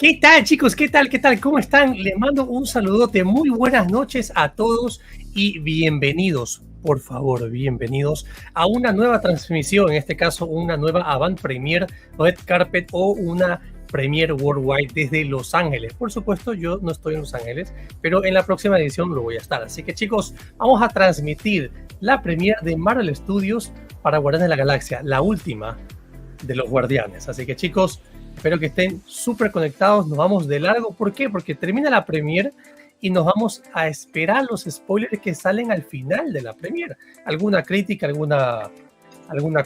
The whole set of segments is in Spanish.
¿Qué tal, chicos? ¿Qué tal? ¿Qué tal? ¿Cómo están? Les mando un saludote. Muy buenas noches a todos y bienvenidos. por favor, bienvenidos a una nueva transmisión, en este caso una nueva Avant Premier Red Carpet o una Premier Worldwide desde Los Ángeles. Por supuesto, yo no estoy en Los Ángeles, pero en la próxima edición lo voy a estar. Así que chicos, vamos a transmitir la Premier de Marvel Studios para Guardianes de la Galaxia, la última de los Guardianes. Así que chicos, espero que estén súper conectados. Nos vamos de largo. ¿Por qué? Porque termina la Premier y nos vamos a esperar los spoilers que salen al final de la Premier. Alguna crítica, alguna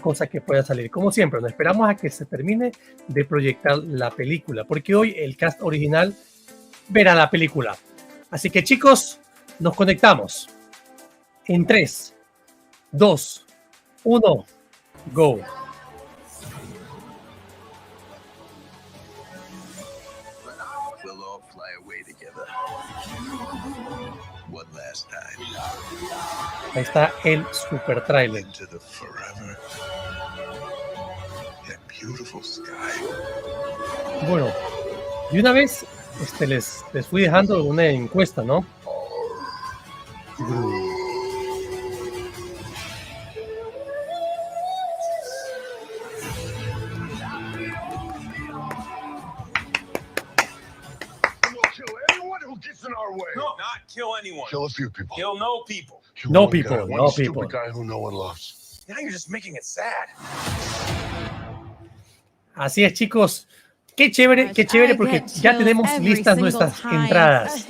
cosa que pueda salir. Como siempre, nos esperamos a que se termine de proyectar la película, porque hoy el cast original verá la película. Así que chicos, nos conectamos. En 3, 2, 1, go. Ahí está el super trailer. Bueno, de una vez les fui dejando una encuesta, ¿no? Kill anyone. Kill a few people. Kill no people. Kill No one people, guy, no one people. stupid guy who no one loves. Now you're just making it sad. Así es, chicos. Qué chévere porque ya tenemos listas nuestras entradas.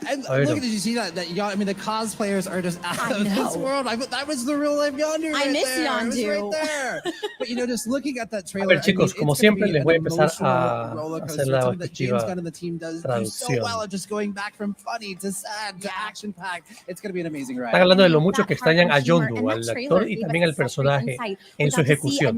And look, did you see that? I mean, the cosplayers are just out of this world. That was the real life Yondu right miss there. Yondu. It was right there. But, you know, just looking at that A trailer, ver, chicos, como siempre, les voy a empezar a hacer la that James respectiva Gunn and the team does so traducción. well at just going back from funny to sad to action-packed. It's going to be an amazing ride. Están hablando de lo mucho que extrañan a Yondu, al actor y también al personaje en su ejecución.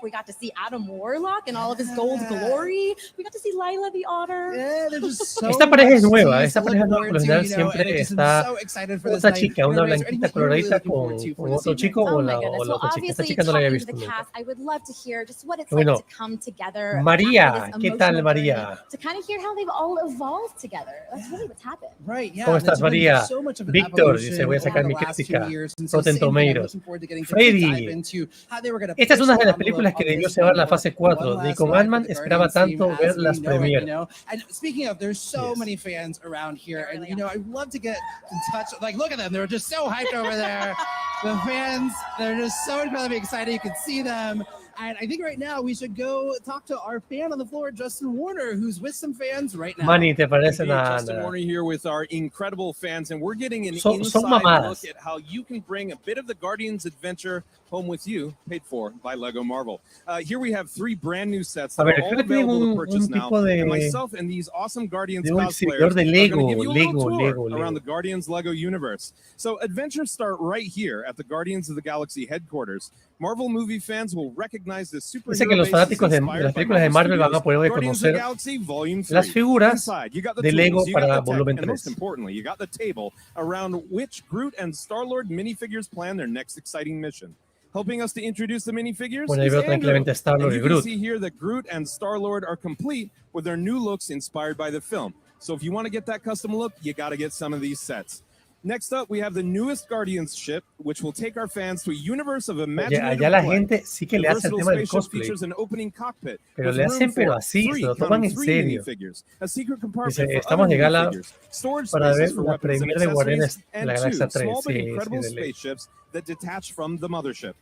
We got to see Adam Warlock and all of his gold glory. We got to see Lila the Otter. Yeah, there's just so Esta pareja es much nueva, to esta pareja look nueva, por lo forward to, general you know, and siempre I just am está so excited for this otra night. chica, una You know, blanquita anything you're coloradita looking forward to for con this otro evening? chico Oh o my la goodness. Well, otra chica. Esta obviously, chica no la había talking to visto the nunca. cast, I would love to hear just what it's Bueno, like to come together. María, after this ¿qué tal, emotional María? journey, to kind of hear how they've all evolved together. That's really what's happened. Right, yeah. ¿Cómo and estás, there's been María? so much of an Víctor evolution dice, voy a sacar over mi the last 2 crítica. years, and so Rotten same thing, I'm Tomatoes. looking forward to getting to Freddy. deep dive into how they were gonna Esta es push una de the las envelope películas que of debió this llevar la one fase 4. last Ni con night for Ant-Man the esperaba Guardians team tanto as ver we las know it, premier. you know? And speaking of, there's so Yes. many fans around here, and really you know, I'd love to get in touch. Like, look at them; they're just so hyped over there. The fans, they're just so incredibly excited. You can see them. And I think right now we should go talk to our fan on the floor, Justin Warner, who's with some fans right now. Manny, ¿te parece Indeed, nada? Justin Warner here with our incredible fans, and we're getting an Son inside mamadas. look at how you can bring a bit of the Guardians adventure home with you, paid for by Lego Marvel. Here we have 3 brand new sets that A ver, are all creo que tienen available to un purchase now. tipo de- And myself and these awesome Guardians de un cosplayers exhibidor de are Lego, going to give you a little Lego, tour around the Guardians Lego universe. So adventures start right here at the Guardians of the Galaxy headquarters. Marvel movie fans will recognize this superhero Dice que los base is fanáticos de inspired las by películas de Marvel van a Studios' poder Guardians of the reconocer Galaxy Volume 3. las figuras Inside, you got the de Lego tools, you got para the tech, volumen and most 3. importantly, you got the table around which Groot and Star-Lord minifigures plan their next exciting mission. Helping us to introduce the minifigures Bueno, ahí is veo Andrew. tranquilamente a Star-Lord And y you can Groot. see here that Groot and Star-Lord are complete with their new looks inspired by the film. So if you want to get that custom look, you got to get some of these sets. Next up, we have the newest Guardians ship, which will take our fans to a universe of Oye, imaginative allá la play. gente sí que The le hace el versatile tema del spaceship cosplay, features an opening cockpit pero with le room hacen pero for así, se 3, lo toman en counting 3 serio. minifigures, a secret compartment Dice, for estamos other de gala minifigures, storage para spaces ver for la weapons and premier de Guardianes accessories, de and la 2 Galaxia 3. small but Sí, incredible sí, de ley. spaceships that detach from the mothership.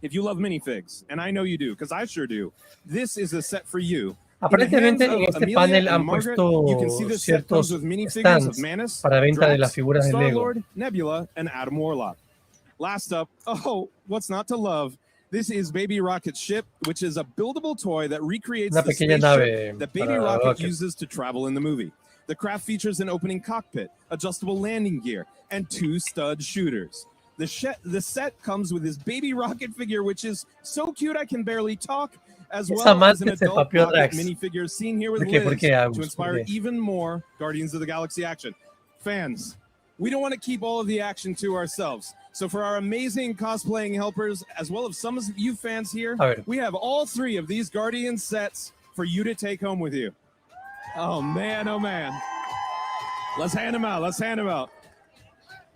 If you love minifigs, and I know you do, because I sure do, this is a set for you. Aparentemente en este panel han puesto ciertos stands para venta de las figuras de Lego. Star-Lord, Nebula, and Adam Warlock. Last up, oh, what's not to love? This is Baby Rocket's ship, which is a buildable toy that recreates Una the pequeña spaceship nave that Baby para Rocket Rocket. uses to travel in the movie. The craft features an opening cockpit, adjustable landing gear, and 2 stud shooters. The set comes with his Baby Rocket figure, which is so cute I can barely talk, as well as an adult Rocket minifigure seen here with Liz to inspire even more Guardians of the Galaxy action. Fans, we don't want to keep all of the action to ourselves. So for our amazing cosplaying helpers, as well as some of you fans here, we have all 3 of these Guardian sets for you to take home with you. Oh man, oh man. Let's hand them out, let's hand them out.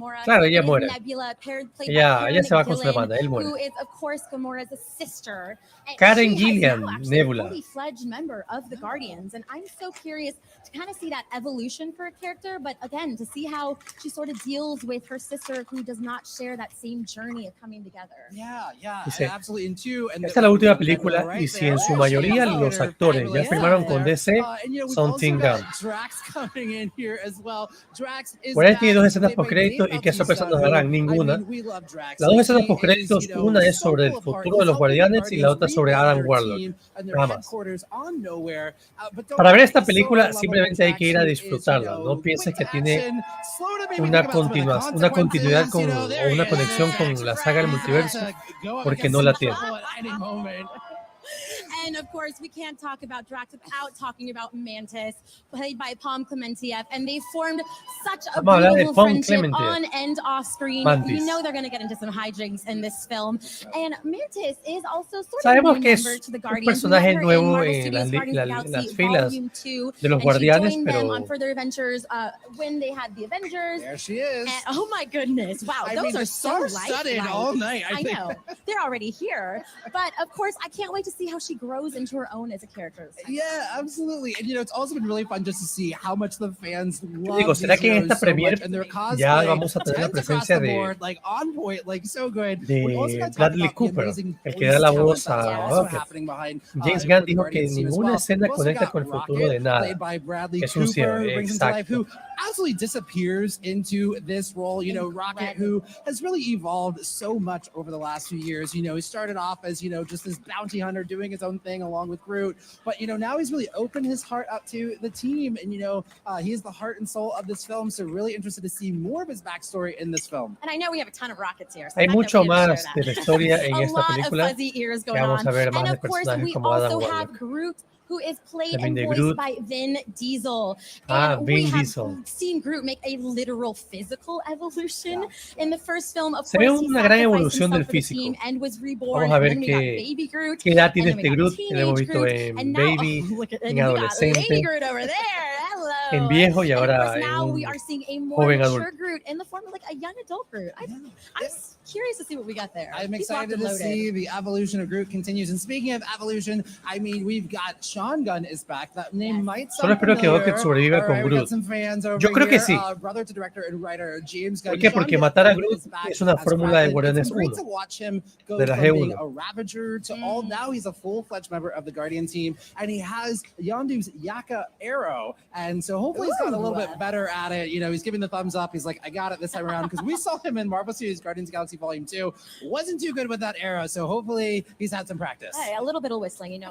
more Claro, active. ella muere. Nebula, played by Ella se va con su Gillan, hermana, él muere. who is, of course, Gamora's sister. And Karen she has Gillian, now actually Nebula. a fully fledged member of the Guardians, and I'm so curious to kind of see that evolution for a character, but again, to see how she sort of deals with her sister who does not share that same journey of coming together. Yeah, Dice, absolutely. And two, and esta es la última película y si en su mayoría los actores ya firmaron con DC, son Tim Gunn. Por ahí tiene 2 escenas postcréditos y qué sorpresa nos darán, ninguna. Las 2 escenas postcréditos, una es sobre el futuro de los Guardianes y la otra sobre Adam Warlock. Nada más. Para ver esta película simplemente hay que ir a disfrutarla. No pienses que tiene una continuidad con, o una conexión con la saga del multiverso, porque no la tiene. And of course, we can't talk about Drax without talking about Mantis, played by Palm Clementieff, and they formed such a beautiful friendship on and off screen. You know they're going to get into some hijinks in this film. And Mantis is also sort of a new member to the Guardians. Un personaje nuevo en las filas de los Guardianes, pero on further adventures when they had the Avengers. There she is. And, oh my goodness! Wow, those are so studied all night. I know they're already here, but of course, I can't wait to see how she grows into her own as a character. Yeah, absolutely. And it's also been really fun just to see how much the fans love digo, ¿será que en esta premier ya vamos a tener la presencia de Bradley Cooper, el que da la voz a Rocket? James Gunn dijo que ninguna escena conecta con el futuro de nada. Es un cierre, exacto. Absolutely disappears into this role. Rocket, who has really evolved so much over the last few years. He started off as just this bounty hunter doing his own thing along with Groot, but now he's really opened his heart up to the team, and he is the heart and soul of this film. So really interested to see more of his backstory in this film. And I know we have a ton of Rockets here. Hay mucho más de la historia en esta película. Que vamos a ver más de personajes como Adam Warlock. Who is played and voiced by Vin Diesel. And Vin we have Diesel. seen Groot make a literal physical evolution in the first film. Of Se ve course, una gran evolución del físico. And was reborn. Vamos a ver and qué edad tiene este Groot. Lo hemos visto en Baby, en adolescente, en viejo y ahora en joven adulto. Groot in the form of like a young adult Groot. I'm curious to see what we got there. I'm excited to see the evolution of Groot continues. And speaking of evolution, I mean, we've got Sean Gunn is back. That name might sound Solo espero que Rocket sobreviva con Groot. Yo creo que sí. ¿Por qué? Porque matar a Groot es una fórmula de Guardianes 1, de la G1. Now he's a full-fledged member of the Guardian team, and he has Yondu's Yaka arrow, and so hopefully he's gotten a little bit better at it. He's giving the thumbs up. He's like, I got it this time around, because we saw him in Marvel Studios Guardians of the Galaxy Volume 2. Wasn't too good with that arrow, so hopefully he's had some practice. Hey, a little bit of whistling,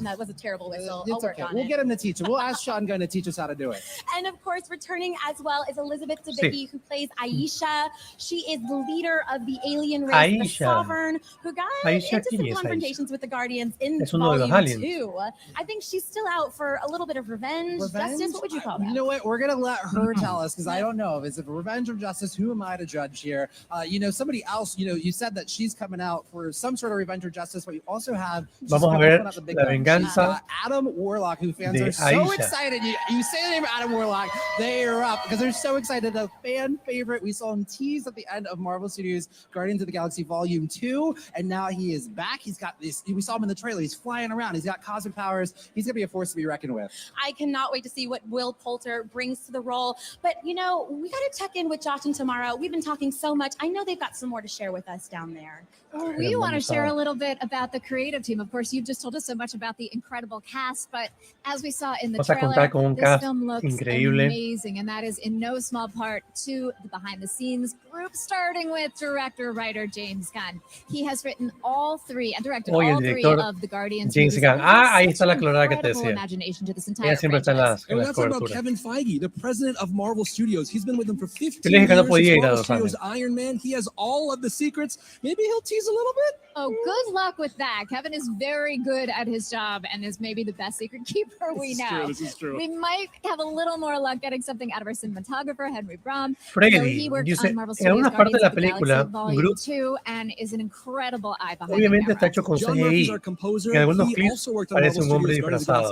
That was a terrible whistle. I'll work on it. We'll get him to teach it. We'll ask Sean Gunn to teach us how to do it. And of course, returning as well is Elizabeth Debicki, who plays Aisha. She is the leader of the alien race, the Sovereign, who got into some confrontations with the Guardians in Volume 2. I think she's still out for a little bit of revenge. Justice, what would you call that? You know what? We're going to let her tell us, because I don't know. Is it revenge or justice? Who am I to judge here? Somebody else, you said that she's coming out for some sort of revenge or justice, but you also have Vamos a ver la venganza Adam Warlock, who fans are so excited. You say the name Adam Warlock, they are up because they're so excited. A fan favorite. We saw him tease at the end of Marvel Studios Guardians of the Galaxy Volume 2, and now he is back. He's got this. We saw him in the trailer. He's flying around. He's got cosmic powers. He's going to be a force to be reckoned with. I cannot wait to see what Will Poulter brings to the role. But, we got to check in with Josh and Tamara. We've been talking so much. I know they've got some more to share with us down there. Well, we want to share a little bit about the creative team. Of course, you've just told us so much about the incredible cast, but as we saw in the trailer, this film looks amazing, and that is in no small part to the behind-the-scenes group, starting with director-writer James Gunn. He has written all three and directed all three of the Guardians. James Gunn. Ahí está la colorada que te decía. Imagination to this entire franchise. And let's talk about Kevin Feige, the president of Marvel Studios. He's been with them for 15 years. Marvel Studios Iron Man. He has all of the secrets. Maybe he'll tease a little bit. Oh, good luck with that. Kevin is very good at his job. job and is maybe the best secret keeper we know. This is true. We might have a little more luck getting something out of our cinematographer, Henry Brom. Freddy dice, en algunas partes de la película, Groot obviamente está hecho con CGI. En algunos clips parece un hombre disfrazado.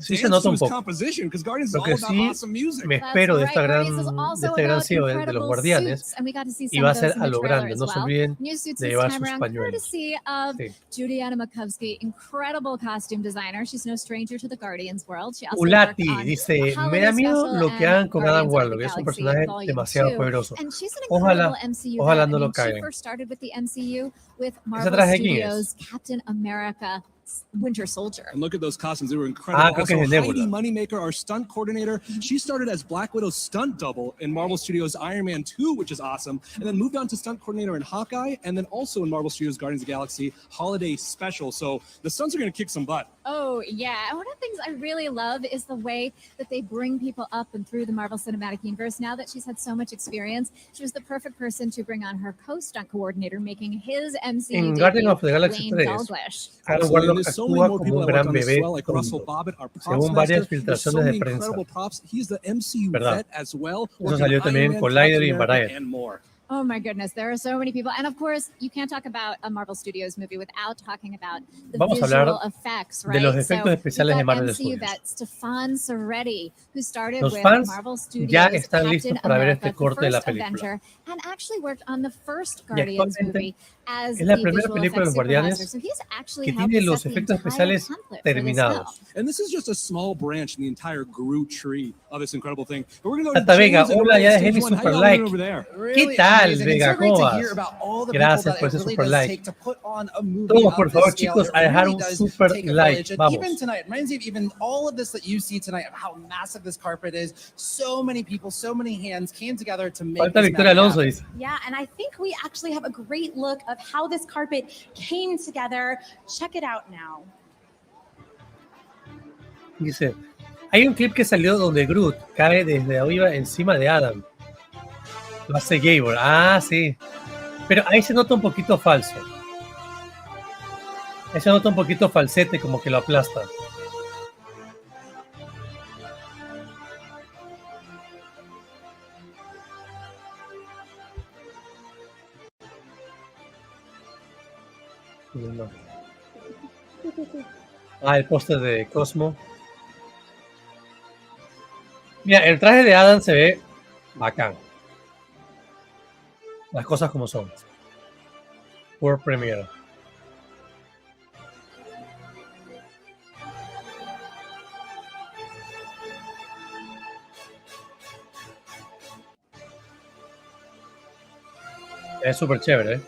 Sí se nota un poco. Lo que sí me espero de este gran CEO de los Guardianes, y va a ser a lo grande. No se olviden de llevar sus pañuelos. Sí. Juliana Makovsky, incredible costume designer. She's no stranger to the Guardians world. Ulati dice, me da miedo lo que hagan con Adam Warlock, es un personaje demasiado poderoso. Ojalá no lo caigan. ¿Ese traje quién es? Captain America Winter Soldier. And look at those costumes. They were incredible. Also, Heidi Moneymaker, our stunt coordinator, she started as Black Widow's stunt double in Marvel Studios' Iron Man 2, which is awesome, and then moved on to stunt coordinator in Hawkeye, and then also in Marvel Studios' Guardians of the Galaxy Holiday Special. So the stunts are going to kick some butt. Oh, yeah. And one of the things I really love is the way that they bring people up and through the Marvel Cinematic Universe. Now that she's had so much experience, she was the perfect person to bring on her co-stunt coordinator, making his MCU en Guardians of the Galaxy 3, Adam Warlock actúa como un gran bebé según varias filtraciones de prensa. ¿Verdad? Eso salió también en Collider y en Variety. Oh my goodness, there are so many people. And of course, you can't talk about a Marvel Studios movie without talking about the visual effects, right? De los efectos especiales de Marvel Studios. Los fans ya están listos para ver este corte de la película. Y actualmente es la primera película de los Guardianes que tiene los efectos especiales terminados. And this is just a small branch in the entire Groot tree of this incredible thing. Hasta Vega, hola, ya dejé mi super like. ¿Qué tal, Vega? ¿Cómo vas? Gracias por ese super like. Todos, por favor, chicos, a dejar un super like. Vamos. Even tonight, reminds you of even all of this that you see tonight, of how massive this carpet is. So many people, so many hands came together to make Falta Victoria Alonso, dice. Yeah, and I think we actually have a great look of how this carpet came together. Check it out now. Dice, hay un clip que salió donde Groot cae desde arriba encima de Adam. Lo hace Gabor. Ah, sí. Pero ahí se nota un poquito falso. Ahí se nota un poquito falsete, como que lo aplasta. No. Ah, el póster de Cosmo. Mira, el traje de Adam se ve bacán. Las cosas como son. WOLRD Premiere. Es súper chévere, ¿eh?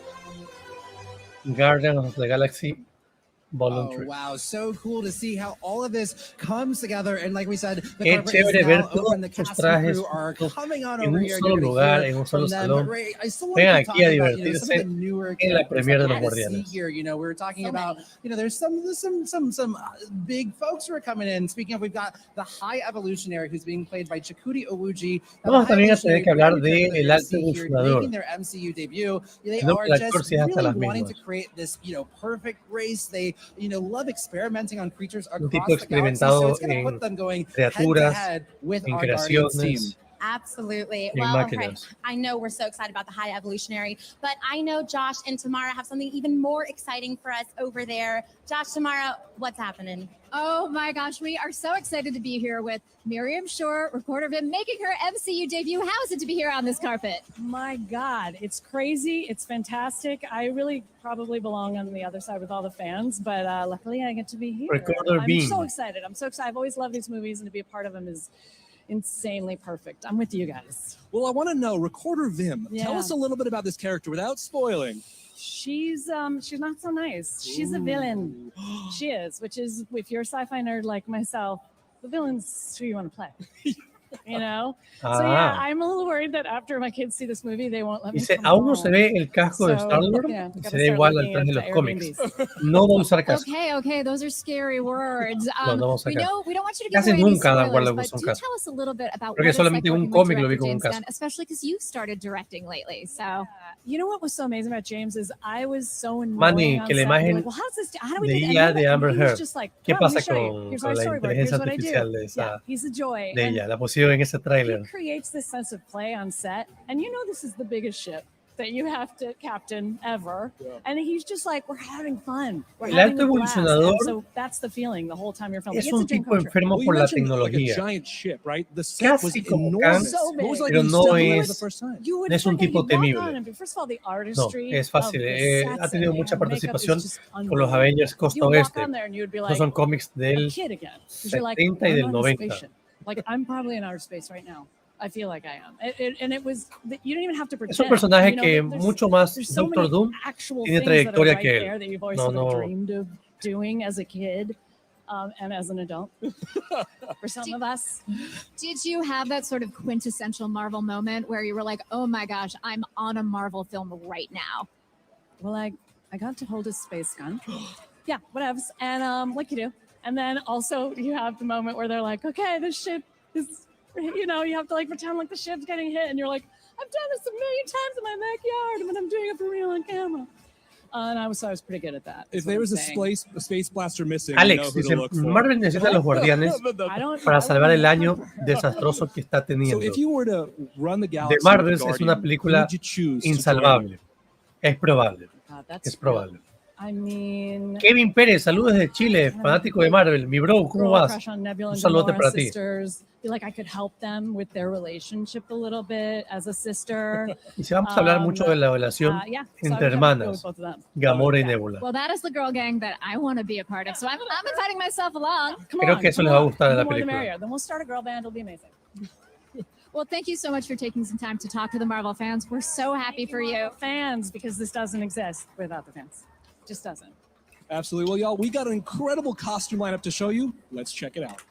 Guardians of the Galaxy Voluntary. Oh, wow, so cool to see how all of this comes together. And like we said, the Qué carpet chévere is ver now over and the todos sus cast and trajes crew are coming on en over un here. solo You're gonna lugar, hear en un solo from them. salón. But Ray, I still want Vengan to aquí talk a about, divertirse some of the newer en la Premier de los characters that Guardianes. see here. You know, we were talking about, there's some big folks who are coming in. Speaking of, we've got the High Evolutionary who's being played by Chakudi Owuji. Vamos también a tener que hablar de el arte evolucionador. Making their MCU debut. They No, are el just actor sí es hasta really las wanting to mismas. create this, perfect race. They, love experimenting on creatures Un across tipo the galaxy. So experimentado it's going to put them going criaturas, head to head with en our Guardians team. creaciones. Absolutely. Y Well, okay. máquinas. I know we're so excited about the High Evolutionary, but I know Josh and Tamara have something even more exciting for us over there. Josh, Tamara, what's happening? Oh my gosh, we are so excited to be here with Miriam Shore, reporter of him, making her MCU debut. How is it to be here on this carpet? My God, it's crazy. It's fantastic. I really probably belong on the other side with all the fans, but luckily I get to be here. Recorder I'm Beam. so excited. I'm so excited. I've always loved these movies, and to be a part of them is insanely perfect. I'm with you guys. Well, I want to know, Recorder Vim, tell Yeah. us a little bit about this character without spoiling. She's not so nice. She's a villain. She is, which is, if you're a sci-fi nerd like myself, the villain's who you want to play. you know? So yeah, I'm a little worried that after my kids see this movie, they won't let me Dice, come aún no home. se ve el casco de Star-Lord, yeah, y gotta se ve start igual al looking traje de at los cómics. Airbnbs. No va a usar casco. Okay, those are scary words. No, no vamos a we sacar. don't want you to give Casi away any nunca Dan spoilers, Warlock but usa un do casco. tell us a little bit about Creo what que it's like solamente en un working with cómic lo vi director con un James Gunn, casco. especially because you've started directing lately. So, you know what was so amazing about James is I was so annoying Manny, on que la set. imagen Like, well, how do we de do IA that? de Amber And he was Heard. just like, ¿Qué "Come, let pasa me show you. con Here's la our storyboard. inteligencia Here's what I do." artificial de Yeah, esa he's a joy. de And ella? La pusieron en ese he tráiler. creates this sense of play on set, and you know this is the biggest ship that you have to captain ever. And he's just like, we're having fun. We're El having alto a blast. evolucionador And so that's the feeling the whole time you're filming. es It's a un dream tipo come true. enfermo Well, you por la mentioned like a tecnología. giant ship, right? The set was Casi como enormous. Khan, So What was big. like pero when you no stepped on it for es, the first time? You would no es un think that tipo you'd walk on temible. and first of all, the No, artistry es fácil. of the Ha sets tenido and mucha makeup participación is just con los unbelievable. Avengers Costa You walk Oeste. on there and you would be Esos like son cómics a del kid again. Because you're like, 70 y I'm del on a 90. spaceship. Like, I'm probably in outer space right now. I feel like I am. And it was, you don't even have to pretend. Es un personaje You know, que there's- mucho más there's so Doctor many Doom actual tiene things that are trayectoria right que there él. that you've always No, sort of no. dreamed of doing as a kid and as an adult. For some of us. did you have that sort of quintessential Marvel moment where you were like, "Oh my gosh, I'm on a Marvel film right now"? Well, I got to hold his space gun. Yeah, whatevs. And like you do. And then also you have the moment where they're like, okay, this ship is, you know, you have to like pretend like the ship's getting hit. And you're like, I've done this a million times in my backyard, but I'm doing it for real on camera. And I was pretty good at that. If there was a space blaster missing, I know Alex who to dice, look for. Marvel necesita a los guardianes para salvar el año desastroso que está So teniendo. if you were to run the The galaxy with Marvels the es una Guardian, película who would you choose to join insalvable. Es probable. that's Es probable. I mean, Kevin Pérez, saludos desde Chile, fanático de Marvel. Mi bro, ¿cómo girl vas? crush on Nebula Un and saludote Gamora para ti. sisters. Feel like I could help them with their relationship a little bit as a sister. Y si vamos a hablar mucho de la relación Yeah, so I entre would have to go hermanas, with both of them. Gamora y Yeah. Nebula. Well, that is the girl gang that I want to be a part of. So I'm inviting myself along. Come Creo on, que eso come les va a on. gustar de The la more the película. merrier. Then we'll start a girl band. It'll be amazing. Well, thank you so much for taking some time to talk to the Marvel fans. We're so happy for you. Fans, because this doesn't exist without the fans. It just doesn't. Absolutely. Well, y'all, we got an incredible costume lineup to show you. Let's check it out.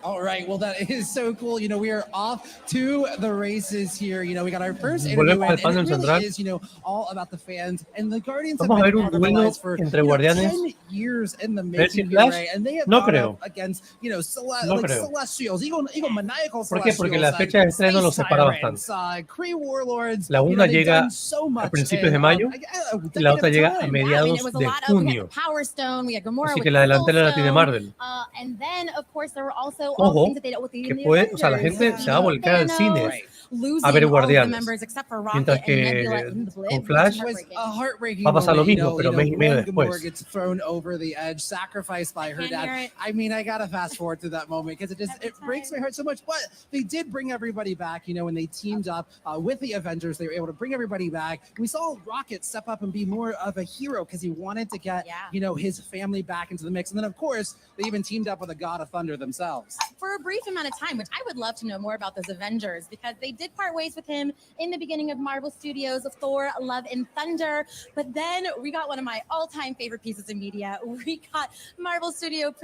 All right, well, that is so cool. You know, we are off to the races here. You know, we got our first Volvemos interview, al and panel it really central. is, you know, all about the fans. And the Guardians Vamos a have ver been un duelo advertised for entre you know, Guardianes 10 years in the Versus making, Flash. Ray, and they have No gone creo. up against, you know, No like creo. Celestials, even maniacal ¿Por qué? Celestials, Porque la fecha de estreno los separa Sirens, Kree Warlords. La you know, una they've llega done so much a principios de in, mayo y la otra llega a Yeah, I mean, mediados it was a de lot of, we had junio. Power Stone, we had Gamora Así with que la delantera la tiene Soul Marvel. Stone, and then, of course, there were also all the Ojo, things that they dealt with que in the puede, o sea, la Avengers. gente se va a volcar al cine Losing a ver all of the Guardianes. members except for Mientras Rocket and Nebula que in the blip, con which Flash was was a heartbreaking va a pasar lo moment, mismo, pero mes y medio when Gamora después. gets thrown over the edge, sacrificed by her can't hear dad. it. I mean, I gotta fast forward to that moment because it breaks my heart so much. But they did bring everybody back, you know, when they teamed up with the Avengers. They were able to bring everybody back. We saw Rocket step up and be more of a hero because he wanted to get, you know, his family back into the mix. And then, of course, they even teamed up with a God of Thunder themselves. For a brief amount of time, which I would love to know more about those Avengers, because they did part ways with him in the beginning of Marvel Studios of Thor, Love and Thunder. But then we got one of my all-time favorite pieces of media. We got Marvel Studios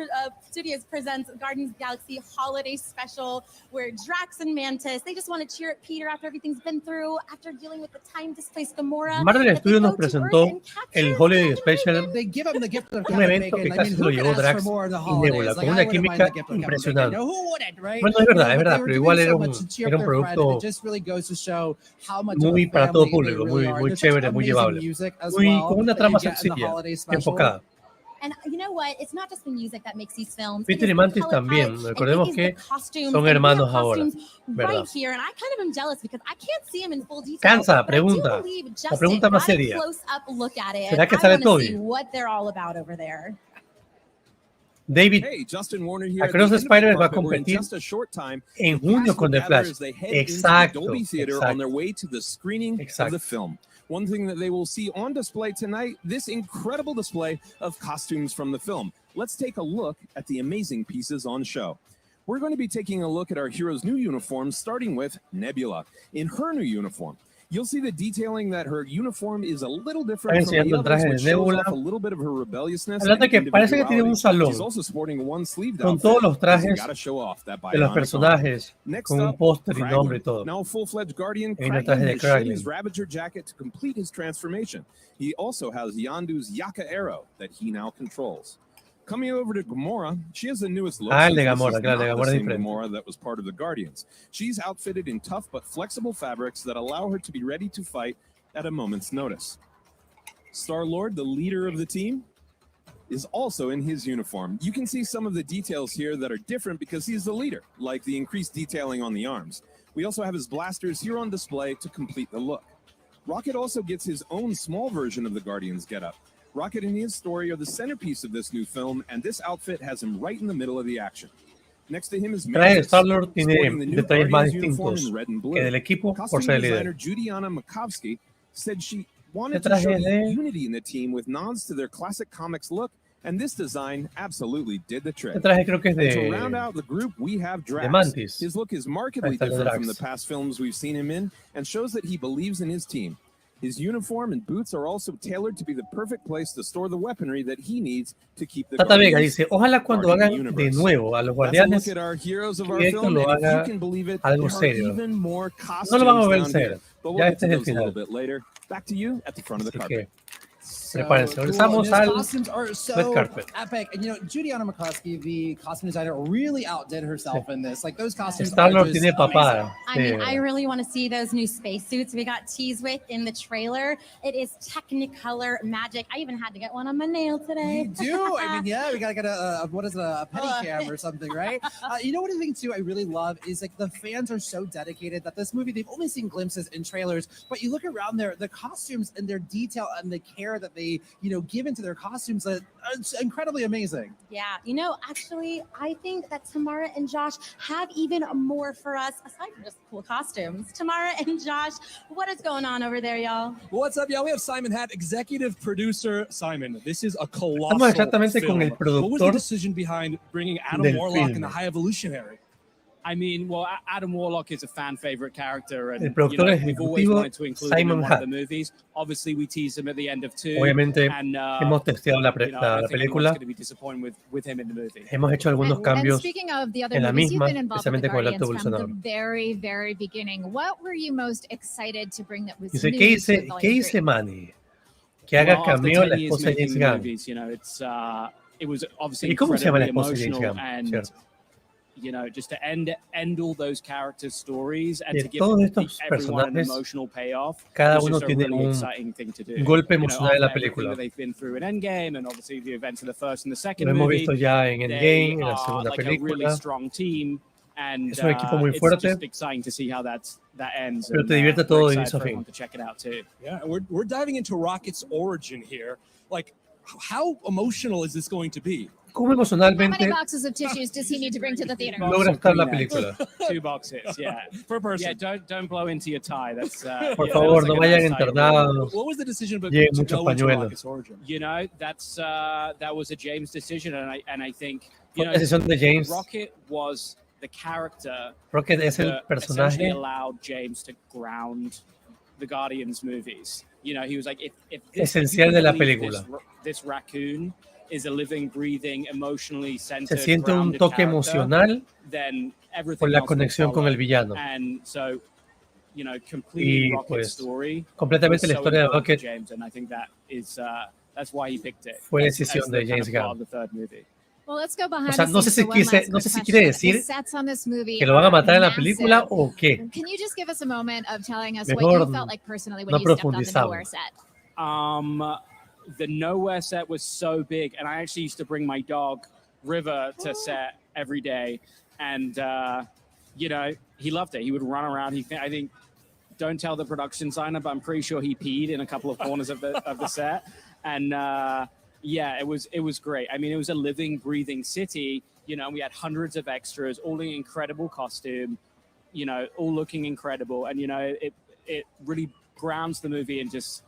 presents Guardians of the Galaxy Holiday Special, where Drax and Mantis, they just want to cheer at Peter after everything's been through, after dealing with the time-displaced Gamora. Marvel Studios nos presentó el Holiday Special, They give him the gift of un evento que casi se lo llevó Drax y Nebula, con una química impresionante. Bueno, es verdad, pero igual era un producto muy para todo público, muy chévere, muy llevable, con una trama sencilla, enfocada. And you know what? It's not just the music that makes these films. Peter y Mantis también, recordemos que son hermanos ahora, ¿verdad? Right here, and I kind of am jealous because I can't see him in full detail. Cansa, pregunta. La pregunta más seria. ¿Será que sale Toby? What they're all about over there. David, Hey, Justin Warner here. Across the At the end of Spider-Man va a Cockpit, where in competir just a short time, en the junio cast con will The gather Flash. as they head into the Exacto, Dolby Theater on their exacto. way to the screening of the film. One thing that they will see on display tonight, this incredible display of costumes from the film. Let's take a look at the amazing pieces on show. We're going to be taking a look at our hero's new uniforms, starting with Nebula in her new uniform. You'll see the detailing that her uniform is a little different Está from the enseñando el others, traje which de shows Nebula. off a little bit of her rebelliousness Hablando and que parece que tiene un individuality. salón She's also sporting one sleeved con outfit, todos los 'cause you trajes gotta show off that de los bionic personajes, arm. Next con un up, póster y Kraglin. nombre y todo. Now a full-fledged Guardian, Hay un traje Kraglin de has shed his Kraglin. Ravager jacket to complete his transformation. He also has Yondu's Yaka arrow that he now controls. Coming over to Gamora, she has the newest look. El de since this Gamora, is claro, de not Gamora the es same diferente. Gamora that was part of the Guardians. She's outfitted in tough but flexible fabrics that allow her to be ready to fight at a moment's notice. Star-Lord, the leader of the team, is also in his uniform. You can see some of the details here that are different because he's the leader, like the increased detailing on the arms. We also have his blasters here on display to complete the look. Rocket also gets his own small version of the Guardians getup. Rocket and his story are the centerpiece of this new film, and this outfit has him right in the middle of the action. Next to him is Traje de Mantis, Star-Lord tiene sporting the new detalles más Guardians uniform distintos in red and blue. que del equipo por Costume ser el designer líder. Judiana Makovsky said she wanted Este to show traje the de- unity in the team with nods to their classic comics look, and this design absolutely did the trick. Este traje creo que es And to round de, out the group, we have Drax. Mantis. His look is markedly Ahí está el different Drax. from the past films we've seen him in, and shows that he believes in his team. His uniform and boots are also tailored to be the perfect place to store the weaponry that he needs to keep the Tata Vega Guardians dice, ojalá cuando guarding the hagan de universe. nuevo a los That's a Guardianes, look at our heroes of que our Héctor film, lo and if you haga can believe it, algo there are serio. even more No lo costumes van a down vencer. here, but we'll Ya get este to es el those a little final. bit later. Back to you at the front of the Así carpet. que prepárense. Cool. Regresamos And al those costumes are so red carpet. epic. And Judiana Makovsky, the costume designer, really outdid herself in this. Like those costumes Star-Lord are just tiene papada. I mean, Sí. I really want to see those new spacesuits we got teased with in the trailer. It is Technicolor magic. I even had to get one on my nail today. You do? I mean, yeah, we gotta get a what is it, a pedicam or something, right? You know what I think too? I really love is like the fans are so dedicated that this movie they've only seen glimpses in trailers, but you look around there, the costumes and their detail and the care that they give into their costumes, it's incredibly amazing. Yeah, actually, I think that Tamara and Josh have even more for us aside from just cool costumes. Tamara and Josh, what is going on over there, y'all? What's up, y'all? We have Simon Hatt, executive producer. Simon, this is a colossal Estamos exactamente film. con el What was the productor decision behind bringing Adam del Warlock and filme. the High Evolutionary? I mean, well, Adam Warlock is a fan favorite character, and El productor we've always ejecutivo, wanted to include him Simon in one of the Hatt. movies. Obviously, we teased him at the end of 2. Obviamente and, hemos testeado la, I don't la think película, anyone's going to be disappointed with him in the movie. hemos hecho algunos And cambios speaking of the other en la movies, you've misma, been involved with the especialmente con el Guardians alto from the evolucionador. very, very beginning. What were you most excited to bring that was Dice, new ¿qué to hice, Volume qué hice 3? Manny? Que haga Well, after cameo 10 la years esposa de making James Gunn. movies, it was obviously ¿Y cómo se llama la incredibly esposa de James emotional, Gunn? and Cierto. just to end all those characters' stories and De to give todos estos everyone an personajes, emotional payoff. cada was uno just a tiene really un exciting thing to do. golpe emocional en la after everything película. that they've been through in Endgame, and obviously the events of the first and the second Lo hemos movie, visto ya en they Endgame, en la are segunda like a really película. strong team, and Es un equipo muy it's fuerte. just exciting to see how that ends. Pero and, te divierte we're todo de excited inicio a for fin. everyone to check it out too. Yeah, we're diving into Rocket's origin here. Like, how emotional is this going to be? ¿Cómo How many emocionalmente boxes of tissues does he need to bring to the theater? logra estar la película? 2 boxes, yeah. Per person. Yeah, don't blow into your tie. That's Por yeah, favor, that's no like a vayan nice tie. internados. What was the decision to Lleven go muchos into pañuelos. Rocket's origin? That's that was a James decision, and I think Fue decisión de James. Rocket was the character Rocket es el that essentially personaje allowed James to ground the Guardians movies. He was like, if this, esencial de la believe película. This raccoon is a living, breathing, emotionally Se centered, siente un grounded toque character, emocional then everything por la else will conexión con follow. el villano. And so, completely Y Rocket's pues, story completamente was la so historia de important to Rocket James, and I think that is that's why he picked it. fue as decisión the de James kind of part Gunn. of the third movie. Well, let's go behind O sea, the no sé scenes si for one last no sé quick si quiere question. decir The sets on this movie que lo van a are matar en la massive. película o qué. Can you just give us a moment of telling us what Mejor you felt like personally when no you stepped on the profundizamos. Nowhere set? The Nowhere set was so big, and I actually used to bring my dog River to set every day, and he loved it. He would run around. I think, don't tell the production designer, but I'm pretty sure he peed in a couple of corners of the set, and yeah, it was great. I mean, it was a living, breathing city. We had hundreds of extras, all in incredible costume, all looking incredible, and it really grounds the movie and just.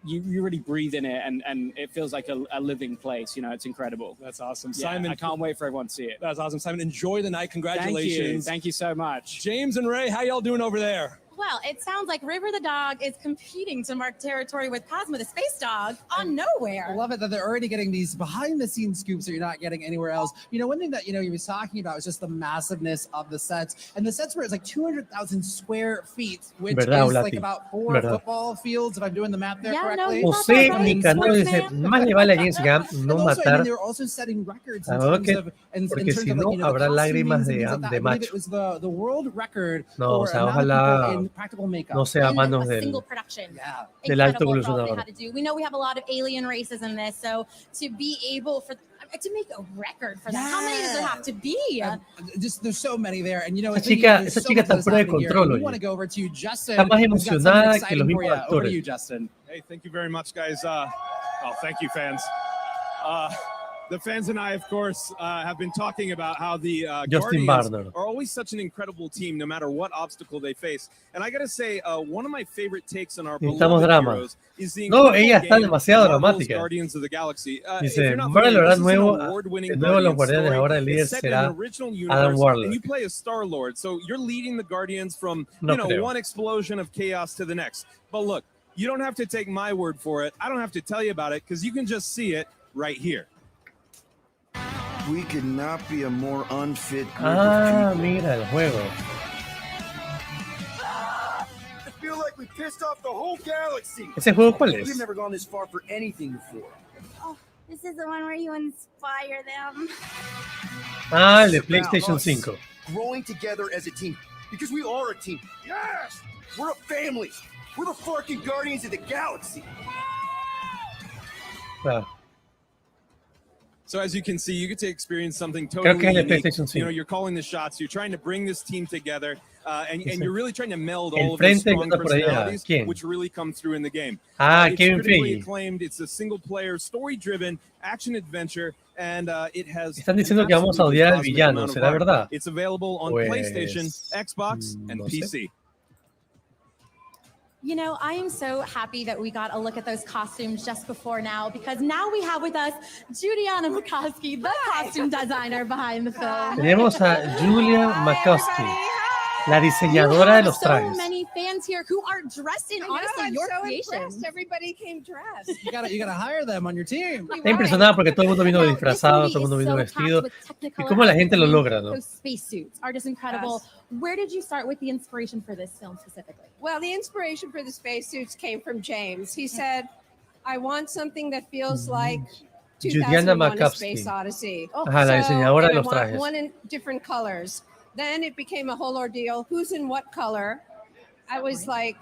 You really breathe in it, and it feels like a living place. It's incredible. That's awesome. Yeah, Simon, I can't wait for everyone to see it. That's awesome. Simon, enjoy the night. Congratulations. Thank you so much. James and Ray, how y'all doing over there? Well, it sounds like River the dog is competing to mark territory with Cosmo the space dog on Nowhere. I love it that they're already getting these behind-the-scenes scoops that you're not getting anywhere else. You know, one thing that, you know, he was talking about was just the massiveness of the sets. And the sets were, it's like 200,000 square feet, which is like about 4 football fields, if I'm doing the math there correctly. José Nicanor dice, más le vale a James Gunn no matar a Rocket, porque si no habrá lágrimas de macho. No, o sea, ojalá no sea a manos del alto evolucionador. We know we have a lot of alien races in this, so to be able to make a record for that, how many does there have to be? Just there's so many there, and you know, esa chica está fuera de control, oye. Está más emocionada que los mismos actores. Hey, thank you very much, guys. Thank you, fans. The fans and I, of course, have been talking about how the Guardians are always such an incredible team, no matter what obstacle they face. And I gotta say, one of my favorite takes on our beloved heroes is the Guardians of the Galaxy. Dice, Marvel hará de nuevo los Guardianes, ahora el líder será Adam Warlock. And you play as Star-Lord, so you're leading the Guardians from one explosion of chaos to the next. But look, you don't have to take my word for it. I don't have to tell you about it, because you can just see it right here. We could not be a more unfit group of people. Mira el juego. I feel like we pissed off the whole galaxy. ¿Ese juego cuál es? We've never gone this far for anything before. Oh, this is the one where you inspire them. El de PlayStation 5. Growing together as a team, because we are a team. Yes, we're a family. We're the fucking Guardians of the Galaxy. So as you can see, you get to experience something totally unique. You know, you're calling the shots. You're trying to bring this team together, and you're really trying to meld all of the strong personalities, which really come through in the game. It's critically acclaimed. It's a single-player, story-driven action adventure, and it has. Están diciendo que vamos a odiar al villano, ¿será verdad? It's available on PlayStation, Xbox, and PC. You know, I am so happy that we got a look at those costumes just before now, because now we have with us Juliana McCoskey, the costume designer behind the film. Tenemos a Julia McCoskey, la diseñadora de los trajes. So many fans here who are dressed in honestly your creation. Everybody came dressed. You gotta hire them on your team. Está impresionada porque todo el mundo vino disfrazado, todo el mundo vino vestido. Y cómo la gente lo logra, ¿no? Those spacesuits are just incredible. Where did you start with the inspiration for this film specifically? Well, the inspiration for the spacesuits came from James. He said, I want something that feels like 2001: A Space Odyssey. La diseñadora de los trajes. One in different colors. Then it became a whole ordeal. Who's in what color? I was like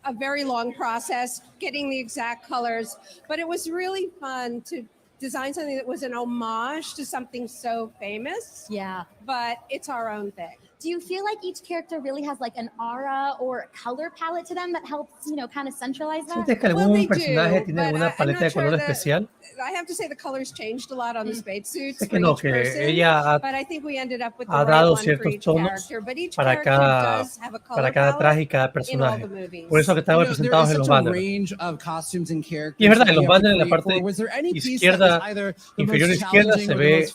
a very long process getting the exact colors, but it was really fun to design something that was an homage to something so famous. Yeah. But it's our own thing. Do you feel like each character really has like an aura or a color palette to them that helps, you know, kind of centralize that? ¿Sientes que algún personaje tiene alguna paleta de color especial? I have to say the colors changed a lot on the spacesuits. Sé que no, que ella ha dado ciertos tonos para cada traje y cada personaje. Por eso que están representados en los banners. Y es verdad, en los banners en la parte izquierda, inferior izquierda, se ve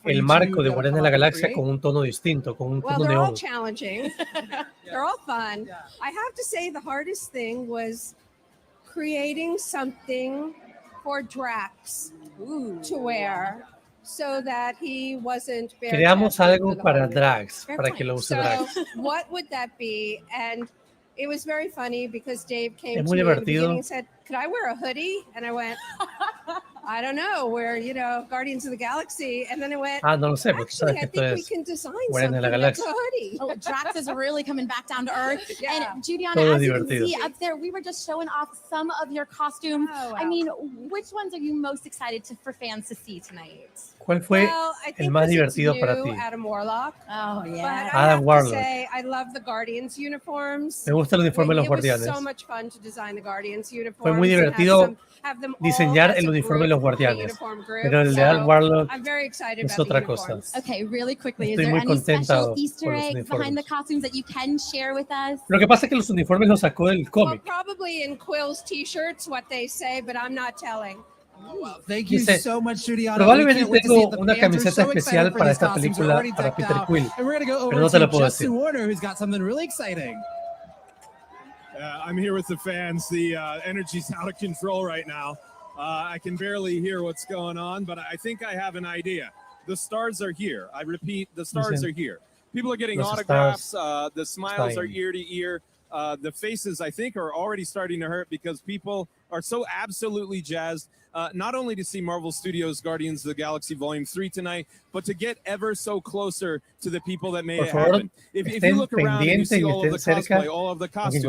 el marco de Guardianes de la Galaxia con un tono distinto, con un tono neón. Challenging. They're all fun. I have to say the hardest thing was creating something for Drax to wear so that he wasn't Creamos algo para Drax, para que lo use Drax. What would that be? And it was very funny because Dave came to me at the beginning and said, could I wear a hoodie? And I went, I don't know, we're, you know, Guardians of the Galaxy. And then I went, no lo sé, porque actually, I think we can design something that's a hoodie. Oh, Drax is really coming back down to earth. Yeah. And Juliana, as you can see up there, we were just showing off some of your costumes. Oh, wow. I mean, which ones are you most excited for fans to see tonight? ¿Cuál fue el más divertido para ti? Adam Warlock. Oh, yeah. Adam Warlock. I love the Guardians uniforms. Me gusta el uniforme de los Guardianes. It was so much fun to design the Guardians uniforms. Fue muy divertido diseñar el uniforme de los Guardianes, pero el de Adam Warlock es otra cosa. Okay, really quickly, Estoy muy contenta Easter eggs behind the costumes that you can share with us? Lo que pasa es que los uniformes los sacó del cómic. Probably in Quill's t-shirts, what they say, but I'm not telling. Thank you so much, Juliana. Probablemente tengo una camiseta especial para esta película para Peter Quill, pero no te la puedo decir. I'm here with the fans. The energy's out of control right now. I can barely hear what's going on, but I think I have an idea. The stars are here. I repeat, the stars are here. People are getting autographs. The smiles are ear to ear. The faces, I think, are already starting to hurt because people are so absolutely jazzed, not only to see Marvel Studios' Guardians of the Galaxy Volume 3 tonight, but to get ever so closer to the people that made it happen. If you look around and you see all of the cosplay, all of the costumes,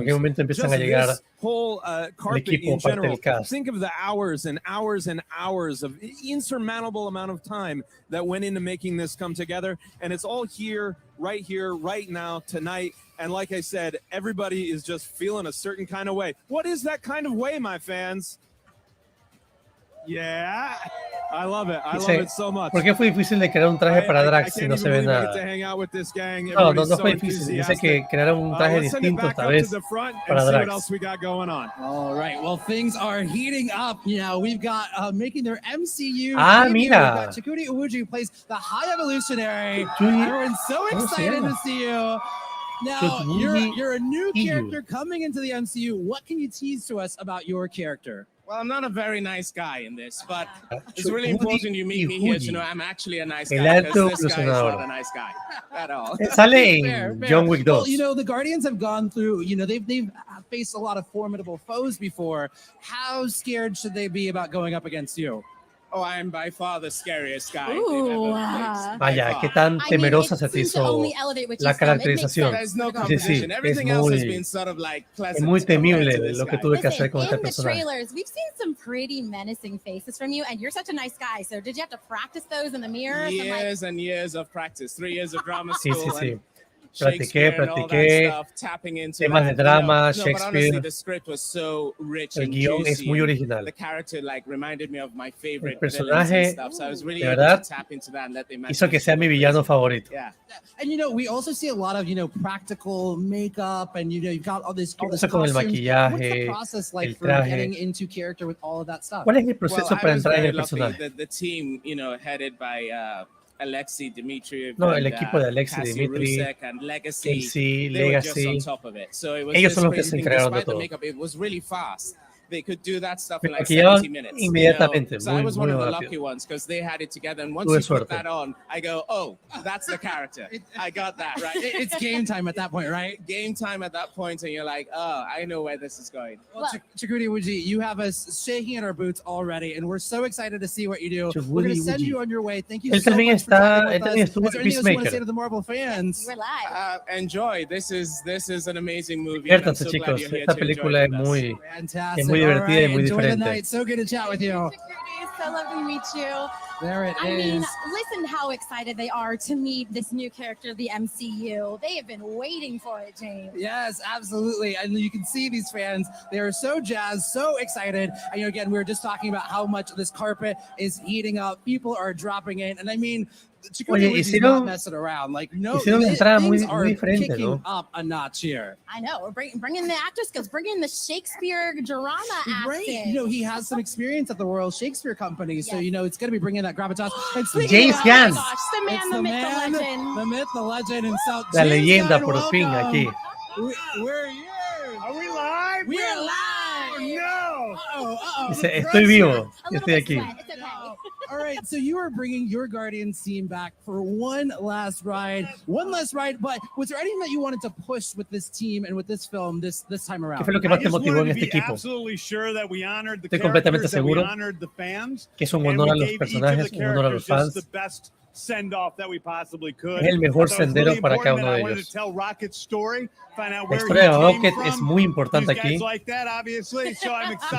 just this whole carpet in general, think of the hours and hours and hours of insurmountable amount of time that went into making this come together. And it's all here, right now, tonight. And like I said, everybody is just feeling a certain kind of way. What is that kind of way, my fans? Yeah, I love it. I love it so much. ¿Por qué fue difícil de crear un traje para Drax si no se ve nada? No fue difícil. Dice que crearon un traje distinto esta vez para Drax. All right. Well, things are heating up. You know, we've got making their MCU. Mira. We've got Chakudi Iwuji, who plays the High Evolutionary. Everyone's so excited to see you. Now, you're a new character coming into the MCU. What can you tease to us about your character? Well, I'm not a very nice guy in this, but it's really important you meet me here to know I'm actually a nice guy, because this guy is not a nice guy at all. Sale en John Wick 2. Well, you know, the Guardians have gone through, you know, they've faced a lot of formidable foes before. How scared should they be about going up against you? Oh, I'm by far the scariest guy. Vaya, qué tan temerosa se te hizo la caracterización. Sí, es muy temible lo que tuve que hacer con este personaje. We've seen some pretty menacing faces from you, and you're such a nice guy. So did you have to practice those in the mirror? Years and years of practice. 3 years of drama school. Sí. Practiqué, temas de drama, Shakespeare. El guión es muy original. El personaje, de verdad, hizo que sea mi villano favorito. And you know, we also see a lot of, you know, practical makeup, and you know, you've got all this costumes. Con el maquillaje, what's the process like for getting into character with all of that stuff? ¿Cuál es el proceso para entrar en el personaje? The team, you know, headed by Alexei Dmitriev, el equipo de Alexei Dmitriev, Casey, Legacy, ellos son los que se encargaron de todo. It was really fast. They could do that stuff in like 70 minutes. Inmediatamente, you know? So I was one of the lucky ones because they had it together. And once you put that on, I go, oh, that's the character. I got that right. It's game time at that point, right? Game time at that point, and you're like, oh, I know where this is going. Well, Chakudi Iwuji, you have us shaking in our boots already, and we're so excited to see what you do. We're going to send you on your way. Thank you so much for talking with us. Is there anything else you want to say to the Marvel fans? We're live. Enjoy. This is an amazing movie. Diviértanse, chicos. Esta película es muy divertida y muy diferente. So good to chat with you. So lovely to meet you. There it is. I mean, listen how excited they are to meet this new character of the MCU. They have been waiting for it, James. Yes, absolutely. And you can see these fans, they are so jazzed, so excited. And you know, again, we were just talking about how much this carpet is heating up. People are dropping in. And I mean, Oye, hicieron entrada muy diferente, ¿no? Up a notch here. I know. We're bringing the actors, because bringing the Shakespeare drama acting. Right. You know, he has some experience at the Royal Shakespeare Company, so you know it's going to be bringing that gravitas. And James Gunn. The man, the myth, the legend. The myth, the legend himself. La leyenda por fin aquí. We're here. Are we live? We are live. Oh, no. Dice, estoy vivo. Estoy aquí. All right, so you are bringing your Guardians team back for one last ride, but was there anything that you wanted to push with this team and with this film this time around? ¿Qué fue lo que más te motivó en este equipo? Estoy completamente seguro que es un honor a los personajes, un honor a los fans. Es el mejor sendero para cada uno de ellos. La historia de Rocket es muy importante aquí. Los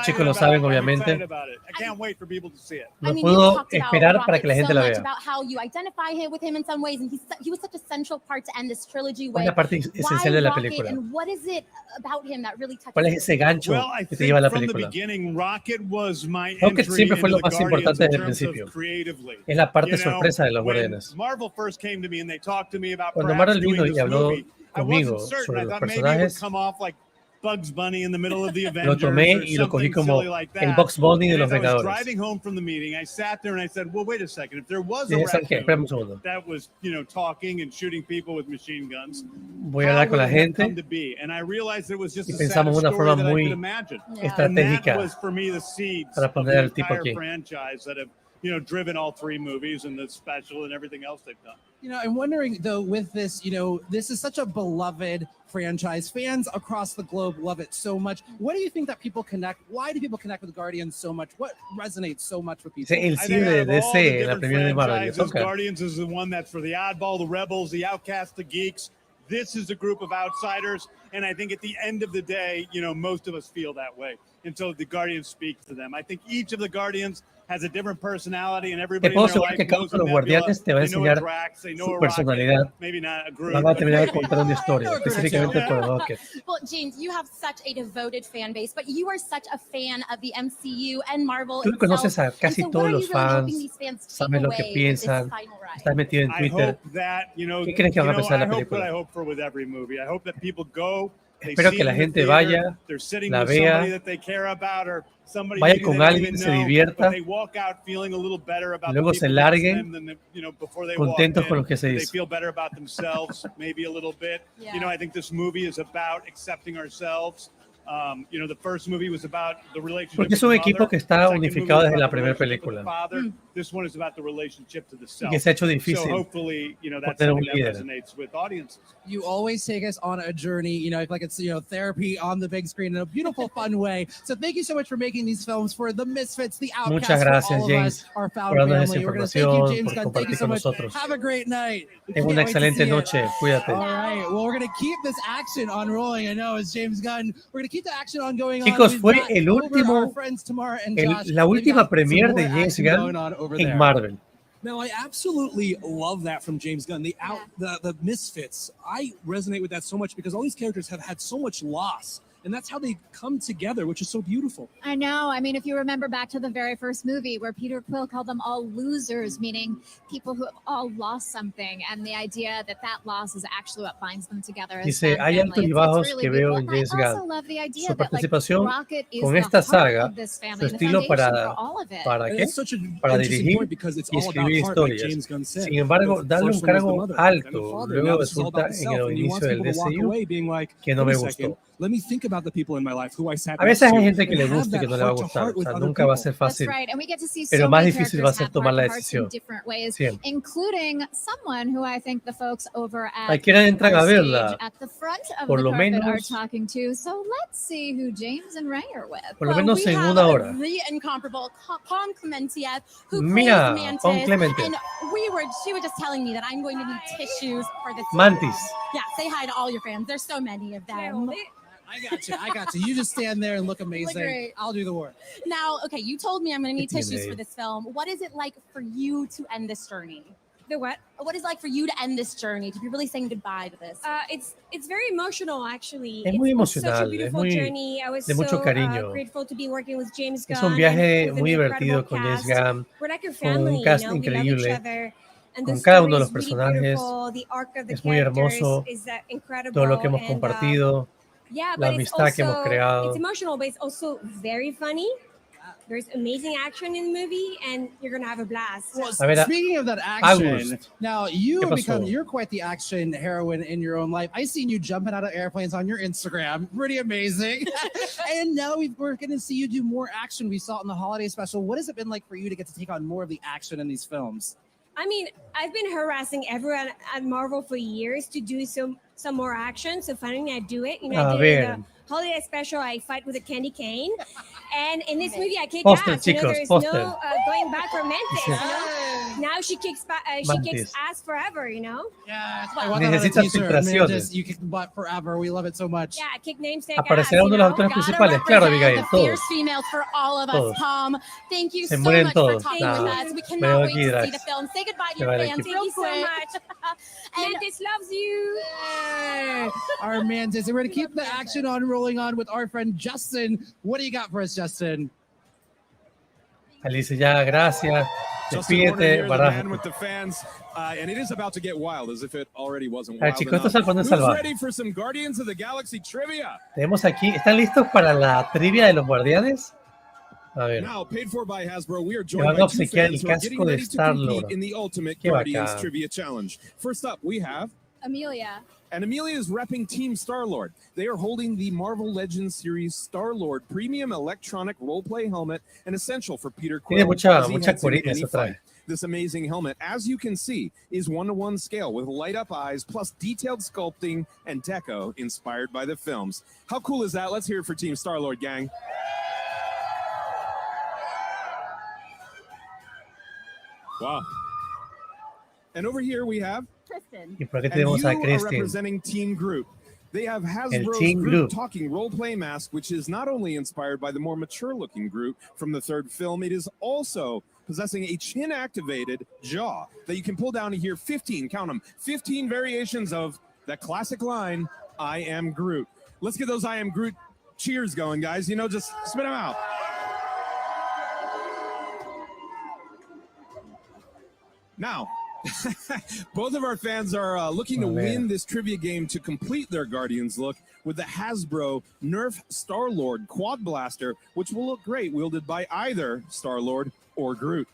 chicos lo saben, obviamente. No puedo esperar para que la gente la vea. ¿Cuál es la parte esencial de la película? ¿Cuál es ese gancho que te lleva a la película? Rocket siempre fue lo más importante desde el principio. Es la parte sorpresa de los Guardianes. Cuando Marvel vino y habló conmigo sobre los personajes, Bugs Bunny in the middle of the Lo Avengers tomé or y lo cogí something como silly like el that. Bugs Bunny de And los as I was Vengadores. driving home from the meeting, I sat there and I said, well, wait a second. If there was a Dije, ¿sabes qué? Espérame un raccoon segundo. that was, you know, talking and shooting people with machine guns, Voy a hablar con la how would it have gente come to be? And I realized it was just y a pensamos sad de una story forma that I muy could imagine. estratégica And that was for me the seeds para of poner the al tipo entire aquí. franchise that have, you know, driven all 3 movies and the special and everything else they've done. You know, I'm wondering though, with this, you know, this is such a beloved franchise. Fans across the globe love it so much. What do you think that people connect? Why do people connect with Guardians so much? What resonates so much with people? El I think cine out de of all the DC en la different Premier de Marvel. franchises, Guardians is the one that's for the oddball, the rebels, the outcasts, the geeks. This is a group of outsiders, and I think at the end of the day, you know, most of us feel that way. And so the Guardians speak to them. I think each of the Guardians has a different personality, and Te everybody in puedo their asegurar life que cada knows uno a de los Nebula, guardianes te va a they know a enseñar Drax, they know su a Rocket, personalidad. maybe not a Groot. Van a but- terminar de contar una historia, específicamente por Rocket. Well, James, you have such a devoted fan base, but you are such a fan of the MCU and Marvel Tú conoces a casi and so todos what are los you really hoping fans, these fans take sabes lo que away with this piensan, final ride? estás metido en I Twitter. hope that, you know, ¿Qué crees que van a pensar de I la hope what I película? hope for with every movie. I hope that people go, they Espero see que la it in the gente theater, vaya, they're sitting la with somebody vea, that they care about or somebody vaya maybe con they don't alguien, even se know, divierta, but they walk out feeling a little better about luego the se people next to larguen them than you know, before they walked contentos in. con lo que se They hizo. feel better about themselves, maybe a little bit. Yeah. You know, I think this movie is about accepting ourselves. You know, the first movie was about the relationship Porque es un with the equipo mother. que está The second unificado movie was desde la about the primera relationship with the película father. This one is about the relationship to the y self. que se ha hecho So difícil hopefully, you know, that's poner un something that líder. resonates with audiences. You always take us on a journey, you know, like it's, you know, therapy on the big screen in a beautiful, fun way. So thank you so much for making these films for the Misfits, the Outcasts, Muchas for gracias, all of James, us, our found por darnos esa family. We're going to thank you, información, James por Gunn. Thank you compartir so con much. nosotros. Have a great night. We Ten can't una wait to excelente see it. noche. Cuídate. All right. Well, we're going to keep this action on rolling. I know, as James Gunn, we're going to keep the action on going Chicos, on. We've fue got el over último, our friends Tamara and Josh. la They've última got some premier more de James action Gunn going on over en there. Marvel. Now, I absolutely love that from James Gunn. The Misfits. I resonate with that so much because all these characters have had so much loss. And that's how they come together, which is so beautiful. I know. I mean, if you remember back to the very first movie where Peter Quill called them all losers, meaning people who have all lost something, and the idea that that loss is actually what binds them together as Dice, fan hay family. altos y It's bajos really que veo beautiful. en And James I also Gunn. love the idea Su that, like, participación Rocket is con the esta heart saga, of this family, su the estilo foundation for all of it. ¿para And qué? it's such an Para interesting dirigir point because it's y all about escribir heart, like historias. James Gunn said. Sin embargo, The darle un first one was the cargo mother, and the alto father. luego Now this is all resulta about the en self, el and he wants inicio del people to walk DCU away being like, que no wait me a second, gustó. let me think about the people in my life who I sat A veces hay next gente to que le and have gusta y que that no le va a heart to gustar, heart o with sea, other nunca va a people. ser That's fácil, right. And we get to see pero so más many difícil va a characters ser have tomar la hearts in decisión. different ways, Siempre. including someone who I think the folks over Hay at quienes entran our a stage verla, at the front of por the lo carpet are menos, talking to. So let's see who James and Ray are with. por lo menos we en have una hora. the incomparable Pom Clementiev, who Mira, plays Pom Mantis, Clemente. and she was just telling me that I'm going to need tissues for this. Mantis. Yeah, say hi to all your fans. There's so many of them. I got you. You just stand there and look amazing. great. I'll do the work. Now, okay, you told me I'm going to need ¿Qué tissues tiene? for this film. What is it like for you to end this journey? The what? What is it like for you to end this journey, to be really saying goodbye to this? It's very emotional, actually. Es muy It's such a emocional, es beautiful muy journey. I was de mucho so cariño. grateful to be working with James Gunn. Es un and viaje with an muy incredible divertido con James cast. Gunn, We're like a con family, un cast we love each increíble, other. And con the cada story uno de los is really personajes. beautiful. The arc of the Es muy characters hermoso is incredible. todo lo que hemos and, compartido, yeah, la but it's amistad que hemos also creado. it's emotional, but it's also very funny. There's amazing action in the movie, and you're gonna have a blast. Well, A ver, speaking of that action, August, now you ¿qué have pasó? you're quite the action heroine in your own life. I seen you jumping out of airplanes on your Instagram. Pretty amazing. And now we're going to see you do more action. We saw it in the holiday special. What has it been like for you to get to take on more of the action in these films? I mean, I've been harassing everyone at Marvel for years to do some more action. So finally, I do it. You know, I A did it in ver. the holiday special. I fight with a candy cane, and in this movie, I kick Póster, ass. You know, chicos, there's póster. no going back for Mantis. You know, now she kicks Mantis. ass forever. You know. Yeah, Wow. I want that on a Necesitas t-shirt. filtraciones. Mantis, you kick butt forever. We love it so much. Yeah, I kick namesake Aparecerá ass. uno You de los know? actores Gotta principales, claro, represent Abigail, the todos. fierce females for all of us, Todos. Tom. Thank you Se so mueren much todos. for talking No. with us. We Me cannot voy wait aquí, to see Drax. the film. Say goodbye to Se your va de fans aquí. Thank you real so quick. much. Mantis loves you. Yay! Our Mantis. And we're going to keep the action on rolling on with our friend Justin. What do you got for us, Justin? Alicia, ya, gracias. Despídete, baraja. And it is about to get wild, as if it already wasn't Ah, wild chicos, esto se pone Who's salvaje. ready for some Guardians of the Galaxy trivia? Tenemos aquí, ¿están listos para la trivia de los guardianes? A ver, Now, paid for by Hasbro, we are le joined van a by two obsequiar el fans who are casco getting de ready to Star-Lord. compete in the Ultimate Qué Guardians bacán. Trivia Challenge. First up, we have Amelia. And Amelia is repping Team Star-Lord. They are holding the Marvel Legends series Star-Lord premium electronic roleplay helmet, and essential for Peter Quill Tiene mucha as he heads into colilla any eso trae. fight. This amazing helmet, as you can see, is 1-to-1 scale with light-up eyes, plus detailed sculpting and deco inspired by the films. How cool is that? Let's hear it for Team Star-Lord, gang. Wow. And over here we have ¿Y por qué and tenemos you a are Kristen? representing Team Groot. They have Hasbro's Team Groot Groot. talking role-play mask, which is not only inspired by the more mature-looking Groot from the third film, it is also possessing a chin-activated jaw that you can pull down to hear 15, count them, 15 variations of that classic line, I am Groot. Let's get those I am Groot cheers going, guys. You know, just spit them out. Now, both of our fans are looking to win this trivia game to complete their Guardians look with the Hasbro Nerf Star-Lord Quad Blaster, which will look great wielded by either Star-Lord or Groot.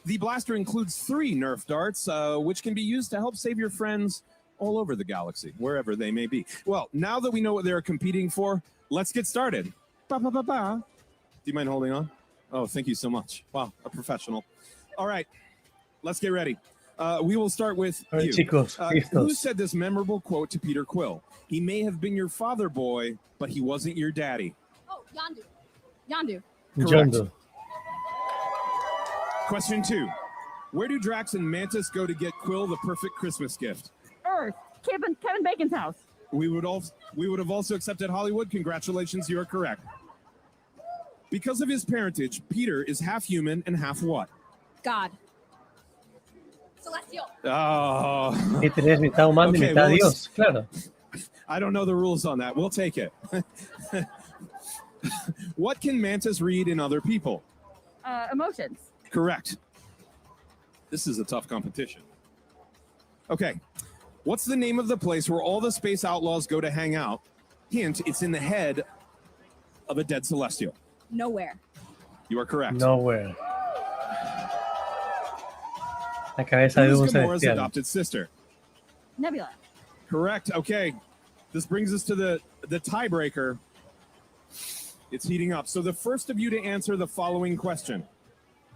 The blaster includes 3 Nerf darts, which can be used to help save your friends all over the galaxy, wherever they may be. Well, now that we know what they're competing for, let's get started. Ba-ba-ba-ba. Do you mind holding on? Oh, thank you so much. Wow, a professional. All right, let's get ready. We will start with you. Chicos, Who said this memorable quote to Peter Quill? He may have been your father, boy, but he wasn't your daddy. Oh, Yondu. Yondu. Question 2. Where do Drax and Mantis go to get Quill the perfect Christmas gift? Earth. Kevin Bacon's house. We would have also accepted Hollywood. Congratulations, you are correct. Because of his parentage, Peter is half human and half what? God. Celestial. Oh. Peter es mitad humano y mitad Dios, claro. I don't know the rules on that. We'll take it. What can Mantis read in other people? Emotions. Correct. This is a tough competition. Okay. What's the name of the place where all the space outlaws go to hang out? Hint, it's in the head of a dead Celestial. Nowhere. You are correct. Nowhere. La cabeza de un Who's Gamora's celestial. adopted sister? Nebula. Correct. Okay. This brings us to the tiebreaker. It's heating up. So the first of you to answer the following question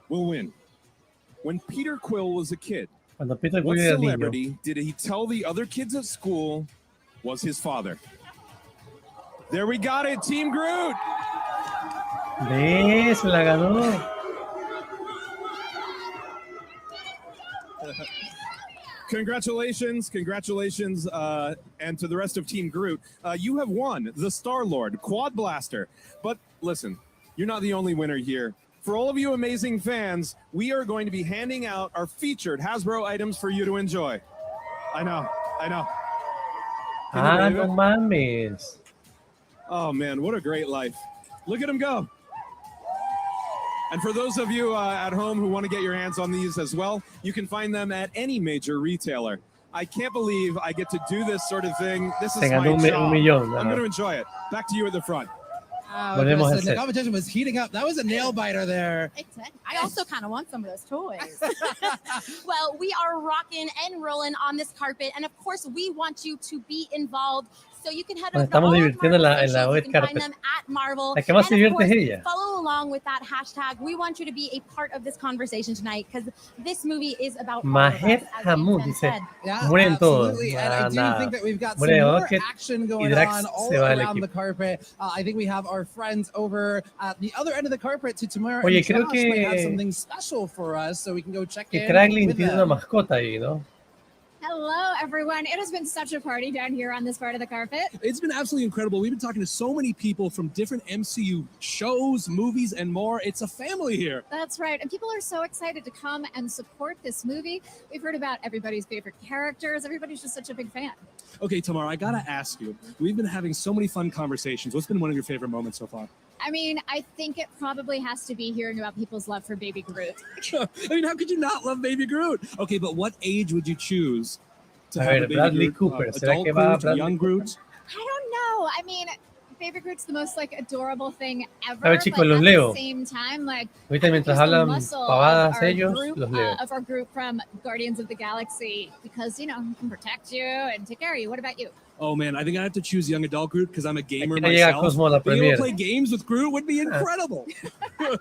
will win. When Peter Quill was a kid, Cuando Peter what Quill era niño, celebrity did he tell the other kids at school was his father? There we got it, Team Groot. ¿ves? La ganó. Congratulations, and to the rest of Team Groot. You have won the Star-Lord Quad Blaster. But listen, you're not the only winner here. For all of you amazing fans, we are going to be handing out our featured Hasbro items for you to enjoy. I know. Can you believe No it? mames. Oh man, what a great life. Look at him go. And for those of you at home who want to get your hands on these as well, you can find them at any major retailer. I can't believe I get to do this sort of thing. This is Se ganó my un job. millón. I'm going to enjoy it. Back to you at the front. Podemos Kristen, the hacer. competition was heating up. That was a nail biter there. I also kind of want some of those toys. Well, we are rocking and rolling on this carpet, and of course, we want you to be involved. So you can head over Nos to all estamos of divirtiendo en Marvel's la socials. web You can find carpet. them at Marvel. La que más se And of divierte es course, ella. follow along with that hashtag. We want you to be a part of this conversation tonight because this movie is about all of us, Maher as Hamoud Vincent dice, said. Yeah, mueren todos. absolutely. And I do Nada. think that we've got Muere some more Rocket action y going Drax on all se va del around equipo. the carpet. I think we have our friends over at the other end of the carpet to Tamara Oye, and creo Josh might have que something special for us, so we can go check que in Kraglin with tiene them. una mascota ahí, ¿no? Hello, everyone. It has been such a party down here on this part of the carpet. It's been absolutely incredible. We've been talking to so many people from different MCU shows, movies, and more. It's a family here. That's right. And people are so excited to come and support this movie. We've heard about everybody's favorite characters. Everybody's just such a big fan. Okay, Tamara, I gotta ask you. We've been having so many fun conversations. What's been one of your favorite moments so far? I mean, I think it probably has to be hearing about people's love for Baby Groot. I mean, how could you not love Baby Groot? Okay, but what age would you choose to have a Baby Bradley Groot? Cooper. Adult Groot, young Groot? I don't know. I mean, Baby Groot's the most like adorable thing ever. A ver, chicos, but los at leo. the same time, like, Ahorita mientras he's the hablan muscle pavadas of our ellos, group, los leo. of our group from Guardians of the Galaxy, because, you know, he can protect you and take care of you. What about you? Oh man, I think I have to choose young adult Groot because I'm a gamer Aquí llega myself. Cosmo a la Being able to premier. play games with Groot would be incredible.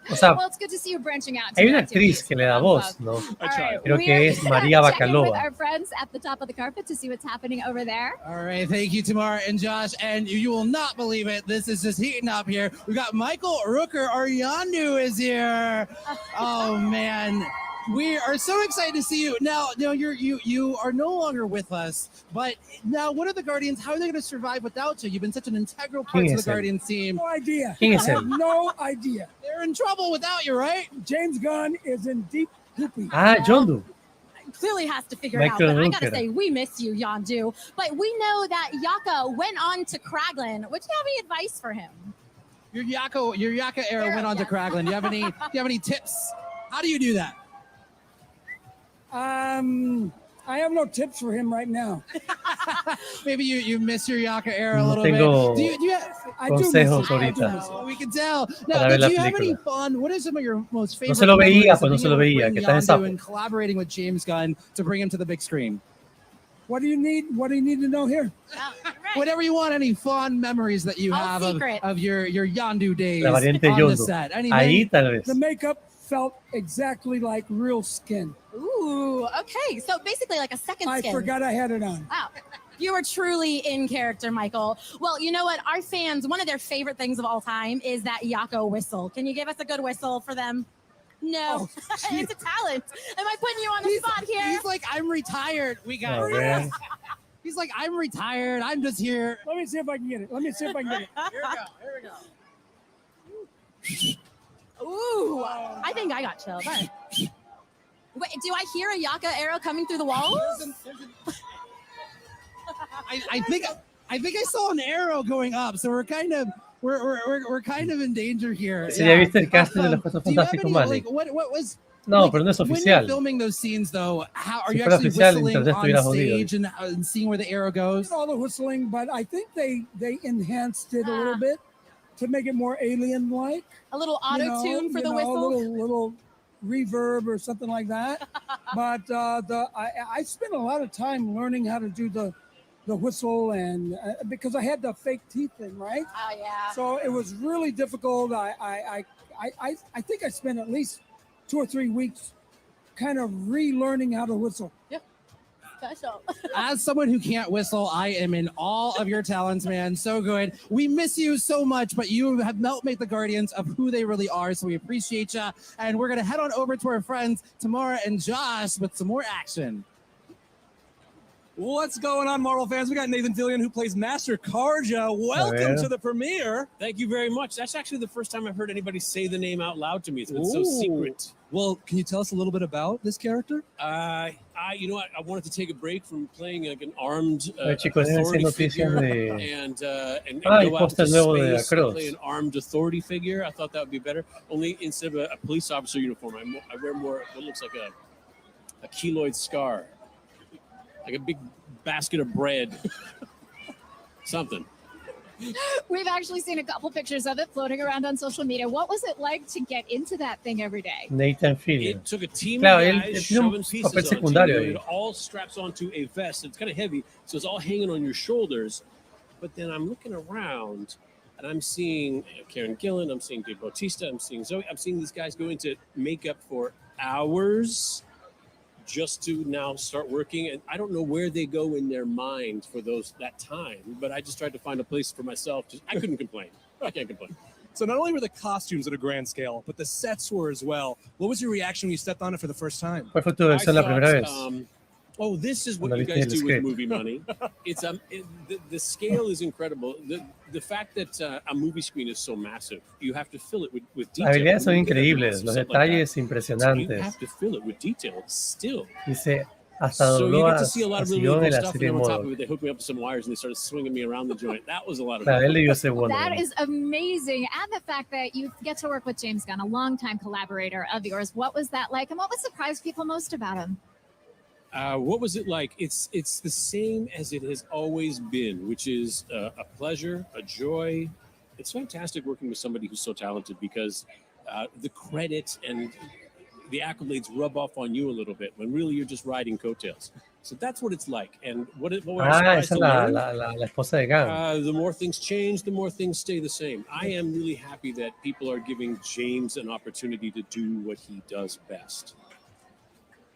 O sea, Well, it's good to see you branching out. to hay una activities. actriz que le da voz, ¿no? All right, Creo we're que es María gonna check in with Bacalova. our friends at the top of the carpet to see what's happening over there. All right, thank you, Tamara and Josh. And you will not believe it. This is just heating up here. We got Michael Rooker, our Yondu is here. Oh man, we are so excited to see you. Now, you are no longer with us, but now what are the Guardians? How are they going to survive without you? You've been such an integral part ¿Quién of the es él? Guardians team. No idea. ¿Quién es I él? have no idea. They're in trouble without you, right? James Gunn is in deep poopy. Ah, Yondu. Clearly has to figure it out. Michael But I gotta Rooker. say, we miss you, Yondu. But we know that Yaka went on to Kraglin. Would you have any advice for him? Your Yaka era went on to Kraglin. Do you have any tips? How do you do that? I have no tips for him right now. Maybe you miss your Yaka era a No little tengo bit. I do miss consejos him. I do ahorita. miss him. We can tell. Para Now, ver but la do you have any película. fun? What are some of your most favorite? No se lo veía, memories pues of no se being lo able to veía, bring que está en Yondu sapo. and collaborating with James Gunn to bring him to the big screen? What do you need? What do you need to know here? Whatever you want. Any fond memories that you All have secret. of your Yondu days La variante on the Yondu. set? Ahí tal vez. The makeup felt exactly like real skin. Ooh, okay. So basically like a second I skin. forgot I had it on. Wow. You were truly in character, Michael. Well, you know what? Our fans, one of their favorite things of all time is that Yako whistle. Can you give us a good whistle for them? No. It's a talent. Am I putting you on the spot here? He's like, I'm retired. We got Oh, man. He's like, I'm retired. I'm just here. Let me see if I can get it. Here we go. Ooh, I think I got chilled. All right. Wait, do I hear a Yaka arrow coming through the walls? I think I saw an arrow going up, so we're kind of in danger here. Si ya viste el casting de los Cuatro Do you have Fantásticos, any, Manny. like, what was? No, like, pero no es When oficial. you're filming those scenes, though, how are Si you fuera actually oficial, whistling Internet on estuviera jodido. stage and seeing where the arrow goes? All the whistling, but I think they enhanced it a little bit to make it more alien-like. A little auto tune for the A whistle. little reverb or something like that. But I spent a lot of time learning how to do the whistle, and because I had the fake teeth in, right? Oh yeah. So it was really difficult. I think I spent at least 2 or 3 weeks kind of relearning how to whistle. Special. As someone who can't whistle, I am in awe of your talents, man. So good. We miss you so much, but you have helped make the Guardians of who they really are, so we appreciate you. And we're going to head on over to our friends, Tamara and Josh, with some more action. What's going on, Marvel fans? We got Nathan Fillion, who plays Master Karja. Welcome to the premiere. Thank you very much. That's actually the first time I've heard anybody say the name out loud to me. It's been so secret. Well, can you tell us a little bit about this character? You know what? I wanted to take a break from playing like an armed Chicos, deben ser authority noticias figure de... and Ah, el go out to póster nuevo de space and Across. play an armed authority figure. I thought that would be better. Only instead of a police officer uniform, I wear more what looks like a keloid scar, like a big basket of bread, something. We've actually seen a couple pictures of it floating around on social media. What was it like to get into that thing every day? Nathan Fillion. It took a team Claro, of él guys tiene un shoving pieces papel onto secundario you. ahí. It all straps onto a vest. It's kind of heavy, so it's all hanging on your shoulders. But then I'm looking around, and I'm seeing Karen Gillan, I'm seeing Dave Bautista, I'm seeing Zoe, I'm seeing these guys go into makeup for hours just to now start working. And I don't know where they go in their mind for that time, but I just tried to find a place for myself. I couldn't complain. I can't complain. So not only were the costumes at a grand scale, but the sets were as well. What was your reaction when you stepped on it for the first time? ¿Cuál fue tu versión la primera vez? Oh, this is what Cuando you viste guys el do with script. movie money. It's the scale is incredible. The fact that a movie screen is so massive, you have to fill it with detail. Las habilidades son When you get a increíbles, los set like that, detalles so you impresionantes. have to fill it with detail still. Dice, Hasta So you dobló get a to see a lot of really, Sion really en cool la stuff, and serie then on top modo. of it, they hooked me up with some wires and they started swinging me around the joint. That was a lot of Claro, fun. él debió ser Wonder That Woman. is amazing. And the fact that you get to work with James Gunn, a longtime collaborator of yours. What was that like? And what would surprise people most about him? What was it like? It's the same as it has always been, which is a pleasure, a joy. It's fantastic working with somebody who's so talented because the credit and the accolades rub off on you a little bit when really you're just riding coattails. So that's what it's like. And what I was Ah, surprised esa es to la, learn, la esposa de Gunn. the more things change, the more things stay the same. I am really happy that people are giving James an opportunity to do what he does best.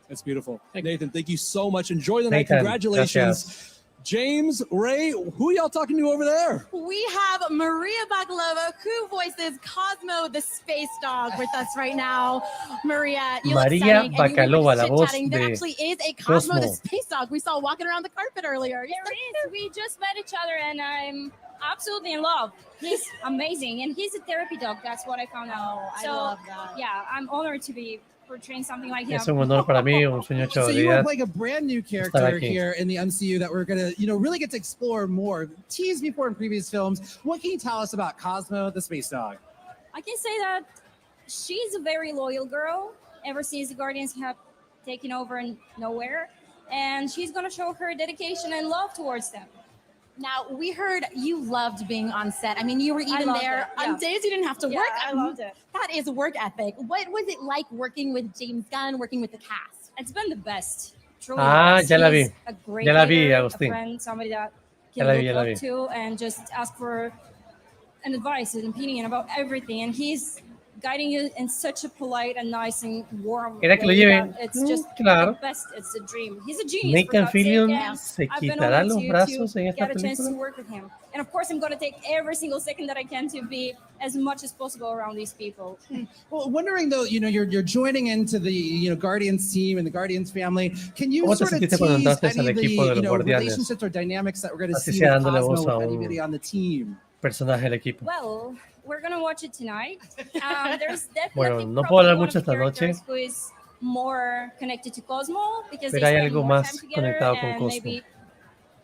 That's beautiful. Nathan, thank you so much. Enjoy the night. Nathan, Congratulations. gracias. James, Ray, who y'all talking to over there? We have Maria Bakalova, who voices Cosmo the space dog, with us right now. Maria, you look Maria stunning, and you were Bakalova, just la voz chit-chatting. There de actually is a Cosmo the Cosmo. space dog we saw walking around the carpet earlier. There is. We just met each other, and I'm absolutely in love. He's amazing, and he's a therapy dog. That's what I found out. I So, love that. yeah, I'm honored to be portraying something like him. Es un honor para mí, un sueño hecho So you are realidad. playing a brand new character aquí. here in the MCU that we're gonna, really get to explore more. Teased before in previous films. What can you tell us about Cosmo the space dog? I can say that she's a very loyal girl ever since the Guardians have taken over and nowhere. And she's going to show her dedication and love towards them. Now, we heard you loved being on set. I mean, you were even loved there it, yeah. on days you didn't have to Yeah, work. I loved it. That is work ethic. What was it like working with James Gunn, working with the cast? It's been the best. Truly. Ah, He's ya la vi. A great Ya la vi, leader, Agustín. a friend, somebody that Ya can la vi, ya la look vi. up to and just ask for an advice and opinion about everything. And he's guiding you in such a polite and nice and warm Era que lo way lleven. that it's just Claro. the best. It's a dream. He's a genius. for Nathan God's sake, Fillion and se I've been quitará honored los to brazos en esta get a chance to película. work with him. And of course, I'm going to take every single second that I can to be as much as possible around these people. Well, wondering though, you're joining into the Guardians team and the Guardians family. Can you ¿Cómo te sort of sentiste cuando tease entraste any al of equipo de the los Guardianes? relationships or dynamics that we're going to Así see sea with dándole Cosmo voz a with un anybody on the team? personaje del equipo. Well, we're going to watch it tonight. There's definitely Bueno, no probably puedo hablar one mucho of the esta noche, characters who is more connected to Cosmo because pero they hay spend algo more más time together conectado con and Cosmo. maybe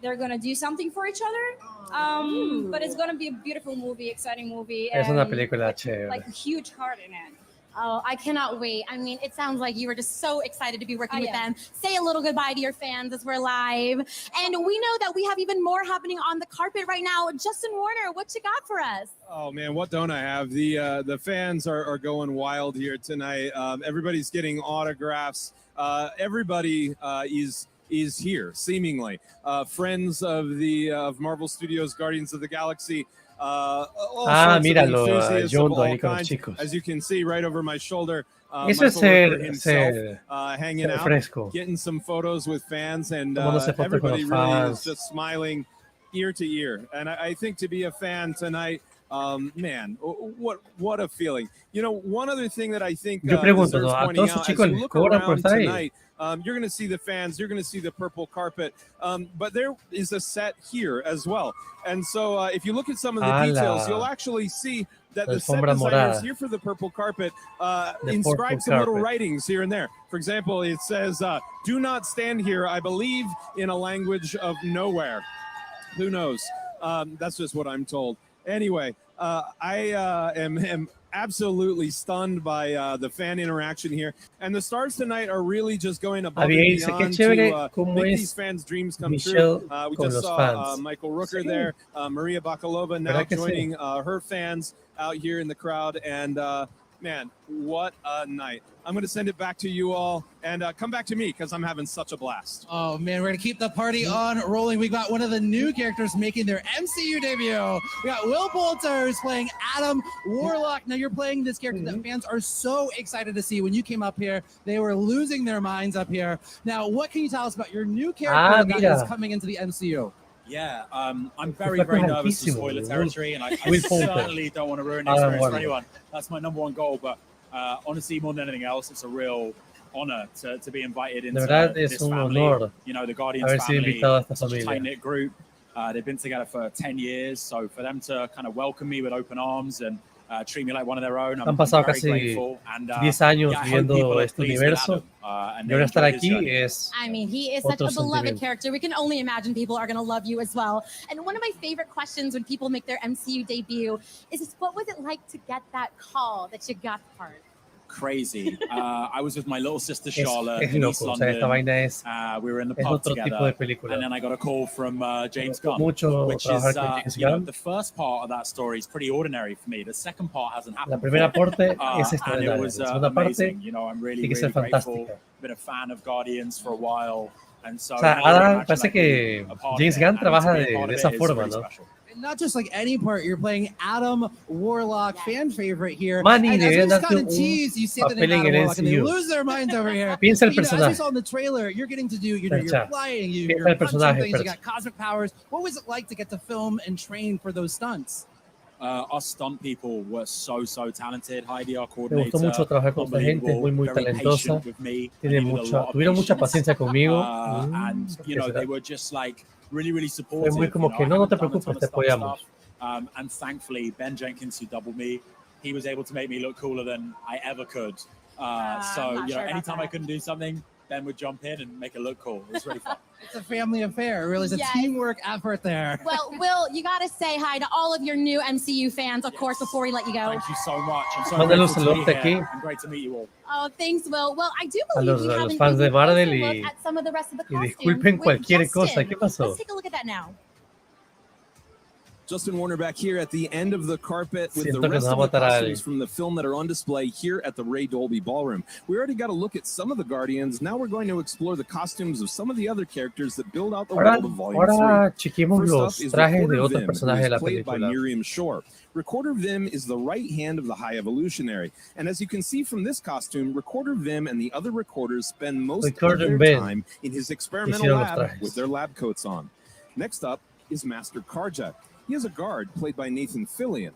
they're going to do something for each other. But it's going to be a beautiful movie, exciting movie. Es una and película chévere. like a huge heart in it. Oh, I cannot wait. I mean, it sounds like you were just so excited to be working with am. them. Say a little goodbye to your fans as we're live. And we know that we have even more happening on the carpet right now. Justin Warner, what you got for us? Oh man, what don't I have? The fans are going wild here tonight. Everybody's getting autographs. Everybody is here seemingly. Friends of Marvel Studios, Guardians of the Galaxy. All sorts of míralo, enthusiasts of Junto all ahí con los kinds. chicos. As you can see right over my shoulder, Eso es Michael Rooker ser himself, hanging out, fresco. getting some photos with fans, and Tomándose fotos con everybody los really fans. is just smiling ear to ear. And I think to be a fan tonight, man, what a feeling. You know, one other thing that I think Yo pregunto, deserves ¿a pointing todos esos out, as chicos you les look cobran por around estar ahí? tonight, you're going to see the fans, you're going to see the purple carpet, but there is a set here as well. And so if you look at some of the details, you'll actually see that the set alfombra designers morada. here for the purple carpet The inscribed purple some little carpet. writings here and there. For example, it says, do not stand here, I believe, in a language of nowhere. Who knows? That's just what I'm told. Anyway, I am absolutely stunned by the fan interaction here. And the stars tonight are really just going above and Javier dice, qué beyond chévere to cómo make es these fans' dreams come Michelle true. We con just los saw fans. Michael Rooker Sí. there, Maria Bakalova now ¿Verdad que sí? joining her fans out here in the crowd. And man, what a night. I'm going to send it back to you all and come back to me because I'm having such a blast. Oh man, we're gonna keep the party on rolling. We got one of the new characters making their MCU debut. We got Will Poulter who's playing Adam Warlock. Now you're playing this character that fans are so excited to see. When you came up here, they were losing their minds up here. Now, what can you tell us about your new character that mira. is coming into the MCU? Yeah, I'm very, Está very nervous to contentísimo, spoil the Will- territory, and I Will Poulter. certainly don't want to ruin the Adam experience for Warlock. anyone. That's my number one goal, but honestly, more than anything else, it's a real honor to be invited into verdad this es un family. honor You know, the Guardians haber sido family, invitado a esta such a familia. tight-knit group. They've been together for 10 years, so for them to kind of welcome me with open arms and treat me like one of their own, I'm Han pasado very casi grateful. And 10 años yeah, I hope people viendo are este pleased with universo. Adam. Y ahora estar aquí es I mean, he is such otro a beloved sentimiento. character. We can only imagine people are going to love you as well. And one of my favorite questions when people make their MCU debut is what was it like to get that call that you got the part? Crazy. I was with my little sister Charlotte Es in East loco, o sea, esta London. vaina es We were in the es pub otro tipo de together, película. and then I got a call from James Gunn, Mucho which trabajar is, con James you know, Gunn. the first part of that story is pretty ordinary for me. The second part hasn't La happened. primera parte es and it extraordinaria. was La segunda parte amazing. You know, I'm really, tiene que ser really grateful. fantástica. Been a fan of Guardians for a while, and so O sea, now I ahora imagine parece like que being a part of James it, Gunn and to trabaja be a part de of esa it is forma, really ¿no? special. Not just like any part, you're playing Adam Warlock, fan favorite here. Manny, and as we deberían just darte kind of un tease, you see the papel name en Adam el Warlock, and they MCU. lose their minds over here. Piensa el But, you know, as we personaje. saw in the trailer, you're getting to do, you know, you're Percha. flying, Piensa you're el punching personaje, things, you Percha. got cosmic powers. What was it like to get to film and train for those stunts? Our stunt people were so talented. Heidi, our Me coordinator, gustó mucho trabajar con esta gente, es muy very talentosa. patient with me. Tiene I needed a mucha, lot of tuvieron mucha patience. paciencia conmigo. And ¿por you qué know, será? they were just like really Fue supportive. muy como you know, que I no te haven't done a ton preocupes, of te stunt apoyamos. stuff. And thankfully, Ben Jenkins, who doubled me, he was able to make me look cooler than I ever could. So, I'm not you know, sure about anytime I that. couldn't do something, Ben would jump in and make it look cool. It was really fun. It's a family affair. It really is a Yes. teamwork effort there. Well, Will, you got to say hi to all of your new MCU fans, of course, before we let you go. Thank you so much. I'm so Mándale un grateful to be saludote here. aquí And great to meet you all. Oh, thanks, Will. Well, I do A believe los- we a los haven't fans de taken a Marvel closer y- look at some of the rest of the y costumes disculpen with cualquier Justin. cosa, ¿qué pasó? Let's take a look at that now. Justin Warner back here at the end of the carpet with Siento the que rest nos of va a the matar a costumes alguien. from the film that are on display here at the Ray Dolby Ballroom. We already got a look at some of the Guardians. Now we're going to explore the costumes of some of the other characters that build out the Ahora, world of Volume ahora 3. chequemos First up los is trajes de Recorder otros Vim, who personajes de is la played by película. Miriam Shore. Recorder Vim is the right hand of the High Evolutionary. And as you can see from this costume, Recorder Vim and the other recorders spend most Recorder of their Vim time in his experimental hicieron los lab trajes. with their lab coats on. Next up is Master Karja. He is a guard played by Nathan Fillion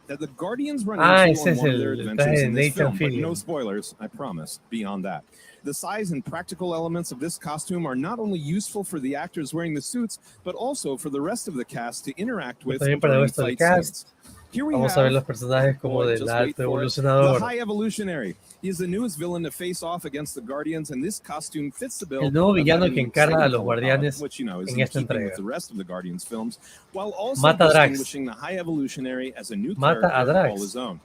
that the Guardians run into Ese on es one of their el adventures traje de in this Nathan film, but no Fillion. spoilers, I promise, beyond that. The size and practical elements of this costume are not only useful for the actors wearing the suits, but also for the rest of the cast to interact with También para el during resto del fight scenes. cast. Here we Vamos a ver have los personajes como Boy, del just alto wait for it. The evolucionador. High Evolutionary. He is the newest villain to face off against the Guardians, and this costume fits the bill. El nuevo of villano having que an encara a exciting los color Guardianes palette, which, you know, is en in esta keeping entrega. with the rest of the Guardians films, while also Mata a Drax. distinguishing the High Evolutionary as a new Mata a character Drax. all his own.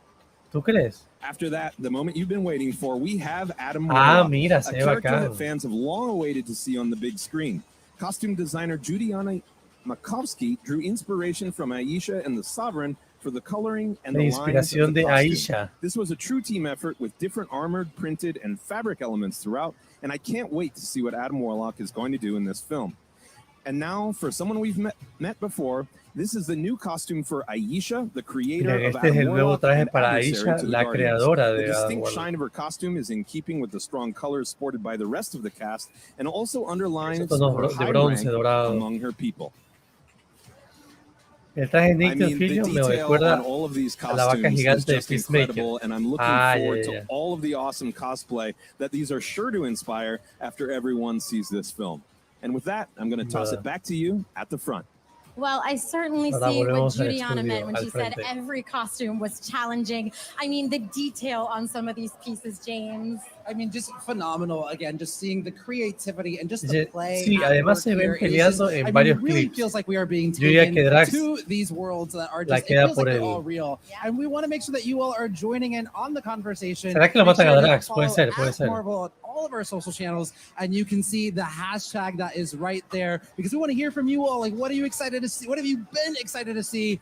¿Tú crees? After that, the moment you've been waiting for, we have Adam Ah, Warlock, mira, a se ve character bacán. that fans have long awaited to see on the big screen. Costume designer Judiana Makovsky drew inspiration from Aisha and the Sovereign for the coloring and La the lines of inspiración the de costume. Aisha. This was a true team effort with different armored, printed, and fabric elements throughout, and I can't wait to see what Adam Warlock is going to do in this film. And now, for someone we've met before, this is the new costume for Aisha, the creator Mira, of este es Adam el nuevo Warlock traje and para adversary Aisha, to the la Guardians. creadora The de Adam distinct Warlock. shine of her costume is in keeping with the strong colors sported by the rest of the cast, and also underlines Esos tonos her de high bronce, rank dorado. among her people. El traje de I Nathan mean, the Fillion me detail recuerda on all of these a la vaca costumes is gigante de just Peacemaker. incredible, and I'm looking Ah, forward yeah, to yeah. all of the awesome cosplay that these are sure to inspire after everyone sees this film. And with that, I'm going to toss it back to you at the front. Well, I certainly Ahora see what volvemos al Juliana estudio, meant when al she said frente. every costume was challenging. I mean, the detail on some of these pieces, James. I mean, just phenomenal. Again, just seeing the creativity and just the Dice, play. sí, at además work se ven here. It is peleando just- en I mean, varios it really clips. feels like we are being Yo diría taken que Drax to these worlds that are la just, it queda feels por like they're el- all real. And we want to make sure that you all are joining in on the conversation. ¿Será que lo Make matan a sure to Drax? Puede follow ser, puede at ser. Marvel at all of our social channels, and you can see the hashtag that is right there, because we want to hear from you all. Like, what are you excited to see? What have you been excited to see?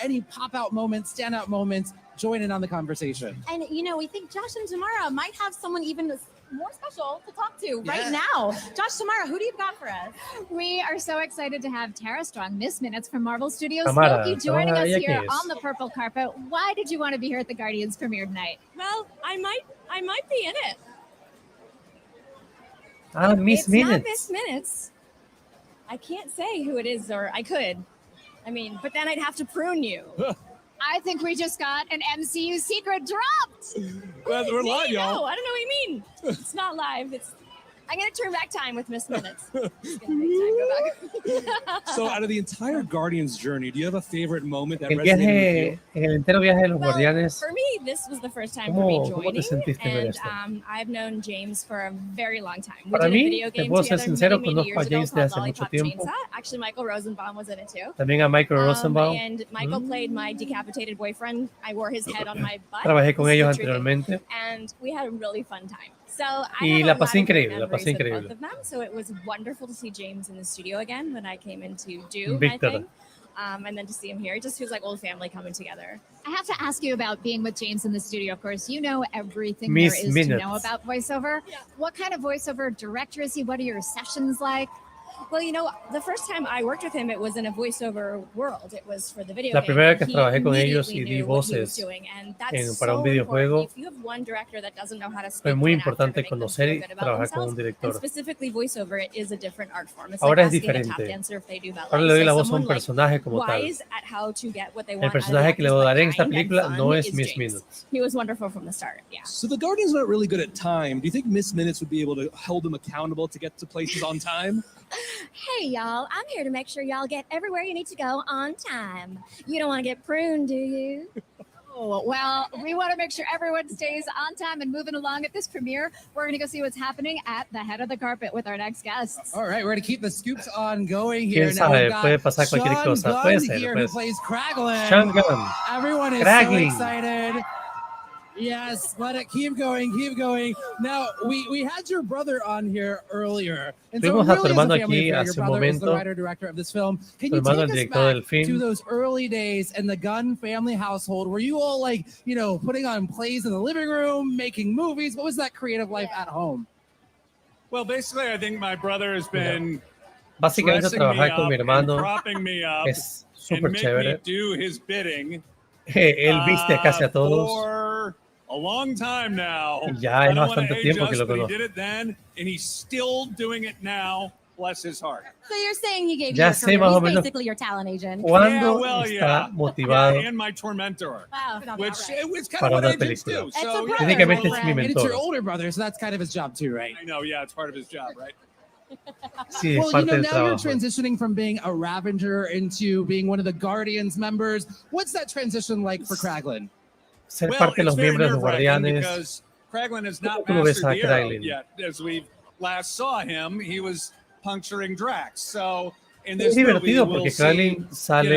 Any pop-out moments, stand-out moments? Join in on the conversation. And, you know, we think Josh and Tamara might have someone even more special to talk to right Yeah. now. Josh, Tamara, who do you got for us? We are so excited to have Tara Strong, Miss Minutes from Marvel Studios, Tamara, Loki, joining Tamara, us ¿ella here qué es? on the purple carpet. Why did you want to be here at the Guardians premiere tonight? Well, I might be in it. Ah, Miss It's Minutes. not Miss Minutes. I can't say who it is, or I could. I mean, but then I'd have to prune you. I think we just got an MCU secret dropped. We're live, No, y'all. I don't know what you mean. It's not live. It's I'm going to turn back time with Miss Minutes. Just gonna make time go back. So out of the entire Guardians journey, do you have a favorite moment that El resonated viaje, with en el entero viaje de los Guardianes, For me, this was the first time for me ¿cómo te joining, sentiste ver and esto? I've known James for a very long time. We Para did a mí, video te game puedo ser together sincero, many conozco a years ago James de called hace mucho Lollipop tiempo. Chainsaw. Actually, Michael Rosenbaum was in it too. También a Michael Rosenbaum. And Michael played my decapitated boyfriend. I wore his head on my butt. Trabajé con This is ellos the true thing. anteriormente. And we had a really fun time. So I Y have a la lot pasé of great increíble, la pasé memories with increíble. both of them. So it was wonderful to see James in the studio again when I came in to do Victor. my thing. And then to see him here, it just feels like old family coming together. I have to ask you about being with James in the studio. Of course, you know everything Miss there is Minutes. to know about voiceover. What kind of voiceover director is he? What are your sessions like? Well, you know, the first time I worked with him, it was in a voiceover world. It was for the video La game. primera vez que He trabajé con ellos y immediately di knew what he was voces doing, and that's para un so videojuego, important. If you have one director that doesn't know how to fue speak muy to an actor to importante make them conocer feel y good about trabajar con un themselves, and director. specifically voiceover, it is a different art form. It's Ahora like es asking a tap diferente. dancer if they do ballet. Ahora le doy So la voz a someone un personaje como tal. wise at how to get what they El want out of the personaje que le actors, daré en but esta kind and película fun no es is Miss James. Minutes. He was wonderful from the start. Yeah. So the Guardians aren't really good at time. Do you think Miss Minutes would be able to hold them accountable to get to places on time? Hey, y'all, I'm here to make sure y'all get everywhere you need to go on time. You don't want to get pruned, do you? Oh, well, we want to make sure everyone stays on time and moving along at this premiere. We're going to go see what's happening at the head of the carpet with our next guests. All right, we're going to keep the scoops on going here. ¿Quién Now sabe? we've got Puede pasar cualquier Sean cosa. Gunn Puede ser, here puede who ser. plays Kraglin. Sean Gunn. Everyone is Kraglin. so excited. Yes, let it keep going, keep going. Now, we had your brother on here earlier. And so Tuvimos a tu really is hermano a family aquí affair. hace Your un brother is the momento. writer-director of this film. Can Tu you hermano, take el us director del back film. to those early days in the Gunn family household? Were you all like, you know, putting on plays in the living room, making movies? What was that creative life at home? Well, basically, I think my brother has been Básicamente dressing me trabajar con up mi and hermano propping me up es and súper make chévere. me do his bidding Él viste casi a todos. for a long time now. Ya I es don't wanna bastante age tiempo que us, lo but he conozco. did it then, and he's still doing it now. Bless his heart. So you're saying he gave Ya you a sé career. más o He's menos basically your talent agent. cuándo well, está motivado Yeah, and my tormentor. Wow. Which it's kind para of what una agents película. do. It's a So, brother. Técnicamente es mi And it's mentor. your older brother, so that's kind of his job too, right? I know, yeah, it's part of his job, right? Sí, es Well, you parte know, del now you're trabajo. transitioning from being a Ravager into being one of the Guardians members. What's that transition like for Kraglin? Ser Well, parte de los it's very miembros de los nerve-wracking Guardianes. because Kraglin has not ¿Cómo lo ves mastered a the arrow Kraglin? yet. As we last saw him, he was puncturing Drax. So in Es this movie, divertido we'll porque see, Kraglin sale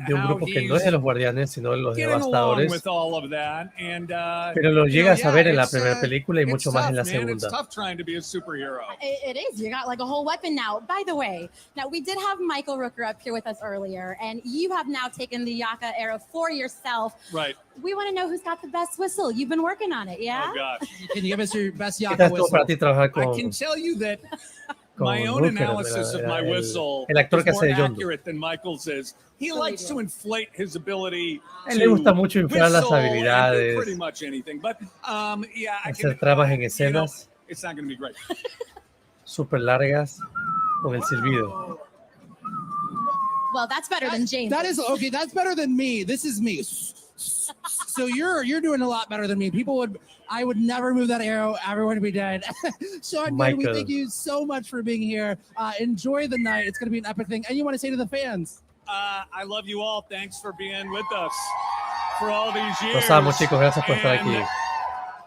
de un how grupo que no es de he's los Guardianes, sino de los getting along Devastadores. with all of that. And, Pero lo you know, llegas a ver en la it's, primera película y it's mucho más en la tough, man. It's segunda. tough trying to be a superhero. It is. You got like a whole weapon now. By the way, now we did have Michael Rooker up here with us earlier, and you have now taken the Yaka arrow for yourself. Right. We want to know who's got the best whistle. You've been working on it, yeah? Oh, gosh. Can you give us your best ¿Qué Yaka tal estuvo whistle? para ti trabajar I con, can tell you that con my own Rooker, analysis of my el whistle actor is que more hace de Yondu? accurate than Michael's is. He likes to inflate his ability A él le gusta mucho inflar las whistle and do habilidades, pretty much anything. But yeah, I hacer can, tramas en you know, escenas it's not going to be great. súper largas con el silbido. Well, that's better than James. That is okay. That's better than me. This is me. So you're doing a lot better than me. I would never move that arrow. Everyone would be dead. Sean Gunn, we Michael. thank you so much for being here. Enjoy the night. It's going to be an epic thing. And you want to say to the fans? I love you all. Thanks for being with us for all these years. Los amo, chicos. Gracias por estar aquí. And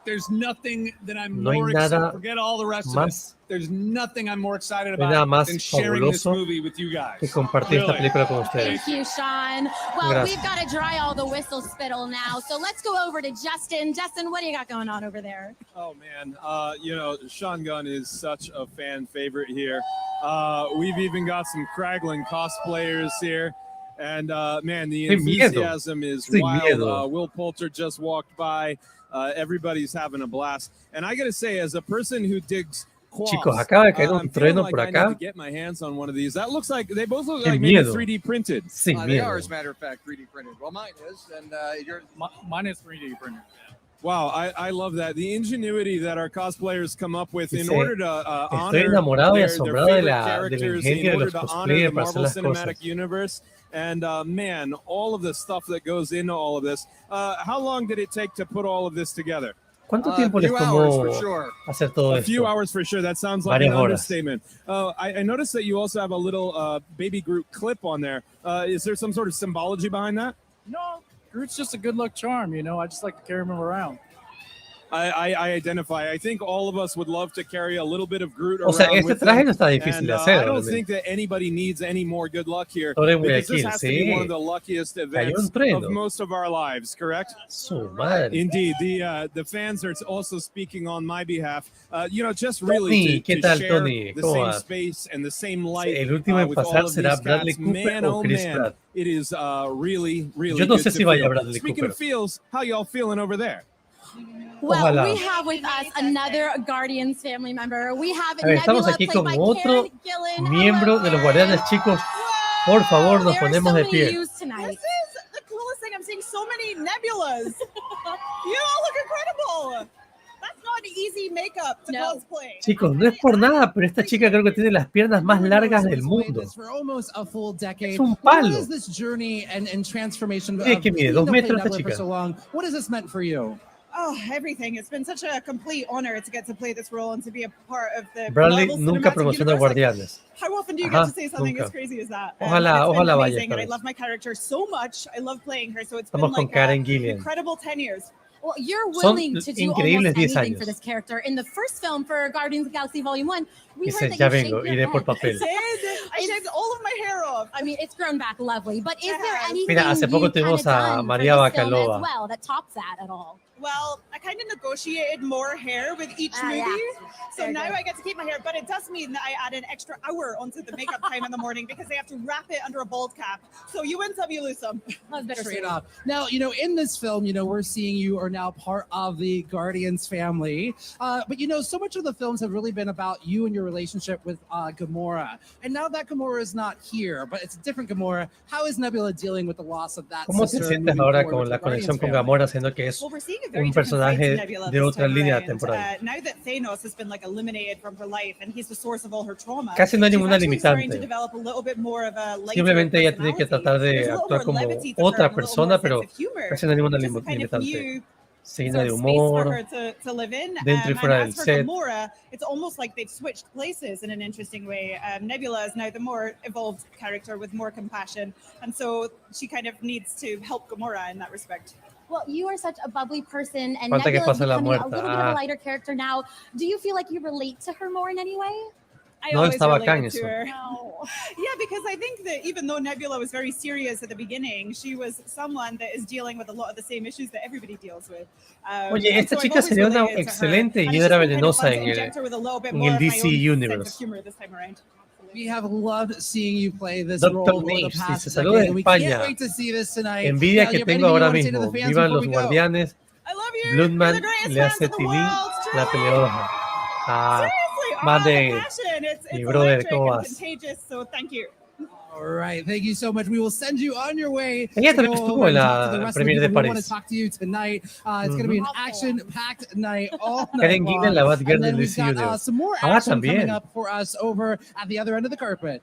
there's nothing that I'm No hay more nada excited. Forget all the rest of más- it. There's nothing I'm more excited No hay nada about más than sharing this fabuloso movie with you guys. que compartir esta Really. película con ustedes. Thank you, Sean. Well, Gracias. we've got to dry all the whistle spittle now. So let's go over to Justin. Justin, what do you got going on over there? Oh man, you know, Sean Gunn is such a fan favorite here. We've even got some Kraglin cosplayers here. And man, the Qué miedo. enthusiasm is Qué wild. miedo. Will Poulter just walked by. Everybody's having a blast. And I got to say, as a person who digs quads, Chicos, acaba de caer un I'm feeling trueno like por I need acá. to get my hands on one of these. That looks like they both look Qué like maybe miedo. 3D printed. Sin They miedo. are, as a matter of fact, 3D printed. Well, mine is, and yours. Mine is 3D printed. Wow, I love that. The ingenuity that our cosplayers come up with in Dice, order to estoy honor enamorado y their asombrado favorite del characters, ingenio in de order los to honor the cosplayers para hacer Marvel las Cinematic cosas. Universe. And man, all of the stuff that goes into all of this. How long did it take to put all of this together? ¿Cuánto tiempo les tomó hacer todo esto? A few hours for sure. That sounds like an understatement. I noticed that you also have a little baby Groot clip on there. Is there some sort of symbology behind that? No, Groot's just a good luck charm, you know. I just like to carry him around. I identify. I think all of us would love to carry a little bit of Groot around. O sea, este traje no está difícil de hacer. I don't think that anybody needs any more good luck here. Because this has to be one of the luckiest events of most of our lives, correct? Su madre. Indeed. The fans are also speaking on my behalf. You know, just really to share the same space and the same light El último en pasar será Bradley Cooper o Chris Pratt. It is really, really Yo no sé good si to vaya feel. Bradley Speaking Cooper. of feels, how y'all feeling over there? Well, Ojalá. we have with us another Guardians family member. We have A ver, estamos Nebula, aquí played con by otro Karen Gillan. miembro de los Guardianes, chicos. Por favor, nos ponemos de pie. This is the coolest thing. I'm seeing so many nebulas. You all look incredible. That's not easy makeup to cosplay. Chicos, no es por nada, pero esta chica creo que tiene las piernas más largas del mundo. Es un palo. What is this journey and transformation of ¿Qué mide? 2 metros esta Nebula for chica. so long? What has this meant for you? Oh, everything. It's been such a complete honor to get to play this role and to be a part of the Bradley Marvel nunca Cinematic promociona Universe. Guardianes. How often do you Ajá, get to say something nunca. as crazy as that? Ojalá, it's been ojalá vaya amazing, esta and I vez. love my character so much. I love playing her, so it's Estamos been con like Karen an Gillan. incredible 10 years. Well, you're Son willing to do increíbles almost 10 anything años. for this character. In the first film for Guardians of the Galaxy Volume 1, we Dice, heard that ya you vengo, shaved your iré por head. papel. I shaved all of my hair off. I mean, it's grown back lovely, but is there anything Mira, hace poco you've tuvimos kinda a done María for this film Bacalova. as well that tops that at all? Well, I kind of negotiated more hair with each movie. Yeah. So Very now good. I get to keep my hair, but it does mean that I add an extra hour onto the makeup time in the morning because they have to wrap it under a bald cap. So you win some, you lose some. Straight up. Now, you know, in this film, you know, we're seeing you are now part of the Guardians family. But, you know, so much of the films have really been about you and your relationship with Gamora. And now that Gamora is not here, but it's a different Gamora, how is Nebula dealing with the loss of that ¿Cómo te sister sientes moving ahora forward con with la the Guardians conexión con family? Gamora, siendo que es Well, we're seeing a very un different side to personaje Nebula de this otra time línea around. temporal? Now that Thanos has been like eliminated from her life and he's the source of all her trauma, Casi no hay she's ninguna actually starting to limitante. develop a little bit more of a lighter Simplemente ella tiene que tratar de There's a little actuar more como levity to her, otra and a little persona, more pero sense of humor, casi no hay ninguna which is a kind of limitante. new Se llena sort de of space for humor, her to live in. dentro y fuera and del as for set. Gamora, it's almost like they've switched places in an interesting way. Nebula is now the more evolved character with more compassion, and so she kind of needs to help Gamora in that respect. Well, you are such a bubbly person, and Falta que Nebula is pase la becoming a muerta. little bit of a lighter character now. Do you feel like you relate to her more in any way? I No, always está bacán related to eso. her. Yeah, because I think that even though Nebula was very serious at the beginning, she was someone that is dealing with a lot of the same issues that everybody deals with. Oye, And esta so I've chica always sería una related to her. excelente And it's hiedra just been kind of venenosa fun to en inject her with a little bit el more of my DC own sense of Universe. humor this time around. We have loved seeing you play this Dr. role over the Names past dice, saludos de decade, and we can't España. wait to see this tonight. Envidia Now, que you have tengo anything you ahora wanna say to mismo. the fans Vivan before los we go? Guardianes. Bloodman le hace tilín la peleoja. Ah, más de It's mi brother, electric ¿cómo and vas? contagious, so thank you. All right, thank you so much. We will send you on your way. Ella to también go estuvo over en and talk to the la rest of the Premier de people who want París. to talk to you tonight. It's going to be an action-packed night all night Karen long. Gillan, la Batgirl And then del we've DC got Universe. some more Ah, action coming también. up for us over at the other end of the carpet.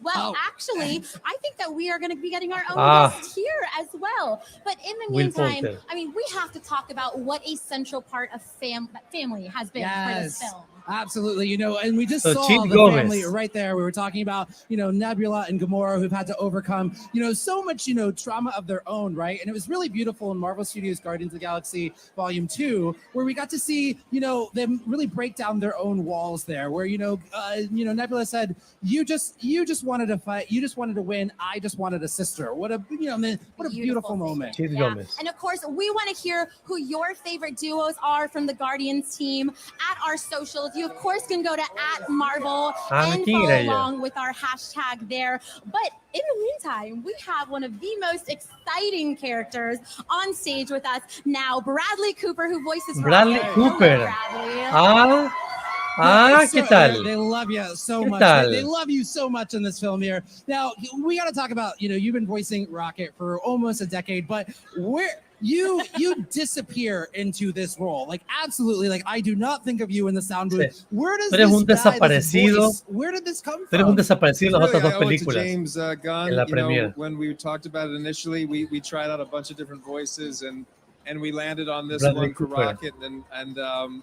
Well, actually, I think that we are going to be getting our own Ah. guest here as well. But in the Will meantime, Poulter. I mean, we have to talk about what a central part of family has been for this Yes. film. Absolutely, you know, and we just So, saw Chief the Gomez. family right there. We were talking about, you know, Nebula and Gamora who've had to overcome, you know, so much, you know, trauma of their own, right? And it was really beautiful in Marvel Studios' Guardians of the Galaxy Volume 2, where we got to see, you know, them really break down their own walls there, where, you know, Nebula said, you just wanted to fight, you just wanted to win, I just wanted a sister. What a, you know, man, what a beautiful moment. Chief Yeah. Gomez. And of course, we want to hear who your favorite duos are from the Guardians team at our socials. You, of course, can go to @Marvel and ¿quién follow era ella? along with our hashtag there. But in the meantime, we have one of the most exciting characters on stage with us now, Bradley Cooper, who voices Bradley Rocket. Cooper. Bradley. ¿Qué tal? They love you so ¿Qué much. tal? They love you so much in this film here. Now, we got to talk about, you know, you've been voicing Rocket for almost a decade, but where you disappear into this role. Like, absolutely, like, I do not think of you in the sound booth. Sí. Where does Tú eres this un guy, this desaparecido. voice, where did this come Tú eres from? un desaparecido en las otras dos I owe it to películas. James Gunn. en la You know, Premier. when we talked about it initially, we tried out a bunch of different voices, and and we landed on this Bradley one for Cooper. Rocket, and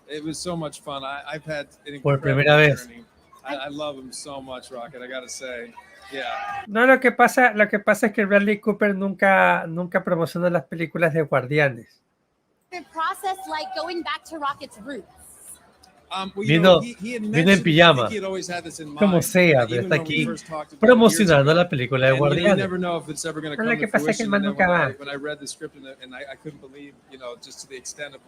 it was so much fun. I've had an Por incredible primera vez. journey. I love him so much, Rocket. I gotta say, yeah. No, lo que pasa es que Bradley Cooper nunca promocionó las películas de Guardianes. The process like going back to Rocket's roots. Vino en pijama, como sea, pero está aquí promocionando la película de Guardianes. Pero lo que pasa es que el man nunca va. When I read the script and I couldn't believe, just to the extent of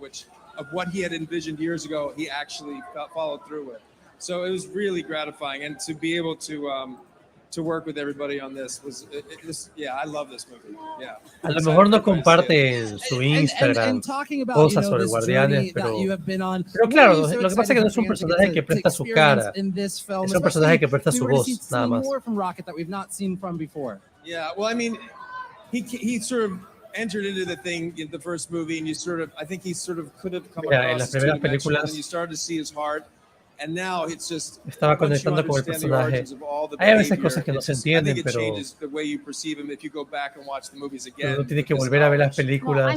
what he had envisioned years ago, he actually followed through with. So it was really gratifying, and to be able to work with everybody on this was, I love this movie. Yeah. A lo mejor no comparte en su Instagram cosas sobre Guardianes, pero claro, lo que pasa es que no es un personaje que presta su cara, es un personaje que presta su voz, nada más. Yeah, well, I mean, he sort of entered into the thing in the first movie, and I think he sort of could have come en las across primeras two-dimensional, películas and you started to see his heart. And now it's just estaba conectando con el personaje. Hay a veces cosas que no se entienden, pero uno tiene que volver a ver las películas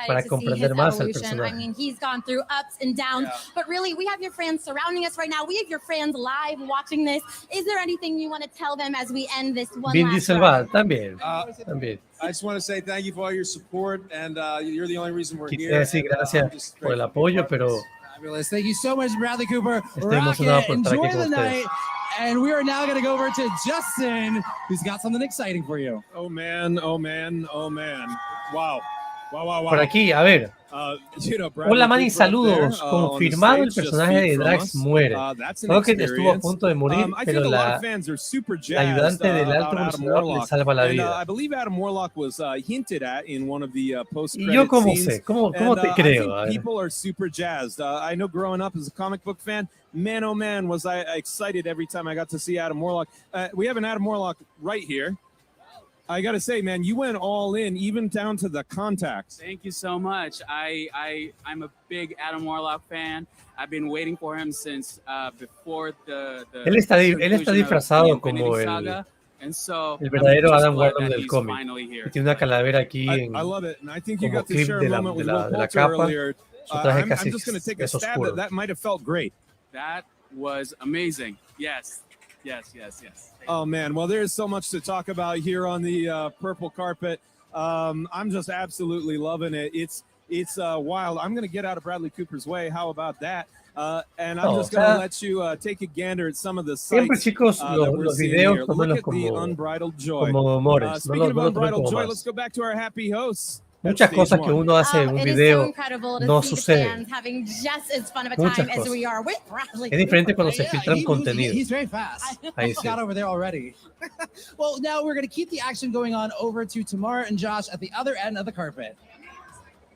para comprender más al personaje. I mean, he's gone through ups and downs, but really, we have your friends surrounding us right now. We have your friends live watching this. Is there anything you want to tell them as we end this one Vin last Diesel ride? va, también. I just want to say thank you for all your support, and you're the only reason we're here. Quisiera decir gracias por el apoyo, pero thank you so much, Bradley Cooper. estoy emocionado por estar aquí Enjoy con the ustedes. night. And we are now going to go over to Justin, who's got something exciting for you. Oh, man. Oh, man. Oh, man. Wow. Wow, wow, wow. Por aquí, a ver. Hola, man, y saludos. Confirmado, el personaje de Drax muere. Rocket estuvo a punto de morir, pero la ayudante del alto evolucionador le salva la vida. I believe Adam Warlock was hinted at in one of the post-credit ¿Y yo cómo scenes. sé? ¿Cómo te creo? I think people are super jazzed. I know growing up as a comic book fan, man, oh man, was I excited every time I got to see Adam Warlock. We have an Adam Warlock right here. I got to say, man, you went all in, even down to the contacts. Thank you so much. I'm a big Adam Warlock fan. I've been waiting for him since before the Él está disfrazado como el verdadero Adam Warlock del cómic. Y tiene una calavera aquí en como clip de la capa. Su traje casi es oscuro. That might have felt great. That was amazing. Yes. Yes. Oh man, well there's so much to talk about here on the purple carpet. I'm just absolutely loving it. It's wild. I'm going to get out of Bradley Cooper's way. How about that? And I'm just going to let you take a gander at some of the sights chicos, that we're los seeing videos here. Look at the unbridled joy. Speaking of unbridled joy, let's go back to our happy hosts. Muchas cosas que uno hace en un video no suceden. Es diferente cuando se filtran contenidos. He's very fast. Ahí sí. Got over there already. Well, now we're going to keep the action going on over to Tamara and Josh at the other end of the carpet.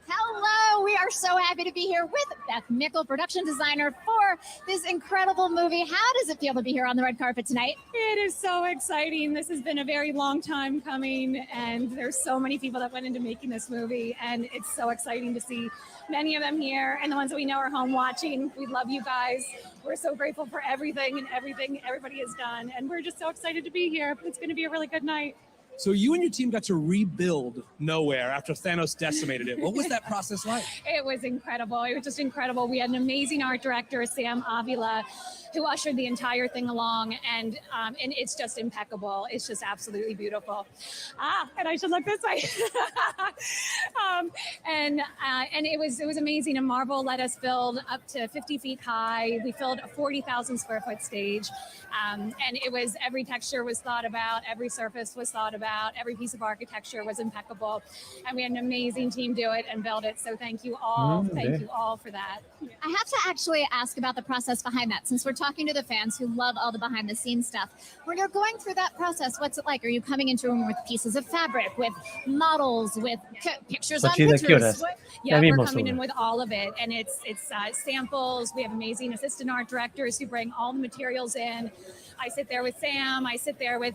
Hello, we are so happy to be here with Beth Mickle, production designer for this incredible movie. How does it feel to be here on the red carpet tonight? It is so exciting. This has been a very long time coming, and there's so many people that went into making this movie, and it's so exciting to see many of them here, and the ones that we know are home watching. We love you guys. We're so grateful for everything and everything everybody has done, and we're just so excited to be here. It's going to be a really good night. So you and your team got to rebuild Nowhere after Thanos decimated it. What was that process like? It was incredible. It was just incredible. We had an amazing art director, Sam Avila, who ushered the entire thing along, and it's just impeccable. It's just absolutely beautiful. And I should look this way. And it was amazing. And Marvel let us build up to 50 feet high. We filled a 40,000 square foot stage, and it was every texture was thought about, every surface was thought about. Every piece of architecture was impeccable, and we had an amazing team do it and build it. So thank you all. Thank you all for that. I have to actually ask about the process behind that, since we're talking to the fans who love all the behind the scenes stuff. When you're going through that process, what's it like? Are you coming into a room with pieces of fabric, with models, with pictures on pictures? Yeah, we're coming in with all of it, and it's samples. We have amazing assistant art directors who bring all the materials in. I sit there with Sam. I sit there with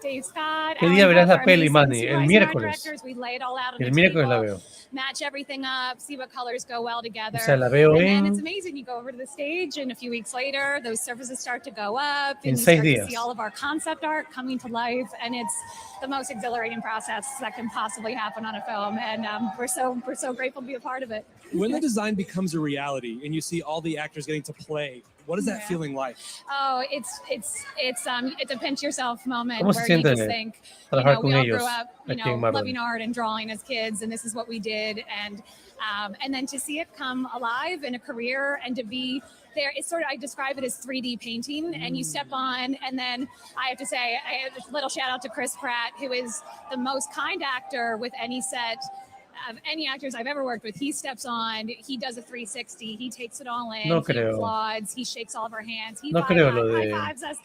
Dave Scott. día verás la peli, amazing Manny? El supervising art miércoles. directors. We lay it all out on El the miércoles la table, veo. match everything up, see what colors go well together. O sea, la veo and then it's en amazing. You go over to the stage, and a few weeks later, those surfaces start to go up, and you 6 start to días. see all of our concept art coming to life, and it's the most exhilarating process that can possibly happen on a film. And we're so grateful to be a part of it. When the design becomes a reality and you see all the actors getting to play, what is that Yeah. feeling like? Oh, it's a pinch yourself moment ¿Cómo se where you siente just think, trabajar we con all ellos grew up, aquí en Marvel? loving art and drawing as kids, and this is what we did, and then to see it come alive in a career and to be there, it's sort of, I describe it as 3D painting, and you step on, and then I have to say, a little shout out to Chris Pratt, who is the most kind actor with any set of any actors I've ever worked with. He steps on, he does a 360, he takes it all in, No he creo. applauds, he shakes all of our hands, he No creo lo high de- fives us.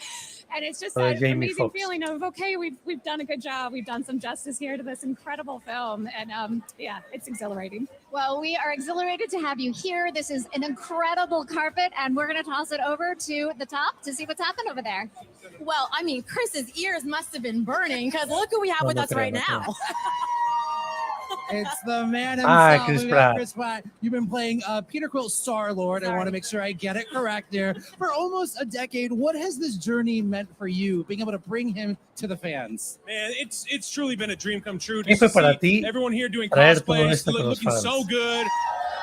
And it's just lo de that Jamie amazing Foxx. feeling of, okay, we've done a good job, we've done some justice here to this incredible film, and yeah, it's exhilarating. Well, we are exhilarated to have you here. This is an incredible carpet, and we're going to toss it over to the top to see what's happened over there. Well, I mean, Chris's ears must have been burning because look who we have No, with no us creo, right no now. It's the man Ah, himself. Chris We got Pratt. Chris Pratt. You've been playing Peter Quill's Star-Lord. I want to make sure I get it correct there. For almost a decade, what has this journey meant for you, being able to bring him to the fans? Man, it's truly been a dream come true. ¿Qué fue Just to para see ti everyone here doing traer todo cosplays, esto con los looking fans? so good.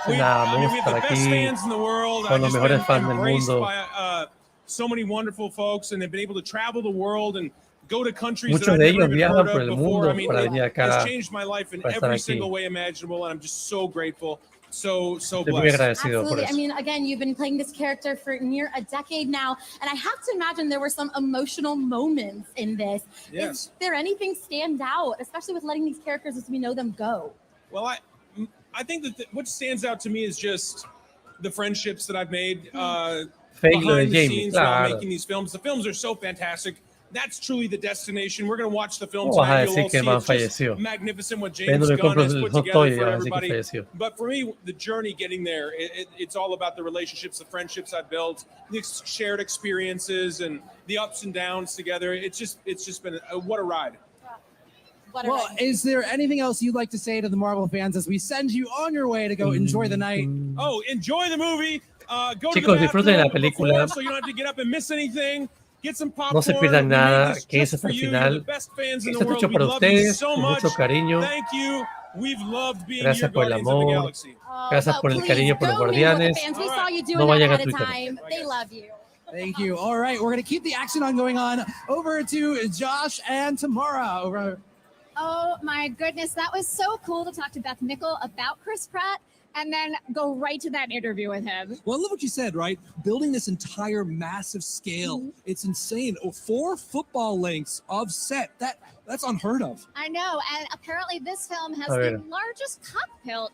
Nada, me We gusta have the estar best aquí fans in the world. con los I've mejores just fans been del embraced mundo. by so many wonderful folks, and they've been able to travel the world and go to countries Muchos that de I've never ellos even viajan heard por of el before. mundo I mean, para it venir acá has changed my life in para estar every aquí. single way imaginable, and I'm just so grateful, so Estoy muy blessed. agradecido por Absolutely. I eso. mean, again, you've been playing this character for near a decade now, and I have to imagine there were some emotional moments in this. Yes. Is there anything stand out, especially with letting these characters as we know them go? Well, I think that what stands out to me is just the friendships that I've made Fake lo de behind the Jamie, scenes while claro. making these films. The films are so fantastic. That's truly the destination. We're going to watch the film ¿Cómo vas a tonight. You'll decir all que see el man it's just falleció? magnificent what Vendo James me Gunn compro has el put hot together toy y for vas a decir que everybody. falleció. But for me, the journey getting there, it's all about the relationships, the friendships I've built, the shared experiences, and the ups and downs together. It's just been what a ride. Well, is there anything else you'd like to say to the Marvel fans as we send you on your way to go enjoy the night? Oh, enjoy the movie. Go Chicos, to the disfruten la bathroom película. before, so you don't have to get up and miss anything. Get some popcorn. No se pierdan We made nada, this que just es hasta for el you. You're final. the best fans in Esto the está world. hecho We para love you ustedes, so con much. mucho cariño. Thank you. We've loved being Gracias your por el Guardians of the amor. Galaxy. Gracias por el cariño por los guardianes. Fans, we saw you doing No that vayan a ahead of Twitter. time. They love you. Thank you. All right, we're going to keep the action on going on. Over to Josh and Tamara. Over. Oh my goodness, that was so cool to talk to Beth Nickel about Chris Pratt and then go right to that interview with him. Well, I love what you said, right? Building this entire massive scale. It's insane. 4 football lengths of set. That's unheard of. I know, and apparently this film has A ver. the largest cockpit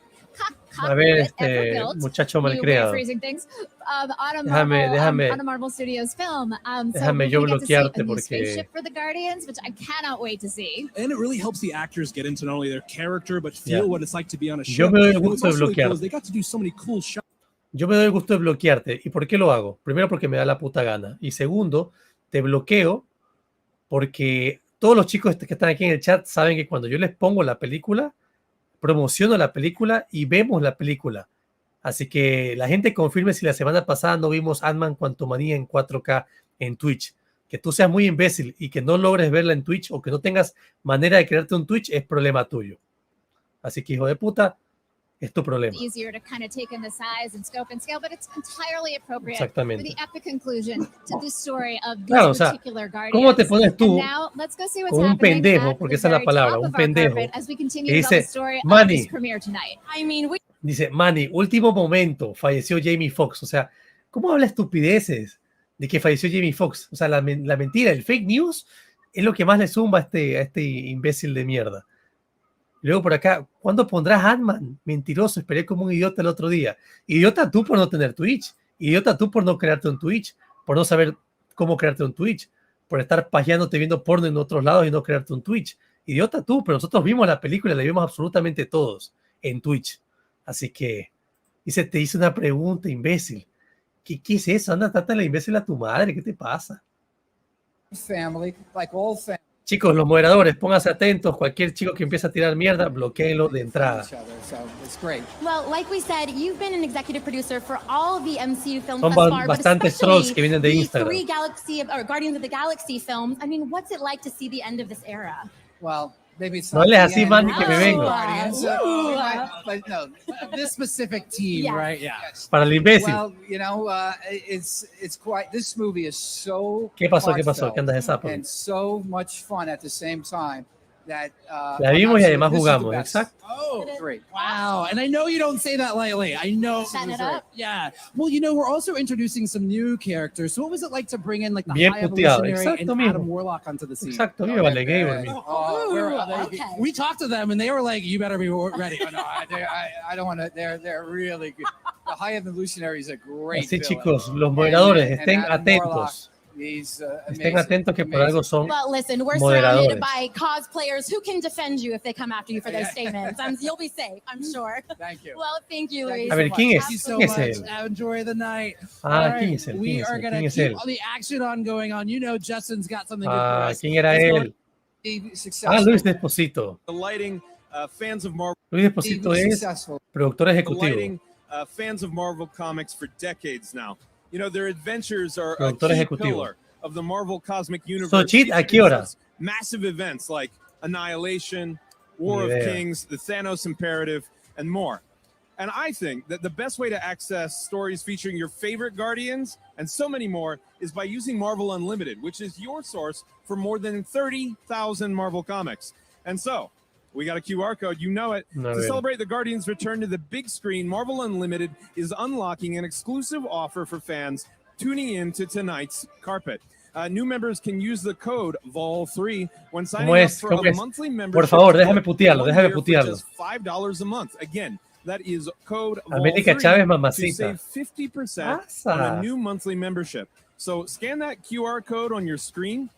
A ver, ever built. muchacho New way of malcriado. phrasing things. On a Déjame- on a Marvel Studios film. Déjame yo we're gonna get to see bloquearte a new porque- spaceship for the Guardians, which I cannot wait to see. And it really helps the actors get into not only their character, but feel Yeah. what it's like to be on a Yo ship. me doy el And what's gusto de also really cool bloquear. is they got to do so many cool shots. Yo me doy el gusto de bloquearte. ¿Y por qué lo hago? Primero, porque me da la puta gana. Y segundo, te bloqueo porque todos los chicos que están aquí en el chat saben que cuando yo les pongo la película, promociono la película y vemos la película. Así que la gente confirme si la semana pasada no vimos Ant-Man Quantumania en 4K en Twitch. Que tú seas muy imbécil y que no logres verla en Twitch o que no tengas manera de crearte un Twitch es problema tuyo. Así que, hijo de puta, es tu problema. Easier to kind of take in the size and scope and scale, but it's entirely appropriate Exactamente. for the epic conclusion to the story of this Claro, o sea, particular Guardians. ¿cómo te pones tú And now, let's go see what's con un happening pendejo, at porque the esa es la very palabra, top un of our pendejo, carpet as we continue que to tell the dice, story of Manny, this premiere tonight. I mean, dice, Manny, último momento, falleció Jamie Foxx. O sea, ¿cómo habla estupideces de que falleció Jamie Foxx? O sea, la mentira, el fake news es lo que más le zumba a este imbécil de mierda. Luego por acá, ¿cuándo pondrás Ant-Man? Mentiroso, esperé como un idiota el otro día. Idiota tú por no tener Twitch. Idiota tú por no crearte un Twitch. Por no saber cómo crearte un Twitch. Por estar pajeándote viendo porno en otros lados y no crearte un Twitch. Idiota tú, pero nosotros vimos la película y la vimos absolutamente todos en Twitch. Así que, te hice una pregunta, imbécil. ¿Qué es eso? Anda, trátale imbécil a tu madre. ¿Qué te pasa? Family, like all families. Chicos, los moderadores, pónganse atentos. Cualquier chico que empiece a tirar mierda, bloquéelo de entrada. Well, like we said, you've been an executive producer for all of the MCU films Son thus far, but bastantes especially trolls que vienen de the Instagram. three Guardians of the Galaxy films. I mean, what's it like to see the end of this era? Well, maybe it's No not hables the así, end man, of que me vengo. Guardians, but no, this specific team, Yes. right? Yeah. Para el imbécil. Well, you know, it's quite. This movie is so. ¿Qué pasó? ¿Qué pasó? heartfelt ¿Qué andas de sapo? And so much fun at the same time that. La vimos y además this is the jugamos, best. exacto. Oh, great. Wow. And I know you don't say that lightly. I know. Setting it up. Yeah. Well, you know, we're also introducing some new characters. So what was it like to bring in like the Bien High puteado. Evolutionary Exacto and mismo. Adam Warlock onto the scene? Exacto, a mí me vale gay por mí. Okay. We talked to them and they were like, you better be ready. Oh, no, I don't want to. They're really good. The High Evolutionary is a great. Así, villain. chicos, los moderadores, And estén Adam atentos. Warlock, he's, Estén amazing, atentos que por algo son Well, listen, we're moderadores. surrounded by cosplayers who can defend you if they come after you for those statements. You'll be safe, I'm sure. Thank you. Well, thank you, Luis. A ver, ¿quién es? Thank you so ¿Quién much. es él? Enjoy the night. Ah, All ¿quién es él? We ¿Quién es are él? going to ¿Quién es keep él? all the action on going on. You know, Justin's got something good for Ah, us. ¿quién era Let's go él? Be Ah, successful. Luis Desposito. The lighting, fans of Marvel. Luis Desposito es productor ejecutivo. Lighting, fans of Marvel comics for decades now. You know, their adventures are a Productor key ejecutivo. pillar of the Marvel cosmic universe. So, Cheat, ¿a qué hora? Massive events like Annihilation, War Ni of idea. Kings, the Thanos Imperative, and more. And I think that the best way to access stories featuring your favorite Guardians and so many more is by using Marvel Unlimited, which is your source for more than 30,000 Marvel comics. And so, we got a QR code, you know it. No, To really. celebrate the Guardians' return to the big screen, Marvel Unlimited is unlocking an exclusive offer for fans tuning in to tonight's carpet. New members can use the code VOL3 when signing ¿Cómo up es? for ¿Cómo a es? monthly membership. Por favor, to déjame get putearlo, 1 déjame year for putearlo. just $5 a month. Again, that is code América VOL3 Chávez, to mamacita. save 50% Pasa. on a new monthly membership. So scan that QR code on your screen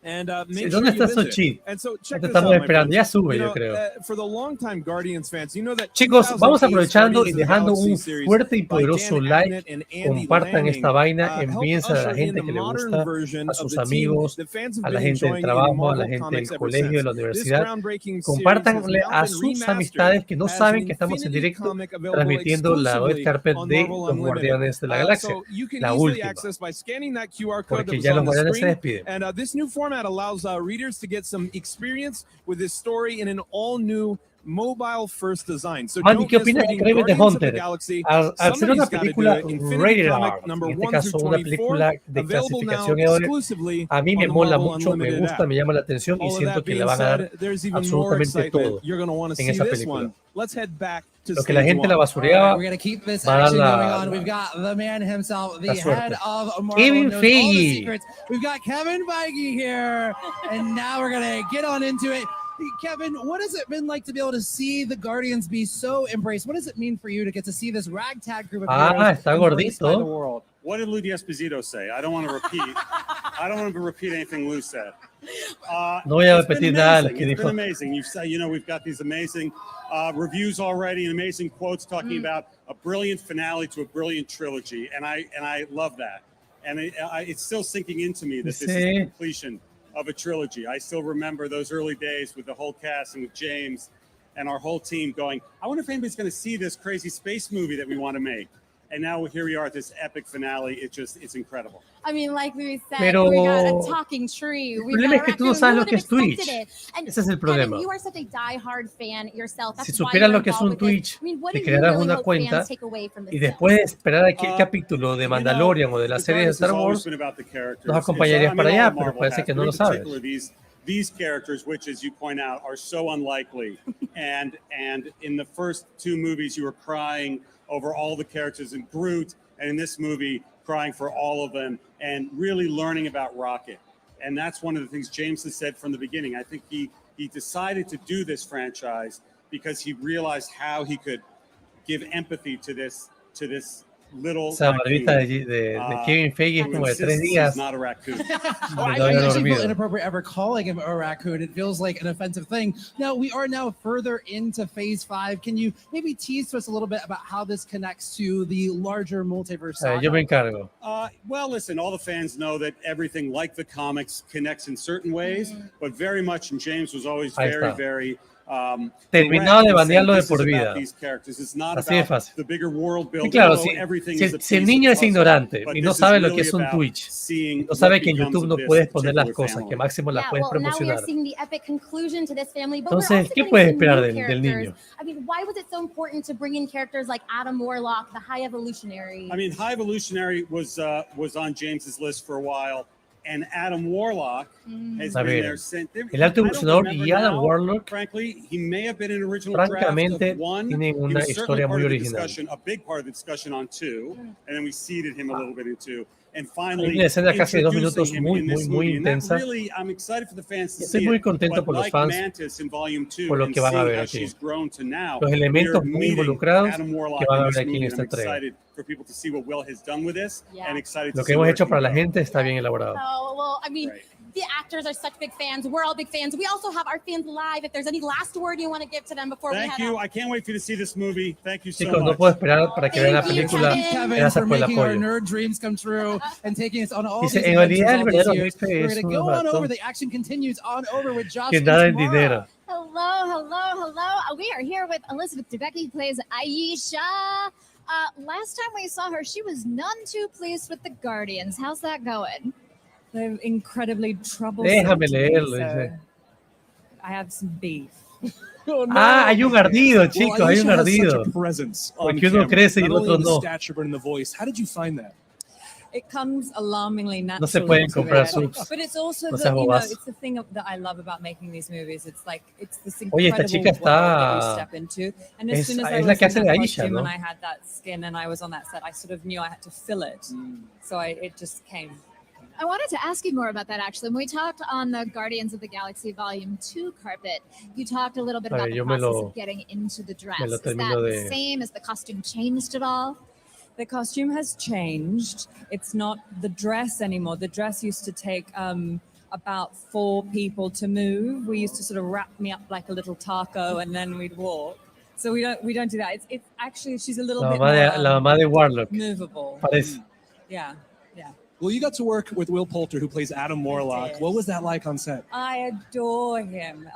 and make Sí, sure ¿dónde you está visit it. Sochit? And so check Te this estamos out, my esperando. Ya friends. sube, You yo know, creo. for the longtime Guardians fans, you know that Chicos, vamos 2008's aprovechando y Guardians of the dejando Galaxy un series fuerte y by poderoso Dan like. Abnett and Andy Compartan Lanning, esta vaina, helped envíense a la usher in gente a que le modern gusta, version a of sus the team amigos, that fans have a la been gente del enjoying in trabajo, a Marvel la gente del comics ever colegio, de since. la This universidad. groundbreaking series has Compártanle now a been sus remastered amistades que no as saben an que estamos en Infinity directo comic available transmitiendo la red exclusively carpet on de Marvel los Unlimited. Guardianes de la Galaxia, So you can la easily última. access by scanning that QR code that Porque was ya on los the Guardianes se screen. despiden. And this new format allows readers to get some experience with this story in an all-new mobile-first design. So Mandy, don't ¿qué miss opinas de reading Preview de Guardians of the Hunter? Galaxy. Al ser Somebody's una gotta película do it. Infinity rated Comic R, number en este 1 caso through una 24, película de available now clasificación R, exclusively a mí on me the mola Marvel mucho, me Unlimited gusta, app. me llama la atención y All of siento that que le being van a dar said, there's even more absolutamente excitement. todo You're going to want to en see esa this película. one. Let's head back to Lo que la stage gente la one. basureaba, We're gonna keep this va a dar action going la, on. We've got the man himself, the la suerte. head of Marvel, Kevin knows all the Feige. secrets. We've got Kevin Feige here, and now we're gonna get on into it. Kevin, what has it been like to be able to see the Guardians be so embraced? What does it mean for you to get to see this ragtag group of heroes está embraced by gordito. the world? What did Lou Esposito say? I don't want to repeat. I don't want to repeat anything Lou said. No voy a It's been repetir nada de lo amazing. que It's been dijo. amazing. You've said, you know, we've got these amazing reviews already and amazing quotes talking about a brilliant finale to a brilliant trilogy, and I love that. And it's still sinking into me that this is the Sí. completion of a trilogy. I still remember those early days with the whole cast and with James and our whole team going, I wonder if anybody's going to see this crazy space movie that we want to make. And now here we are at this epic finale. It's incredible. I mean, like we said, Pero we got a talking tree. We el problema got es a que tú no raccoon. sabes Who lo would que have es Twitch. expected it? And Ese es el Kevin, problema. you are such a diehard fan yourself. That's Si why supieras you're lo que es involved un with Twitch, this. I mean, what te do you crearás really una hope cuenta fans take away from this y film? después de esperar a qué capítulo de Mandalorian o de las The series de Guardians Star has always Wars been about the characters. nos acompañarías para all allá, of pero Marvel parece has, que no but lo in sabes. particular, these characters, which, as you point out, are so unlikely. and in the first two movies, you were crying over all the characters in Groot, and in this movie, crying for all of them, and really learning about Rocket. And that's one of the things James has said from the beginning. I think he decided to do this franchise because he realized how he could give empathy to this little Esa barbita de Kevin Feige es como de 3 días. not a raccoon. I actually feel inappropriate ever calling him a raccoon. It feels like an offensive thing. Now, we are now further into Phase 5. Can you maybe tease to us a little bit about how this connects to the larger multiverse saga? Yo me encargo. Well, listen, all the fans know that everything like the comics connects in certain ways, but very much, and James was always very terminado de banearlo de por vida. Así de fácil. Y claro, si el niño es ignorante y no sabe lo que es un Twitch, no sabe que en YouTube no puedes poner las cosas, que máximo las puedes promocionar. Entonces, ¿qué puedes esperar del niño? I mean, why was it so important to bring in characters like Adam Warlock, the High Evolutionary? I mean, High Evolutionary was on James's list for a while. And Adam Warlock has been there since. El Alto Evolucionador y Adam Warlock, frankly, he may have been an original francamente, draft of 1. tienen una historia muy original. A big part of the discussion on 2, and then we seeded him a little bit in 2. And finally, hay una escena casi de 2 minutos muy intensa. Estoy muy contento por los fans, por lo que van a ver aquí. Los elementos muy involucrados que van a ver aquí en esta entrega. Lo que hemos hecho para la gente está bien elaborado. Well, I mean, the actors are such big fans. We're all big fans. We also have our fans live. If there's any last word you want to give to them before we head out. Thank you. I can't wait for you to see this movie. Thank you so Chicos, much. no puedo esperar para que vean la película. Gracias por el apoyo. Nerd dreams come true and taking us on all Dice, en realidad el verdadero jefe We're es going to un go on ratón over. The action continues on over with Josh que nada en dinero. Hello. We are here with Elizabeth Debicki, who plays Aisha. Last time we saw her, she was none too pleased with the Guardians. How's that going? They're incredibly troublesome. Déjame leerlo, dice. I have some beef. Hay un ardido, chicos, hay un ardido. Porque uno crece y el otro no. How did you find that? It comes alarmingly naturally. No se pueden comprar subs. But it's also No the, seas bobazo. it's the thing that I love about making these movies. It's like it's this Oye, incredible esta chica world that está- you step into. And as soon as I es la was que in hace de that Aisha, costume ¿no? and I had that skin and I was on that set, I sort of knew I had to fill it. So it just came. I wanted to ask you more about that, actually. When we talked on the Guardians of the Galaxy Volume 2 carpet, you talked a little bit about the process of getting into the dress. Is that the same? Has the costume changed at all? The costume has changed. It's not the dress anymore. The dress used to take about 4 people to move. We used to sort of wrap me up like a little taco and then we'd walk. So we don't do that. It's actually, she's a little bit more La mamá de Warlock. movable. Parece. Yeah. Well, you got to work with Will Poulter, who plays Adam Warlock. What was that like on set? I adore him.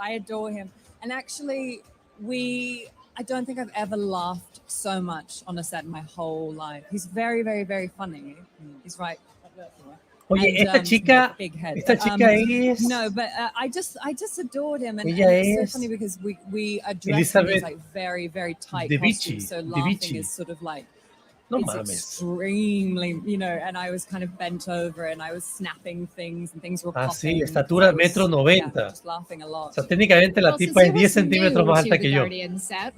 And actually, I don't think I've ever laughed so much on a set in my whole life. He's very, very, very funny. He's right. Oye, esta chica es... No, but I just adored him. And Ella it's es so funny because we are dressed in Elizabeth these like very, very tight Debicki. costumes. So laughing is sort of like, No it's mames. extremely, and I was kind of bent over and I was snapping things and things were popping. Sí, estatura 1,90 m. Just laughing a lot. O sea, técnicamente la tipa es 10 centímetros más alta que yo.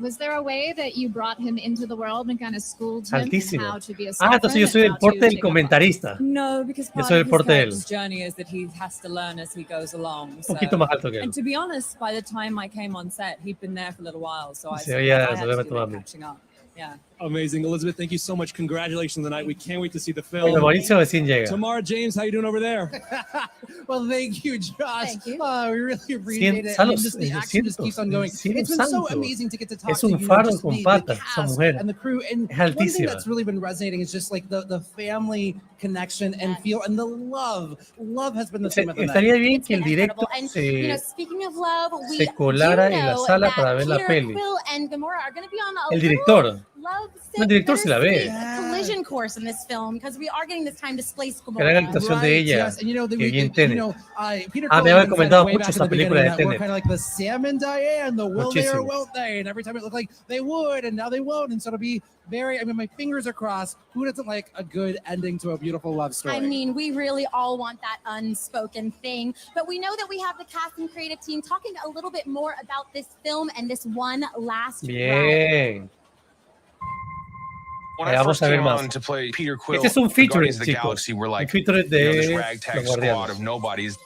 Was there a way that you brought him into the world and kind of schooled him Altísimo. how to be a Entonces yo soy del porte del comentarista. No, because Yo part soy of del his porte de él. character's journey is that he has to learn as he goes along. Un poquito más alto que él. And to be honest, by the time I came on set, he'd been there for a little while, so I Sí, had oye, to se do ve the tu mami. catching up. Yeah. Amazing. Elizabeth, thank you so much. Congratulations tonight. We can't wait to see the film. Oye, Mauricio recién llega. Tamara, James, how you doing over there? Well, thank you, Josh. Thank you. We really appreciate it. And just the action just keeps on going. It's been so amazing to get to talk Es to un you, faro just con the patas, esa cast mujer. and the crew. And Es one thing altísima. that's really been resonating is just like the family connection and feel and the love. Love has been the theme of the night. Estaría bien que el directo And se speaking of love, we se colara en la do know sala that para ver la Peter peli. Quill and Gamora are going to be on a El little director. love El director sí la ve. collision course in this film because we are getting this time to displace Gran Gamora. actuación de ella. Yes, and you know, Que bien Tenet. Peter Me Quill habían even said comentado way mucho back esa at the película beginning de that we're Tenet. kind of like the Sam and Diane, the will they or Muchísimo. won't they? And every time it looked like they would, and now they won't. And so it'll be very, I mean, my fingers are crossed. Who doesn't like a good ending to a beautiful love story? I mean, we really all want that unspoken thing, but we know that we have the cast and creative team talking a little bit more about this film and this one last ride. Bien. Vamos a ver más. To play Peter Quill, Este es un featuring, Guardians of the chicos. Galaxy, we're like, Un featuring you know, de this los ragtag squad Guardianes. of nobodies.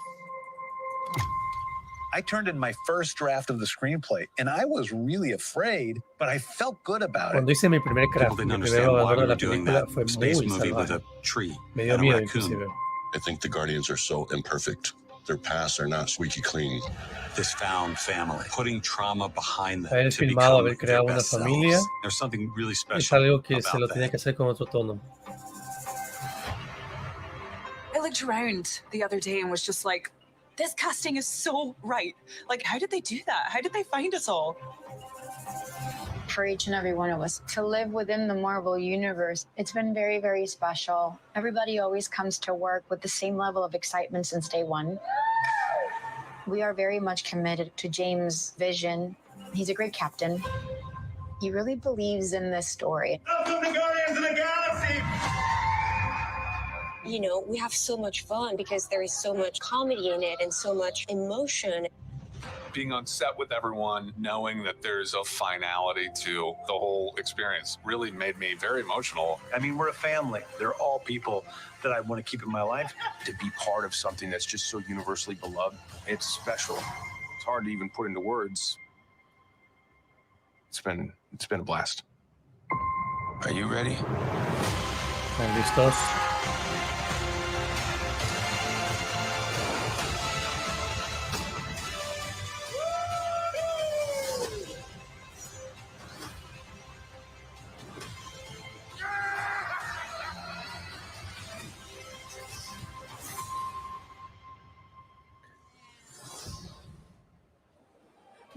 I turned in my first draft of the screenplay, and I was really afraid, but I felt good about Cuando hice mi primer craft, mi primer borrador de la película fue muy salvaje. Me dio miedo inclusive. I think the Guardians are so imperfect. Their pasts are not squeaky clean. This found family, putting trauma behind them Haber to filmado, become haber creado their una best familia selves. There's something really es special algo que se lo about tenía that. que hacer con otro tono. I looked around the other day and was just like, this casting is so right. Like, how did they do that? How did they find us all? For each and every one of us to live within the Marvel universe, it's been very, very special. Everybody always comes to work with the same level of excitement since day one. We are very much committed to James' vision. He's a great captain. He really believes in this story. Welcome to Guardians of the Galaxy! You know, we have so much fun because there is so much comedy in it and so much emotion. Being on set with everyone, knowing that there's a finality to the whole experience really made me very emotional. I mean, we're a family. They're all people that I want to keep in my life. To be part of something that's just so universally beloved, it's special. It's hard to even put into words. It's been a blast. Are you ready? ¿Listos?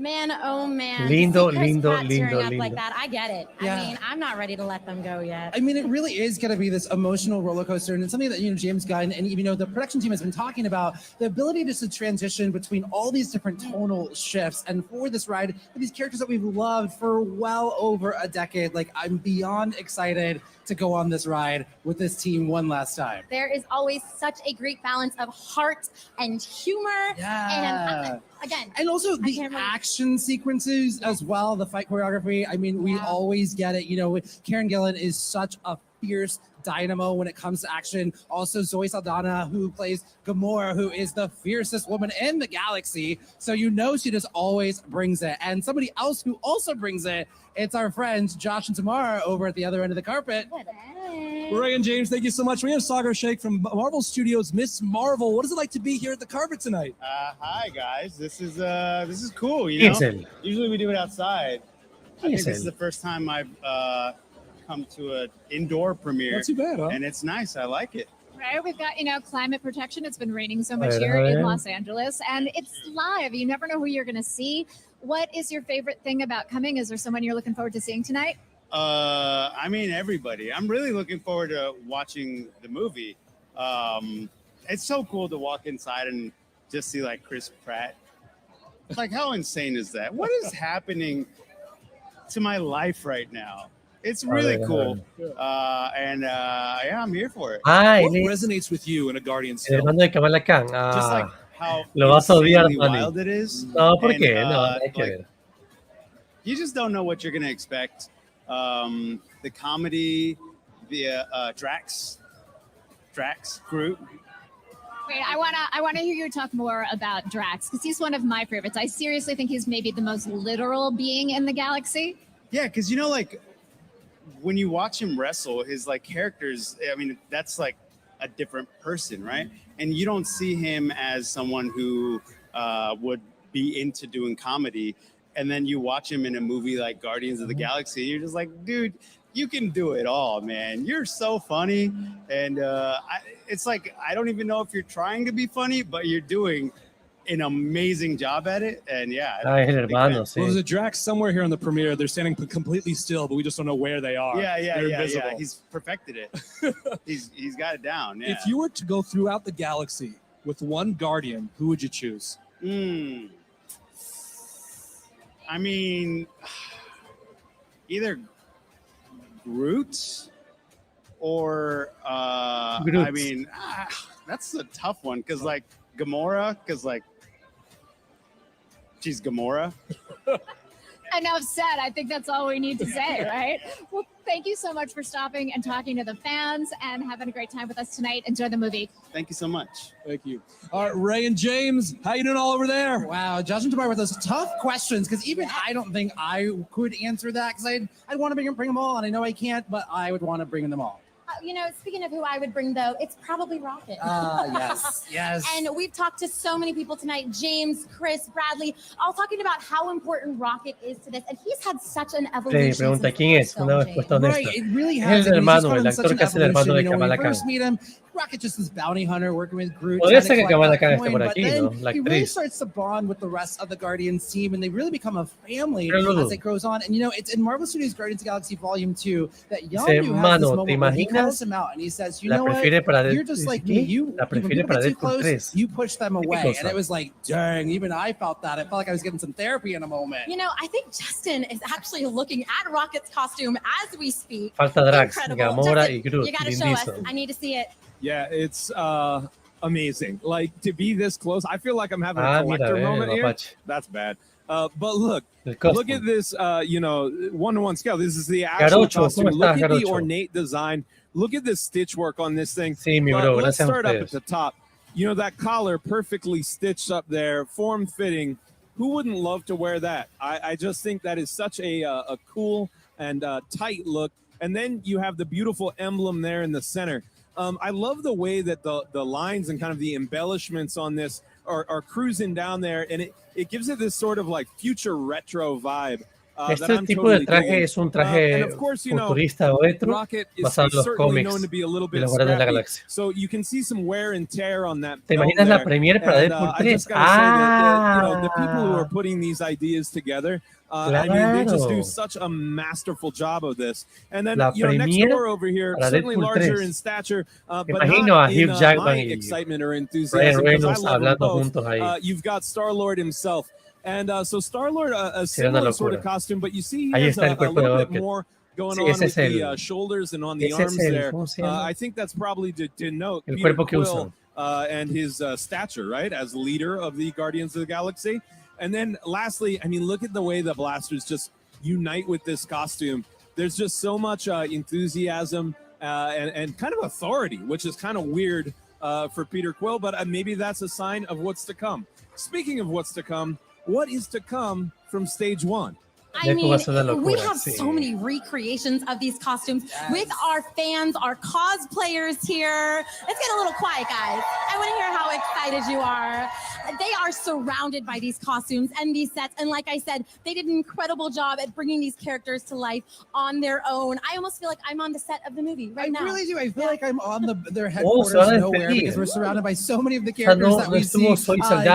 Man, oh man. Lindo, To see Chris lindo, Pratt tearing lindo, up like lindo. that, I get it. Yeah. I mean, I'm not ready to let them go yet. I mean, it really is going to be this emotional roller coaster, and it's something that James Gunn and the production team has been talking about, the ability just to transition between all these different tonal shifts. And for this ride, for these characters that we've loved for well over a decade, like I'm beyond excited to go on this ride with this team one last time. There is always such a great balance of heart and humor. Yeah. And again, And also the action sequences as well, the fight choreography. I mean, we always get it. Karen Gillan is such a fierce dynamo when it comes to action. Also, Zoe Saldana, who plays Gamora, who is the fiercest woman in the galaxy. So she just always brings it. And somebody else who also brings it, it's our friends Josh and Tamara over at the other end of the carpet. Ray and James, thank you so much. We have Sagar Sheikh from Marvel Studios, Miss Marvel. What is it like to be here at the carpet tonight? Hi guys, this is cool. Usually we do it outside. I think this is the first time I've come to an indoor premiere. Not too bad, huh? And it's nice. I like it. Right, we've got, climate protection. It's been raining so much here in Los Angeles, and it's live. You never know who you're going to see. What is your favorite thing about coming? Is there someone you're looking forward to seeing tonight? I mean, everybody. I'm really looking forward to watching the movie. It's so cool to walk inside and just see like Chris Pratt. Like, how insane is that? What is happening to my life right now? It's really cool. And I'm here for it. What resonates with you in a Guardians El film? hermano de Kamala Khan. Just like how Lo vas a odiar, insanely Manny. wild it is. No, ¿por And, qué? No, hay que like, ver. you just don't know what you're going to expect. The comedy, the Drax group. Wait, I wanna hear you talk more about Drax, because he's one of my favorites. I seriously think he's maybe the most literal being in the galaxy. Yeah, because like when you watch him wrestle, his like characters, I mean, that's like a different person, right? And you don't see him as someone who would be into doing comedy. And then you watch him in a movie like Guardians of the Galaxy, and you're just like, dude, you can do it all, man. You're so funny. And it's like, I don't even know if you're trying to be funny, but you're doing an amazing job at it. And yeah. Es el hermano, sí. Well, there's a Drax somewhere here on the premiere. They're standing completely still, but we just don't know where they are. They're invisible. He's perfected it. he's got it down. Yeah. If you were to go throughout the galaxy with one Guardian, who would you choose? I mean, either Groot or Groot. I mean, that's a tough one because like Gamora, because like she's Gamora. enough said. I think that's all we need to say, right? Well, thank you so much for stopping and talking to the fans and having a great time with us tonight. Enjoy the movie. Thank you so much. Thank you. All right, Ray and James, how you doing all over there? Wow, judging tomorrow with those tough questions, because even I don't think I could answer that, because I'd want to bring them all, and I know I can't, but I would want to bring them all. You know, speaking of who I would bring, though, it's probably Rocket. Yes, yes. And we've talked to so many people tonight, James, Chris, Bradley, all talking about how important Rocket is to this. And he's had such an evolution. Le pregunta quién es, una respuesta honesta. Right, it really Es has. el hermano, el actor que hace el hermano de Kamala Khan. First meet him, Rocket just this bounty hunter working with Groot. Podría ser que Kamala Khan esté por aquí, ¿no? La he really actriz. starts to bond with the rest of the Guardians team, and they really become a family as it goes on. And you know, it's in Marvel Studios Guardians of the Galaxy Volume 2 that Yondu has this moment where he calls him out and he says, you know what, you're just like me. When people get too close, you push them away. And it was like, dang, even I felt that. I felt like I was getting some therapy in a moment. You know, I think Justin is actually looking at Rocket's costume as we speak. Falta Drax, Incredible. Gamora Justin, y Groot. you gotta show us. I need to see it. Yeah, it's amazing. Like, to be this close, I feel like I'm having a collector moment here. That's bad. But look at this, you know, one-to-one scale. This is the actual costume. Look at the ornate design. Look at the stitch work on this thing. Let's start up at the top. You know, that collar perfectly stitched up there, form-fitting. Who wouldn't love to wear that? I just think that is such a cool and tight look. And then you have the beautiful emblem there in the center. I love the way that the lines and kind of the embellishments on this are cruising down there, and it gives it this sort of like future retro vibe. Este tipo de traje es un traje futurista o retro basado en los cómics de los Guardianes de la Galaxia. So you can see some wear and tear on that. ¿Te imaginas la premiere para Deadpool 3? The people who are putting these ideas together, I mean, they just do such a masterful job of this. And then, you know, next door over here, certainly larger in stature, but not in my excitement or enthusiasm, because I love them both. You've got Star-Lord himself. And so Star-Lord, a similar sort of costume, but you see he has a little bit more going on with the shoulders and on the arms there. I think that's probably to denote Peter Quill and his stature, right, as leader of the Guardians of the Galaxy. And then lastly, I mean, look at the way the blasters just unite with this costume. There's just so much enthusiasm and kind of authority, which is kind of weird for Peter Quill, but maybe that's a sign of what's to come. Speaking of what's to come, what is to come from stage one? I mean, we have so many recreations of these costumes with our fans, our cosplayers here. Let's get a little quiet, guys. I want to hear how excited you are. They are surrounded by these costumes and these sets. And like I said, they did an incredible job at bringing these characters to life on their own. I almost feel like I'm on the set of the movie right now. I really do. I feel like I'm on their headquarters nowhere because we're surrounded by so many of the characters that we see. You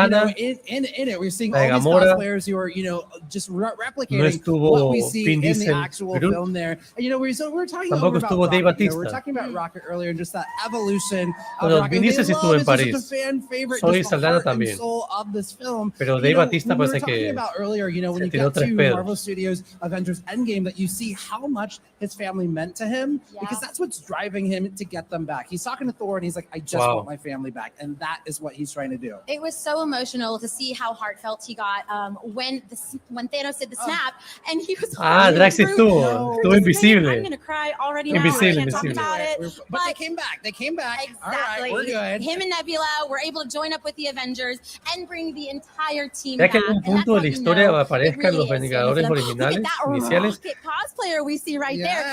know, in it, we're seeing all these cosplayers who are, you know, just replicating what we see in the actual film there. And, you know, we're talking about Rocket, you know, we're talking about Rocket earlier and just that evolution of Rocket. They love it, such a fan favorite, just the heart and soul of this film. Pero Dave Bautista we were talking about earlier, you know, when you get to Marvel Studios Avengers Endgame, that you see how much his family meant to him, because that's what's driving him to get them back. He's talking to Thor and he's like, I just want my family back. And that is what he's trying to do. It was so emotional to see how heartfelt he got when Thanos did the snap. And he was Drax estuvo invisible. I'm gonna cry already now. I can't talk about it. But they came back. Exactly. All right, we're good. Him and Nebula were able to join up with the Avengers and bring the entire team ya back. que en algún punto de la historia aparezcan los Vengadores originales, iniciales, cosplayer we see right there.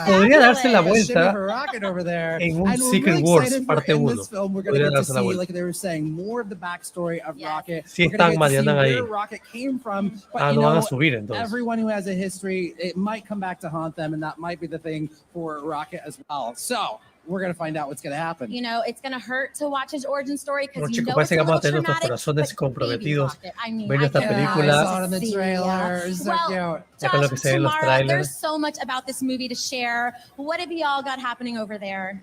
podría darse la vuelta en un Secret Wars parte 1. Podría darse la vuelta. Like they were saying, more of the backstory of Rocket. Si están Mariana ahí. Rocket came from, but lo van a subir entonces. Everyone who has a history, it might come back to haunt them, and that might be the thing for Rocket as well. So we're going to find out what's going to happen. You know, it's going to hurt to watch his origin story because you know parece it's que vamos a tener nuestros corazones comprometidos viendo esta película. Ya con lo que se ve en los trailers. There's so much about this movie to share. What have y'all got happening over there?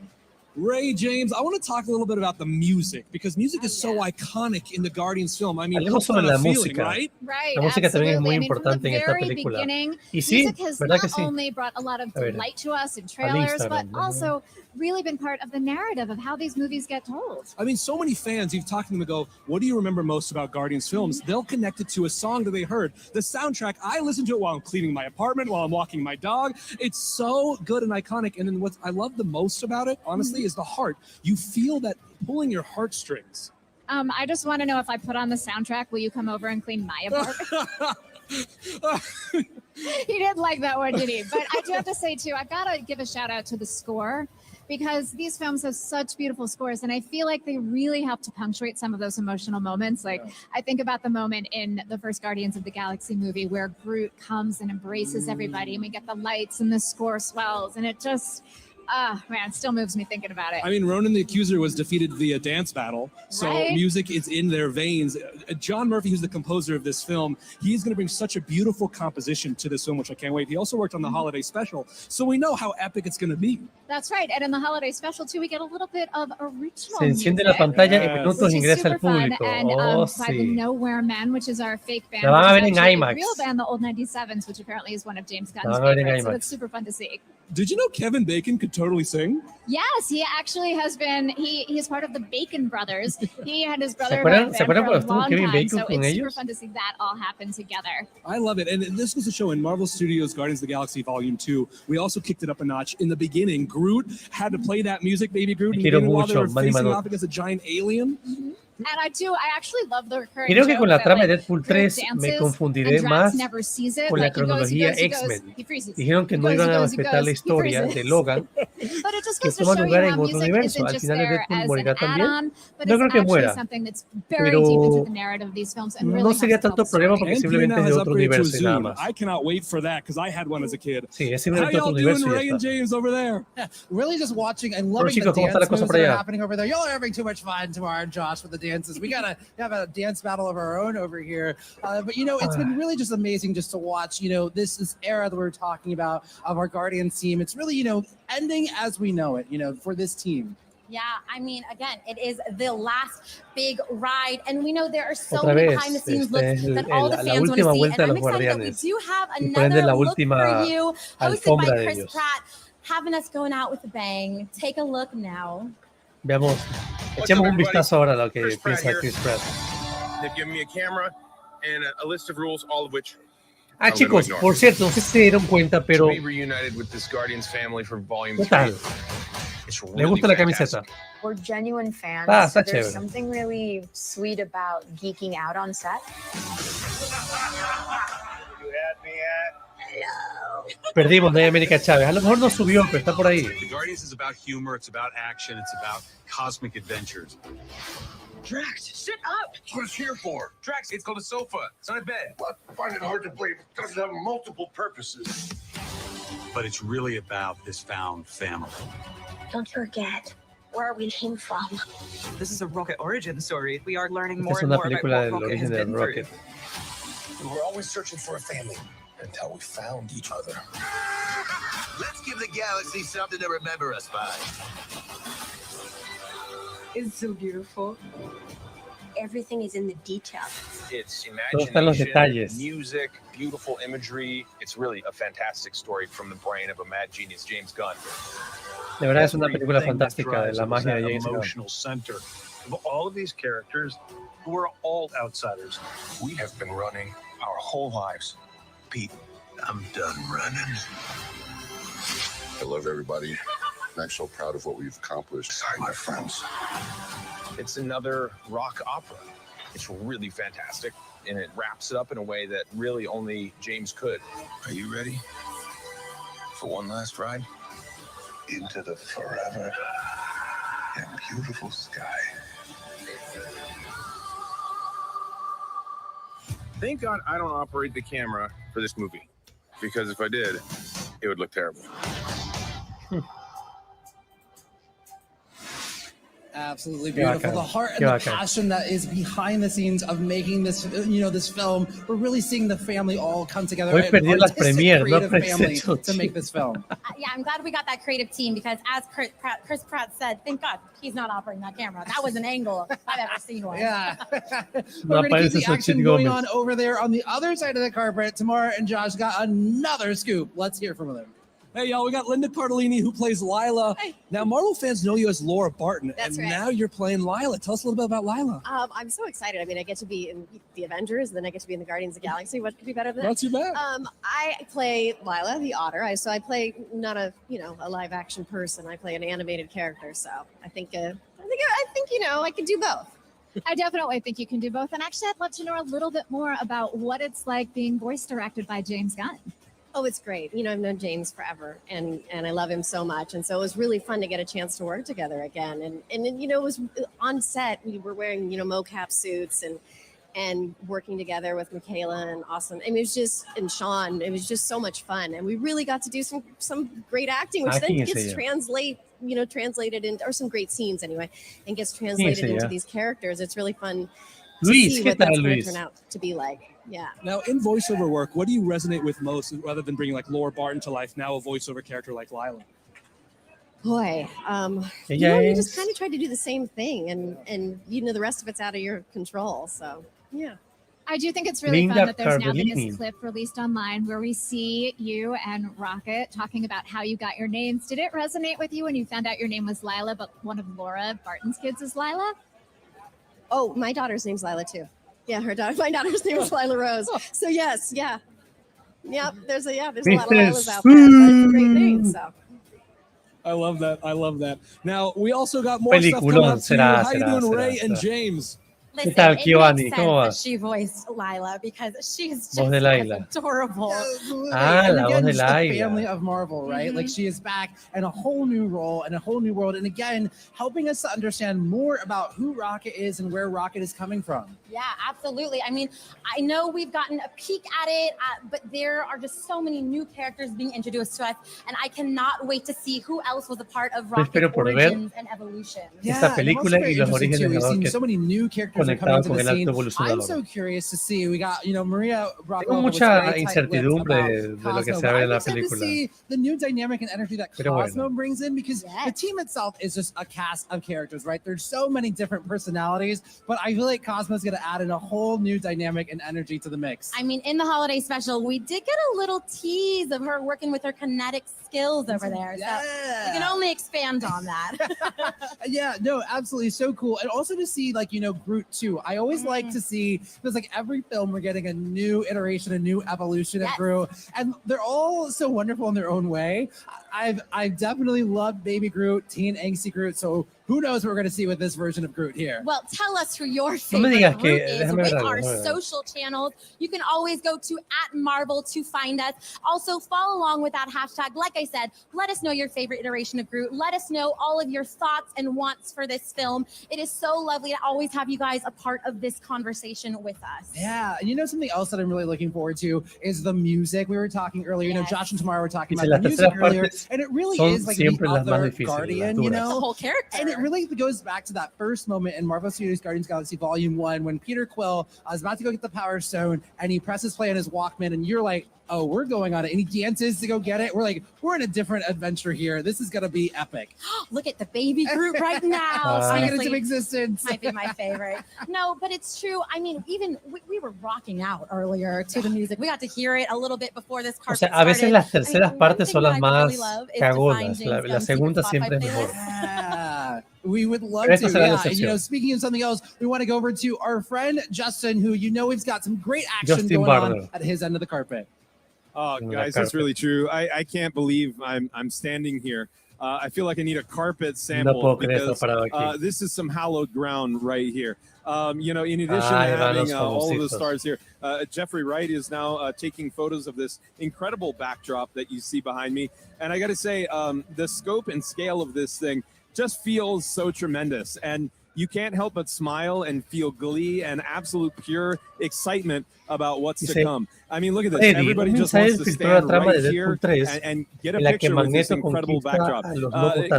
Ray, James, I want to talk a little bit about the music, because music is so iconic in the Guardians film. I mean, hablemos sobre la música. Right, la música también es muy importante en esta película. Y sí, music has ¿verdad que not sí? only brought a lot of delight to us in trailers, but also really been part of the narrative of how these movies get told. I mean, so many fans, you've talked to them and go, what do you remember most about Guardians films? They'll connect it to a song that they heard. The soundtrack, I listen to it while I'm cleaning my apartment, while I'm walking my dog. It's so good and iconic. And then what I love the most about it, honestly, is the heart. You feel that pulling your heartstrings. I just want to know, if I put on the soundtrack, will you come over and clean my apartment? He didn't like that one, did he? But I do have to say, too, I've got to give a shout out to the score, because these films have such beautiful scores, and I feel like they really help to punctuate some of those emotional moments. Like, I think about the moment in the first Guardians of the Galaxy movie where Groot comes and embraces everybody, and we get the lights and the score swells, and it just... man, it still moves me thinking about it. I mean, Ronan the Accuser was defeated via dance battle, so music is in their veins. John Murphy, who's the composer of this film, he's going to bring such a beautiful composition to this film, which I can't wait. He also worked on the holiday special, so we know how epic it's going to be. That's right, and in the holiday special, too, we get a little bit of original Se enciende la pantalla y minutos ingresa el público. And by the Nowhere Men, which is our fake band. La van a ver en IMAX. A real band, the Old 97s, which apparently is one of James Gunn's La van a ver en favorites, so IMAX. it's super fun to see. Did you know Kevin Bacon could totally sing? Yes, he actually has been. He is part of the Bacon Brothers. He and his brother ¿Se acuerdan for a cuando estuvo long Kevin time, Bacon so con it's super ellos? fun to see that all happen together. I love it. And this goes to show in Marvel Studios' Guardians of the Galaxy Volume 2, we also kicked it up a notch. In the beginning, Groot had to play that music, Baby Groot, while they were facing off against a giant alien. And I actually love the recurring Creo que joke con la that, trama de like, Deadpool Groot 3 me dances confundiré and Drax más never sees it. con la Like, he goes, cronología he goes, X-Men. he freezes. Dijeron que no He iban a goes, he respetar la goes, he historia freezes. de Logan, But it just que goes to toma show you lugar how en otro music universo. isn't Al just final there Deadpool as an morirá también. add-on, but No it's creo que actually muera, something that's very deep into pero the narrative of these films and no really sería helps tell tanto the problema story. porque And simplemente now es has de otro upgraded to a universo y nada Zoom. más. I cannot wait for that because I had one as a kid. Sí, es How simplemente y'all otro doing, universo y Ray ya and está. James over there? Yeah, really just watching and Bueno, loving chicos, the ¿cómo está la dance cosa moves por that are allá? happening over there. Y'all are having too much fun tomorrow, and Josh, with the dances. We gotta have a dance battle of our own over here. But you know, it's been really just amazing just to watch. You know, this era that we're talking about of our Guardians team. It's really, you know, ending as we know it. You know, for this team. Yeah, I mean, again, it is the last big ride, and we know there are so Otra many vez, behind-the-scenes este looks es that all the la fans want última to see, vuelta and de I'm los excited that we Guardianes. do have Y por ende another la look última for you, hosted alfombra by de Chris ellos. Pratt, having us going out with a bang. Take a look now. Veamos, What's echemos up, un vistazo ahora a lo que Chris Pratt piensa here. Chris Pratt. They've given me a camera and a list of rules, all of which Ah, I'm gonna chicos, ignore. por cierto, no sé si se dieron cuenta, pero To be reunited with this Guardians family for Volume ¿qué 3. tal? It's ¿Les really gusta la fantastic. camiseta? We're genuine fans. Ah, so está there's chévere. something really sweet about geeking out on set. You had me at. Perdimos de América Chávez. A lo mejor no subió, pero está por ahí. The Guardians is about humor, it's about action, it's about cosmic adventures. Drax, sit up! That's what it's here for. Drax, it's called a sofa. It's not a bed. But I find it hard to believe it doesn't have multiple purposes. But it's really about this found family. Don't forget where we came from. This is a Rocket origin story. We are learning Esta more es and una more about película what del Rocket has origen del been through. Rocket. We were always searching for a family until we found each other. Let's give the galaxy something to remember us by. It's so beautiful. Everything is in the details. It's Todo está en los imagination, detalles. music, beautiful imagery. It's really a fantastic story from the brain of a mad genius, James Gunn. De verdad es una película Everything that fantástica de drives la us magia de that James Gunn. emotional center of all of these characters who are all outsiders. We have been running our whole lives. Pete, I'm done running. I love everybody. I'm so proud of what we've accomplished. Sorry, my friends. It's another rock opera. It's really fantastic, and it wraps it up in a way that really only James could. Are you ready for one last ride? Into the forever and beautiful sky. Thank God I don't operate the camera for this movie, because if I did, it would look terrible. Absolutely Qué beautiful. bacán. The heart and Qué the bacán. passion that is behind the scenes of making this, you know, this film. We're really seeing the family all come together. Hoy an perdí las artistic, premier, no creative family aprecié to make this film. Yeah, I'm glad we got that creative team because, as Chris Pratt said, thank God he's not operating that camera. That was an angle if I've ever seen one. Yeah. No We're going to aparece keep the action Xochitl going Gomez. on over there on the other side of the carpet. Tamara and Josh got another scoop. Let's hear from them. Hey, y'all, we got Linda Cardellini, who plays Lila. Hey. Now, Marvel fans know you as Laura Barton, That's and right. now you're playing Lila. Tell us a little bit about Lila. I'm so excited. I mean, I get to be in the Avengers, and then I get to be in the Guardians of the Galaxy. What could be better than that? Not too bad. I play Lila, the otter. So I play not a live action person. I play an animated character. So I think I can do both. I definitely think you can do both. And actually, I'd love to know a little bit more about what it's like being voice directed by James Gunn. Oh, it's great. I've known James forever, and I love him so much. And so it was really fun to get a chance to work together again. And it was on set. We were wearing, mocap suits and working together with Michaela and awesome. I mean, it was just, and Sean, it was just so much fun. And we really got to do some great acting, which then gets translated into, or some great scenes anyway, and gets translated into these characters. It's really fun to see what that's going to turn out to be like. Yeah. Now, in voiceover work, what do you resonate with most, rather than bringing like Laura Barton to life, now a voiceover character like Lila? Boy, you just kind of try to do the same thing, and the rest of it's out of your control. So, yeah. I do think it's really fun that there's now been this clip released online where we see you and Rocket talking about how you got your names. Did it resonate with you when you found out your name was Lila, but one of Laura Barton's kids is Lila? Oh, my daughter's name's Lila too. Yeah, my daughter's name is Lila Rose. So yes, yeah. There's a lot of Lilas out there, but it's a great name. So. I love that. Now, we also got more stuff coming up to you. How you doing, Ray and James? Listen, it makes sense that she voiced Lila because she's just adorable. And again, just the family of Marvel, right? Like she is back in a whole new role and a whole new world. And again, helping us to understand more about who Rocket is and where Rocket is coming from. Yeah, absolutely. I mean, I know we've gotten a peek at it, but there are just so many new characters being introduced to us. And I cannot wait to see who else was a part of Rocket's origins and evolution. Esta película y los orígenes de Rocket. So many new characters conectado con el alto evolucionador. I'm so curious to see. We got, Maria Rocco. Tengo mucha incertidumbre de lo que se ve en la película. To see the new dynamic and energy that Cosmo brings in, because the team itself is just a cast of characters, right? There's so many different personalities, but I feel like Cosmo's going to add in a whole new dynamic and energy to the mix. I mean, in the holiday special, we did get a little tease of her working with her kinetic skills over there. So we can only expand on that. Yeah, no, absolutely. So cool. And also to see, like, Groot too. I always like to see, because like every film we're getting a new iteration, a new evolution of Groot, and they're all so wonderful in their own way. I've definitely loved Baby Groot, Teen Angsty Groot, so who knows what we're going to see with this version of Groot here. Well, tell us who your favorite Groot is with our social channels. You can always go to @Marvel to find us. Also, follow along with that hashtag. Like I said, let us know your favorite iteration of Groot. Let us know all of your thoughts and wants for this film. It is so lovely to always have you guys a part of this conversation with us. Yeah, and something else that I'm really looking forward to is the music. We were talking earlier, Josh and Tamara were talking about the music earlier, and it really is like the other Guardian, the whole character. And it really goes back to that first moment in Marvel Studios Guardians of the Galaxy Volume 1 when Peter Quill is about to go get the Power Stone and he presses play on his Walkman and you're like, oh, we're going on it. And he dances to go get it. We're like, we're in a different adventure here. This is going to be epic. Look at the baby Groot right now. Honestly, into existence. Might be my favorite. No, but it's true. I mean, even we were rocking out earlier to the music. We got to hear it a little bit before this carpet started. A veces las terceras partes son las más cagonas. La segunda siempre es mejor. We would love to. Yeah. And, speaking of something else, we want to go over to our friend Justin, who we've got some great action going on at his end of the carpet. Oh, guys, that's really true. I can't believe I'm standing here. I feel like I need a carpet sample because this is some hallowed ground right here. In addition to having all of the stars here, Jeffrey Wright is now taking photos of this incredible backdrop that you see behind me. And I got to say, the scope and scale of this thing just feels so tremendous. And you can't help but smile and feel glee and absolute pure excitement about what's to come. I mean, look at this. Everybody just wants to stand right here and get a picture with this incredible backdrop.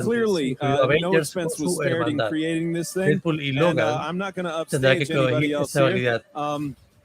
Clearly, no expense was spared in creating this thing. And I'm not going to upstage anybody else here.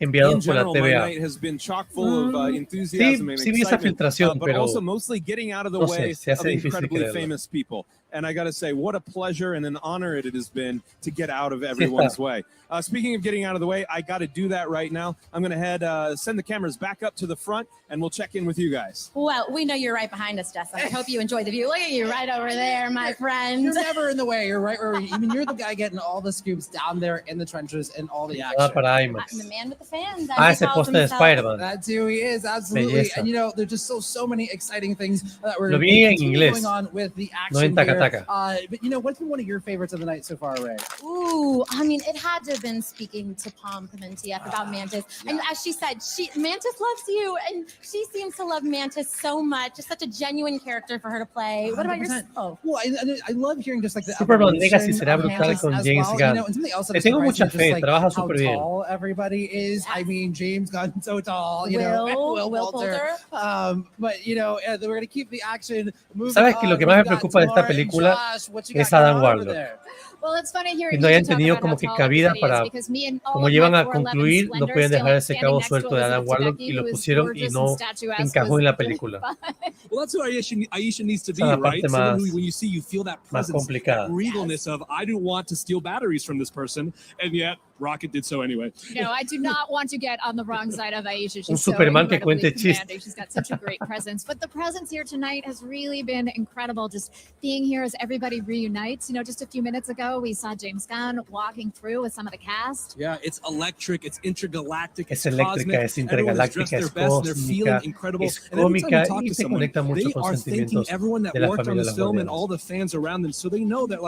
In general, my night has been chock full of enthusiasm and excitement, but also mostly getting out of the way of incredibly famous people. And I got to say, what a pleasure and an honor it has been to get out of everyone's way. Speaking of getting out of the way, I got to do that right now. I'm going to send the cameras back up to the front, and we'll check in with you guys. Well, we know you're right behind us, Justin. I hope you enjoy the view. Look at you right over there, my friend. You're never in the way. You're right where you're the guy getting all the scoops down there in the trenches and all the action. The man with the fans. Ese poste de Spider-Man. That's who he is, absolutely. Belleza. And there's just so many exciting things that we're Lo vi en going inglés. on with the action No en here. taca-taca. But what's been one of your favorites of the night so far, Ray? Ooh, I mean, it had to have been speaking to Palm Clementieff about Mantis. Yeah. And as she said, Mantis loves you, and she seems to love Mantis so much. It's such a genuine character for her to play. What about 100%. yourself? Well, I love hearing just like the Superman evolution Legacy será of brutal Mantis con as James well, Gunn. and something else that Le is tengo surprising, mucha just fe, like trabaja how súper bien. tall everybody is. I mean, James Gunn so tall, Will Poulter. But we're gonna keep the action moving. ¿Sabes que lo que más me preocupa de esta película es Adam Warlock? Well, it's funny hearing Que no you hayan talk tenido about como how que tall cabida everybody is, para, because me and all como of llevan my a 4'11" concluir, no splendor pueden dejar still ese standing cabo next to suelto de Adam Elizabeth Warlock Debicki, y lo who is pusieron y gorgeous no and statuesque, encajó was en la really película. fun. Well, that's what Aisha needs to be, Esa es la right? parte Someone más- who, when you see, you feel that más presence, that complicada. regalness of, I don't want to steal batteries from this person, and yet Rocket did so anyway. No, I do not want to get on the wrong side of Aisha. She's Un so Superman que incredibly cuente chistes. commanding. She's got such a great presence. But the presence here tonight has really been incredible. Just being here as everybody reunites. Just a few minutes ago, we saw James Gunn walking through with some of the cast. Yeah, it's electric, it's intergalactic, Es it's eléctrica, cosmic. es Everyone's dressed intergaláctica, their es best, and they're feeling cósmica, incredible. es And every time cómica you talk y to se someone, conecta mucho they con are thanking sentimientos everyone that de la worked on familia de this los film and Guardianes. all the fans around them, so they know that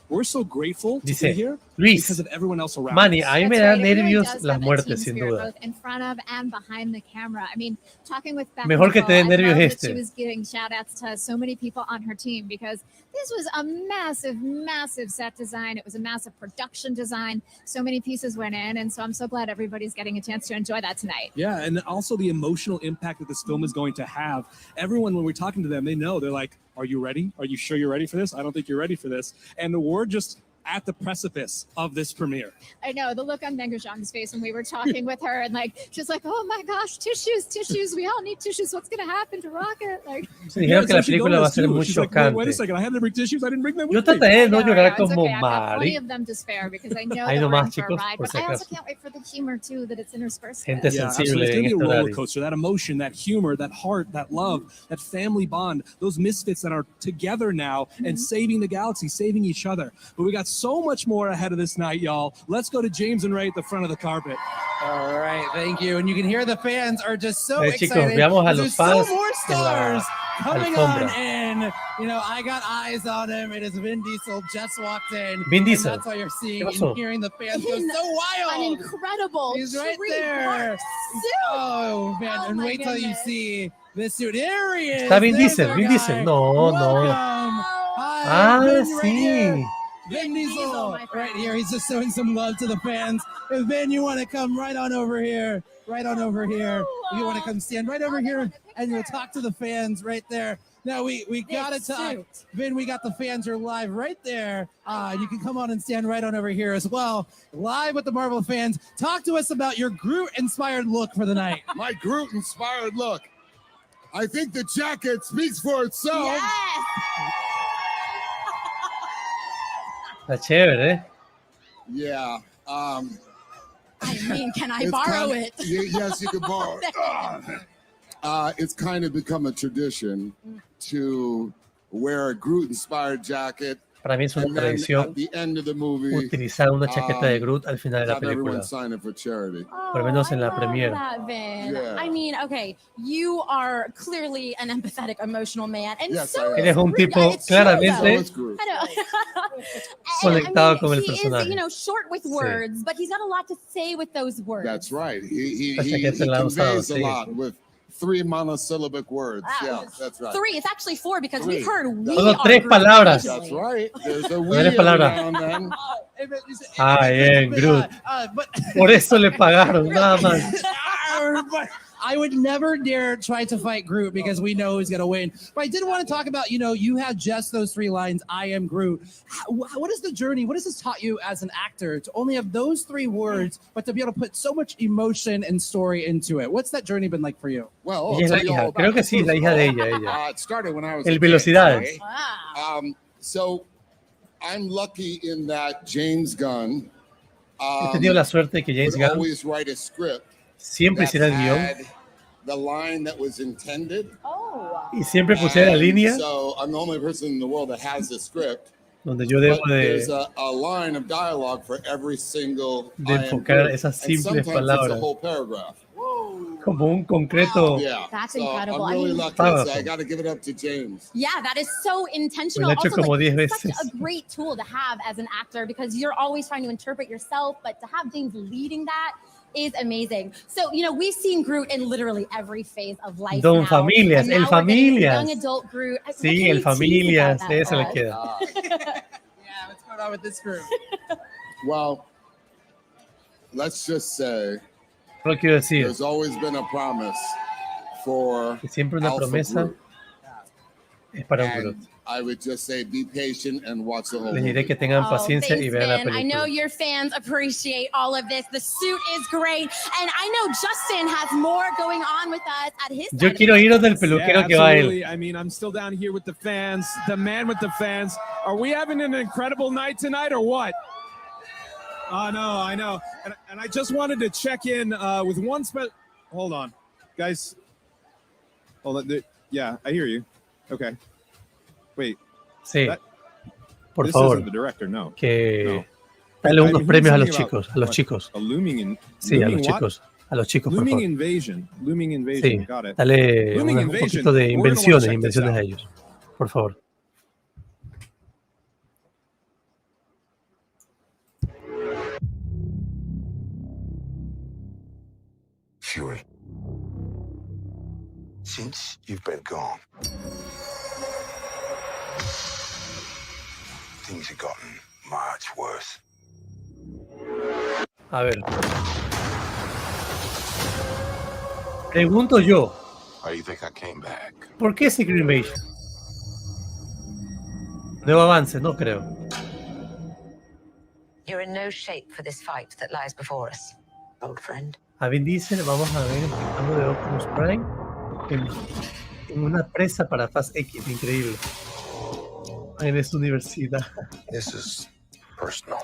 we're so grateful to be Dice, here Luis, because of everyone else around Manny, us. a mí me That's da right, it really nervios does las have a muertes, team sin spirit, duda. both in front of and behind the camera. I mean, talking with Beth Mejor que te dé Nicole, I nervios love that este. she was giving shout outs to so many people on her team, because this was a massive set design. It was a massive production design. So many pieces went in, and so I'm so glad everybody's getting a chance to enjoy that tonight. Yeah, and also the emotional impact that this film is going to have. Everyone, when we're talking to them, they know. They're like, are you ready? Are you sure you're ready for this? I don't think you're ready for this. And we're just at the precipice of this premiere. I know the look on Mengajong's face when we were talking with her, and she's like, "Oh my gosh, tissues! We all need tissues. What's going to happen to Rocket?" Se dijeron que la película va a ser muy She's like, wait a chocante. second, I had to bring tissues. I didn't bring them Yo with me. trataré de no llorar It's como okay. I've got plenty Mari. of them to spare, because I know Ahí that we're nomás, in for a chicos, ride. por But si I also acaso. can't wait for the humor too that it's interspersed Gente with. Yeah, sensible absolutely. It's en going to este be a roller horario. coaster. That emotion, that humor, that heart, that love, that family bond, those misfits that are together now and saving the galaxy, saving each other. But we got so much more ahead of this night, y'all. Let's go to James and Ray at the front of the carpet. All right, thank you. And you can hear the fans are just so Chicos, excited. veamos a los There's fans so more en stars la coming alfombra. on in. I got eyes on him. It is Vin Diesel just walked in. Vin and Diesel. that's why you're seeing ¿Qué pasó? and hearing the fans go so wild. An incredible He's right treat. there. Suit. Oh man! Oh, and my wait till you goodness. see this suit. There he is. Está Vin There's Diesel, our Vin guy. Diesel. No, no. Welcome. Hi, Ah, Vin, right sí. here. Vin Diesel, Diesel, my right friend. here. He's just showing some love to the fans. If Vin, you want to come right on over here, right on over here. If you want to come stand right over here and you'll talk to the fans right there. Now we got to talk. suit. Vin, we got the fans are live right there. You can come on and stand right on over here as well. Live with the Marvel fans. Talk to us about your Groot-inspired look for the night. My Groot-inspired look. I think the jacket speaks for itself. Yes. Está chévere, ¿eh? Yeah. I mean, can I It's borrow kinda- it? Yes, you can borrow it. It's kind of become a tradition to wear a Groot-inspired jacket. Para mí es una And then tradición at the end of the movie, utilizar una chaqueta de Groot al final de la have película. everyone sign it for charity. Por lo menos en la I love premiere. that, Vin. Yeah. I mean, okay, you are clearly an empathetic, emotional man, and Yes, so I am. Él es un Groot. tipo It's true, claramente So though. it's Groot. I know. conectado con el he personaje. is, short with words, but he's got a lot to say with those words. That's right. He Esta chaqueta la ha usado, conveys a sí. lot with 3 monosyllabic words. Wow. Yeah, that's right. 3. It's actually 4 because we've 3. heard we Solo are 3 Groot palabras. That's occasionally. right. There's a we Tres every palabras. now and then. Ah, bien, Groot. But Por eso le pagaron, nada más. But I would never dare try to fight Groot because we know he's going to win. But I did want to talk about, you have just those 3 lines, I am Groot. What is the journey? What has this taught you as an actor to only have those 3 words, but to be able to put so much emotion and story into it? What's that journey been like for you? Well, Ella es la I'll tell you hija, all creo about que it. sí, la hija de ella. It started when I was El a kid, Velocidades. okay? So I'm lucky in that James Gunn He tenido la suerte de que James would Gunn always write a script siempre that hiciera el guión had the line that was intended. y siempre pusiera la And línea So I'm the only person in the world that has a script. donde yo debo But de there's a line of dialogue for every single I am enfocar Groot. esas And simples sometimes it's a palabras whole paragraph. como un concreto. Yeah. That's So incredible. I'm I really mean- lucky. So I got to give it up to James. Yeah, that is so intentional. Lo he hecho Also, como 10 like, such veces. a great tool to have as an actor because you're always trying to interpret yourself, but to have James leading that is amazing. So, you know, we've seen Groot in literally every phase of life Don now. Familias, And el now we're getting Familias. Young adult Groot. What Sí, can el you tease about Familias, that eso for le us? queda. Yeah, what's going on with this group? Well, let's just say Solo quiero decir there's always been a promise for que siempre una Alpha promesa Groot. es para un Groot. And I would just say be patient and watch the whole Les diré movie. que tengan paciencia y Thanks, vean la Ben. I know película. your fans appreciate all of this. The suit is great. And I know Justin has more going on with us at his Yo side of quiero the iros del business. peluquero que va él. Absolutely. I mean, I'm still down here with the fans, the man with the fans. Are we having an incredible night tonight or what? I know. And I just wanted to check in with one Hold on, guys. Hold on. Yeah, I hear you. Okay. Wait. Sí, That- por this favor, isn't the director, no. que No. dale I unos mean, premios a he's los thinking chicos, about a los what? chicos. A looming Sí, a los looming what? chicos, por Looming favor. invasion. Looming invasion. Sí, Got it. dale Looming un invasion. poquito de We're gonna wanna invenciones, check this invenciones out. a ellos, por favor. Fury. Since you've been gone, things have gotten much worse. A ver. Pregunto yo, Why you think I came back? ¿por qué Secret Invasion? Nuevo avance, no creo. You're in no shape for this fight that lies before us, old friend. A Vin Diesel vamos a ver algo de Optimus Prime en una presa para Fast X, increíble. En esa universidad. This is personal.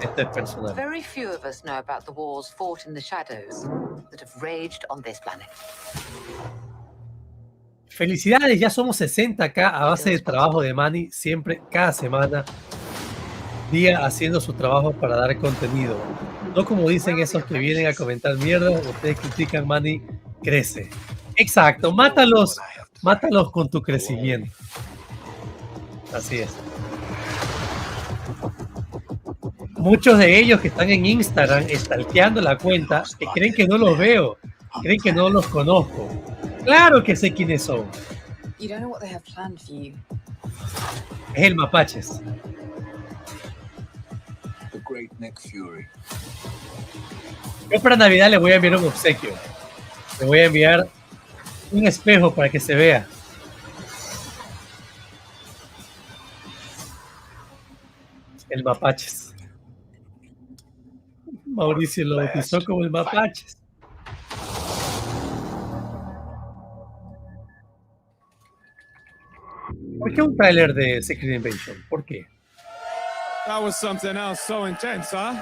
Esto es personal. Very few of us know about the wars fought in the shadows that have raged on this planet. Felicidades, ya somos 60 acá a base de trabajo de Manny, siempre, cada semana, día haciendo su trabajo para dar contenido. No como dicen esos que vienen a comentar mierda, ustedes critican, Manny crece. Exacto, mátalos con tu crecimiento. Así es. Muchos de ellos que están en Instagram stalkeando la cuenta, que creen que no los veo, creen que no los conozco. Claro que sé quiénes son. You don't know what they have planned for you. Es el Mapaches. The great Nick Fury. Yo para Navidad le voy a enviar un obsequio. Le voy a enviar un espejo para que se vea. El Mapaches. Mauricio lo bautizó como el Mapaches. ¿Por qué un tráiler de Secret Invasion? ¿Por qué? That was something else so intense, huh?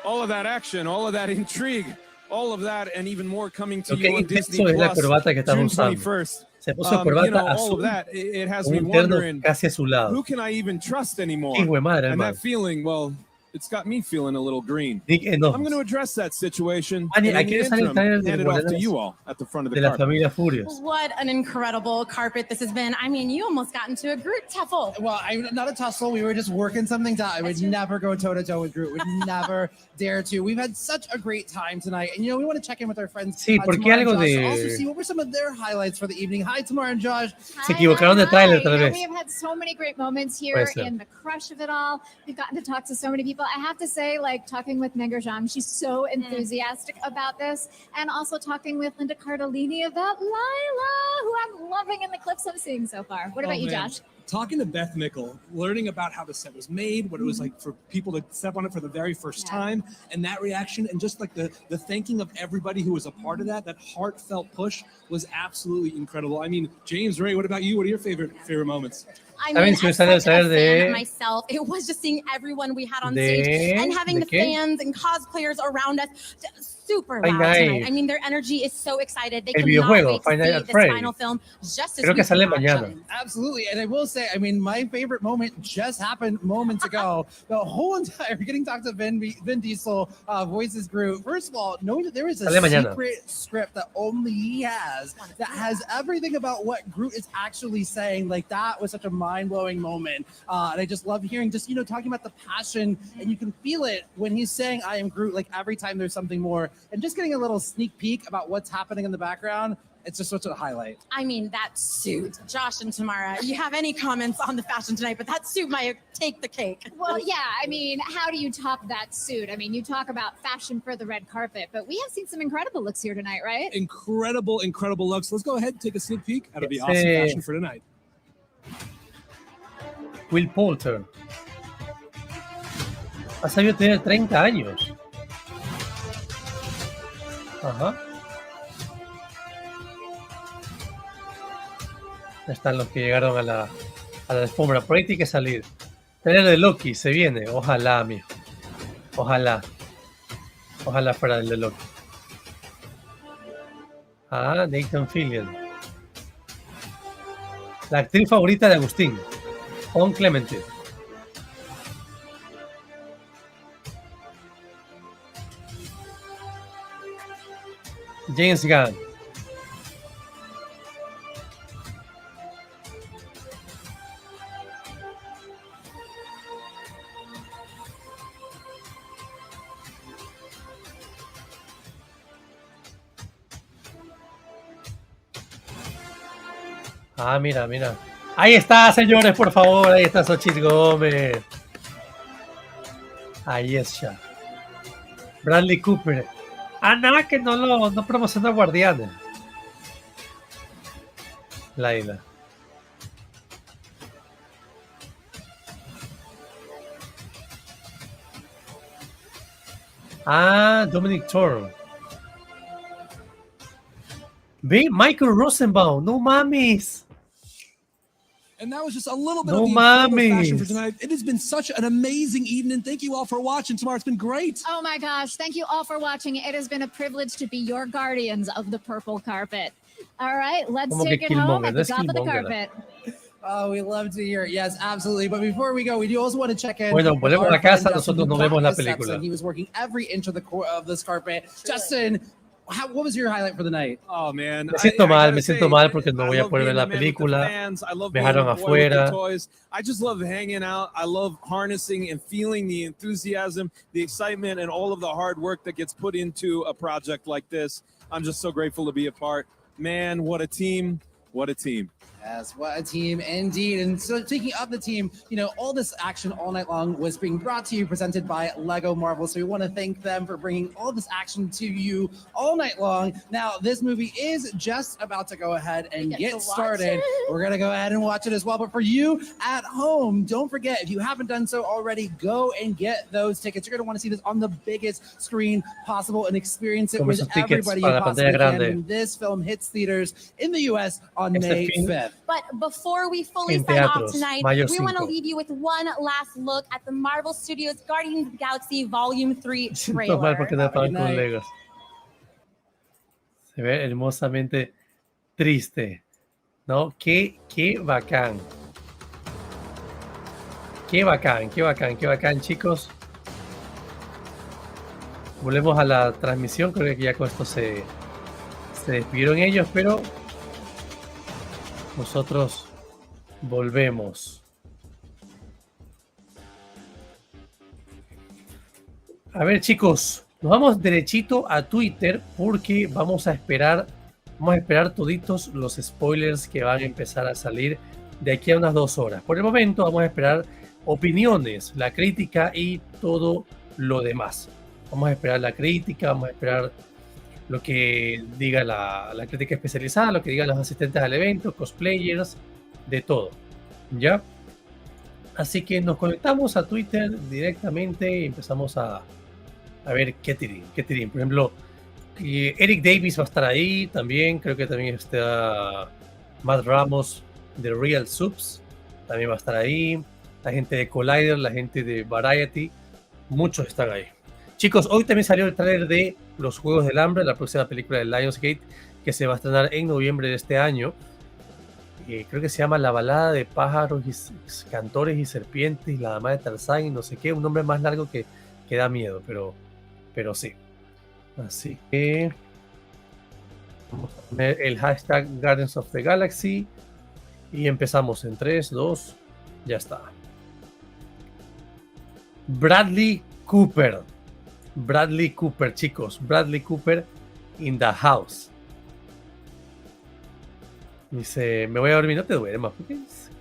All of that action, all of that intrigue, all of that and even more coming to Lo que you on Disney intenso es la Plus, corbata que están June usando. 21st. Se puso corbata all azul of that, it has con me un terno wondering, casi a su lado. who can I even trust anymore? Hijo de madre, And hermano. that feeling, well, it's got me feeling a little green. Nick Enoch. I'm going to address that situation. Manny, and in aquí the le sale el interim, trailer de hand it off to Guardianes you all at the front of the de la carpet. familia Furious. What an incredible carpet this has been. I mean, you almost got into a Groot tuffle. Well, not a tussle. We were just working something out. I would never go toe to toe with Groot. Would never dare to. We've had such a great time tonight, and we want to check in with our friends. Sí, porque Tamar and algo Josh, de- to also see what were some of their highlights for the evening. Hi, Tamar and Josh. Se equivocaron de tráiler tal vez. We have had so many great moments here Puede ser. in the crush of it all. We've gotten to talk to so many people. I have to say, like talking with Mengerjam, she's so enthusiastic about this, and also talking with Linda Cardellini about Lila, who I'm loving in the clips I'm seeing so far. What about you, man. Josh? talking to Beth Mickle, learning about how the set was made, what it was like for people to step on it for the very first time, and that reaction, and just like the thanking of everybody who was a part of that heartfelt push was absolutely incredible. I mean, James, Ray, what about you? What are your favorite moments? I mean, as such a fan myself, it was just seeing everyone we had on stage and having the fans and cosplayers around us. Super loud tonight. I mean, their energy is so excited. They cannot wait to see this final film just as we can. Absolutely. And I will say, I mean, my favorite moment just happened moments ago. The whole entire, getting to talk to Vin Diesel, voices Groot. First of all, knowing that there is a secret script that only he has, that has everything about what Groot is actually saying. Like, that was such a mind-blowing moment. And I just love hearing just, talking about the passion, and you can feel it when he's saying, I am Groot, like every time there's something more. And just getting a little sneak peek about what's happening in the background, it's just such a highlight. I mean, that suit. Josh and Tamara, you have any comments on the fashion tonight, but that suit might take the cake. Well, yeah, I mean, how do you top that suit? I mean, you talk about fashion for the red carpet, but we have seen some incredible looks here tonight, right? Incredible looks. Let's go ahead and take a sneak peek out of the awesome fashion for tonight. Will Poulter ha sabido tener 30 años. Ajá. Están los que llegaron a la alfombra. Por ahí tiene que salir. Tener de Loki se viene. Ojalá, mijo. Ojalá. Ojalá fuera el de Loki. Ah, Nathan Fillion. La actriz favorita de Agustín. On Clemente. James Gunn. Ah, mira. Ahí está, señores, por favor. Ahí está Xochitl Gómez. Ahí está. Bradley Cooper. Ah, nada, que no promociona Guardianes. Laila. Ah, Dominic Thorne. Ve, Michael Rosenbaum. No mames. And that was just a little bit of the fashion for tonight. It has been such an amazing evening. Thank you all for watching. Tomorrow, it's been great. Oh my gosh. Thank you all for watching. It has been a privilege to be your guardians of the purple carpet. All right, let's take it home at the top of the carpet. Oh, we love to hear it. Yes, absolutely. But before we go, we do also want to check in. Bueno, volvemos a la casa. Nosotros no vemos la película. He was working every inch of this carpet. Justin, what was your highlight for the night? Oh, man. Me siento mal porque no voy a poder ver la película. Me dejaron afuera. I just love hanging out. I love harnessing and feeling the enthusiasm, the excitement, and all of the hard work that gets put into a project like this. I'm just so grateful to be a part. Man, what a team. What a team. Yes, what a team indeed. And so speaking of the team, all this action all night long was being brought to you, presented by Lego Marvel. So we want to thank them for bringing all this action to you all night long. Now, this movie is just about to go ahead and get started. We're going to go ahead and watch it as well. But for you at home, don't forget, if you haven't done so already, go and get those tickets. You're going to want to see this on the biggest screen possible and experience it with everybody you possibly can when this film hits theaters in the U.S. on May 5th. But before we fully sign off tonight, we want to leave you with one last look at the Marvel Studios Guardians of the Galaxy Volume 3 trailer. Se ve hermosamente triste, ¿no? Qué bacán. Qué bacán, chicos. Volvemos a la transmisión. Creo que ya con esto se despidieron ellos, pero nosotros volvemos. A ver, chicos, nos vamos derechito a Twitter porque vamos a esperar toditos los spoilers que van a empezar a salir de aquí a unas 2 horas. Por el momento vamos a esperar opiniones, la crítica y todo lo demás. Vamos a esperar la crítica, vamos a esperar lo que diga la crítica especializada, lo que digan los asistentes al evento, cosplayers, de todo. ¿Ya? Así que nos conectamos a Twitter directamente y empezamos a ver qué tirín. Por ejemplo, Eric Davis va a estar ahí también. Creo que también está Matt Ramos de Real Subs. También va a estar ahí. La gente de Collider, la gente de Variety. Muchos están ahí. Chicos, hoy también salió el tráiler de Los Juegos del Hambre, la próxima película de Lionsgate, que se va a estrenar en noviembre de este año. Creo que se llama La balada de pájaros y cantores y serpientes, la dama de Tarzán y no sé qué, un nombre más largo que da miedo, pero sí. Así que vamos a poner el hashtag Guardians of the Galaxy y empezamos en 3, 2, ya está. Bradley Cooper, chicos, Bradley Cooper in the house. Dice, me voy a dormir. No te duermas, ¿por qué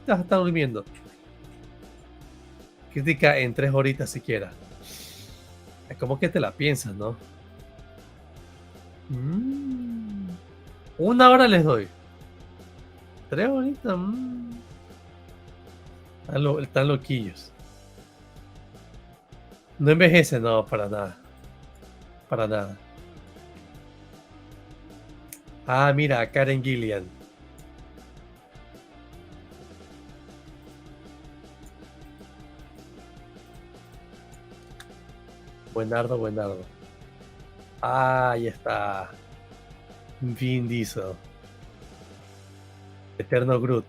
estás durmiendo? Crítica en 3 horitas siquiera. ¿Cómo que te la piensas, no? 1 hora les doy. 3 horitas. Están loquillos. No envejece, no, para nada. Para nada. Ah, mira, Karen Gillian. Buenardo. Ah, ahí está. Vin Diesel. Eterno Groot.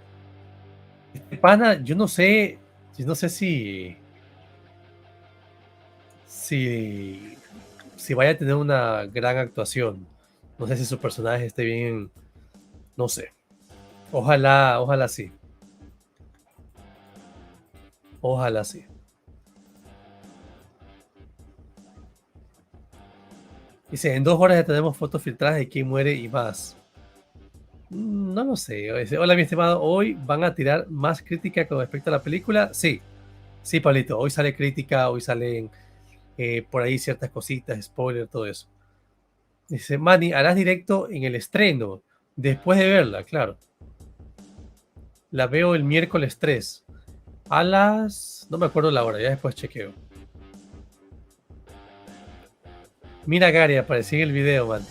Este pana, yo no sé si vaya a tener una gran actuación. No sé si su personaje esté bien. No sé. Ojalá sí. Ojalá sí. Dice, en 2 horas ya tenemos fotos filtradas de quién muere y más. No lo sé. Dice, hola, mi estimado. Hoy van a tirar más crítica con respecto a la película. Sí, Pablito. Hoy sale crítica, hoy salen por ahí ciertas cositas, spoiler, todo eso. Dice, Manny, harás directo en el estreno, después de verla, claro. La veo el miércoles 3. A las... No me acuerdo la hora, ya después chequeo. Mira Gary, apareció en el video, man.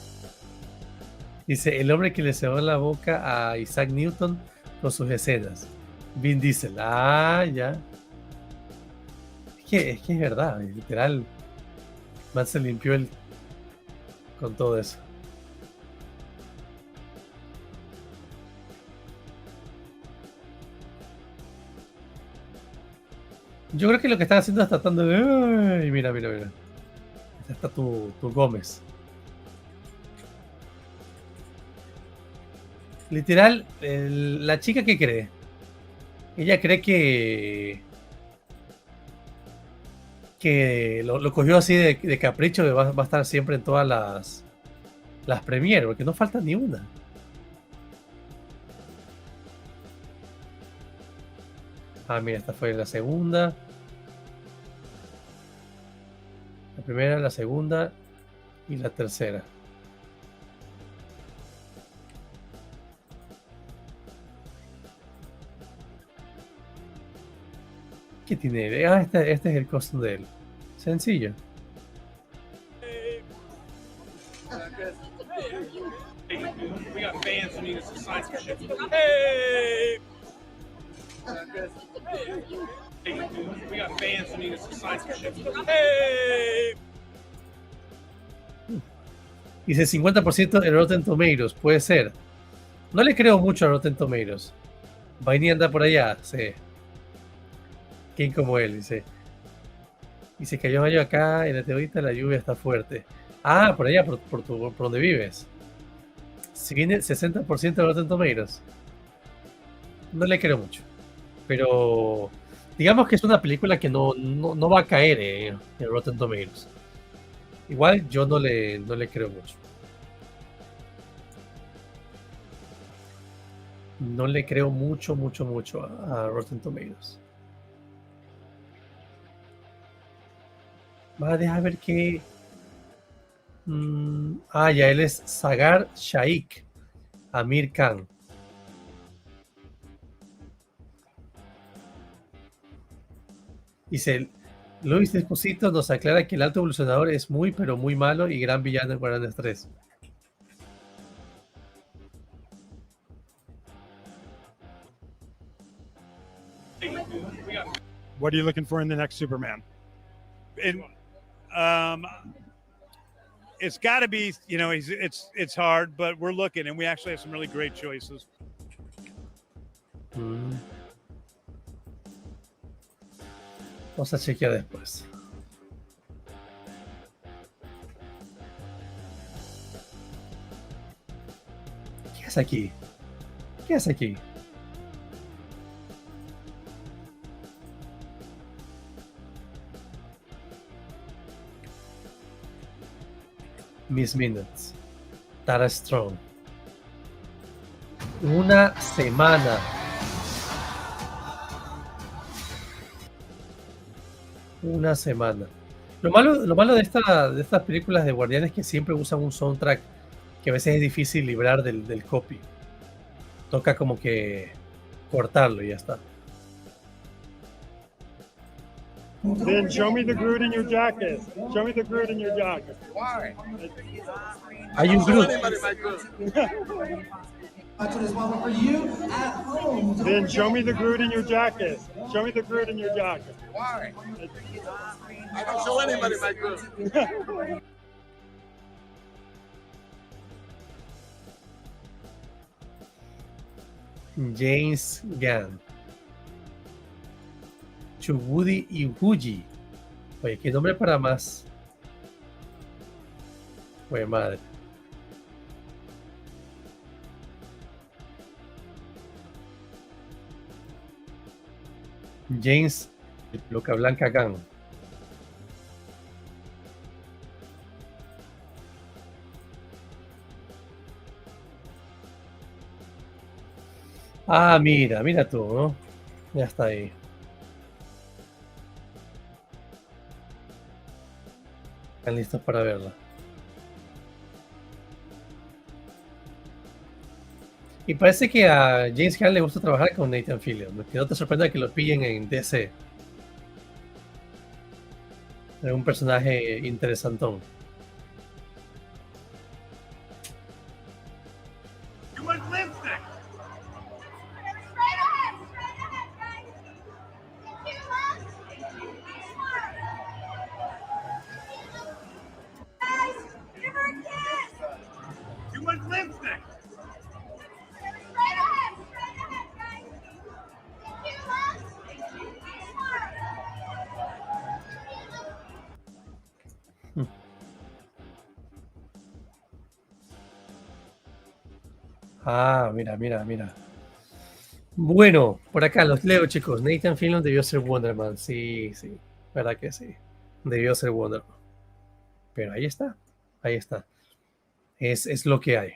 Dice, el hombre que le cerró la boca a Isaac Newton con sus escenas. Vin Diesel. Ah, ya. Es que es verdad, literal. Man se limpió con todo eso. Yo creo que lo que están haciendo es tratando de... Ay, mira. Está tu Gómez. Literal, la chica que cree. Ella cree que lo cogió así de capricho, que va a estar siempre en todas las premiere, porque no falta ni una. Ah, mira, esta fue la segunda. La primera, la segunda y la tercera. ¿Qué tiene? Ah, este es el costo de él. Sencillo. We got fans who need us to sign some shit. Hey! We got fans who need us to sign some shit. Hey! Dice 50% en Rotten Tomatoes. Puede ser. No le creo mucho a Rotten Tomatoes. Vaini anda por allá. Sí. ¿Quién como él? Dice cayó mayo acá. En la teorita la lluvia está fuerte. Ah, por allá, por donde vives. Si viene 60% de Rotten Tomatoes. No le creo mucho. Pero digamos que es una película que no va a caer en Rotten Tomatoes. Igual yo no le creo mucho. No le creo mucho a Rotten Tomatoes. Va a dejar ver qué... ya él es Sagar Shaikh Amir Khan. Dice, Luis Esposito nos aclara que el alto evolucionador es muy, pero muy malo y gran villano en Guardianes 3. What are you looking for in the next Superman? It's got to be, you know, it's hard, but we're looking, and we actually have some really great choices. Vamos a chequear después. ¿Qué hace aquí? ¿Qué hace aquí? Miss Minutes. Tara Strong. Una semana. Una semana. Lo malo de estas películas de Guardianes es que siempre usan un soundtrack que a veces es difícil librar del copy. Toca como que cortarlo y ya está. Then show me the Groot in your jacket. Show me the Groot in your jacket. Why? Hay un Groot. Then show me the Groot in your jacket. Show me the Groot in your jacket. Why? I don't show anybody my Groot. James Gunn. Chubudi y Huji. Oye, qué nombre para más. Oye, madre. James Loca Blanca Gunn. Ah, mira tú, ¿no? Ya está ahí. Están listos para verla. Y parece que a James Gunn le gusta trabajar con Nathan Fillion. Que no te sorprenda que lo pillen en DC. Es un personaje interesantón. Ah, mira. Bueno, por acá los leo, chicos. Nathan Fillion debió ser Wonder Man. Sí, verdad que sí. Debió ser Wonder Man. Pero ahí está. Es lo que hay.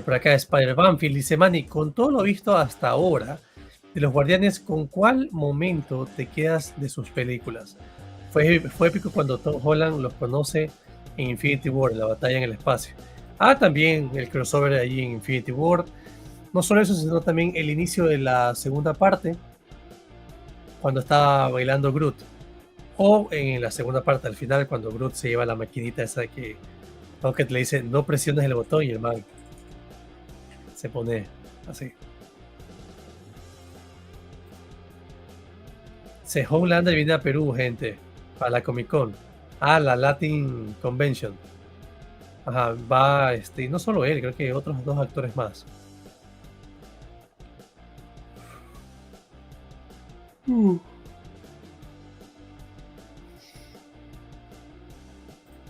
Por acá Spider-Banfield dice, Manny, con todo lo visto hasta ahora de los Guardianes, ¿con cuál momento te quedas de sus películas? Fue épico cuando Tom Holland los conoce en Infinity War, en la batalla en el espacio. También el crossover allí en Infinity War. No solo eso, sino también el inicio de la segunda parte, cuando estaba bailando Groot. O en la segunda parte, al final, cuando Groot se lleva la maquinita esa que Rocket le dice, no presiones el botón, y el man se pone así. Homelander viene a Perú, gente, para la Comic Con. La Latin Convention. Va, y no solo él, creo que otros 2 actores más.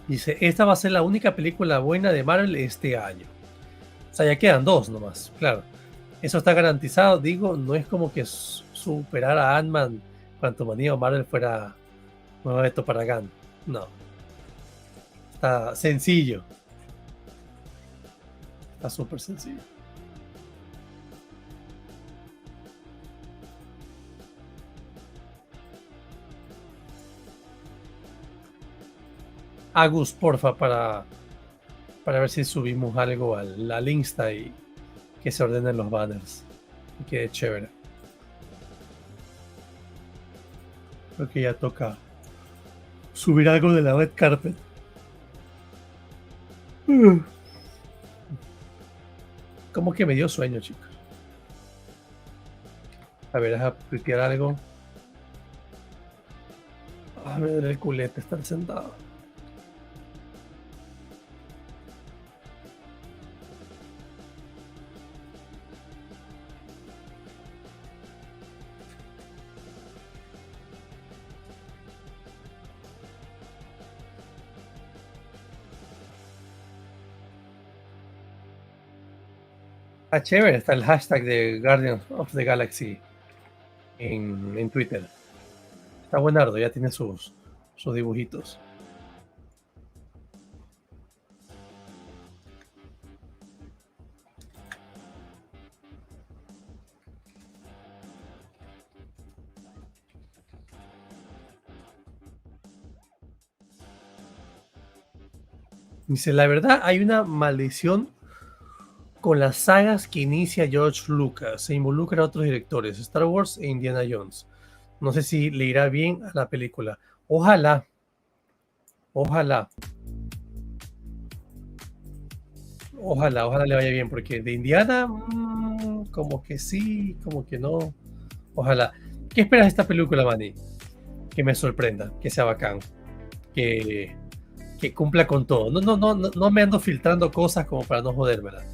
Dice, esta va a ser la única película buena de Marvel este año. O sea, ya quedan 2 nomás, claro. Eso está garantizado, digo, no es como que superar a Ant-Man, Quantumania o Marvel fuera nuevo reto para Gunn. No. Está sencillo. Está súper sencillo. Agus, porfa, para ver si subimos algo al Insta y que se ordenen los banners. Y quede chévere. Creo que ya toca subir algo de la red carpet. Como que me dio sueño, chicos. A ver, deja tuitear algo. Ah, me duele el culete estar sentado. Ah, chévere, está el hashtag de Guardians of the Galaxy en Twitter. Está buenardo, ya tiene sus dibujitos. Dice, la verdad, hay una maldición con las sagas que inicia George Lucas. Se involucra a otros directores, Star Wars e Indiana Jones. No sé si le irá bien a la película. Ojalá. Ojalá. Ojalá le vaya bien, porque de Indiana, como que sí, como que no. Ojalá. ¿Qué esperas de esta película, Manny? Que me sorprenda, que sea bacán, que cumpla con todo. No me ando filtrando cosas como para no jodérmela.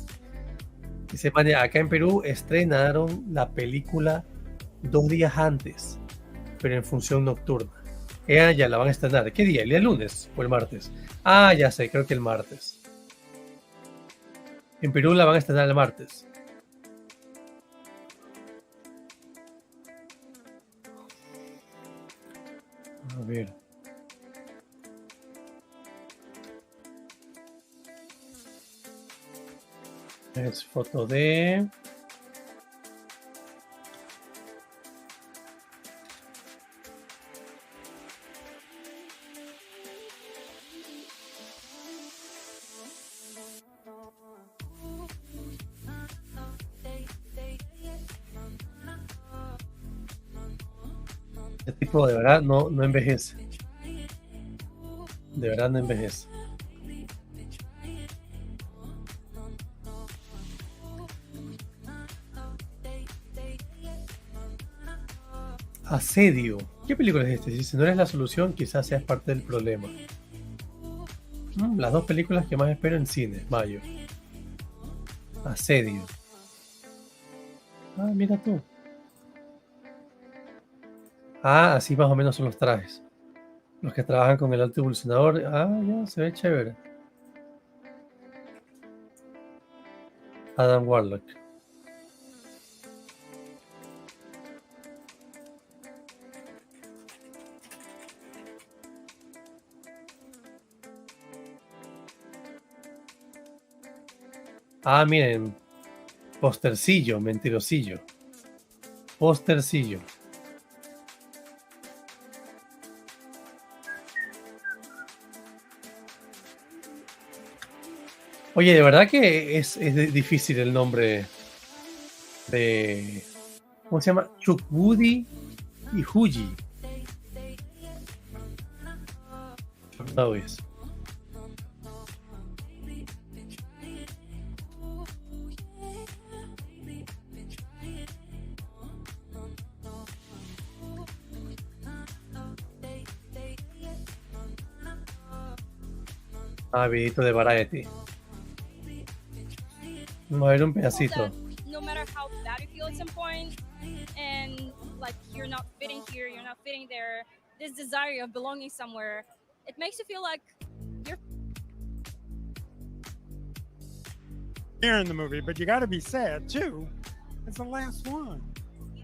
Dice Manny, acá en Perú estrenaron la película 2 días antes, pero en función nocturna. Ya la van a estrenar. ¿Qué día? ¿El día lunes o el martes? Ah, ya sé, creo que el martes. En Perú la van a estrenar el martes. A ver. Es foto de... Este tipo de verdad no envejece. De verdad no envejece. Asedio. ¿Qué película es este? Si no eres la solución, quizás seas parte del problema. Las 2 películas que más espero en cine, mayo. Asedio. Ah, mira tú. Ah, así más o menos son los trajes. Los que trabajan con el alto evolucionador. Ah, ya, se ve chévere. Adam Warlock. Ah, miren. Postercillo, mentirosillo. Postercillo. Oye, de verdad que es difícil el nombre de... ¿Cómo se llama? Chukwudi y Huji. No es. Ah, videito de Variety. Vamos a ver un pedacito. No matter how bad you feel at some point, and like you're not fitting here, you're not fitting there, this desire of belonging somewhere, it makes you feel like you're here in the movie, but you got to be sad too. It's the last one.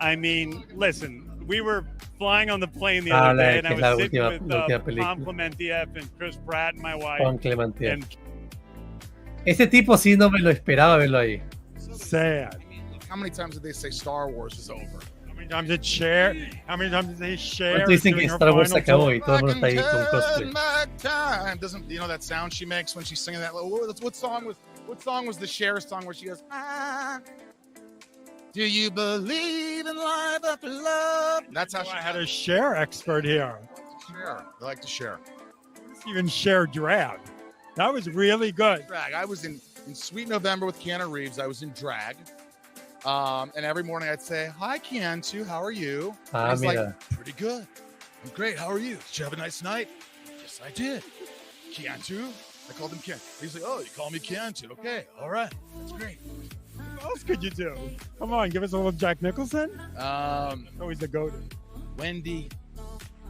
I mean, listen, we were flying on the plane the other day, and I was sitting with Tom Clementieff and Chris Pratt and my wife. Tom Clementieff. Ese tipo sí no me lo esperaba verlo ahí. Sad. How many times did they say Star Wars is over? How many times did Cher? How many times did they share? ¿Cuánto dicen que Star Wars acabó y todo el mundo está ahí con cosplay? Doesn't you know that sound she makes when she's singing that? What song was the Cher song where she goes, Do you believe in life after love? That's how I had a share expert here. Share. I like to share. Even share drag. That was really good. Drag. I was in Sweet November with Keanu Reeves. I was in drag. And every morning I'd say, "Hi, Keanu. How are you?" And he's like, "Pretty good. I'm great. How are you? Did you have a nice night?" "Yes, I did." "Keanu?" I called him Ken. He's like, "Oh, you call me Keanu. Okay. All right. That's great." What else could you do? Come on, give us a little Jack Nicholson. Always the goat. "Wendy,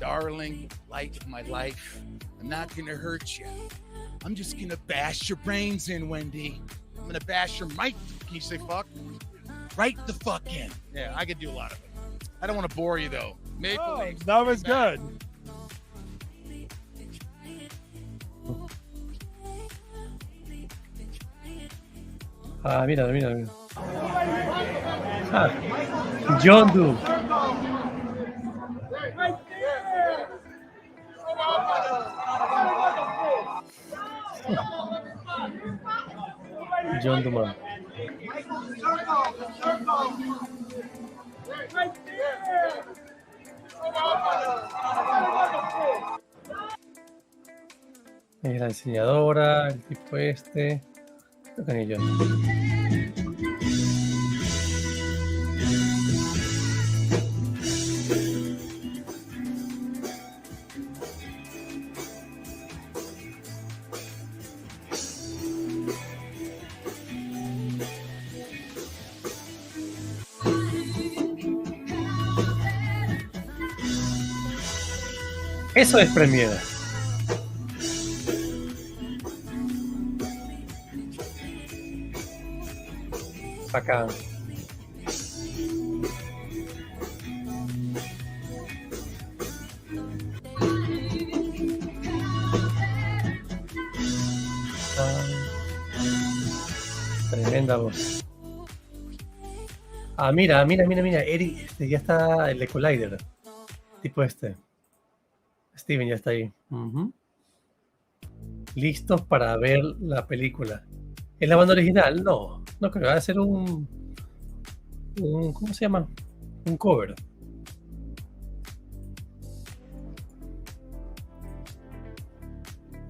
darling, light of my life, I'm not going to hurt you. I'm just going to bash your brains in, Wendy. I'm going to bash your mic." Can you say fuck? Right the fuck in. Yeah, I could do a lot of it. I don't want to bore you, though. Maple Leafs. That was good. Mira. John Doe. John Duman. Es la diseñadora, el tipo este. Tocan ellos. Eso es Premiere. Acá. Tremenda voz. Mira. Eric, ya está el de Collider. Tipo este. Steven ya está ahí. Listos para ver la película. ¿Es la banda original? No creo. Va a ser un ¿cómo se llama? Un cover.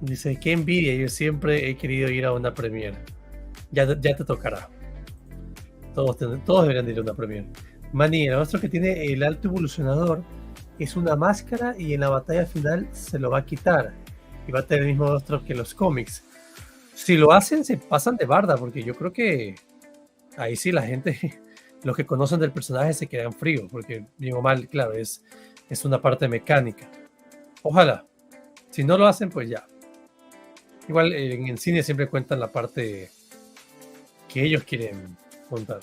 Dice, qué envidia, yo siempre he querido ir a una premiere. Ya te tocará. Todos deberían ir a una premiere. Manny, el monstruo que tiene el alto evolucionador es una máscara y en la batalla final se lo va a quitar. Y va a tener el mismo monstruo que los cómics. Si lo hacen, se pasan de barda, porque yo creo que ahí sí la gente, los que conocen del personaje se quedan fríos, porque bien o mal, claro, es una parte mecánica. Ojalá. Si no lo hacen, pues ya. Igual en el cine siempre cuentan la parte que ellos quieren contar.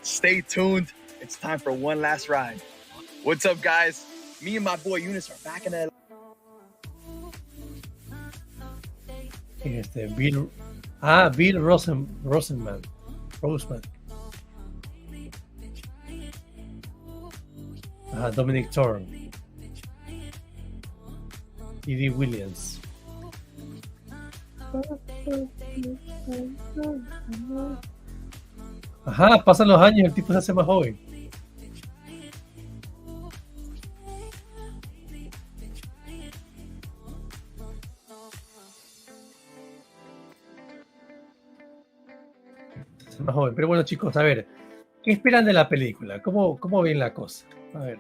Stay tuned. It's time for one last ride. What's up, guys? Me and my boy Eunice are back in LA. Bill Rosenman. Dominic Thorne. E.D. Williams. Pasan los años y el tipo se hace más joven. Se hace más joven. Pero bueno, chicos, a ver, ¿qué esperan de la película? ¿Cómo ven la cosa? A ver.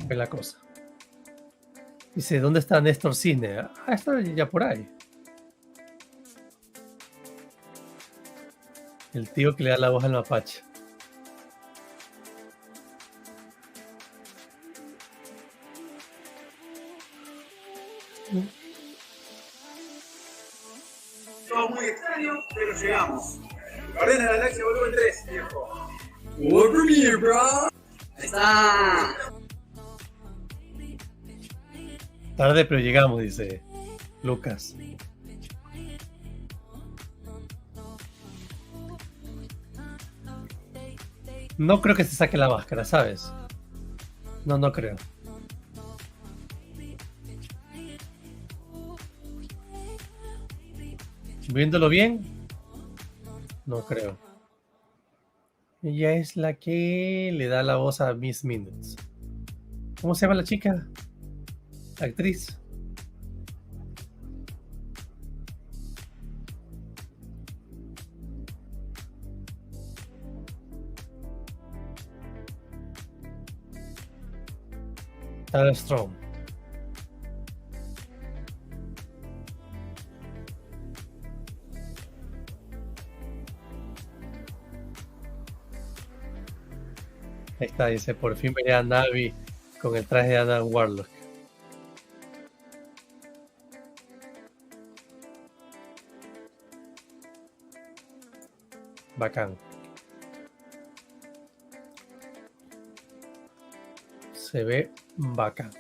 Ve la cosa. Dice, ¿dónde está Néstor Cisne? Está ya por ahí. El tío que le da la voz al mapache. Todo muy extraño, pero llegamos. Guardianes de la Galaxia volumen 3, viejo. World Premiere, bro. Ahí está. Tarde, pero llegamos, dice Lucas. No creo que se saque la máscara, ¿sabes? No, no creo. Viéndolo bien, no creo. Ella es la que le da la voz a Miss Minutes. ¿Cómo se llama la chica? Actriz. Tara Strong. Ahí está, dice, por fin veré a Navi con el traje de Adam Warlock. Bacán. Se ve bacán.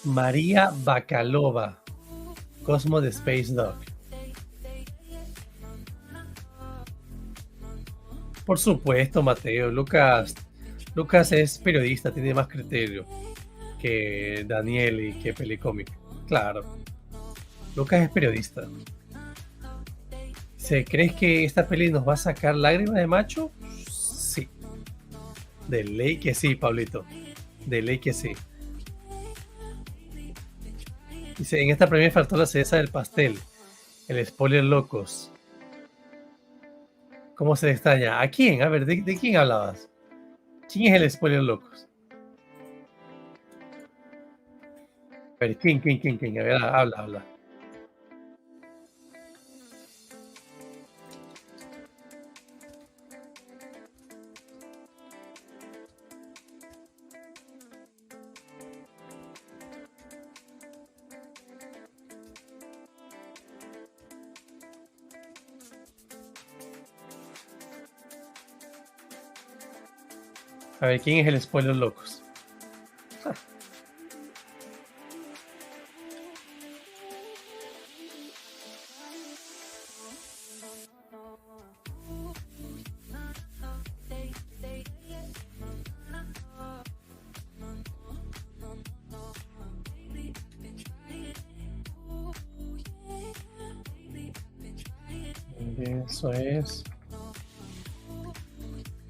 María Bakalova, Cosmo de Space Dog. Por supuesto, Mateo. Lucas es periodista, tiene más criterio que Daniel y que Pelicómic. Claro. Lucas es periodista. ¿Crees que esta peli nos va a sacar lágrimas de macho? Sí. De ley que sí, Pablito. De ley que sí. Dice, en esta premia faltó la cereza del pastel. El spoiler locos. ¿Cómo se extraña? ¿A quién? A ver, ¿de quién hablabas? ¿Quién es el spoiler locos? A ver, ¿quién? A ver, habla. A ver, ¿quién es el spoiler locos? Eso es.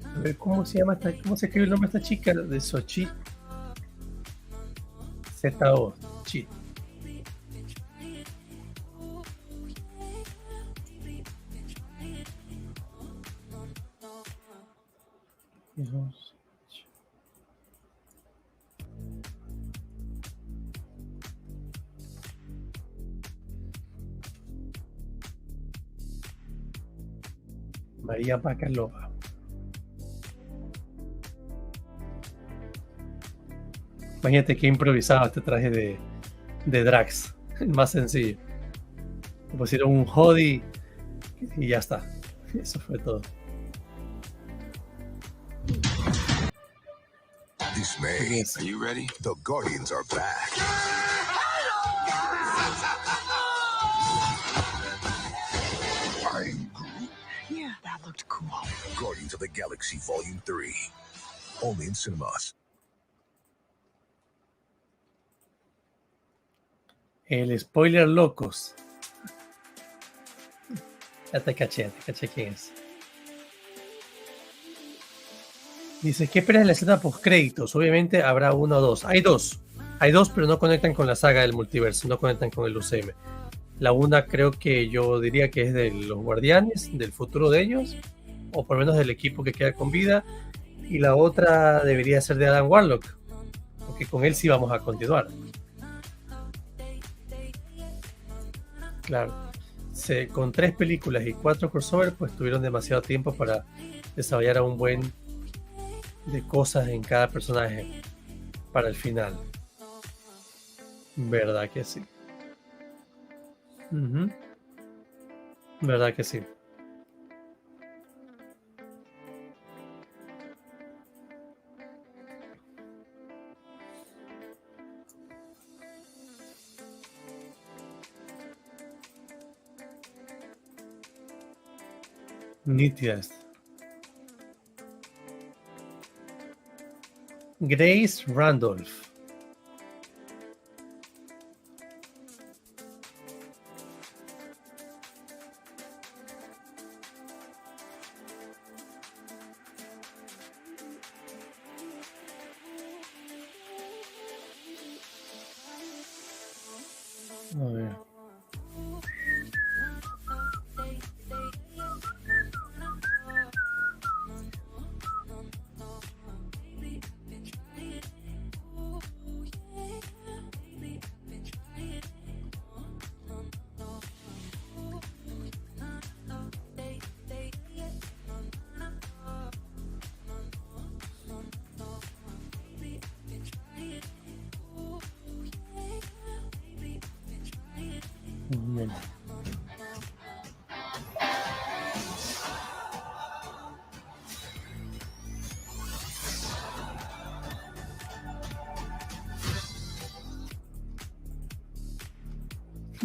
A ver, ¿cómo se llama cómo se escribe el nombre de esta chica? De Sochi. Z-O. Chi. María Bakalova. Imagínate que improvisaba este traje de Drax. Más sencillo. Le pusieron un hoodie y ya está. Eso fue todo. Dismay. Are you ready? The Guardians are back. I'm Groot. Yeah, that looked cool. Guardians of the Galaxy Volume 3. Only in cinemas. El spoiler locos. Ya te caché quién es. Dice, ¿qué esperas de la escena post créditos? Obviamente habrá uno o dos. Hay dos, pero no conectan con la saga del multiverso, no conectan con el UCM. La una creo que yo diría que es de los Guardianes, del futuro de ellos, o por lo menos del equipo que queda con vida. Y la otra debería ser de Adam Warlock, porque con él sí vamos a continuar. Claro, con 3 películas y 4 crossover, pues tuvieron demasiado tiempo para desarrollar a un buen de cosas en cada personaje para el final. ¿Verdad que sí? ¿Verdad que sí? Nítidas. Grace Randolph. A ver. Bien.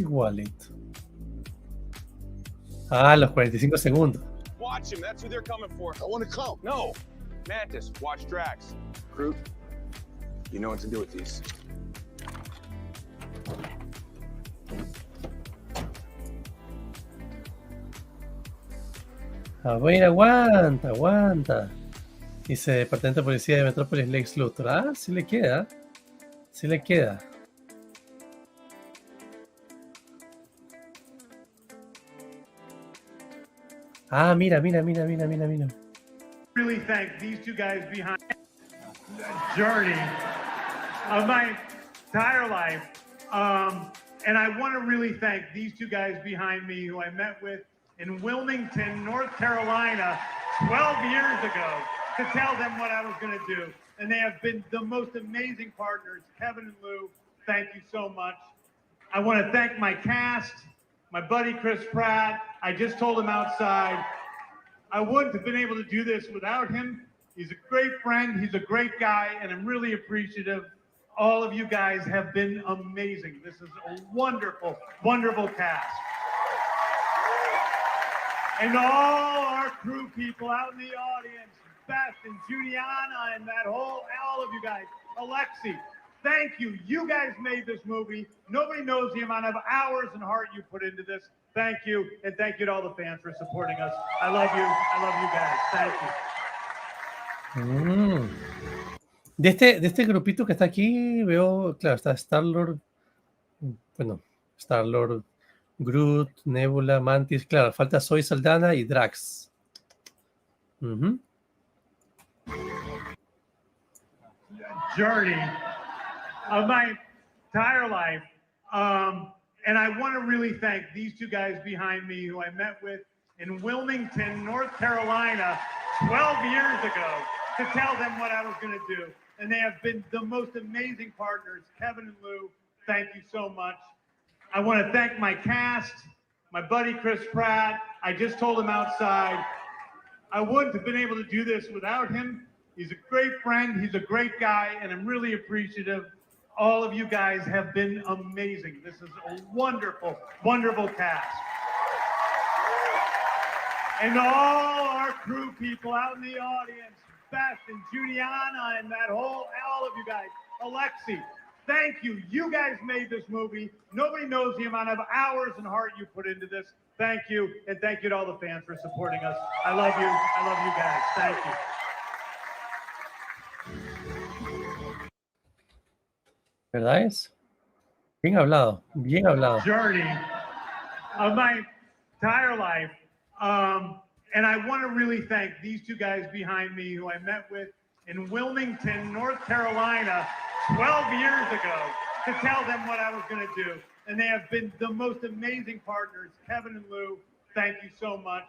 Wallet. Ah, los 45 segundos. Watch him. That's who they're coming for. I want to come. No. Mantis, watch Drax. Groot, you know what to do with these. A ver, aguanta, aguanta. Dice Departamento de Policía de Metrópolis Lex Luthor. Ah, sí le queda. Sí le queda. Ah, mira. Really thank these two guys behind the journey of my entire life. And I want to really thank these two guys behind me who I met with in Wilmington, North Carolina, 12 years ago to tell them what I was going to do. And they have been the most amazing partners. Kevin and Lou, thank you so much. I want to thank my cast, my buddy Chris Pratt. I just told him outside, I wouldn't have been able to do this without him. He's a great friend. He's a great guy, and I'm really appreciative. All of you guys have been amazing. This is a wonderful, wonderful cast. And all our crew people out in the audience, Beth and Juliana and that whole, all of you guys, Alexi, thank you. You guys made this movie. Nobody knows the amount of hours and heart you put into this. Thank you. And thank you to all the fans for supporting us. I love you. I love you guys. Thank you. De este grupito que está aquí, veo, claro, está Star-Lord, bueno, Star-Lord, Groot, Nebula, Mantis, claro, falta Zoe Saldana y Drax. Journey of my entire life. And I want to really thank these two guys behind me who I met with in Wilmington, North Carolina, 12 years ago to tell them what I was going to do. And they have been the most amazing partners. Kevin and Lou, thank you so much. I want to thank my cast, my buddy Chris Pratt. I just told him outside, I wouldn't have been able to do this without him. He's a great friend. He's a great guy, and I'm really appreciative. All of you guys have been amazing. This is a wonderful, wonderful cast. And all our crew people out in the audience, Beth and Juliana and that whole, all of you guys, Alexi, thank you. You guys made this movie. Nobody knows the amount of hours and heart you put into this. Thank you. And thank you to all the fans for supporting us. I love you. I love you guys. Thank you. ¿Verdad es? Bien hablado, bien hablado. Journey of my entire life. And I want to really thank these two guys behind me who I met with in Wilmington, North Carolina, 12 years ago to tell them what I was going to do. And they have been the most amazing partners. Kevin and Lou, thank you so much.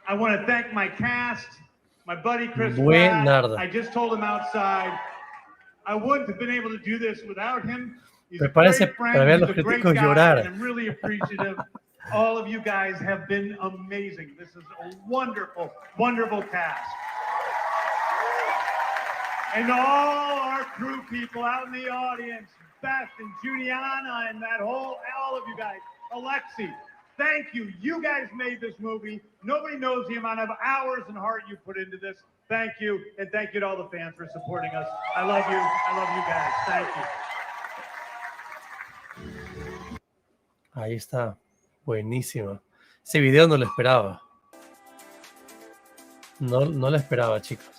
I want to thank my cast, my buddy Chris Pratt. I just told him outside, I wouldn't have been able to do this without him. He's a great friend. He's a great guy, and I'm really appreciative. All of you guys have been amazing. This is a wonderful, wonderful cast. And all our crew people out in the audience, Beth and Juliana and that whole, all of you guys, Alexi, Thank you. You guys made this movie. Nobody knows the amount of hours and heart you put into this. Thank you. And thank you to all the fans for supporting us. I love you. I love you guys. Thank you. Ahí está. Buenísima. Ese video no lo esperaba. No lo esperaba, chicos.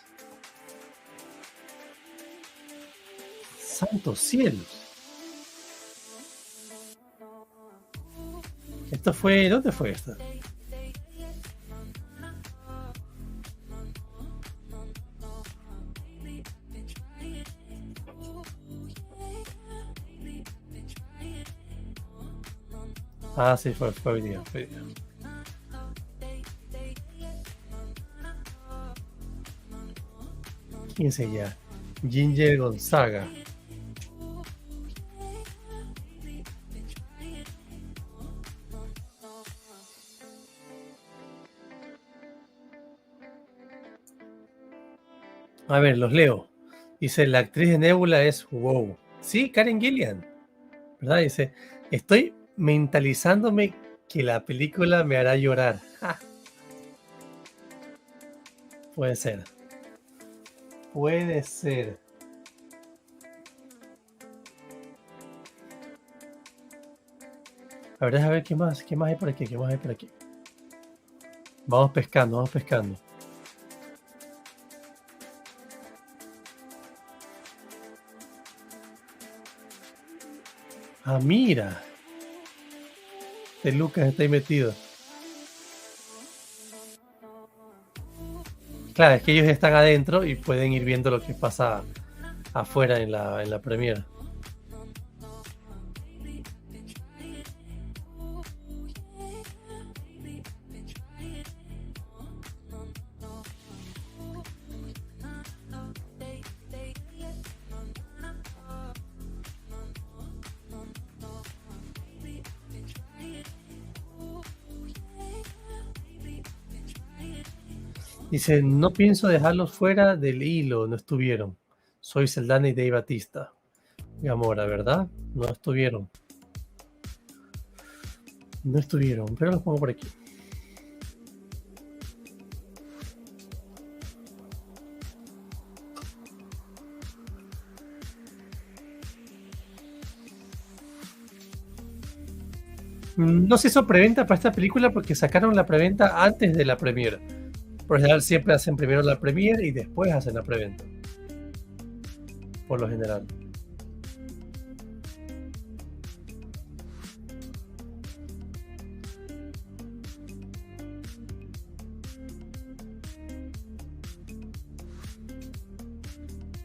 Santos cielos. Esto fue... ¿Dónde fue esto? Ah, sí, fue hoy día. ¿Quién es ella? Ginger Gonzaga. A ver, los leo. Dice, la actriz de Nebula es wow. Sí, Karen Gillian. ¿Verdad? Dice, estoy mentalizándome que la película me hará llorar. ¡Ja! Puede ser. Puede ser. A ver qué más hay por aquí, qué más hay por aquí. Vamos pescando, vamos pescando. Ah, mira. Este Lucas está ahí metido. Claro, es que ellos están adentro y pueden ir viendo lo que pasa afuera en la premiere. Dice, no pienso dejarlos fuera del hilo, no estuvieron. Soy Celdana y Dave Batista. Gamora, ¿verdad? No estuvieron. No estuvieron, pero los pongo por aquí. No se hizo preventa para esta película porque sacaron la preventa antes de la premiere. Por lo general siempre hacen primero la premiere y después hacen la preventa. Por lo general.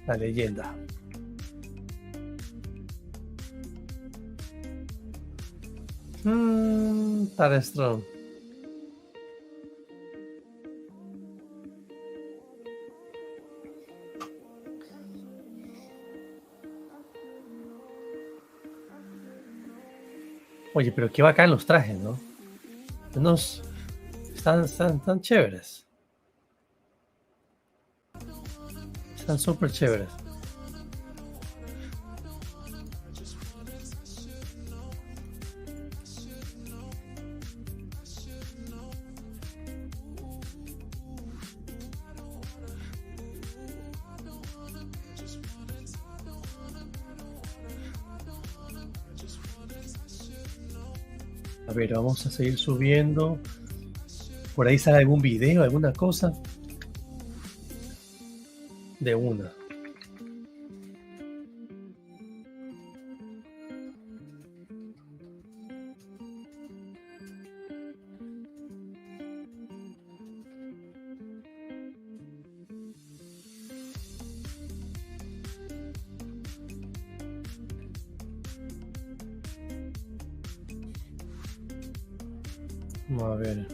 La leyenda. Tara Strong. Oye, pero qué bacán los trajes, ¿no? Están chéveres. Están súper chéveres. A ver, vamos a seguir subiendo. Por ahí sale algún video, alguna cosa. De una. Vamos a ver.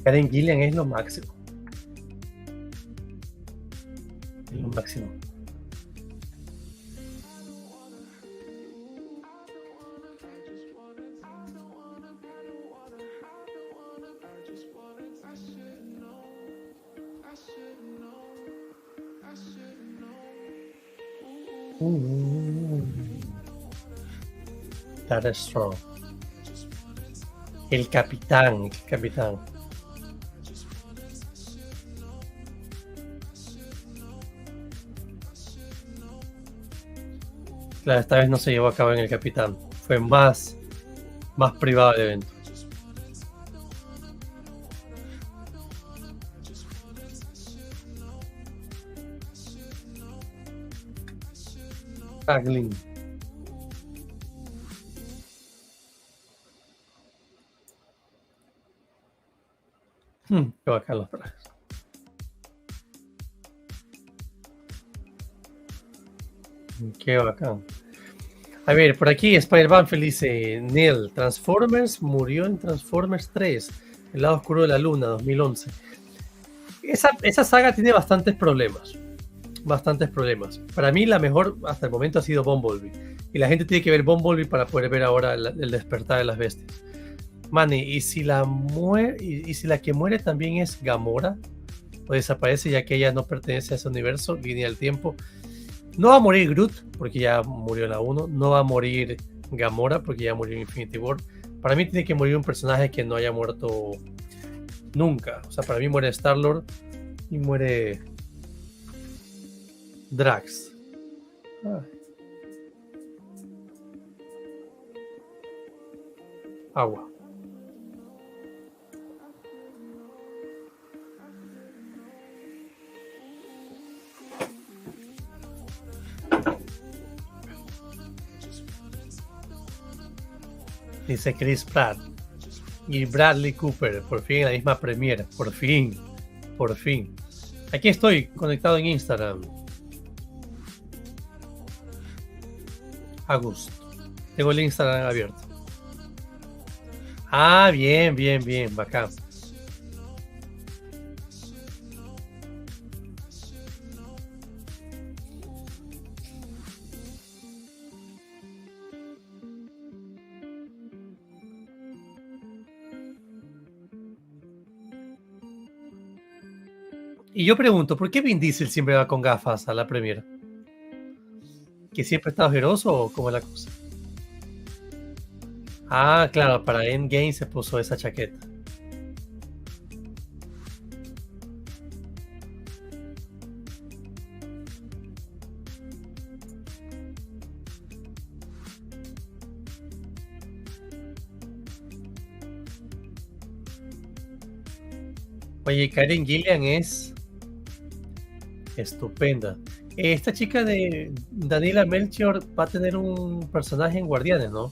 Karen Gillian es lo máximo. Es lo máximo. That is strong. El capitán. Claro, esta vez no se llevó a cabo en el capitán. Fue más privado el evento. Taglin. Qué bacán los trajes. Qué bacán. A ver, por aquí Spider-Banfield dice: Neil, Transformers murió en Transformers 3, El lado oscuro de la luna, 2011. Esa saga tiene bastantes problemas. Para mí la mejor hasta el momento ha sido Bumblebee. Y la gente tiene que ver Bumblebee para poder ver ahora el despertar de las bestias. Manny, ¿y si la que muere también es Gamora? O desaparece ya que ella no pertenece a ese universo, línea del tiempo. No va a morir Groot, porque ya murió en la 1. No va a morir Gamora, porque ya murió en Infinity War. Para mí tiene que morir un personaje que no haya muerto nunca. O sea, para mí muere Star-Lord y muere Drax. Agua. Dice Chris Pratt y Bradley Cooper, por fin en la misma premiere, por fin. Aquí estoy conectado en Instagram. Agus, tengo el Instagram abierto. Ah, bien, bacán. Y yo pregunto, ¿por qué Vin Diesel siempre va con gafas a la premiere? ¿Que siempre está ojeroso o cómo es la cosa? Ah, claro, para Endgame se puso esa chaqueta. Oye, Karen Gillian es estupenda. Esta chica de Daniela Melchior va a tener un personaje en Guardianes, ¿no?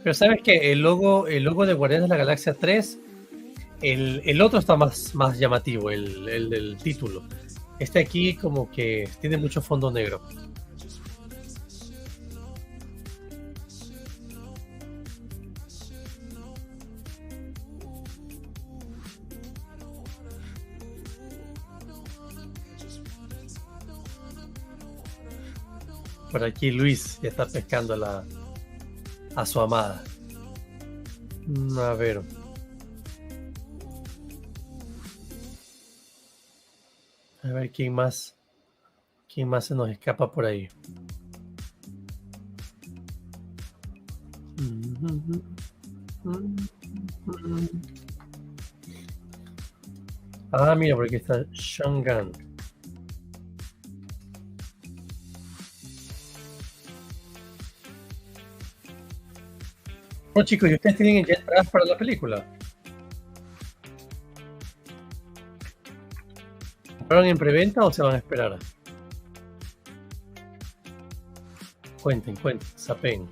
Pero sabes que el logo de Guardianes de la Galaxia 3, el otro está más llamativo, el del título. Este aquí como que tiene mucho fondo negro. Por aquí Luis ya está pescando a su amada. A ver. A ver quién más se nos escapa por ahí. Ah, mira, porque está Shangan. Bueno, chicos, ¿y ustedes tienen ya entradas para la película? ¿Compraron en preventa o se van a esperar? Cuenten, sapen.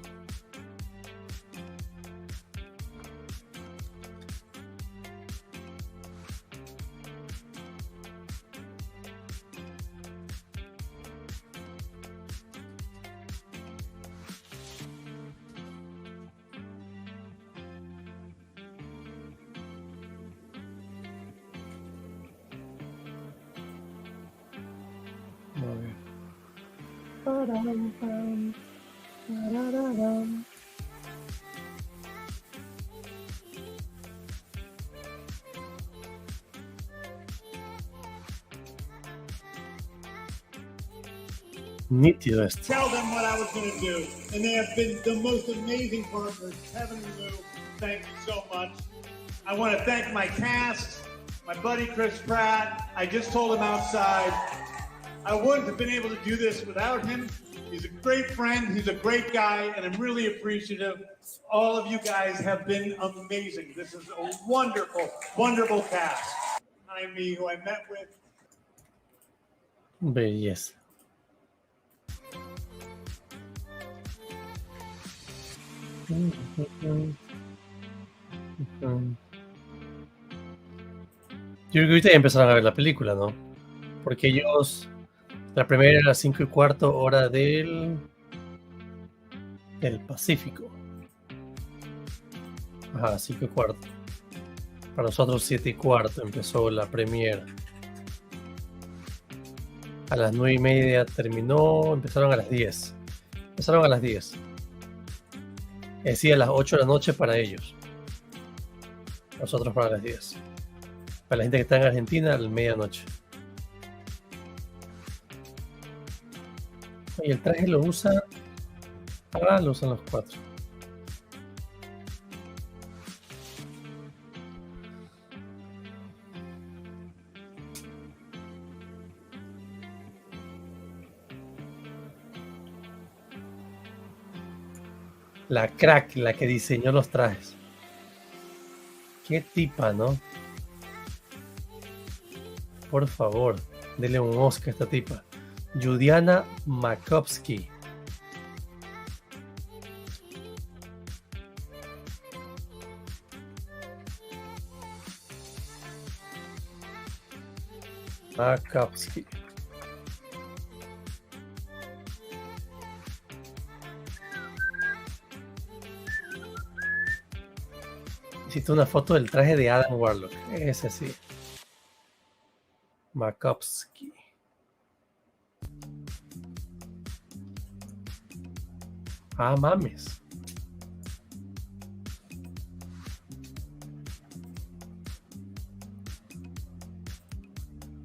Nítido esto. Tell them what I was going to do, and they have been the most amazing partners. Kevin and Lou, thank you so much. I want to thank my cast, my buddy Chris Pratt. I just told him outside, I wouldn't have been able to do this without him. He's a great friend, he's a great guy, and I'm really appreciative. All of you guys have been amazing. This is a wonderful, wonderful cast. Behind me, who I met with. Belleza. Yo creo que ahorita ya empezaron a ver la película, ¿no? Porque ellos... La primera era a las 5:15 hora del Pacífico. Ajá, 5:15. Para nosotros 7:15 empezó la premiere. A las 9:30 terminó, empezaron a las 10. Empezaron a las 10. Es decir, a las 8 de la noche para ellos. Nosotros para las 10. Para la gente que está en Argentina, a la medianoche. Y el traje lo usa... Ah, lo usan los 4. La crack, la que diseñó los trajes. Qué tipa, ¿no? Por favor, dele un Oscar a esta tipa. Judiana Makovsky. Makovsky. Hiciste una foto del traje de Adam Warlock. Ese sí. Makovsky. Ah, mames.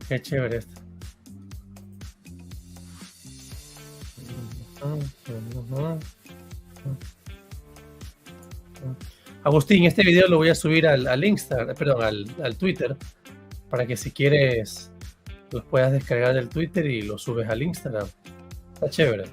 Qué chévere esto. Agustín, este video lo voy a subir al Instagram, perdón, al Twitter, para que si quieres los puedas descargar del Twitter y lo subes al Instagram. Está chévere.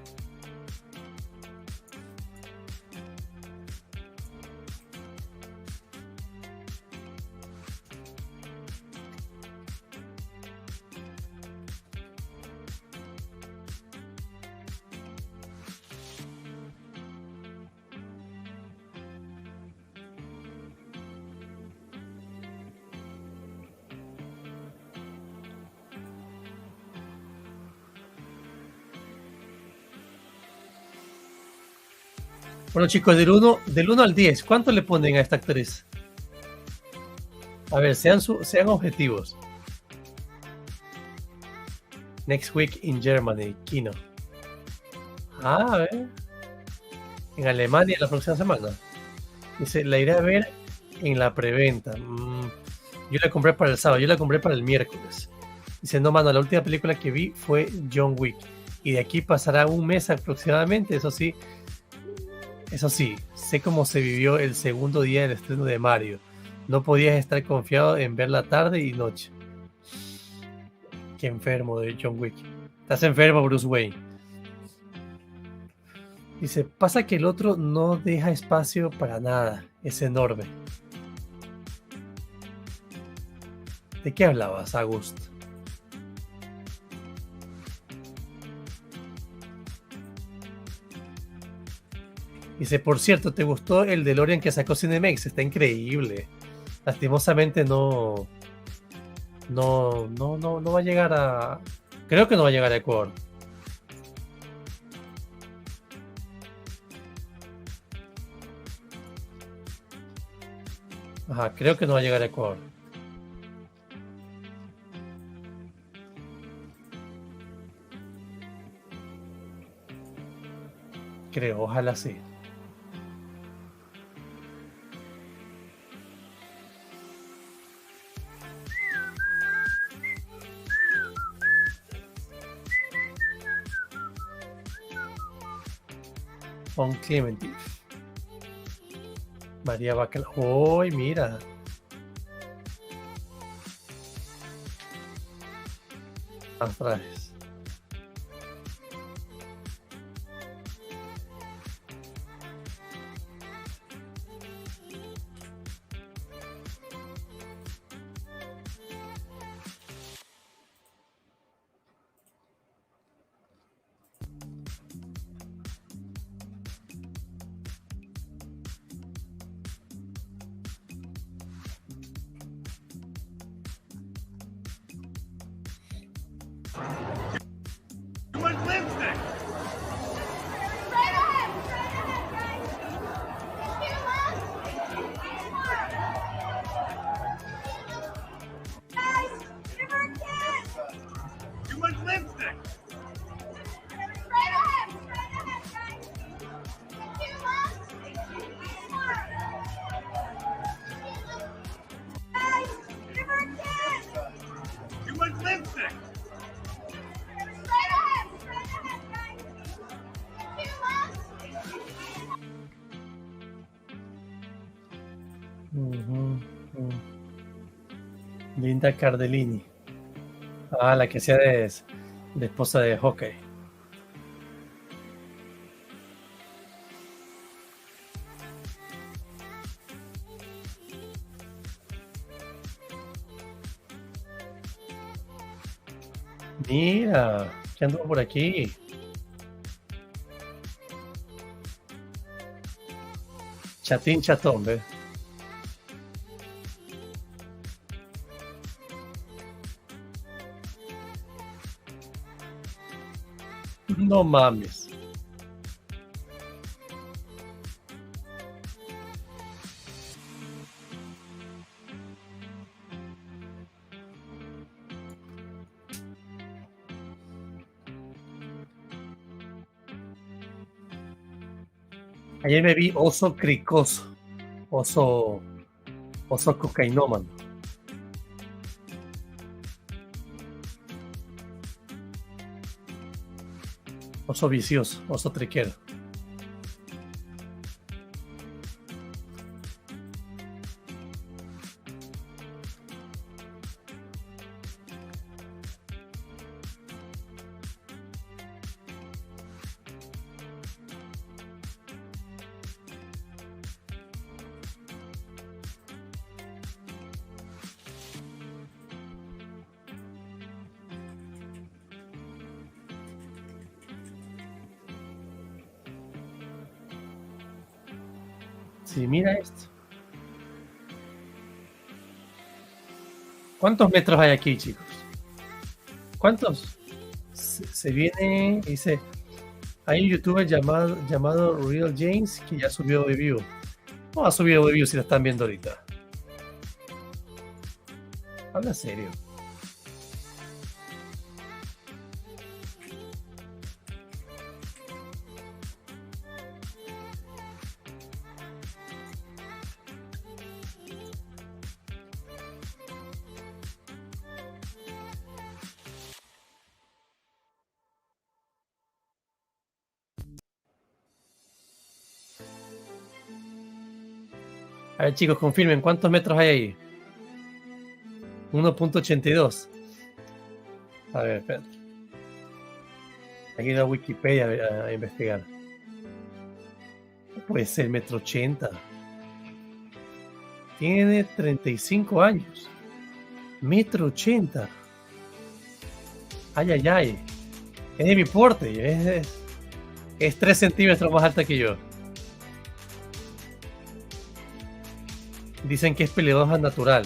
Bueno, chicos, del 1 al 10, ¿cuánto le ponen a esta actriz? A ver, sean objetivos. Next week in Germany, Kino. Ah, a ver. En Alemania la próxima semana. Dice, la iré a ver en la preventa. Yo la compré para el sábado, yo la compré para el miércoles. Dice, no, mano, la última película que vi fue John Wick. Y de aquí pasará un mes aproximadamente, eso sí. Eso sí, sé cómo se vivió el segundo día del estreno de Mario. No podías estar confiado en verla tarde y noche. Qué enfermo de John Wick. Estás enfermo, Bruce Wayne. Dice, pasa que el otro no deja espacio para nada. Es enorme. ¿De qué hablabas, August? Dice, por cierto, ¿te gustó el DeLorean que sacó Cinemex? Está increíble. Lastimosamente no va a llegar a... Creo que no va a llegar a Ecuador. Ajá, creo que no va a llegar a Ecuador. Creo, ojalá sí. Von Clemente. María Bacal. ¡Uy, mira! Andrades. Linda Cardellini. Ah, la que sea de esposa de hockey. Mira, ¿qué anduvo por aquí? Chatín chatón, ¿ves? No mames. Ayer me vi oso cricoso. Oso cocainómano. Oso vicioso, oso triquero. Sí, mira esto. ¿Cuántos metros hay aquí, chicos? ¿Cuántos? Se viene, dice, hay un youtuber llamado Real James que ya subió de view. No ha subido de view si lo están viendo ahorita. Habla serio. A ver, chicos, confirmen, ¿cuántos metros hay ahí? 1.82. A ver, espera. Aquí da Wikipedia a investigar. No puede ser 1.80 m. Tiene 35 años. 1.80 m. Ay, ay, ay. Es de mi porte. Es 3 centímetros más alta que yo. Dicen que es peleosa natural.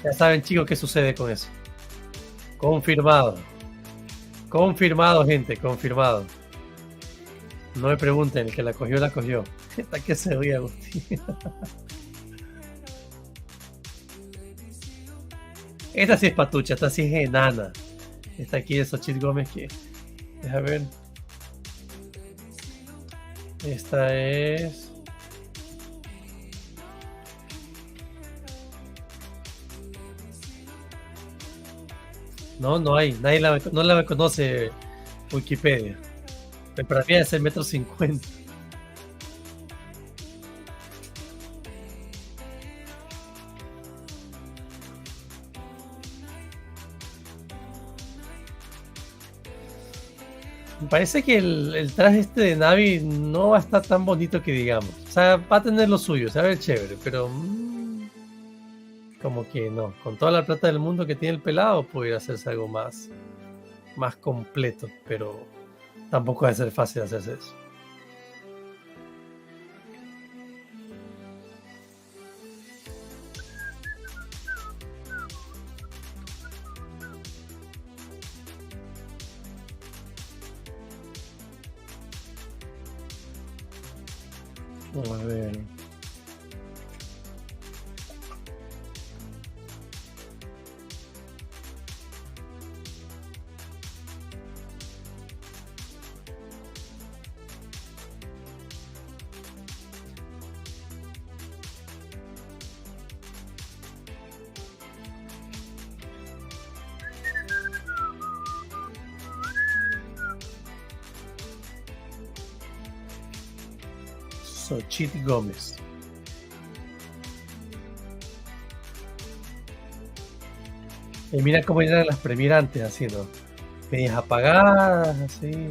Ya saben, chicos, qué sucede con eso. Confirmado. Confirmado, gente, confirmado. No me pregunten, el que la cogió, la cogió. Esta que se ríe, Agustín. Esta sí es patucha, esta sí es enana. Esta aquí de Xochitl Gómez que... Deja ver. Esta es... No hay. No la conoce Wikipedia. Para mí es el 1,50 m. Me parece que el traje este de Navi no va a estar tan bonito que digamos. O sea, va a tener lo suyo, se va a ver chévere, pero como que no. Con toda la plata del mundo que tiene el pelado, podría hacerse algo más completo, pero tampoco va a ser fácil hacerse eso. Vamos a ver. Xochitl Gómez. Y mira cómo eran las Premier antes, haciendo medias apagadas, así.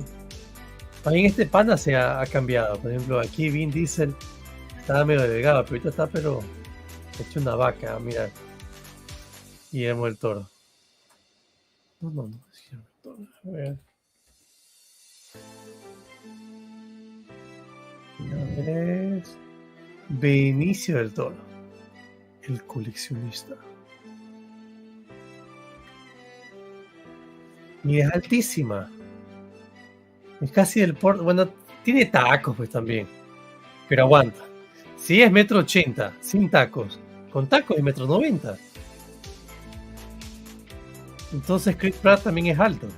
También este pana se ha cambiado. Por ejemplo, aquí Vin Diesel estaba medio delgado, pero ahorita está pero hecho una vaca, mira. Guillermo del Toro. No, es Guillermo del Toro. A ver. Es Benicio del Toro, el coleccionista. Y es altísima. Es casi del porte. Bueno, tiene tacos pues también. Pero aguanta. Si es 1,80 m, sin tacos. Con tacos es 1,90 m. Entonces Chris Pratt también es alto.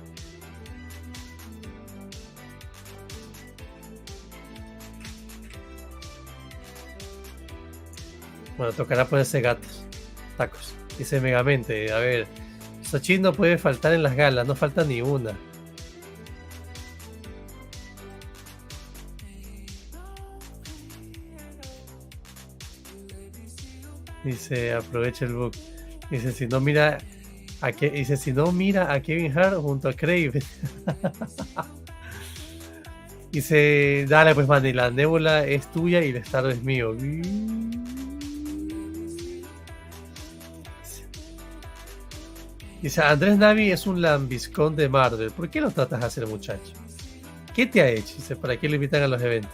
Bueno, tocará ponerse gatos. Tacos. Dice Megamente. A ver. Xochitl no puede faltar en las galas. No falta ni una. Dice, aprovecha el book. Dice, si no mira a Kevin Hart junto a Crave. Dice, dale pues man, y la Nebula es tuya y el Star es mío. Dice, Andrés Navi es un lambiscón de Marvel. ¿Por qué lo tratas así, muchacho? ¿Qué te ha hecho? Dice, ¿para qué lo invitan a los eventos?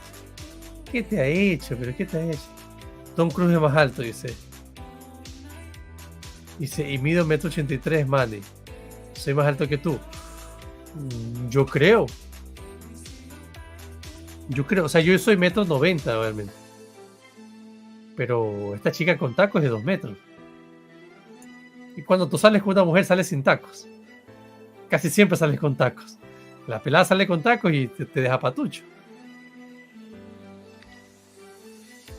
¿Qué te ha hecho? ¿Pero qué te ha hecho? Tom Cruise es más alto, dice. Dice, y mido 1,83 m, Manny. Soy más alto que tú. Yo creo. O sea, yo soy 1,90 m realmente. Pero esta chica con tacos es de 2 metros. Y cuando tú sales con una mujer, sales sin tacos. Casi siempre sales con tacos. La pelada sale con tacos y te deja patucho.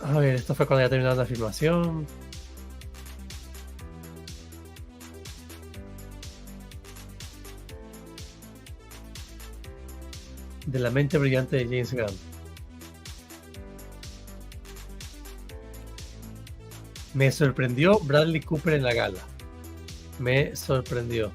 A ver, esto fue cuando ya terminaron la filmación. De la mente brillante de James Gunn. Me sorprendió Bradley Cooper en la gala. Me sorprendió.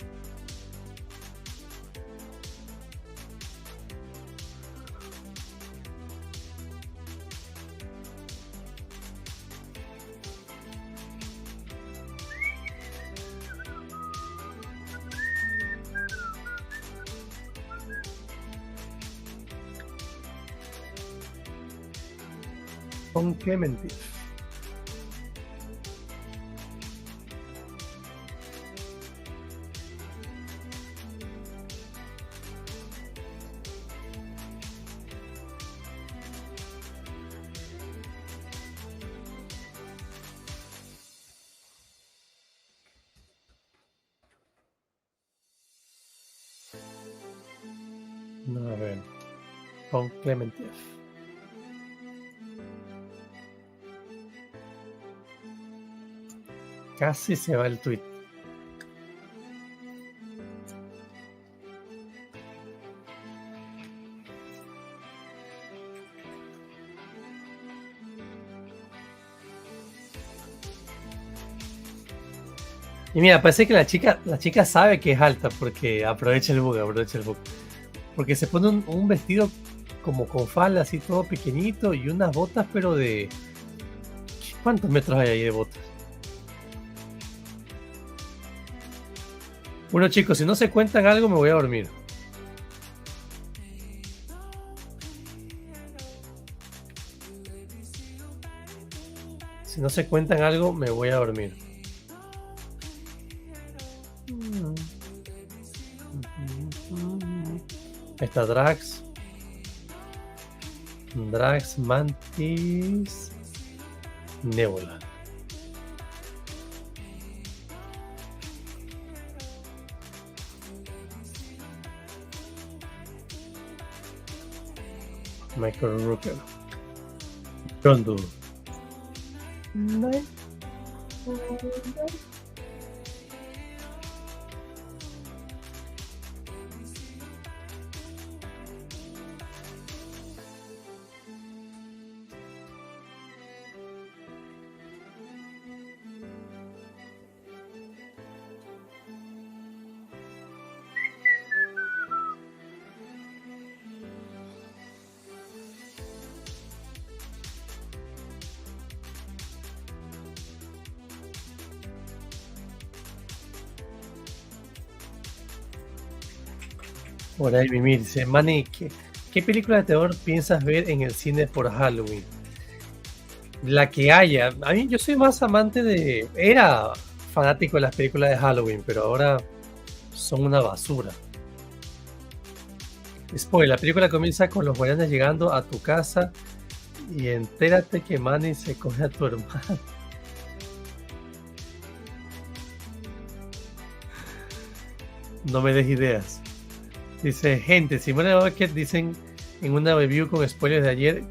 ¿Con qué mentir? No, a ver. Con Clemente. Casi se va el tweet. Y mira, parece que la chica sabe que es alta porque aprovecha el bug. Porque se pone un vestido como con falda así todo pequeñito y unas botas, pero de... ¿Cuántos metros hay ahí de botas? Bueno, chicos, si no se cuentan algo me voy a dormir. Si no se cuentan algo me voy a dormir. Está Drax, Mantis, Nebula. Michael Rooker. Junto. Por ahí Mimir dice, Manny, ¿qué película de terror piensas ver en el cine por Halloween? La que haya. A mí yo soy más amante de... Era fanático de las películas de Halloween, pero ahora son una basura. Spoiler, la película comienza con los guardianes llegando a tu casa y entérate que Manny se coge a tu hermano. No me des ideas. Dice, gente, Simone Bucket dicen en una review con spoilers de ayer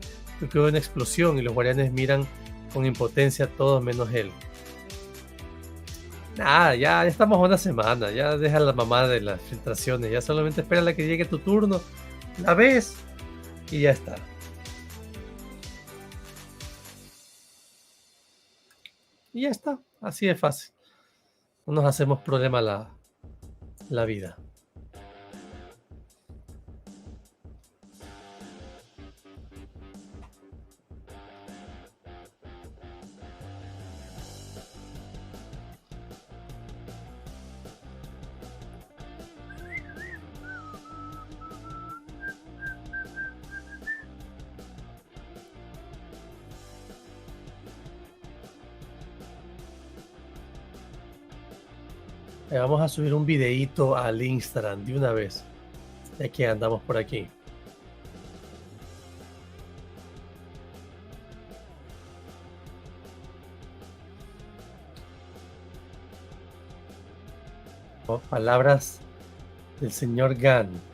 que hubo una explosión y los guardianes miran con impotencia todos menos él. Nada, ya estamos una semana, ya deja la mamá de las filtraciones, ya solamente espera a que llegue tu turno, la ves y ya está. Y ya está, así de fácil. No nos hacemos problema la vida. Vamos a subir un videíto al Instagram de una vez, ya que andamos por aquí. Oh, palabras del señor Gunn.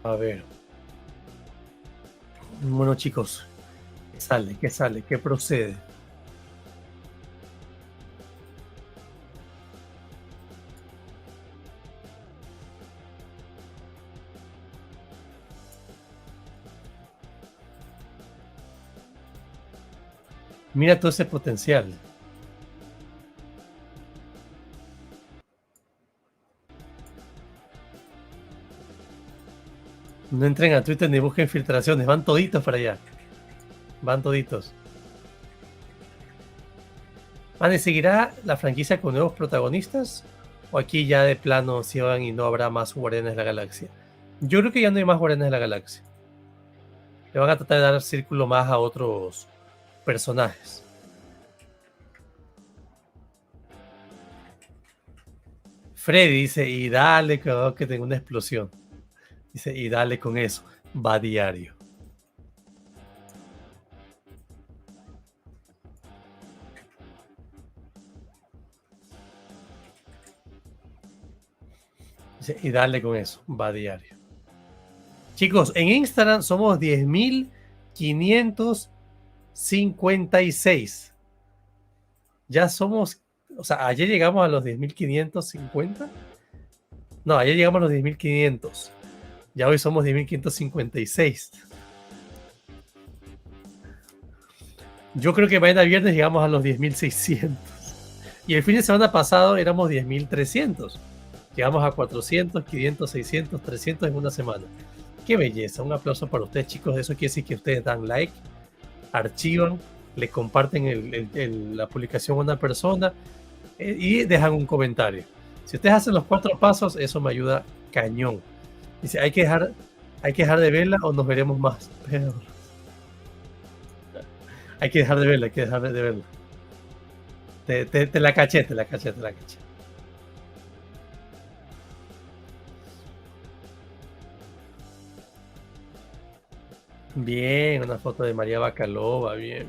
A ver. Bueno, chicos, ¿qué sale? ¿Qué sale? ¿Qué procede? Mira todo ese potencial. No entren a Twitter ni busquen filtraciones, van toditos para allá. Van toditos. ¿Vale, seguirá la franquicia con nuevos protagonistas? ¿O aquí ya de plano cierran y no habrá más Guardianes de la Galaxia? Yo creo que ya no hay más Guardianes de la Galaxia. Le van a tratar de dar círculo más a otros personajes. Freddy dice, y dale, cuidado que tengo una explosión. Dice, y dale con eso. Va diario. Dice, y dale con eso. Va diario. Chicos, en Instagram somos 10.556. Ya somos, o sea, ayer llegamos a los 10.550. No, ayer llegamos a los 10.500. Ya hoy somos 10.556. Yo creo que mañana viernes llegamos a los 10.600. Y el fin de semana pasado éramos 10.300. Llegamos a 400, 500, 600, 300 en una semana. ¡Qué belleza! Un aplauso para ustedes, chicos. Eso quiere decir que ustedes dan like, archivan, le comparten la publicación a una persona y dejan un comentario. Si ustedes hacen los 4 pasos, eso me ayuda cañón. Dice, hay que dejar de verla o nos veremos más. Pero... hay que dejar de verla, Te la caché. Bien, una foto de María Bacalova, bien.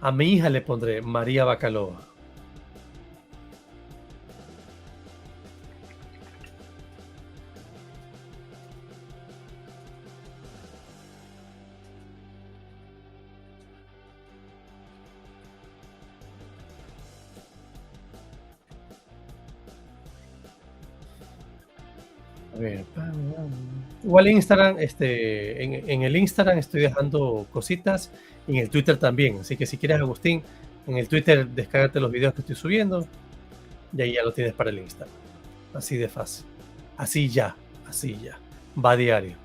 A mi hija le pondré María Bacalova. A ver, igual en Instagram, en el Instagram estoy dejando cositas, y en el Twitter también, así que si quieres, Agustín, en el Twitter descárgate los videos que estoy subiendo y ahí ya lo tienes para el Instagram. Así de fácil. Así ya. Va diario.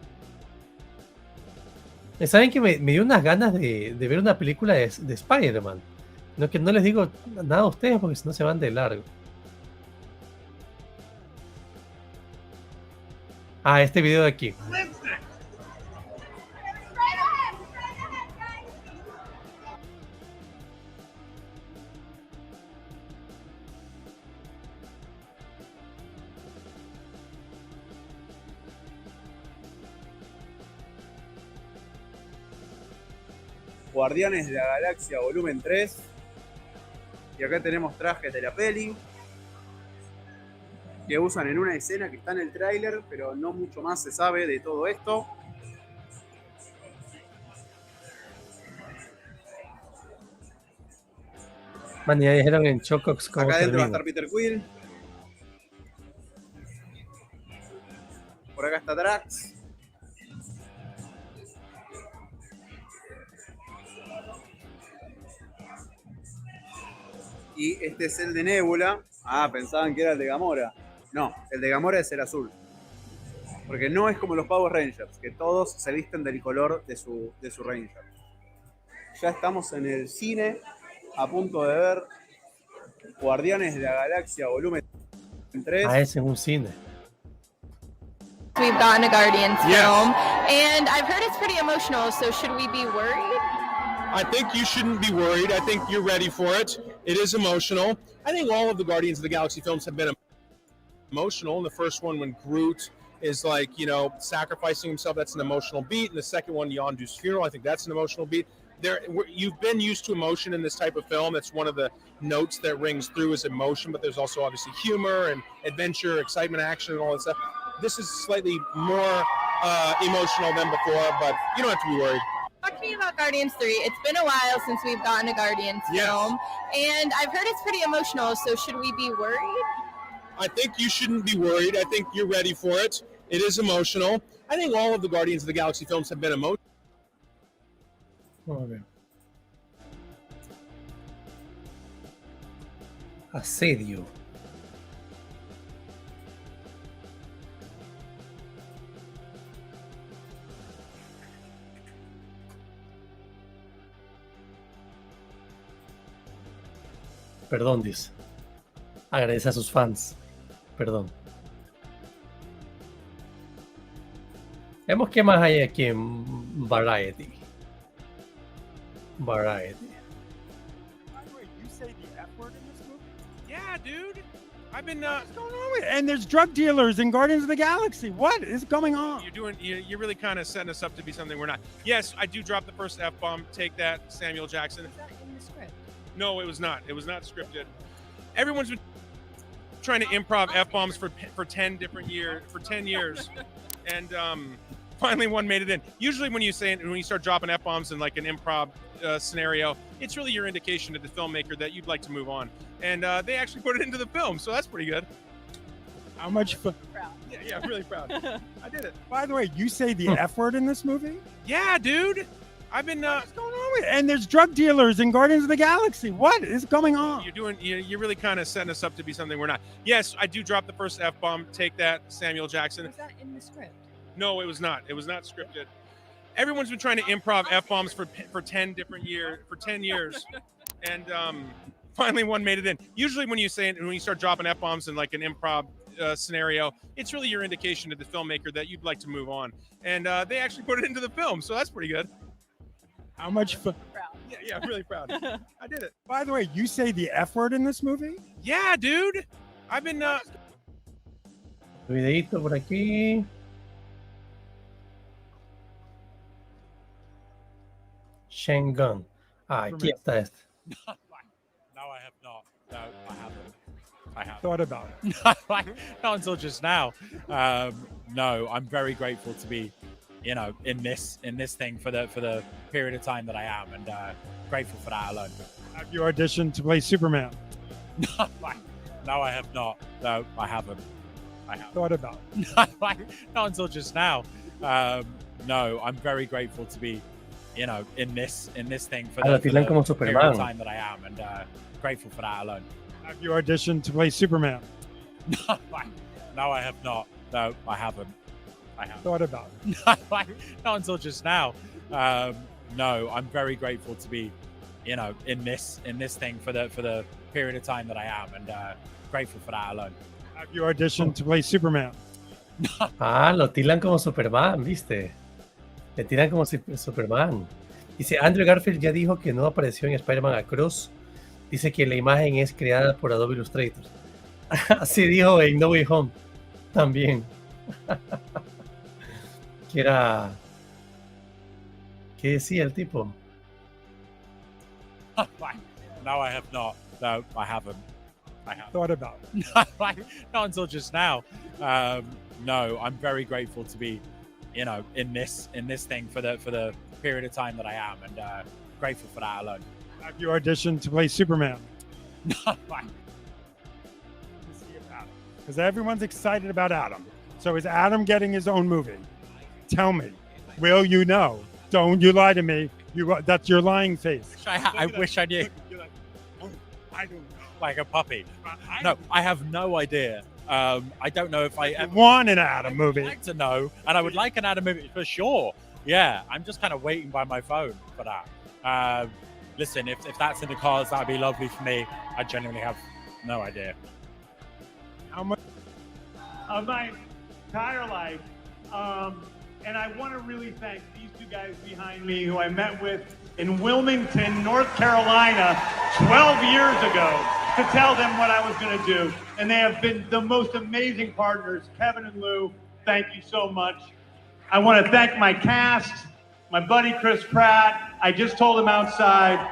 ¿Saben que me dio unas ganas de ver una película de Spider-Man? Que no les digo nada a ustedes porque si no se van de largo. Ah, este video de aquí. Guardianes de la Galaxia volumen 3. Y acá tenemos trajes de la peli que usan en una escena que está en el tráiler, pero no mucho más se sabe de todo esto. Man, ya dijeron en Chocox cómo acá adentro va a termina. estar Peter Quill. Por acá está Drax. Y este es el de Nebula. Ah, pensaban que era el de Gamora. No, el de Gamora es el azul. Porque no es como los Power Rangers, que todos se visten del color de su Ranger. Ya estamos en el cine, a punto de ver Guardianes de la Galaxia volumen 3. Ah, ese es un cine. We've gotten a Guardians film, and I've heard it's pretty emotional, so should we be worried? I think you shouldn't be worried. I think you're ready for it. It is emotional. I think all of the Guardians of the Galaxy films have been emotional. In the first one, when Groot is like, sacrificing himself, that's an emotional beat. And the second one, Yondu's funeral, I think that's an emotional beat. You've been used to emotion in this type of film. That's one of the notes that rings through is emotion, but there's also obviously humor and adventure, excitement, action, and all that stuff. This is slightly more emotional than before, but you don't have to be worried. Talk to me about Guardians 3. It's been a while since we've gotten a Guardians film, and I've heard it's pretty emotional, so should we be worried? I think you shouldn't be worried. I think you're ready for it. It is emotional. I think all of the Guardians of the Galaxy films have been emotional. Okay. Asedio. Perdón, dice. Agradece a sus fans. Perdón. Vemos qué más hay aquí en Variety. By the way, you say the F word in this movie? Yeah, dude. I've been. What's going on with it? And there's drug dealers in Guardians of the Galaxy. What is going on? You're really kind of setting us up to be something we're not. Yes, I do drop the first F-bomb. Take that, Samuel Jackson. Is that in the script? No, it was not. It was not scripted. Everyone's been trying to improv F-bombs for 10 years, and finally one made it in. Usually when you start dropping F-bombs in like an improv scenario, it's really your indication to the filmmaker that you'd like to move on. And they actually put it into the film, so that's pretty good. How much fun? Proud. Yeah, I'm really proud. I did it. By the way, you say the F word in this movie? Yeah, dude. I've been. What's going on with it? And there's drug dealers in Guardians of the Galaxy. What is going on? You're really kind of setting us up to be something we're not. Yes, I do drop the first F-bomb. Take that, Samuel Jackson. Was that in the script? No, it was not. It was not scripted. Everyone's been trying to improv F-bombs for 10 years, and finally one made it in. Usually when you start dropping F-bombs in like an improv scenario, it's really your indication to the filmmaker that you'd like to move on. And they actually put it into the film, so that's pretty good. How much fun? Proud. Yeah, I'm really proud. I did it. By the way, you say the F word in this movie? Yeah, dude. I've been. Videito por aquí. Shengun. Aquí está este. No, I have not. No, I haven't. I haven't. Thought about it. Not until just now. No, I'm very grateful to be, in this thing for the period of time that I am, and grateful for that alone. Have you auditioned to play Superman? No, I have not. No, I haven't. I haven't. Thought about it. Not until just now. No, I'm very grateful to be, in this thing for the period of time that I am, and grateful for that alone. Have you auditioned to play Superman? No, I have not. No, I haven't. I haven't. Thought about it. Not until just now. No, I'm very grateful to be, in this thing for the period of time that I am, and grateful for that alone. Have you auditioned to play Superman? Lo tiran como Superman, ¿viste? Le tiran como Superman. Dice, Andrew Garfield ya dijo que no apareció en Spider-Man Across. Dice que la imagen es creada por Adobe Illustrator. Así dijo en No Way Home también. Que era... ¿Qué decía el tipo? No, I have not. No, I haven't. I haven't. Thought about it. Not until just now. No, I'm very grateful to be, in this thing for the period of time that I am, and grateful for that alone. Have you auditioned to play Superman? Because everyone's excited about Adam. So is Adam getting his own movie? Tell me. Will you know? Don't you lie to me. That's your lying face. I wish I knew. I don't know. Like a puppy. No, I have no idea. I don't know if I ever want an Adam movie. I'd like to know, and I would like an Adam movie for sure. Yeah, I'm just kind of waiting by my phone for that. Listen, if that's in the cards, that'd be lovely for me. I genuinely have no idea. How much? Of my entire life. And I want to really thank these two guys behind me who I met with in Wilmington, North Carolina, 12 years ago to tell them what I was going to do. And they have been the most amazing partners. Kevin and Lou, thank you so much. I want to thank my cast, my buddy Chris Pratt. I just told him outside,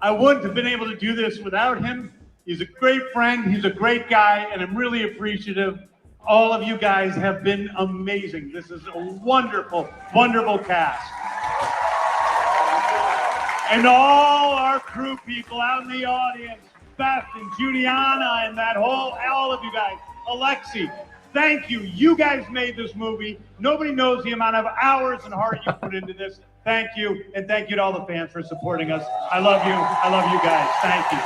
I wouldn't have been able to do this without him. He's a great friend. He's a great guy, and I'm really appreciative. All of you guys have been amazing. This is a wonderful, wonderful cast. And all our crew people out in the audience, Beth and Juliana and all of you guys, Alexi, thank you. You guys made this movie. Nobody knows the amount of hours and heart you put into this. Thank you. And thank you to all the fans for supporting us. I love you. I love you guys. Thank you.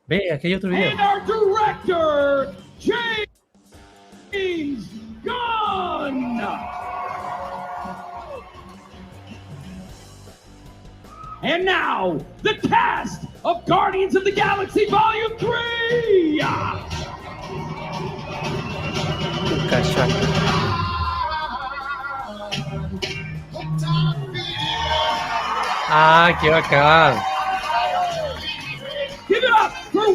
Ve, aquí hay otro video. And our director, James Gunn. And now, the cast of Guardians of the Galaxy Volume 3. Ah, qué bacán. Give it up for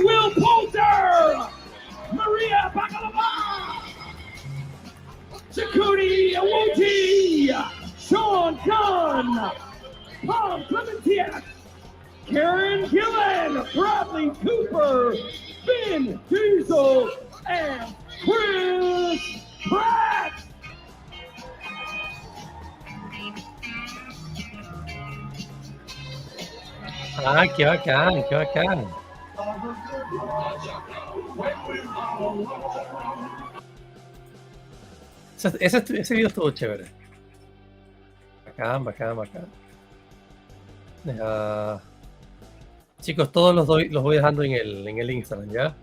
Gunn, Paul Clementieff, Karen Gillan, Bradley Cooper, Vin Diesel, and Chris Pratt. Ah, qué bacán, qué bacán. Ese video estuvo chévere. Bacán, bacán, bacán. Chicos, todos los voy dejando en el Instagram, ¿ya?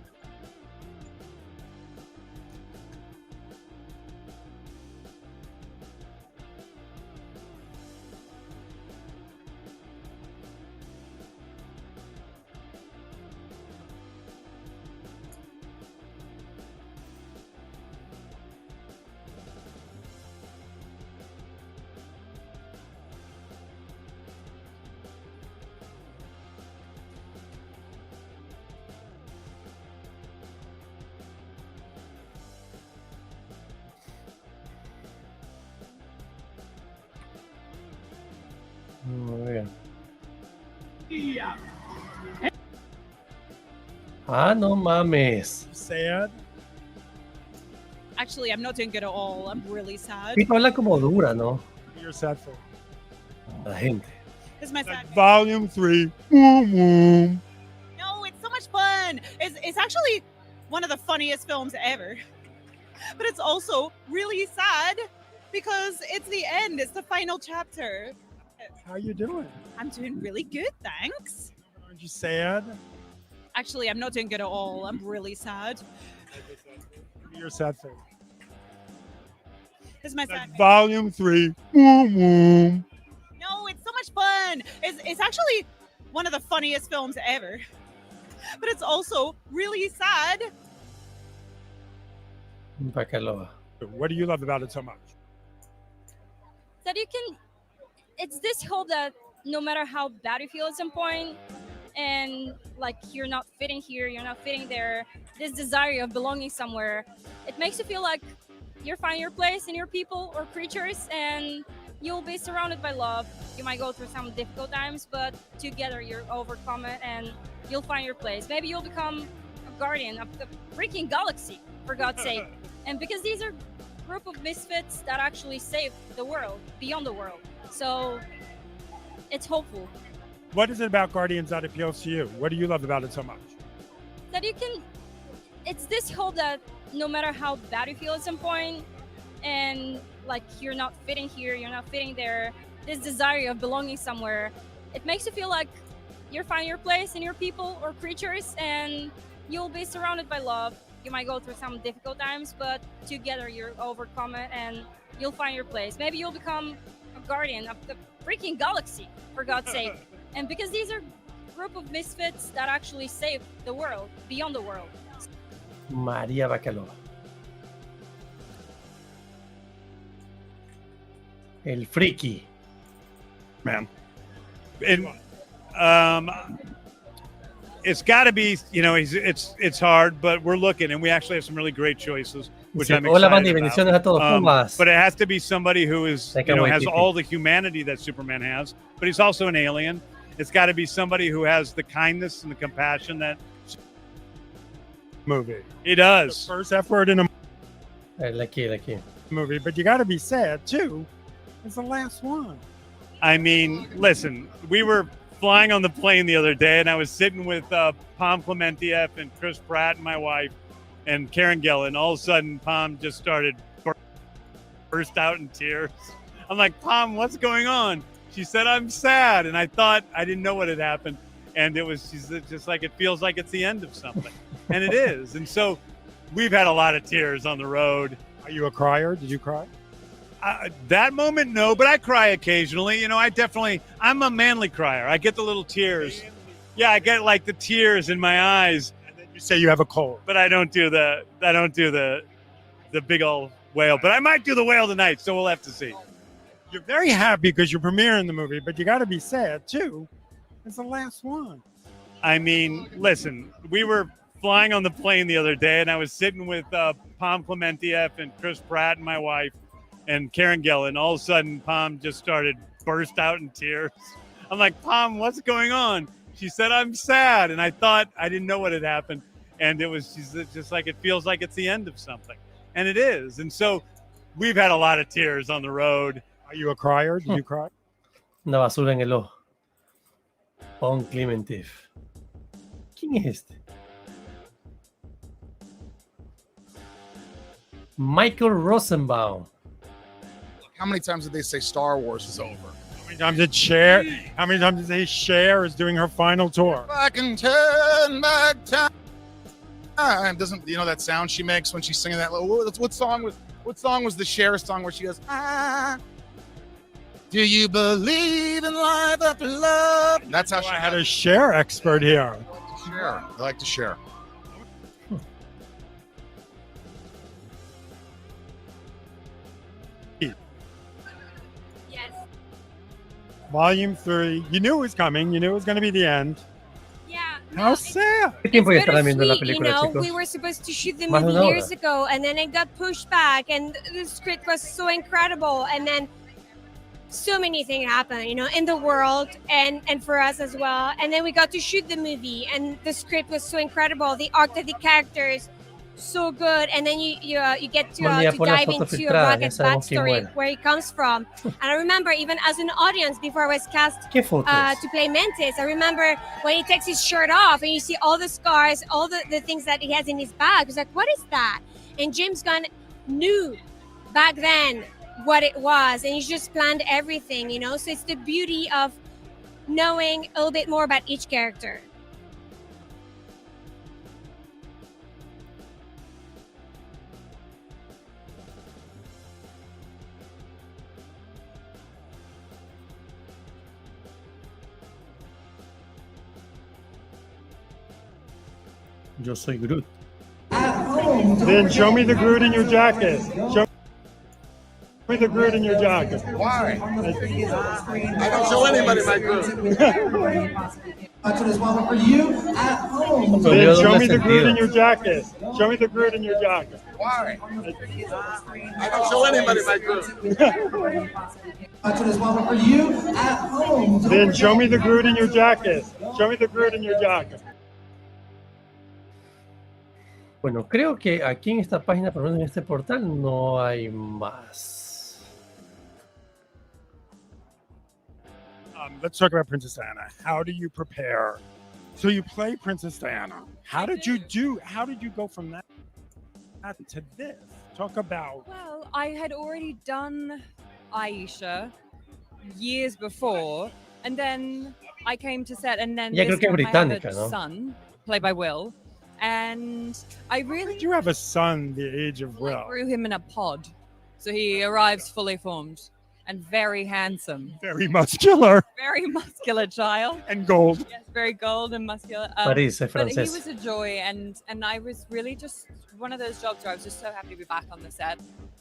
Muy bien. Ah, no mames. Sad. Actually, I'm not doing good at all. I'm really sad. Tipo habla como dura, ¿no? You're sad for la gente. This is my sad. Volume 3. No, it's so much fun. It's actually one of the funniest films ever. But it's also really sad because it's the end. It's the final chapter. How you doing? I'm doing really good, thanks. Aren't you sad? Actually, I'm not doing good at all. I'm really sad. You're sad for This is my sad. Volume 3. No, it's so much fun. It's actually one of the funniest films ever. But it's also really sad. What do you love about it so much? That you can, it's this hope that no matter how bad you feel at some point, and like you're not fitting here, you're not fitting there, this desire of belonging somewhere, it makes you feel like you're finding your place in your people or creatures, and you'll be surrounded by love. You might go through some difficult times, but together you'll overcome it and you'll find your place. Maybe you'll become a guardian of the freaking galaxy, for God's sake. And because these are a group of misfits that actually save the world, beyond the world. So it's hopeful. What is it about Guardians that appeals to you? What do you love about it so much? That you can, it's this hope that no matter how bad you feel at some point, and like you're not fitting here, you're not fitting there, this desire of belonging somewhere, it makes you feel like you're finding your place in your people or creatures, and you'll be surrounded by love. You might go through some difficult times, but together you'll overcome it and you'll find your place. Maybe you'll become a guardian of the freaking galaxy, for God's sake. And because these are a group of misfits that actually save the world, beyond the world. María Bacalova. El friki. Man. It's got to be, you know, it's hard, but we're looking, and we actually have some really great choices, which I'm excited about. But it has to be somebody who is, you know, has all the humanity that Superman has, but he's also an alien. It's got to be somebody who has the kindness and the compassion that movie. He does. The first F word in a movie, but you got to be sad too. It's the last one. I mean, listen, we were flying on the plane the other day, and I was sitting with Pom Clementieff and Chris Pratt and my wife and Karen Gillan. All of a sudden, Pom just started burst out in tears. I'm like, Pom, what's going on? She said, I'm sad. And I thought, I didn't know what had happened. And she's just like, it feels like it's the end of something. And it is. And so we've had a lot of tears on the road. Are you a crier? Did you cry? That moment, no, but I cry occasionally. You know, I'm a manly crier. I get the little tears. Yeah, I get like the tears in my eyes. And then you say you have a cold. But I don't do the big old wail. But I might do the wail tonight, so we'll have to see. You're very happy because you're premiering the movie, but you got to be sad too. It's the last one. I mean, listen, we were flying on the plane the other day, and I was sitting with Pom Clementieff and Chris Pratt and my wife and Karen Gillan. All of a sudden, Pom just started burst out in tears. I'm like, Pom, what's going on? She said, I'm sad. And I thought, I didn't know what had happened. And she's just like, it feels like it's the end of something. And it is. And so we've had a lot of tears on the road. Are you a crier? Did you cry? Una basura en el ojo. Pon Clementif. ¿Quién es este? Michael Rosenbaum. How many times did they say Star Wars is over? How many times did Cher? How many times did they Cher is doing her final tour? I can turn back time. Doesn't you know that sound she makes when she's singing that? What song was the Cher song where she goes, do you believe in life after love? That's how I had a Cher expert here. Share. I like to share. Yes. Volume 3. You knew it was coming. You knew it was going to be the end. Yeah. How sad. ¿Qué tiempo ya estarán Bittersweet, viendo la película, you know, chicos? we were supposed to shoot the Más de movie una hora. years ago, and then it got pushed back, and the script was so incredible, and then so many things happened, you know, in the world and for us as well. And then we got to shoot the movie, and the script was so incredible. The arc of the characters, so good. And then you get to Buen día, pon la dive foto into filtrada, Rocket's ya sabemos quién backstory, muere. where he comes from. And I remember even as an audience before I was cast ¿Qué fotos? to play Mantis, I remember when he takes his shirt off and you see all the scars, all the things that he has in his back. It's like, what is that? And James Gunn knew back then what it was, and he just planned everything, you know. So it's the beauty of knowing a little bit more about each character. Yo soy Groot. Then show me the Groot in your jacket. Show me the Groot in your jacket. Why? I don't show anybody my group. For you at home. Then show me the Groot in your jacket. Show me the Groot in your jacket. Why? I don't show anybody my group. For you at home. Then show me the Groot in your jacket. Show me the Groot in your jacket. Bueno, creo que aquí en esta página, por lo menos en este portal, no hay más. Let's talk about Princess Diana. How do you prepare? So you play Princess Diana. How did you go from that to this? Talk about. Well, I had already done Aisha years before, and then I came to set, and then Ya this creo que es time I have británica, a ¿no? son, played by Will, and I really You have a son the age of Will. grew him in a pod, so he arrives fully formed and very handsome, Very muscular. very muscular child, and gold. Yes, very gold and muscular. París, es But he francés. was a joy, and I was really just one of those jobs where I was just so happy to be back on the set,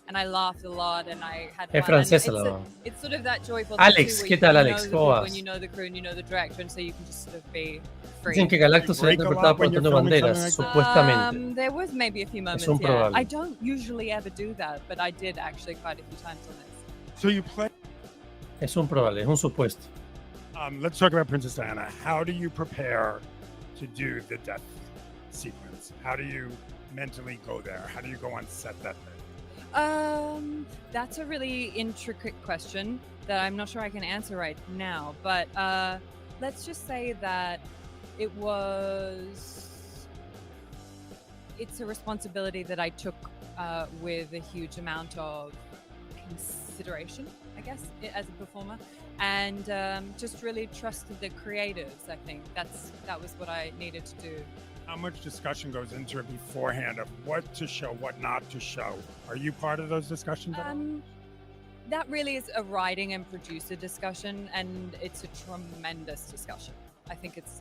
and I laughed a lot, and I had Es fun. And francesa la it's sort of that joyful Alex, thing too, ¿qué where tal, you Alex? know the ¿Cómo people vas? and you know the crew and you know the director, and so you can just sort of be free. Dicen que Galactus será interpretado por Antonio Banderas, supuestamente. There was maybe a few moments, un yeah. probable. I don't usually ever do that, but I did actually quite a few times on this. So you play. Es un probable, es un supuesto. Let's talk about Princess Diana. How do you prepare to do the death sequence? How do you mentally go there? How do you go on set that day? That's a really intricate question that I'm not sure I can answer right now, but let's just say that it's a responsibility that I took with a huge amount of consideration, I guess, as a performer, and just really trusted the creatives. I think that was what I needed to do. How much discussion goes into it beforehand of what to show, what not to show? Are you part of those discussions? That really is a writing and producer discussion, and it's a tremendous discussion. I think it's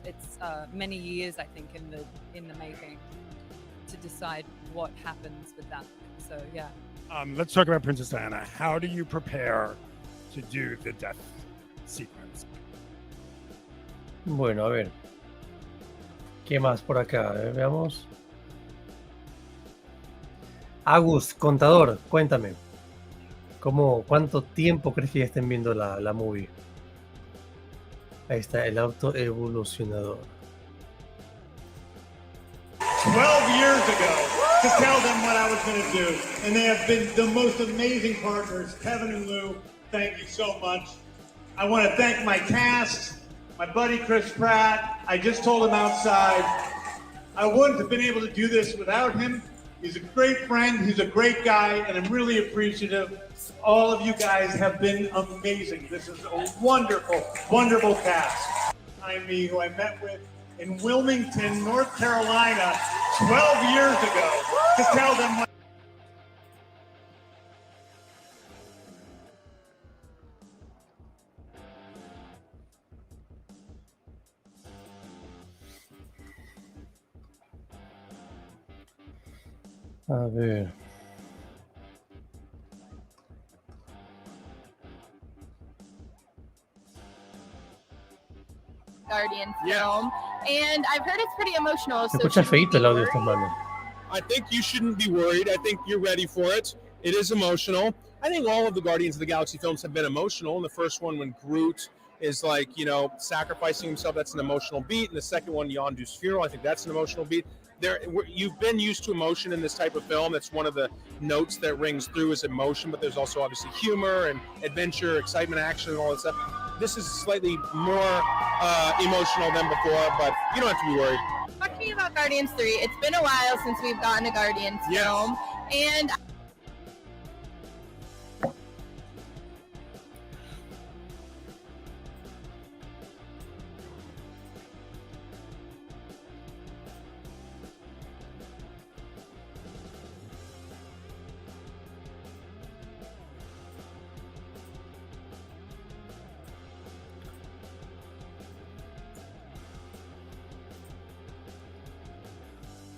many years, I think, in the making to decide what happens with that. So yeah. Let's talk about Princess Diana. How do you prepare to do the death sequence? Bueno, a ver. ¿Qué más por acá? A ver, veamos. Agus, contador, cuéntame. ¿Cuánto tiempo crees que ya estén viendo la movie? Ahí está, el auto evolucionador. 12 years ago to tell them what I was going to do. And they have been the most amazing partners. Kevin and Lou, thank you so much. I want to thank my cast, my buddy Chris Pratt. I just told him outside. I wouldn't have been able to do this without him. He's a great friend. He's a great guy. And I'm really appreciative. All of you guys have been amazing. This is a wonderful, wonderful cast. Who I met with in Wilmington, North Carolina, 12 years ago to tell them what. A ver. Guardians film, and I've heard it's pretty emotional. So Escucha feíto el audio de estas manos. I think you shouldn't be worried. I think you're ready for it. It is emotional. I think all of the Guardians of the Galaxy films have been emotional. In the first one, when Groot is like, sacrificing himself, that's an emotional beat. And the second one, Yondu's funeral, I think that's an emotional beat. You've been used to emotion in this type of film. That's one of the notes that rings through is emotion, but there's also obviously humor and adventure, excitement, action, and all that stuff. This is slightly more emotional than before, but you don't have to be worried. Talk to me about Guardians 3. It's been a while since we've gotten a Guardians film, and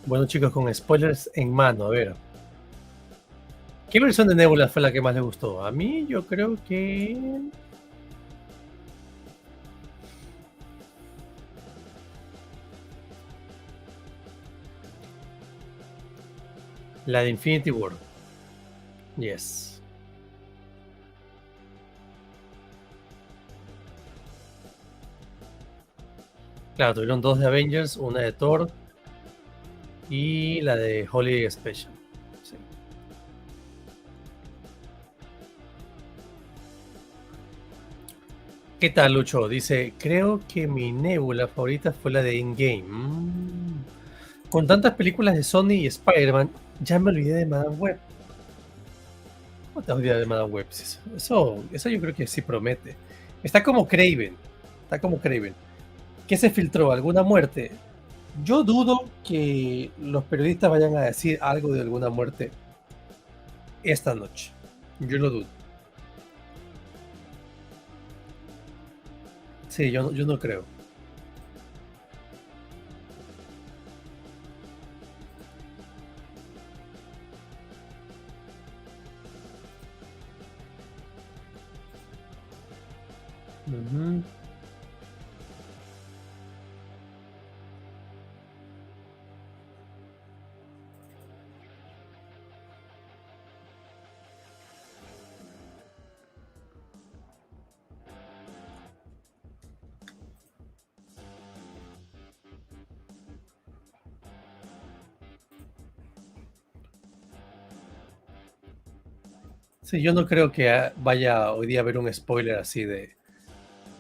Bueno, chicos, con spoilers en mano, a ver. ¿Qué versión de Nebula fue la que más les gustó? A mí, yo creo que... la de Infinity War. Yes. Claro, tuvieron dos de Avengers, una de Thor y la de Holiday Special. Sí. ¿Qué tal, Lucho? Dice, creo que mi Nebula favorita fue la de Endgame. Con tantas películas de Sony y Spider-Man, ya me olvidé de Madame Web. ¿Cómo te olvidas de Madame Web? Eso yo creo que sí promete. Está como Kraven. ¿Qué se filtró? ¿Alguna muerte? Yo dudo que los periodistas vayan a decir algo de alguna muerte esta noche. Yo lo dudo. Sí, yo no creo. Sí, yo no creo que vaya hoy día a haber un spoiler así de...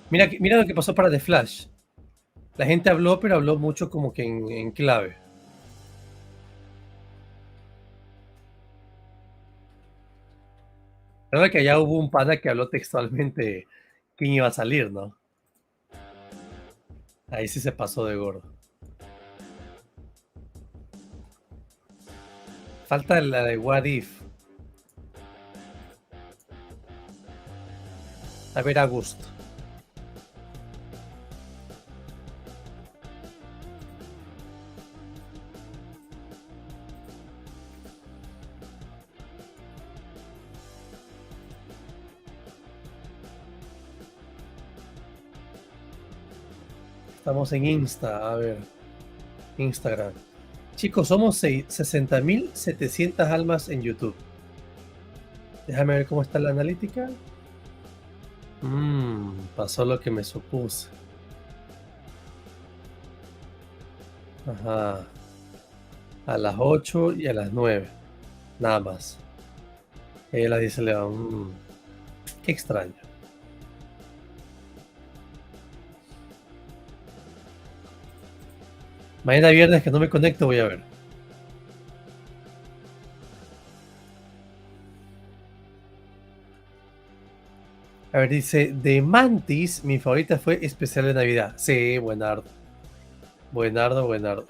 Mira lo que pasó para The Flash. La gente habló, pero habló mucho como que en clave. Claro que allá hubo un pana que habló textualmente quién iba a salir, ¿no? Ahí sí se pasó de gordo. Falta la de What If. A ver, Augusto. Estamos en Insta, a ver. Instagram. Chicos, somos 60.700 almas en YouTube. Déjame ver cómo está la analítica. Pasó lo que me supuse. Ajá. A las 8 y a las 9. Nada más. Y a las 10 se le va. Qué extraño. Mañana viernes que no me conecto voy a ver. A ver, dice, de Mantis, mi favorita fue Especial de Navidad. Sí, buenardo. Buenardo, buenardo.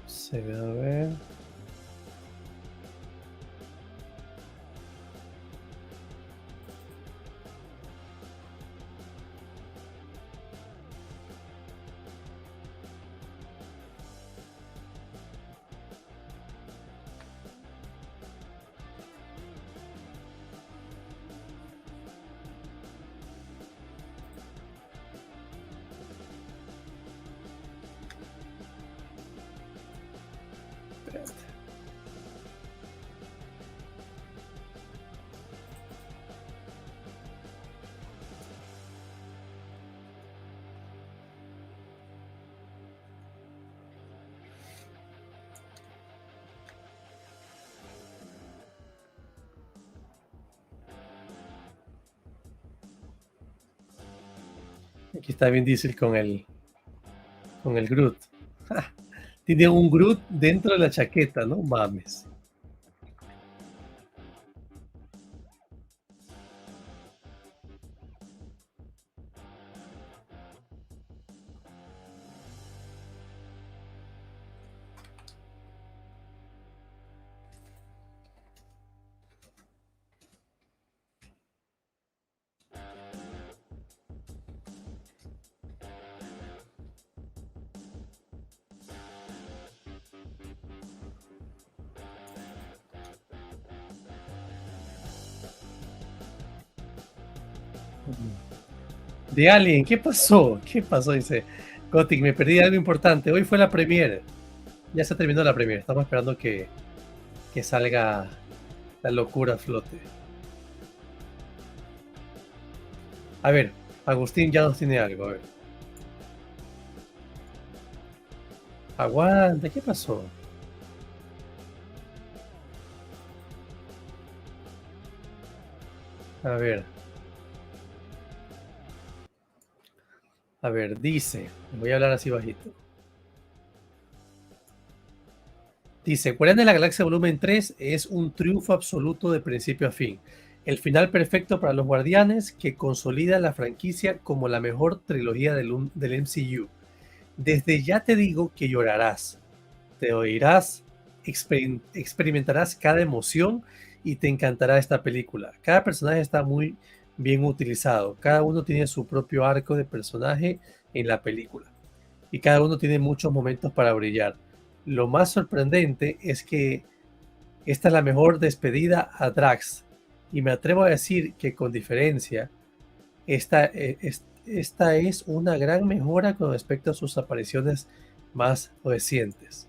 Se ve a ver. Aquí está Vin Diesel con el Groot. ¡Ja! Tiene un Groot dentro de la chaqueta, no mames. De Alien, ¿qué pasó? ¿Qué pasó? Dice Gothic, me perdí algo importante. Hoy fue la premiere. Ya se terminó la premiere. Estamos esperando que salga la locura a flote. A ver, Agustín ya nos tiene algo. A ver. Aguanta, ¿qué pasó? A ver. A ver, dice, voy a hablar así bajito. Dice, Guardianes de la Galaxia Volumen 3 es un triunfo absoluto de principio a fin. El final perfecto para los Guardianes que consolida la franquicia como la mejor trilogía del MCU. Desde ya te digo que llorarás, te oirás, experimentarás cada emoción y te encantará esta película. Cada personaje está muy bien utilizado. Cada uno tiene su propio arco de personaje en la película. Y cada uno tiene muchos momentos para brillar. Lo más sorprendente es que esta es la mejor despedida a Drax. Y me atrevo a decir que con diferencia, esta es una gran mejora con respecto a sus apariciones más recientes.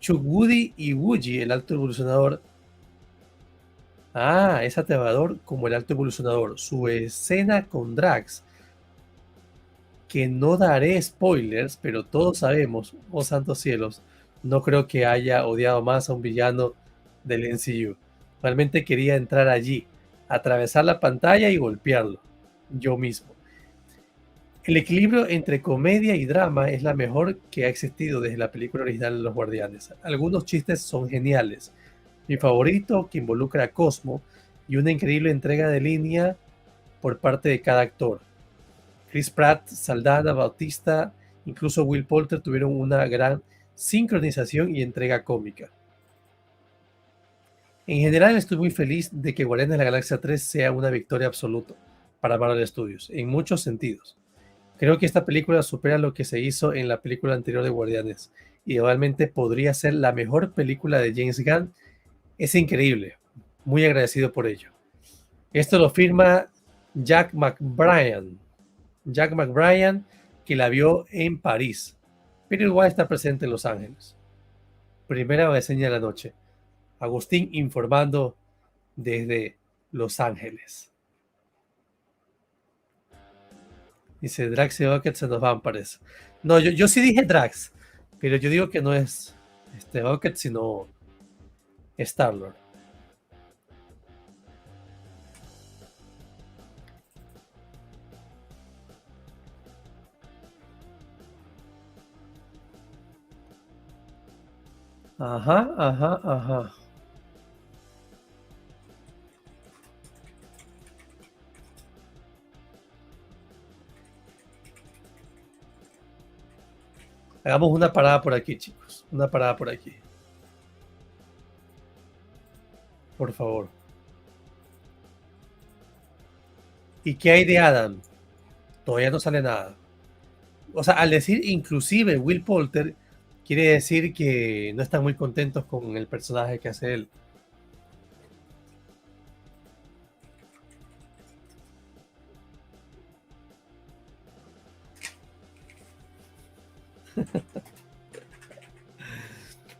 Chukwoody y Woogie, el alto evolucionador, es aterrador como el alto evolucionador. Su escena con Drax, que no daré spoilers, pero todos sabemos, oh santos cielos, no creo que haya odiado más a un villano del MCU. Realmente quería entrar allí, atravesar la pantalla y golpearlo, yo mismo. El equilibrio entre comedia y drama es la mejor que ha existido desde la película original de Los Guardianes. Algunos chistes son geniales. Mi favorito, que involucra a Cosmo, y una increíble entrega de línea por parte de cada actor. Chris Pratt, Saldana, Bautista, incluso Will Poulter tuvieron una gran sincronización y entrega cómica. En general estoy muy feliz de que Guardianes de la Galaxia 3 sea una victoria absoluta para Marvel Studios, en muchos sentidos. Creo que esta película supera lo que se hizo en la película anterior de Guardianes y realmente podría ser la mejor película de James Gunn. Es increíble, muy agradecido por ello. Esto lo firma Jack McBrien, que la vio en París, pero igual está presente en Los Ángeles. Primera reseña de la noche. Agustín informando desde Los Ángeles. Dice Drax y Rocket se nos van, parece. No, yo sí dije Drax, pero yo digo que no es Rocket, sino Star-Lord. Ajá. Hagamos una parada por aquí, chicos. Una parada por aquí. Por favor. ¿Y qué hay de Adam? Todavía no sale nada. O sea, al decir inclusive Will Poulter, quiere decir que no están muy contentos con el personaje que hace él.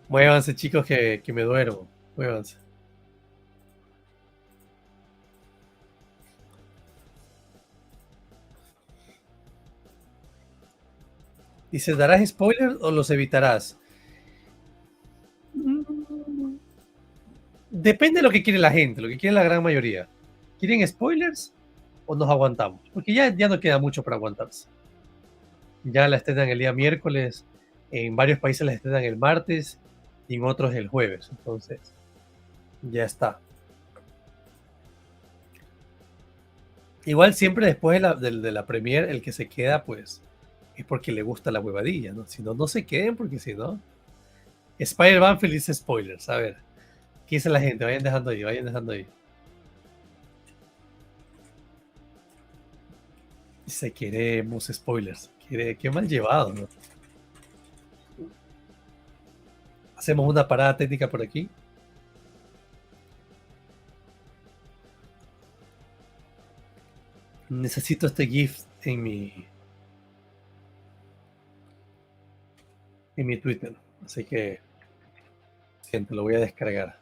Muévanse, chicos, que me duermo. Muévanse. Dice, ¿darás spoilers o los evitarás? Depende de lo que quiere la gente, lo que quiere la gran mayoría. ¿Quieren spoilers o nos aguantamos? Porque ya no queda mucho para aguantarse. Ya la estrenan el día miércoles, en varios países la estrenan el martes y en otros el jueves. Entonces, ya está. Igual siempre después de la premiere, el que se queda, pues, es porque le gusta la huevadilla, ¿no? Si no, no se queden, porque si no... Spider-Man feliz spoilers. A ver, ¿qué dice la gente? Vayan dejando ahí. Dice, queremos spoilers. Qué mal llevado, ¿no? Hacemos una parada técnica por aquí. Necesito este GIF en mi Twitter. Así que siento, lo voy a descargar.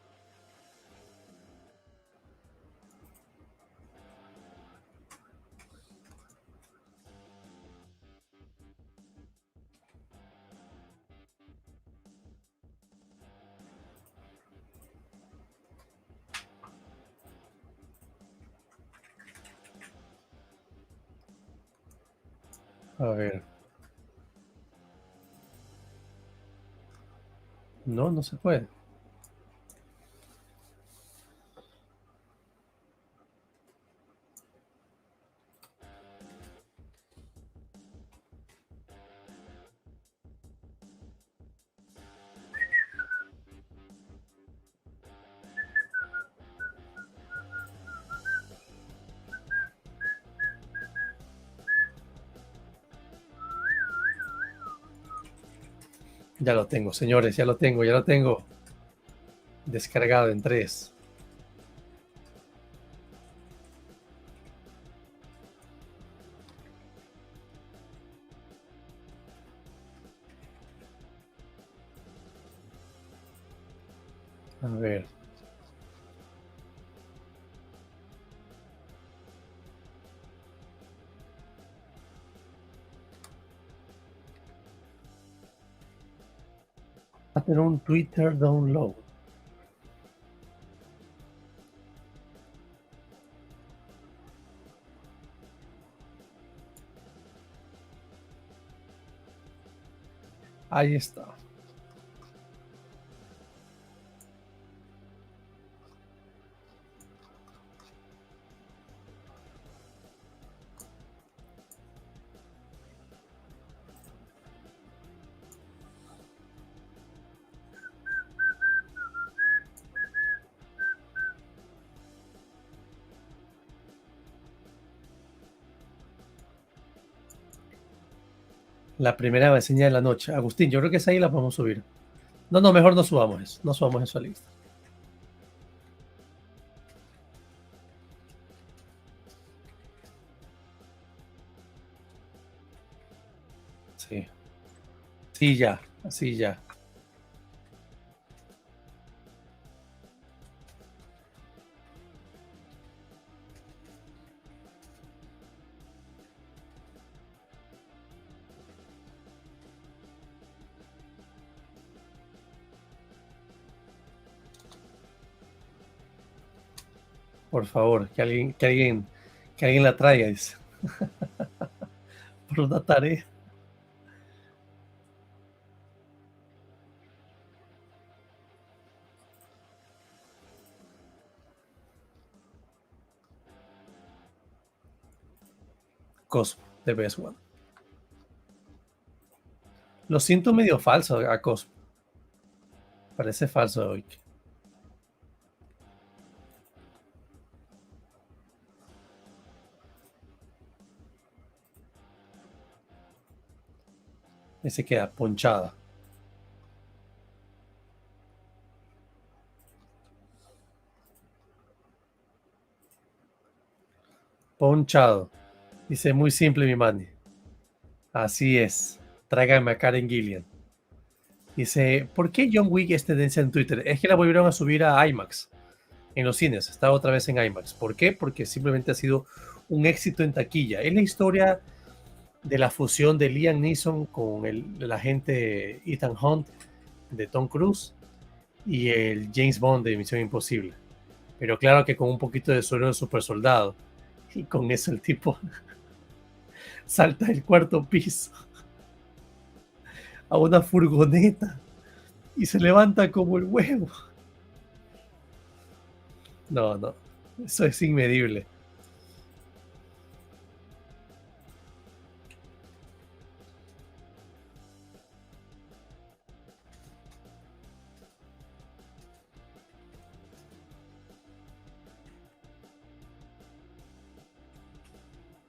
A ver. No se puede. Ya lo tengo, señores, ya lo tengo. Descargado en 3. A ver. Va a tener un Twitter download. Ahí está. La primera reseña de la noche. Agustín, yo creo que esa ahí la podemos subir. No, mejor no subamos eso. No subamos eso a la lista. Sí. Sí, ya. Así ya. Por favor, que alguien la traiga, dice. Por una tarea. Cosmo, the best one. Lo siento medio falso a Cosmo. Parece falso hoy. Y se queda ponchada. Ponchado. Dice, muy simple, mi Manny. Así es. Tráigame a Karen Gillian. Dice, ¿por qué John Wick es tendencia en Twitter? Es que la volvieron a subir a IMAX. En los cines. Está otra vez en IMAX. ¿Por qué? Porque simplemente ha sido un éxito en taquilla. Es la historia de la fusión de Liam Neeson con el agente Ethan Hunt de Tom Cruise y el James Bond de Misión Imposible. Pero claro que con un poquito de suero de super soldado. Y con eso el tipo salta del cuarto piso a una furgoneta y se levanta como el huevo. No, eso es inmedible.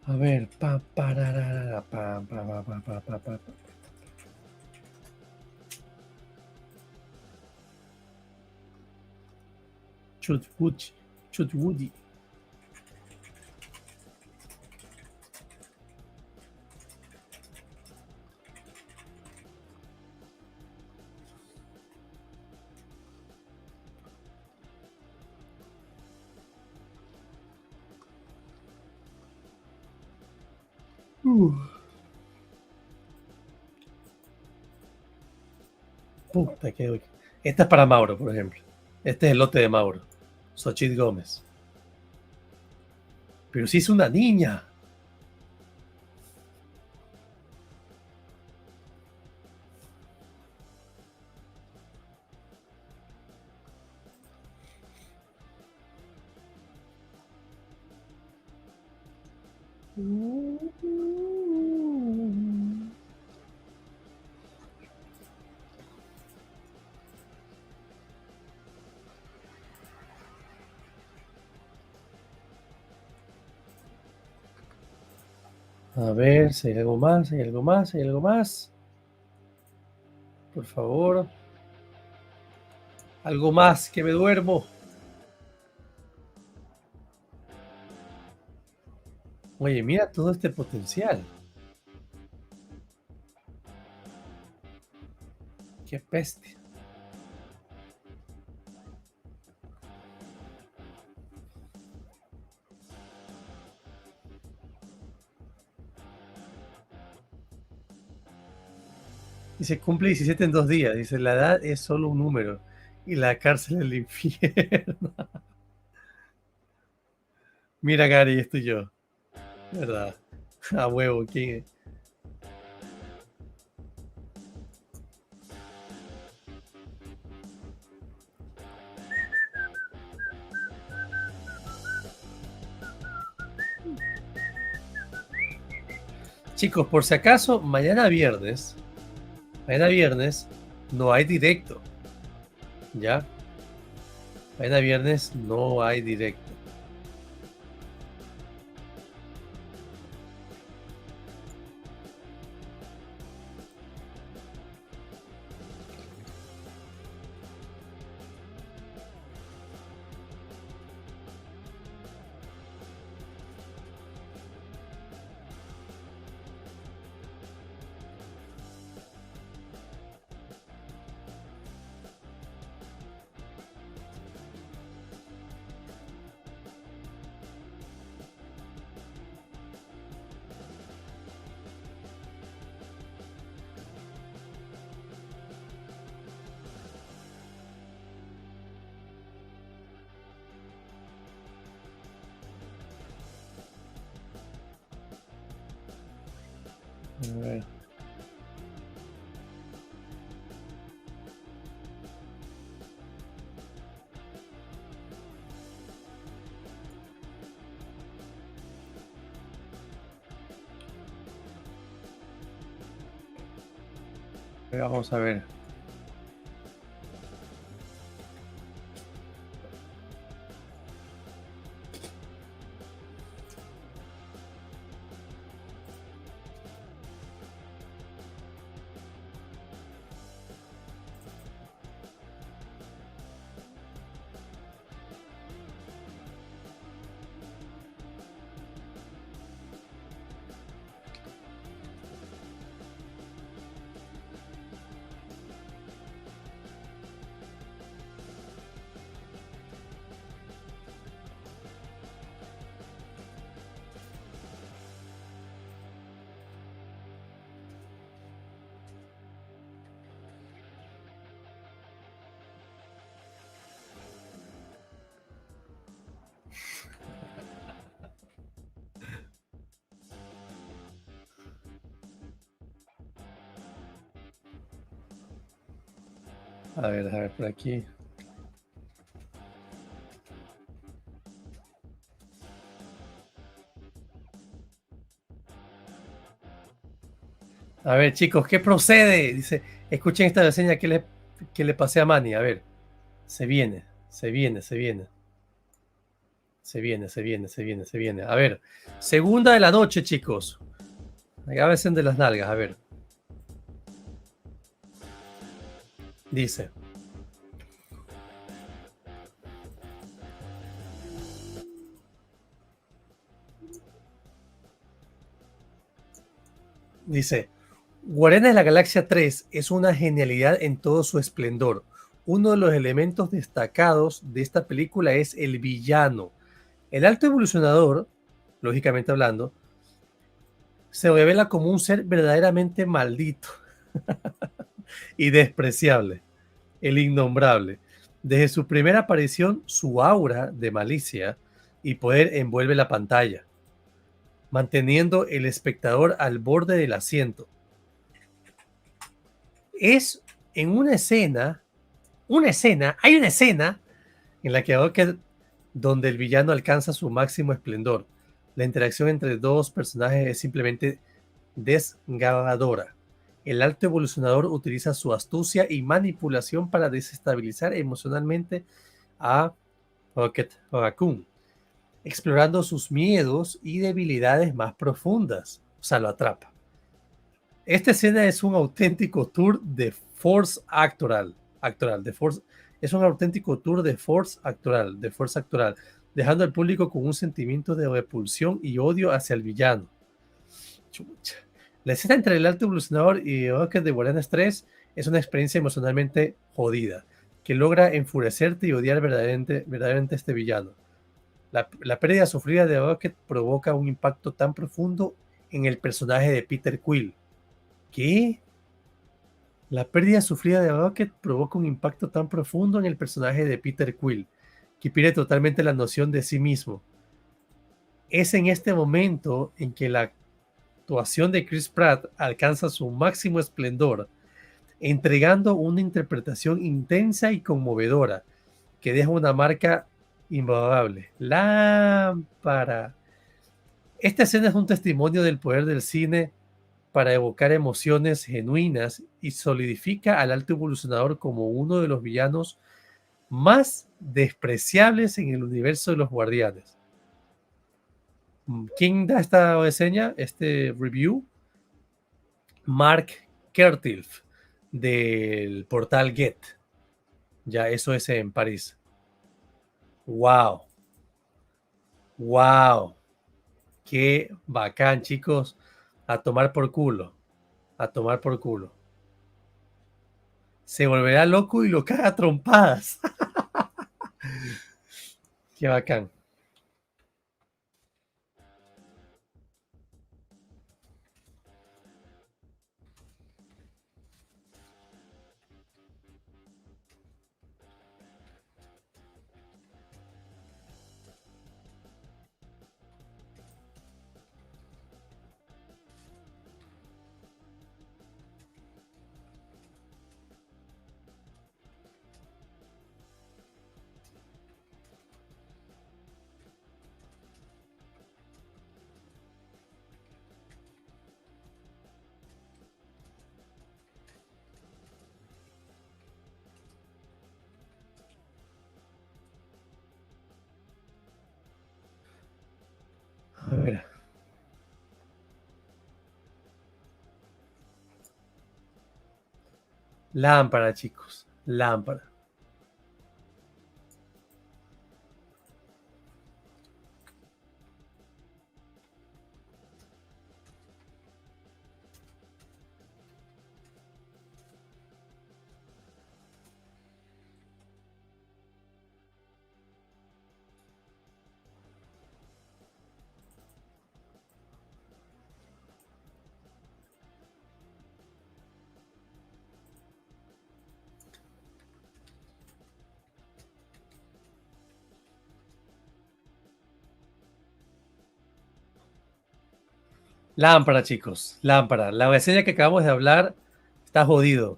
A ver, Chutwoody. Puta, que esta es para Mauro, por ejemplo. Este es el lote de Mauro. Xochitl Gómez. Pero si es una niña. A ver, si hay algo más, hay algo más, hay algo más. Por favor. Algo más, que me duermo. Oye, mira todo este potencial. Qué peste. Dice, cumple 17 en 2 días. Dice, la edad es solo un número. Y la cárcel es el infierno. Mira, Gary, esto y yo. ¿Verdad? A huevo, ¿quién es? Chicos, por si acaso, mañana viernes no hay directo. ¿Ya? Mañana viernes no hay directo. A ver. Vamos a ver. A ver por aquí. A ver, chicos, ¿qué procede? Dice, escuchen esta reseña que le pasé a Manny. A ver, se viene. A ver, segunda de la noche, chicos. Agárrense de las nalgas, a ver. Dice. Guardianes de la Galaxia 3 es una genialidad en todo su esplendor. Uno de los elementos destacados de esta película es el villano. El alto evolucionador, lógicamente hablando, se revela como un ser verdaderamente maldito y despreciable, el innombrable. Desde su primera aparición, su aura de malicia y poder envuelve la pantalla, manteniendo el espectador al borde del asiento. Es en hay una escena en la que donde el villano alcanza su máximo esplendor. La interacción entre dos personajes es simplemente desgarradora. El alto evolucionador utiliza su astucia y manipulación para desestabilizar emocionalmente a Rocket Raccoon, explorando sus miedos y debilidades más profundas. O sea, lo atrapa. Esta escena es un auténtico tour de force actoral. Es un auténtico tour de force actoral, dejando al público con un sentimiento de repulsión y odio hacia el villano. Chucha. La escena entre el alto evolucionador y Rocket de Guardianes 3 es una experiencia emocionalmente jodida, que logra enfurecerte y odiar verdaderamente a este villano. La pérdida sufrida de Rocket provoca un impacto tan profundo en el personaje de Peter Quill. ¿Qué? La pérdida sufrida de Rocket provoca un impacto tan profundo en el personaje de Peter Quill, que pierde totalmente la noción de sí mismo. Es en este momento en que la actuación de Chris Pratt alcanza su máximo esplendor, entregando una interpretación intensa y conmovedora, que deja una marca imborrable. Lámpara. Esta escena es un testimonio del poder del cine para evocar emociones genuinas y solidifica al alto evolucionador como uno de los villanos más despreciables en el universo de los Guardianes. ¿Quién da esta reseña, este review? Mark Kertilf, del portal Get. Ya, eso es en París. ¡Wow! ¡Wow! ¡Qué bacán, chicos! A tomar por culo. Se volverá loco y lo caga a trompadas. Qué bacán. A ver. Lámpara, chicos. Lámpara. Lámpara, chicos. Lámpara. La reseña que acabamos de hablar está jodido.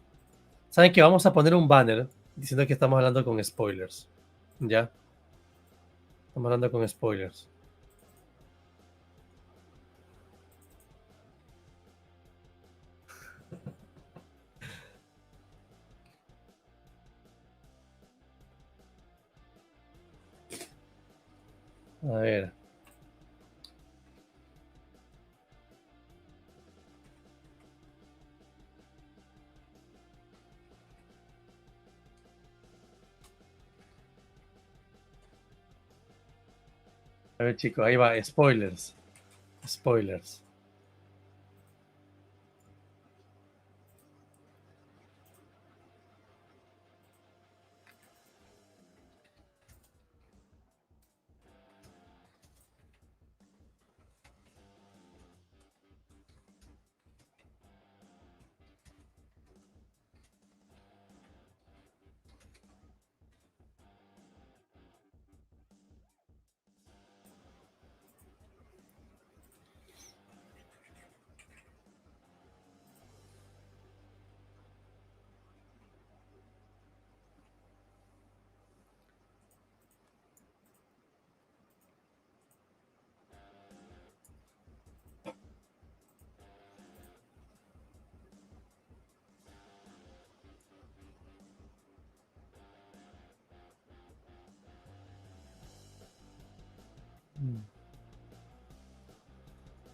Saben que vamos a poner un banner diciendo que estamos hablando con spoilers. ¿Ya? Estamos hablando con spoilers. A ver. A ver, chicos, ahí va. Spoilers. Spoilers.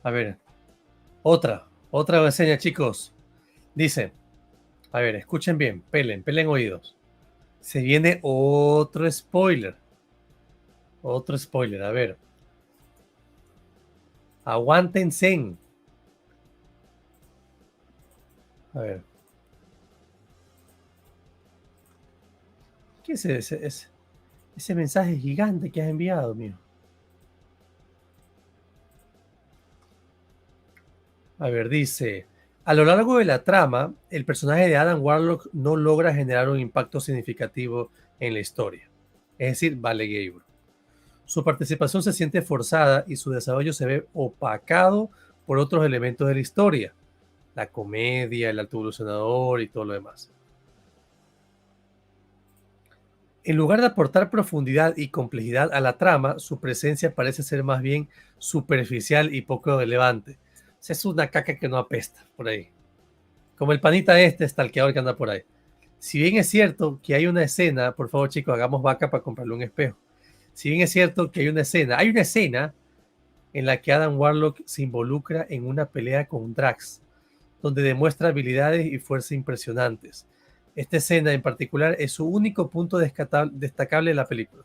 A ver, otra reseña, chicos. Dice, a ver, escuchen bien, pelen oídos. Se viene otro spoiler. Otro spoiler, a ver. Aguántense. A ver. ¿Qué es ese mensaje gigante que has enviado, mío? A ver, dice, a lo largo de la trama, el personaje de Adam Warlock no logra generar un impacto significativo en la historia. Es decir, vale Gabriel. Su participación se siente forzada y su desarrollo se ve opacado por otros elementos de la historia. La comedia, el alto evolucionador y todo lo demás. En lugar de aportar profundidad y complejidad a la trama, su presencia parece ser más bien superficial y poco relevante. Es una caca que no apesta por ahí. Como el panita stalkeador que anda por ahí. Si bien es cierto que hay una escena, por favor chicos, hagamos vaca para comprarle un espejo. Si bien es cierto que hay una escena en la que Adam Warlock se involucra en una pelea con Drax, donde demuestra habilidades y fuerza impresionantes. Esta escena en particular es su único punto destacable de la película.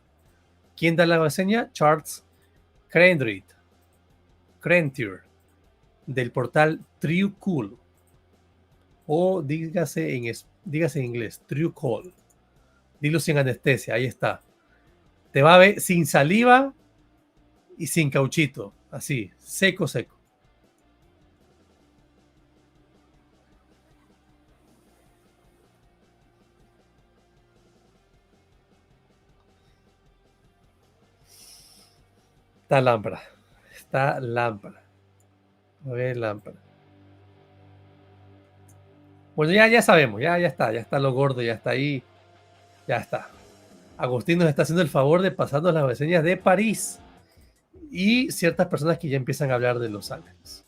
¿Quién da la reseña? Charles Crentier, del portal True Cool, o dígase en inglés, True Cool. Dilo sin anestesia, ahí está. Te va a ver sin saliva y sin cauchito, así, seco. Está lámpara. A ver, lámpara. Bueno, ya sabemos, ya está lo gordo, ya está ahí, ya está. Agustín nos está haciendo el favor de pasarnos las reseñas de París y ciertas personas que ya empiezan a hablar de Los Ángeles.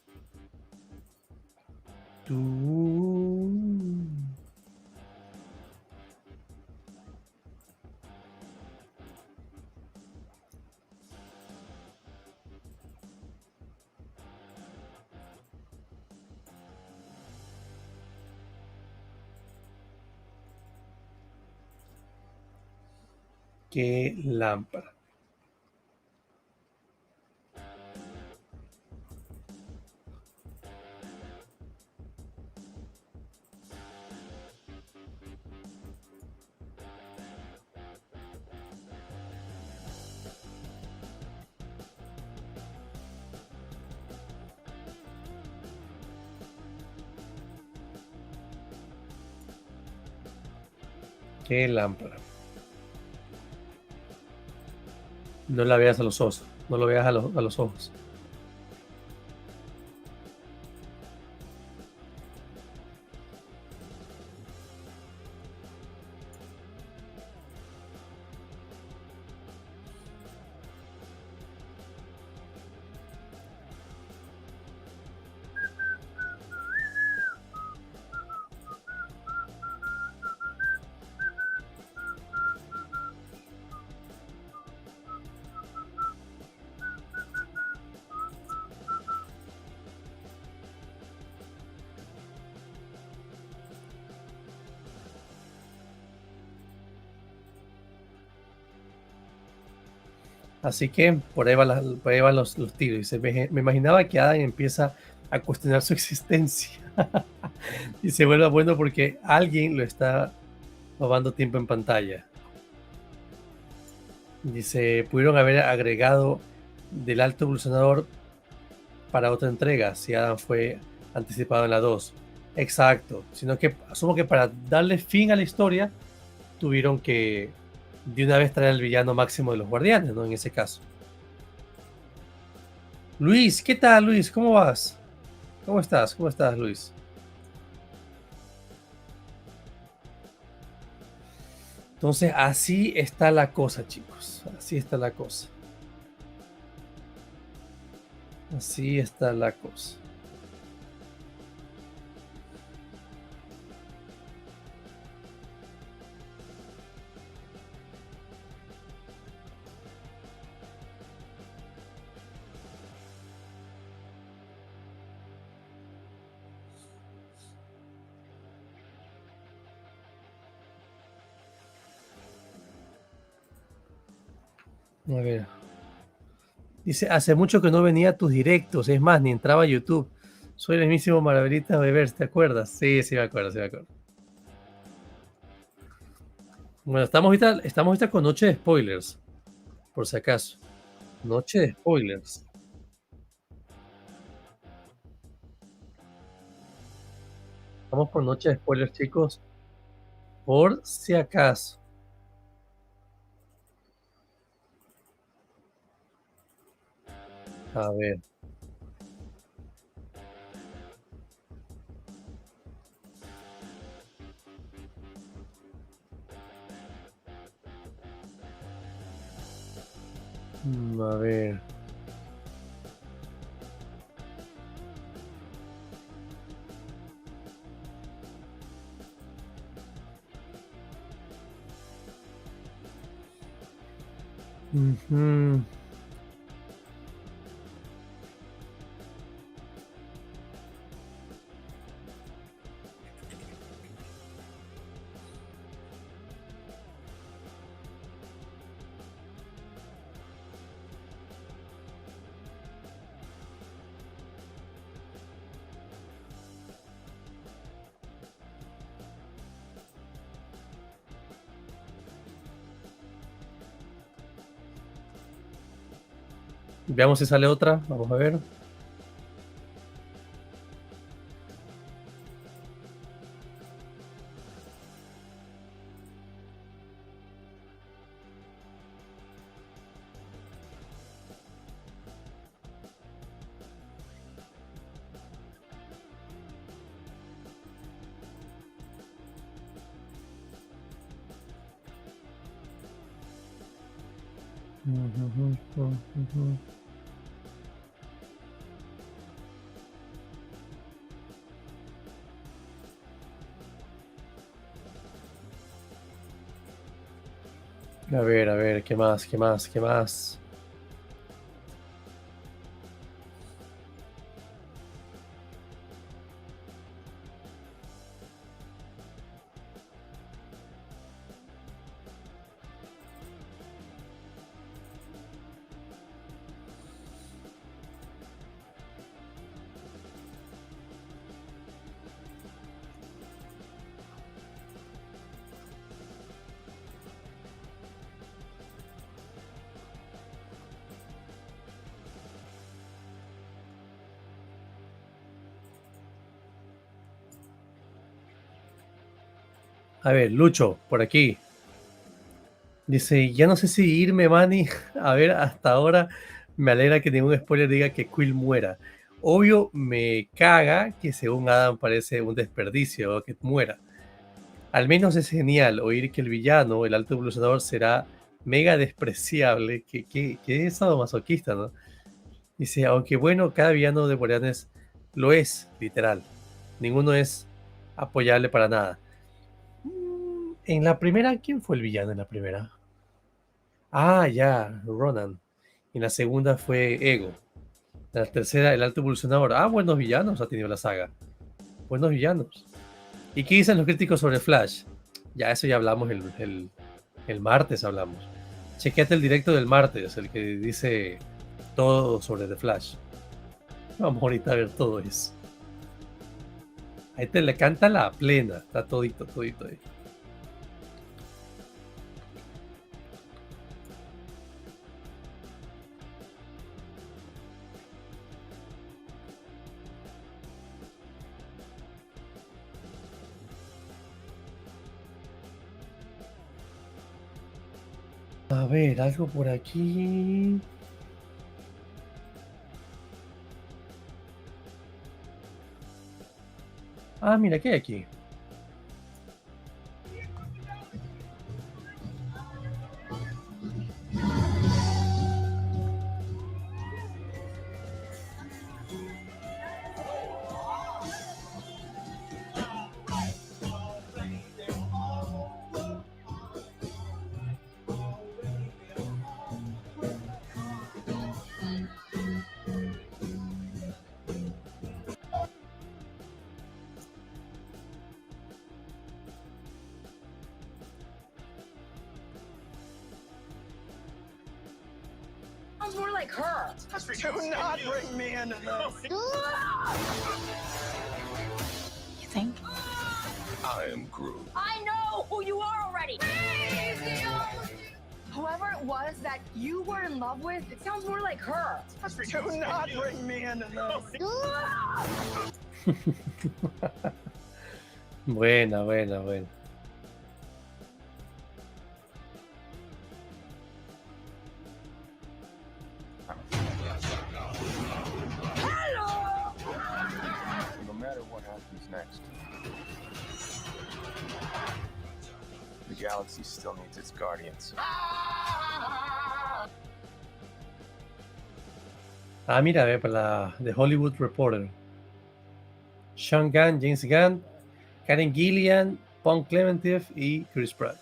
Qué lámpara. Qué lámpara. No la veas a los ojos. No lo veas a los ojos. Así que por ahí, por ahí van los tiros. Dice, me imaginaba que Adam empieza a cuestionar su existencia. Y se vuelve bueno porque alguien lo está robando tiempo en pantalla. Dice, pudieron haber agregado del alto evolucionador para otra entrega, si Adam fue anticipado en la 2. Exacto. Sino que asumo que para darle fin a la historia, tuvieron que de una vez traer al villano máximo de los guardianes, ¿no? En ese caso. Luis, ¿qué tal, Luis? ¿Cómo vas? ¿Cómo estás? ¿Cómo estás, Luis? Entonces, así está la cosa, chicos. Así está la cosa. Así está la cosa. A ver. Dice, hace mucho que no venía a tus directos, es más, ni entraba a YouTube. Soy el mismísimo Marvelitas Bebers, ¿te acuerdas? Sí, sí me acuerdo, sí me acuerdo. Bueno, estamos ahorita con noche de spoilers, por si acaso. Noche de spoilers. Estamos con noche de spoilers, chicos, por si acaso. A ver. A ver. Uh-huh. Veamos si sale otra. Vamos a ver. A ver, ¿qué más? ¿Qué más? ¿Qué más? A ver, Lucho, por aquí. Dice, ya no sé si irme, Manny. A ver, hasta ahora me alegra que ningún spoiler diga que Quill muera. Obvio, me caga que según Adam parece un desperdicio que muera. Al menos es genial oír que el villano, el alto evolucionador, será mega despreciable. Que es sadomasoquista, ¿no? Dice, aunque bueno, cada villano de Guardianes lo es, literal. Ninguno es apoyable para nada. En la primera, ¿quién fue el villano en la primera? Ah, ya, Ronan. En la segunda fue Ego. En la tercera, el alto evolucionador. Ah, buenos villanos ha tenido la saga. Buenos villanos. ¿Y qué dicen los críticos sobre Flash? Ya, eso ya hablamos el martes, hablamos. Chequeate el directo del martes, el que dice todo sobre The Flash. Vamos ahorita a ver todo eso. Ahí te le canta la plena. Está todito ahí. A ver, algo por aquí. Ah, mira, ¿qué hay aquí? Sounds more like her. Do not bring me into this. You think? I am Groot. I know who you are already. Whoever it was that you were in love with, it sounds more like her. Do not bring me into this. Buena. No matter what happens next, the galaxy still needs its guardians. Ah, mira, ve, para la The Hollywood Reporter. Sean Gunn, James Gunn, Karen Gillian, Pon Clementif y Chris Pratt.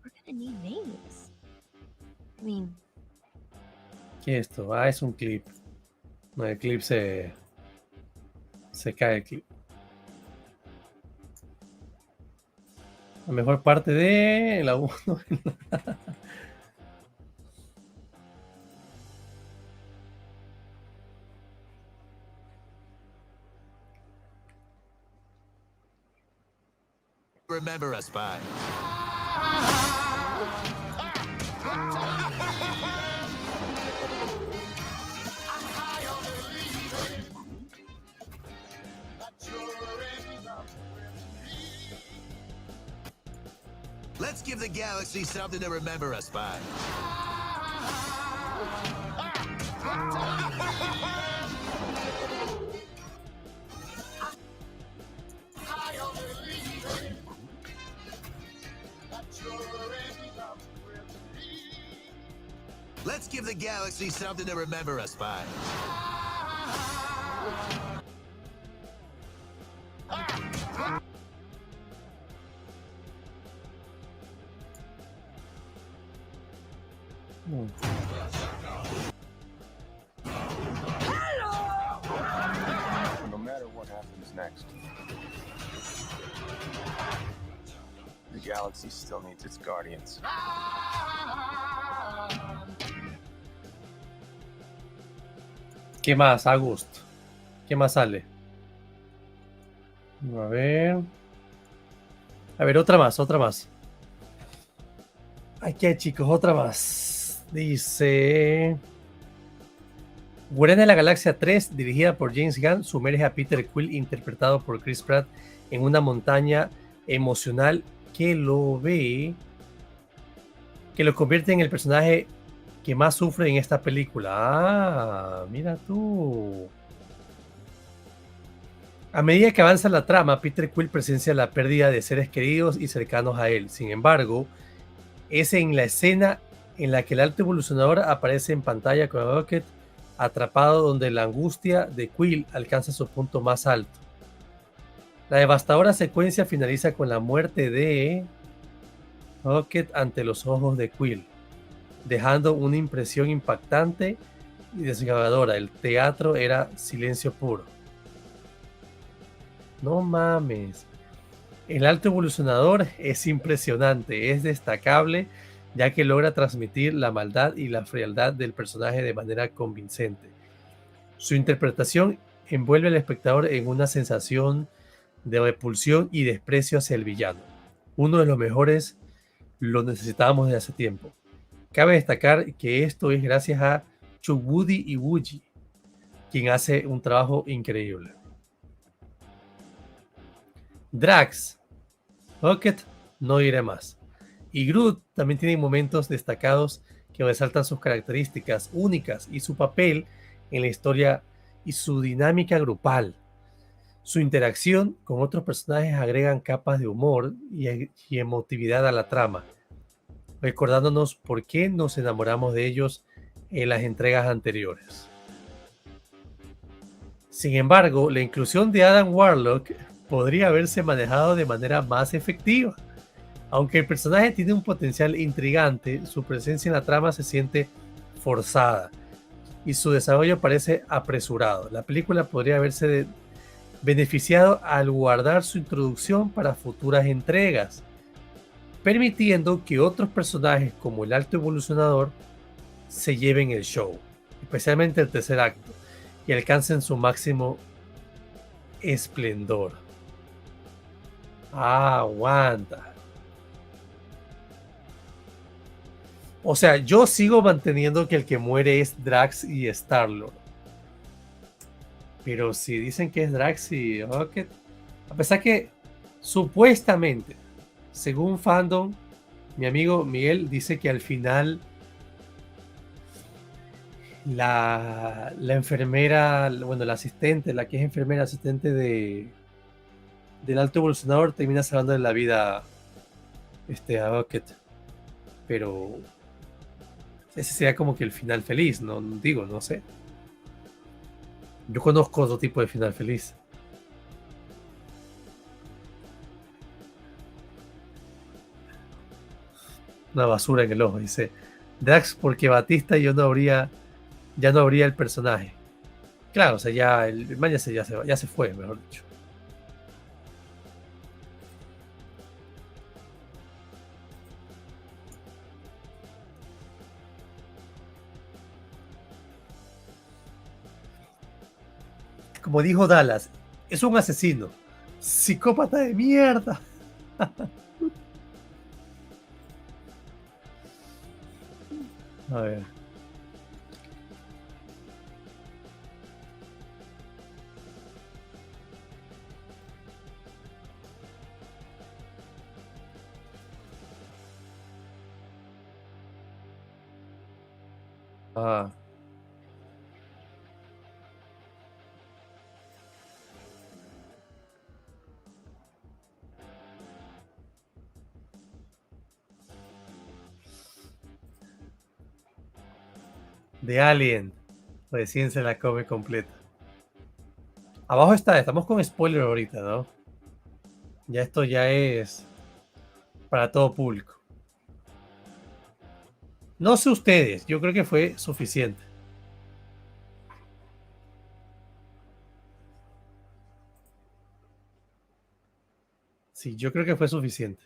We're gonna need names. I mean, ¿Qué es esto? Ah, es un clip. No, el clip se cae el clip. La mejor parte de la 1. Remember us by. Let's give the galaxy something to remember us by. Let's give the galaxy something to remember us by. No matter what happens next, the galaxy still needs its guardians. ¿Qué más, August? ¿Qué más sale? A ver. Otra más. Aquí hay, chicos, otra más. Dice... Guardianes de la Galaxia 3, dirigida por James Gunn, sumerge a Peter Quill, interpretado por Chris Pratt, en una montaña emocional que lo convierte en el personaje que más sufre en esta película. Ah, mira tú. A medida que avanza la trama, Peter Quill presencia la pérdida de seres queridos y cercanos a él. Sin embargo, es en la escena en la que el alto evolucionador aparece en pantalla con Rocket atrapado, donde la angustia de Quill alcanza su punto más alto. La devastadora secuencia finaliza con la muerte de Rocket ante los ojos de Quill, dejando una impresión impactante y desgarradora. El teatro era silencio puro. No mames. El alto evolucionador es impresionante, es destacable, ya que logra transmitir la maldad y la frialdad del personaje de manera convincente. Su interpretación envuelve al espectador en una sensación de repulsión y desprecio hacia el villano. Uno de los mejores, lo necesitábamos desde hace tiempo. Cabe destacar que esto es gracias a Chukwudi Iwuji, quien hace un trabajo increíble. Drax, Rocket, no diré más. Y Groot también tiene momentos destacados que resaltan sus características únicas y su papel en la historia y su dinámica grupal. Su interacción con otros personajes agregan capas de humor y emotividad a la trama, recordándonos por qué nos enamoramos de ellos en las entregas anteriores. Sin embargo, la inclusión de Adam Warlock podría haberse manejado de manera más efectiva. Aunque el personaje tiene un potencial intrigante, su presencia en la trama se siente forzada y su desarrollo parece apresurado. La película podría haberse beneficiado al guardar su introducción para futuras entregas, permitiendo que otros personajes como el alto evolucionador se lleven el show, especialmente el tercer acto, y alcancen su máximo esplendor. Aguanta. O sea, yo sigo manteniendo que el que muere es Drax y Star-Lord. Pero si dicen que es Drax y Rocket, a pesar que supuestamente, según fandom, mi amigo Miguel dice que al final la enfermera, bueno, la asistente, la que es enfermera asistente del alto evolucionador, termina salvando la vida a Rocket. Pero ese sería como que el final feliz, no digo, no sé. Yo conozco otro tipo de final feliz. Una basura en el ojo, dice Drax, porque Batista ya no habría el personaje. Claro, o sea, ya el man ya se fue, mejor dicho. Como dijo Dallas, es un asesino, psicópata de mierda. A ver. Ah. De Alien, recién se la come completa. Abajo estamos con spoiler ahorita, ¿no? Ya esto ya es para todo público. No sé ustedes, yo creo que fue suficiente. Sí, yo creo que fue suficiente.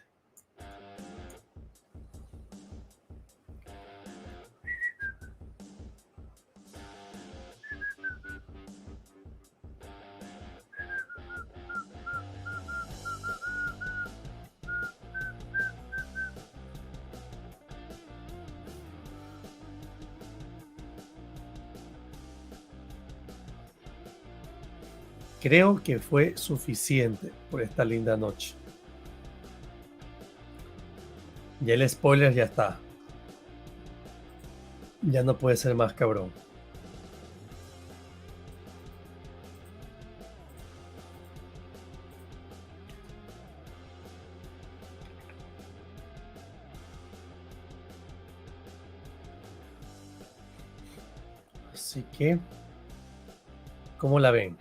Creo que fue suficiente por esta linda noche. Ya el spoiler ya está. Ya no puede ser más cabrón. Así que, ¿cómo la ven?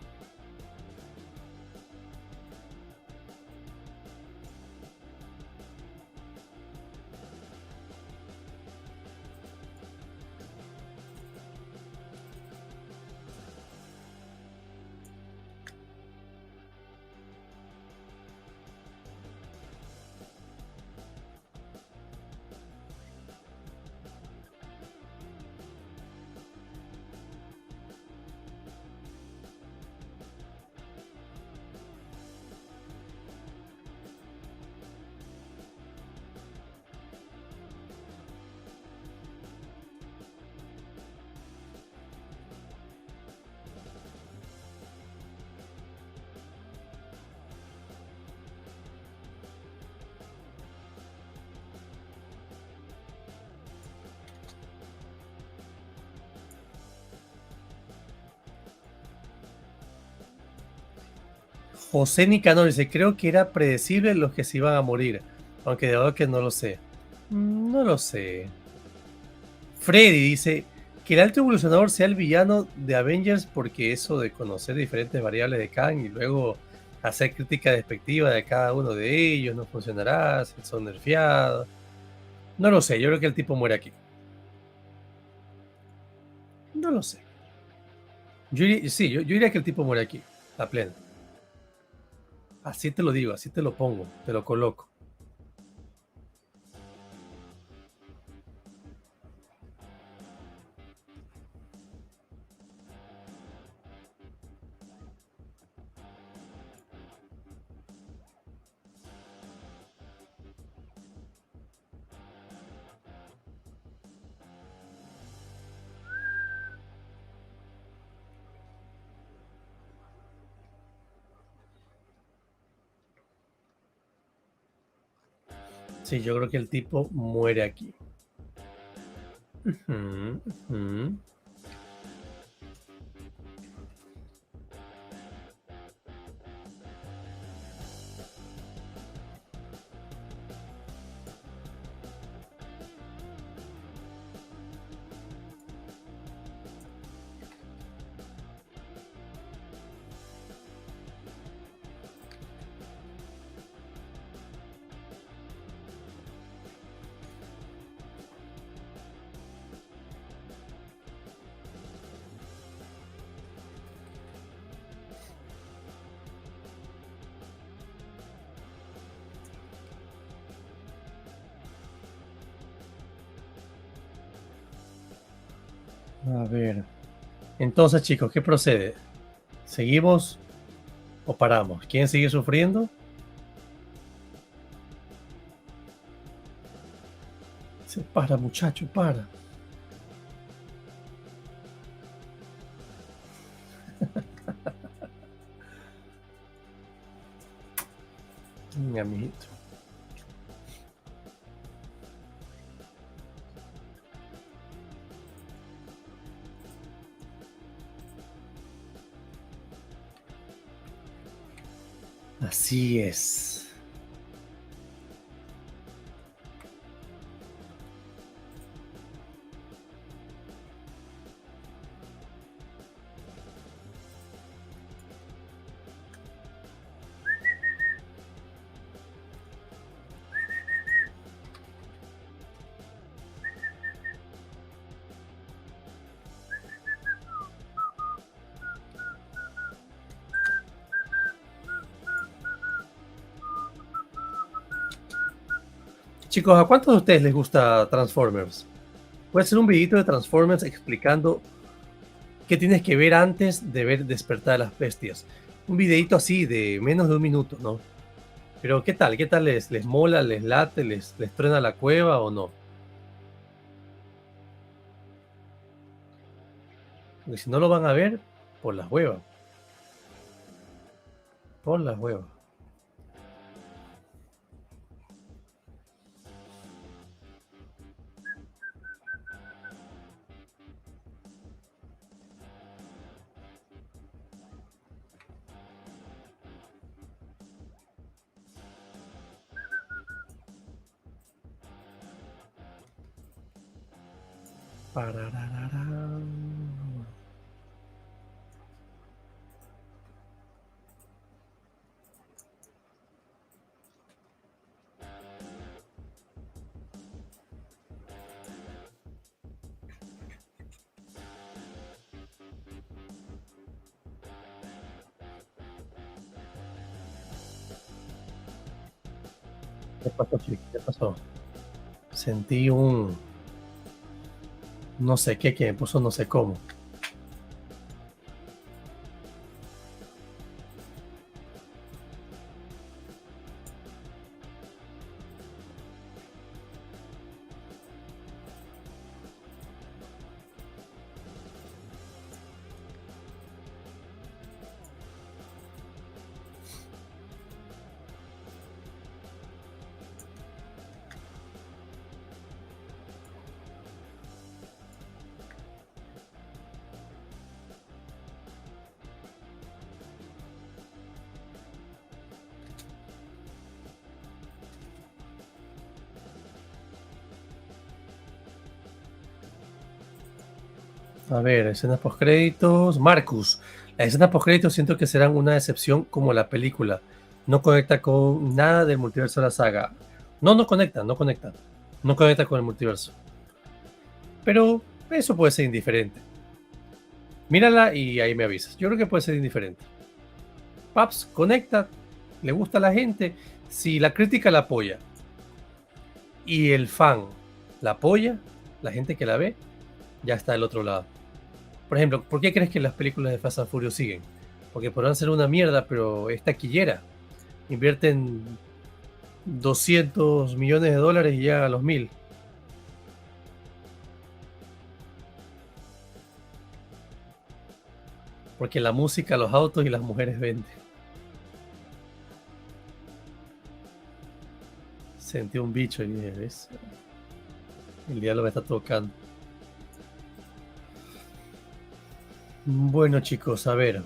José Nicanor dice, creo que era predecible los que se iban a morir, aunque de verdad que no lo sé. No lo sé. Freddy dice, que el alto evolucionador sea el villano de Avengers porque eso de conocer diferentes variables de Kang y luego hacer crítica despectiva de cada uno de ellos no funcionará, si son nerfeados. No lo sé, yo creo que el tipo muere aquí. No lo sé. Yo diría que el tipo muere aquí, a pleno. Así te lo digo, así te lo pongo, te lo coloco. Sí, yo creo que el tipo muere aquí. A ver. Entonces, chicos, ¿qué procede? ¿Seguimos o paramos? ¿Quién sigue sufriendo? Se para, muchacho, para. Mi amiguito. Así es. Chicos, ¿a cuántos de ustedes les gusta Transformers? Puede ser un videito de Transformers explicando qué tienes que ver antes de ver Despertar a las Bestias. Un videito así de menos de un minuto, ¿no? Pero ¿qué tal? ¿Qué tal les mola, les late, les truena la cueva o no? Porque si no lo van a ver, por las huevas. Por las huevas. Pararararán. ¿Qué pasó, chico? ¿Qué pasó? Sentí un... no sé qué, que me puso no sé cómo. A ver, escenas postcréditos. Marcus. Las escenas postcréditos siento que serán una decepción como la película. No conecta con nada del multiverso de la saga. No conecta. No conecta con el multiverso. Pero eso puede ser indiferente. Mírala y ahí me avisas. Yo creo que puede ser indiferente. Paps, conecta. Le gusta a la gente. Si la crítica la apoya y el fan la apoya, la gente que la ve, ya está del otro lado. Por ejemplo, ¿por qué crees que las películas de Fast and Furious siguen? Porque podrán ser una mierda, pero es taquillera. Invierten 200 millones de dólares y llega a los 1000. Porque la música, los autos y las mujeres venden. Sentí un bicho y dije, ¿ves? El diablo me está tocando. Bueno, chicos, a ver.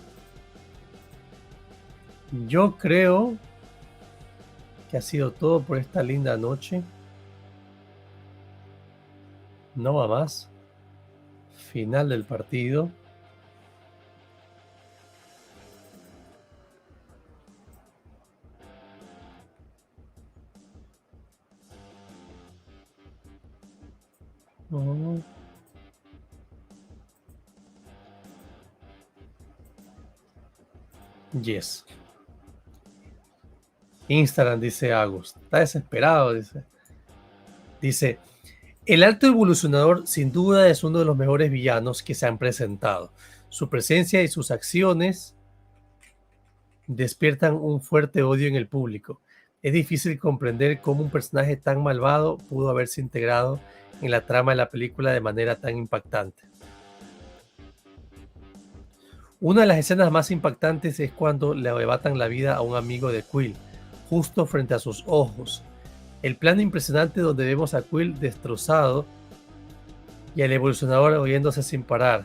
Yo creo que ha sido todo por esta linda noche. No va más. Final del partido. Yes. Instagram, dice Agus. Está desesperado, dice. Dice, el alto evolucionador sin duda es uno de los mejores villanos que se han presentado. Su presencia y sus acciones despiertan un fuerte odio en el público. Es difícil comprender cómo un personaje tan malvado pudo haberse integrado en la trama de la película de manera tan impactante. Una de las escenas más impactantes es cuando le arrebatan la vida a un amigo de Quill, justo frente a sus ojos. El plano impresionante donde vemos a Quill destrozado y al evolucionador oyéndose sin parar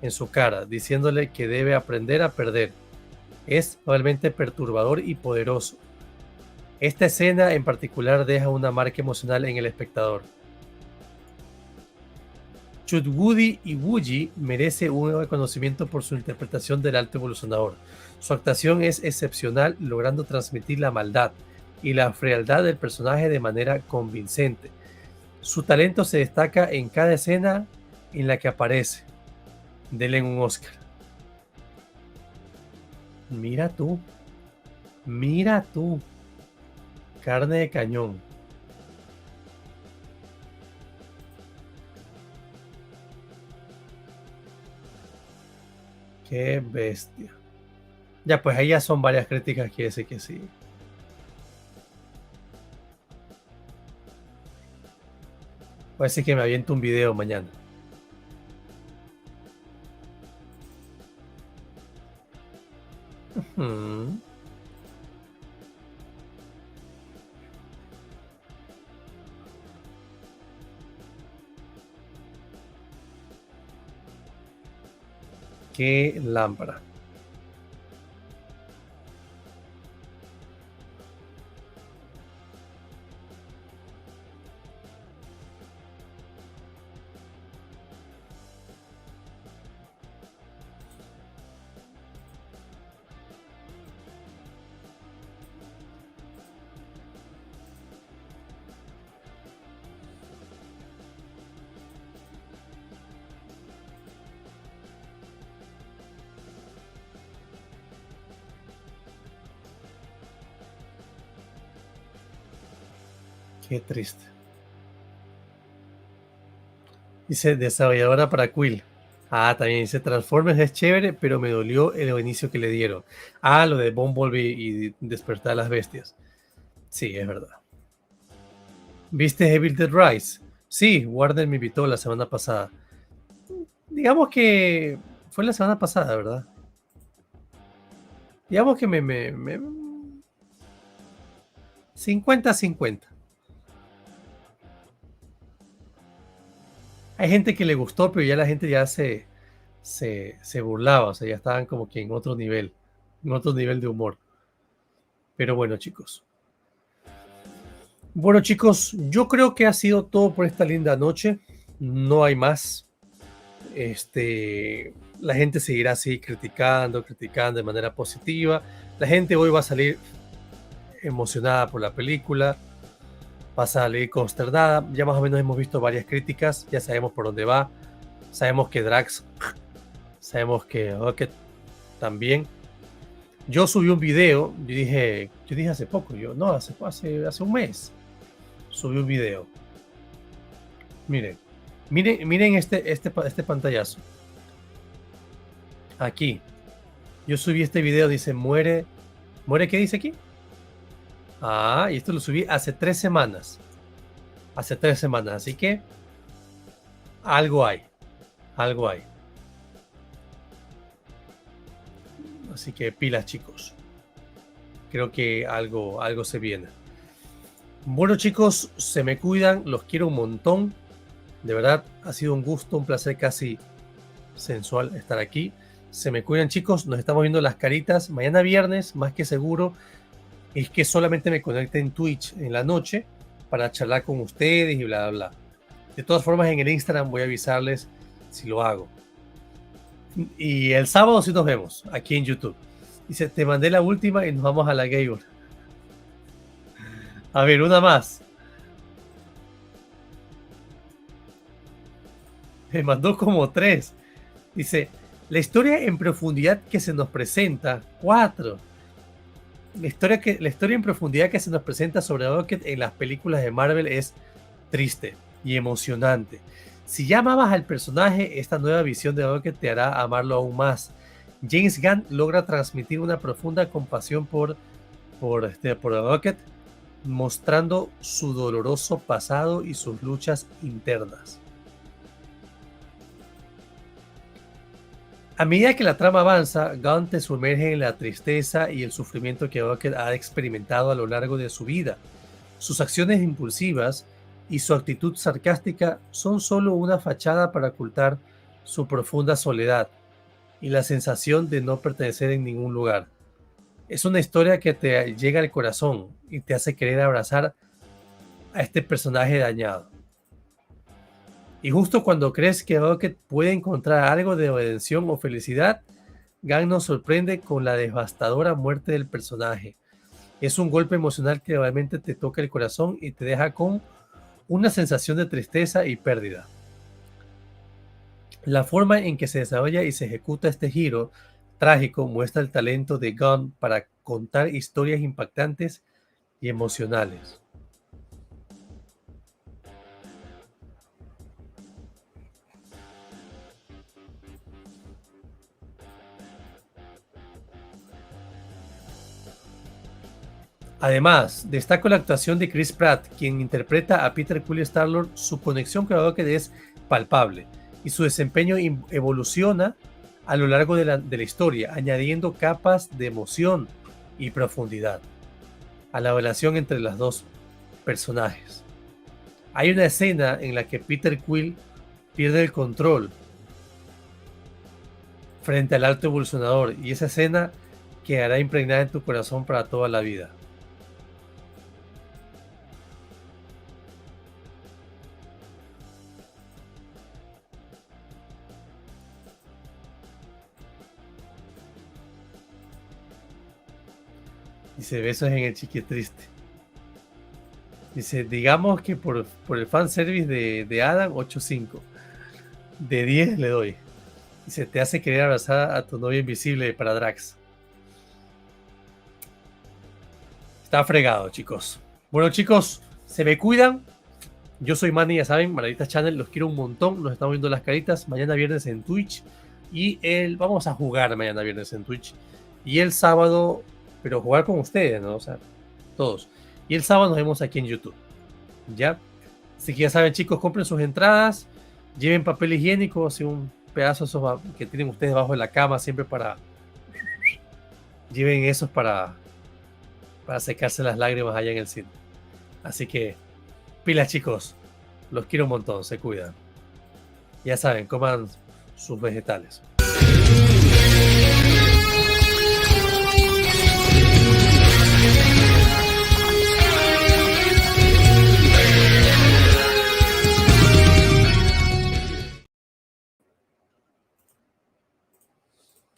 en su cara, diciéndole que debe aprender a perder. Es realmente perturbador y poderoso. Esta escena en particular deja una marca emocional en el espectador. Chudwoody Iwuji merece un reconocimiento por su interpretación del alto evolucionador. Su actuación es excepcional, logrando transmitir la maldad y la frialdad del personaje de manera convincente. Su talento se destaca en cada escena en la que aparece. Denle un Oscar. Mira tú. Mira tú. Carne de cañón. Qué bestia. Ya, pues ahí ya son varias críticas, quiere decir que sí. Puede ser que me aviente un video mañana. qué lámpara. Qué triste. Dice desarrolladora para Quill. Ah, también dice Transformers es chévere, pero me dolió el inicio que le dieron. Ah, lo de Bumblebee y despertar a las bestias. Sí, es verdad. ¿Viste Evil Dead Rise? Sí, Warner me invitó la semana pasada. Digamos que fue la semana pasada, ¿verdad? Digamos que 50-50. Hay gente que le gustó, pero ya la gente ya se burlaba, o sea, ya estaban como que en otro nivel de humor. Pero bueno, chicos. Bueno, chicos, yo creo que ha sido todo por esta linda noche. No hay más. La gente seguirá así criticando de manera positiva. La gente hoy va a salir emocionada por la película. Va a salir consternada. Ya más o menos hemos visto varias críticas. Ya sabemos por dónde va. Sabemos que Drax. Sabemos que Rocket también. Yo subí un video. Yo dije hace poco. Hace un mes. Subí un video. Miren este pantallazo. Aquí. Yo subí este video. Dice muere. ¿Muere qué dice aquí? Ah, y esto lo subí hace 3 semanas. Hace 3 semanas. Así que algo hay. Algo hay. Así que pilas, chicos. Creo que algo se viene. Bueno, chicos, se me cuidan. Los quiero un montón. De verdad, ha sido un gusto, un placer casi sensual estar aquí. Se me cuidan, chicos. Nos estamos viendo las caritas. Mañana viernes, más que seguro. Es que solamente me conecte en Twitch en la noche para charlar con ustedes y bla, bla, bla. De todas formas, en el Instagram voy a avisarles si lo hago. Y el sábado sí nos vemos aquí en YouTube. Dice, te mandé la última y nos vamos a la Gamer. A ver, una más. Me mandó como 3. Dice, la historia en profundidad que se nos presenta. 4. La historia en profundidad que se nos presenta sobre Rocket en las películas de Marvel es triste y emocionante. Si ya amabas al personaje, esta nueva visión de Rocket te hará amarlo aún más. James Gunn logra transmitir una profunda compasión por Rocket, mostrando su doloroso pasado y sus luchas internas. A medida que la trama avanza, Gunn te sumerge en la tristeza y el sufrimiento que Rocket ha experimentado a lo largo de su vida. Sus acciones impulsivas y su actitud sarcástica son solo una fachada para ocultar su profunda soledad y la sensación de no pertenecer en ningún lugar. Es una historia que te llega al corazón y te hace querer abrazar a este personaje dañado. Y justo cuando crees que Rocket puede encontrar algo de redención o felicidad, Gunn nos sorprende con la devastadora muerte del personaje. Es un golpe emocional que realmente te toca el corazón y te deja con una sensación de tristeza y pérdida. La forma en que se desarrolla y se ejecuta este giro trágico muestra el talento de Gunn para contar historias impactantes y emocionales. Además, destaco la actuación de Chris Pratt, quien interpreta a Peter Quill Star-Lord. Su conexión con Rocket es palpable y su desempeño evoluciona a lo largo de la historia, añadiendo capas de emoción y profundidad a la relación entre los dos personajes. Hay una escena en la que Peter Quill pierde el control frente al alto evolucionador, y esa escena quedará impregnada en tu corazón para toda la vida. Dice, besos en el chiquitriste. Dice, digamos que por el fanservice de Adam, 8.5. De 10 le doy. Dice, te hace querer abrazar a tu novia invisible para Drax. Está fregado, chicos. Bueno, chicos, se me cuidan. Yo soy Manny, ya saben, Marvelitas Channel, los quiero un montón. Nos estamos viendo las caritas mañana viernes en Twitch. Y vamos a jugar mañana viernes en Twitch. Y el sábado, pero jugar con ustedes, ¿no? O sea, todos. Y el sábado nos vemos aquí en YouTube. ¿Ya? Así que ya saben, chicos, compren sus entradas. Lleven papel higiénico, así un pedazo de esos que tienen ustedes debajo de la cama, siempre para... Lleven esos para secarse las lágrimas allá en el cine. Así que, pilas, chicos. Los quiero un montón, se cuidan. Ya saben, coman sus vegetales.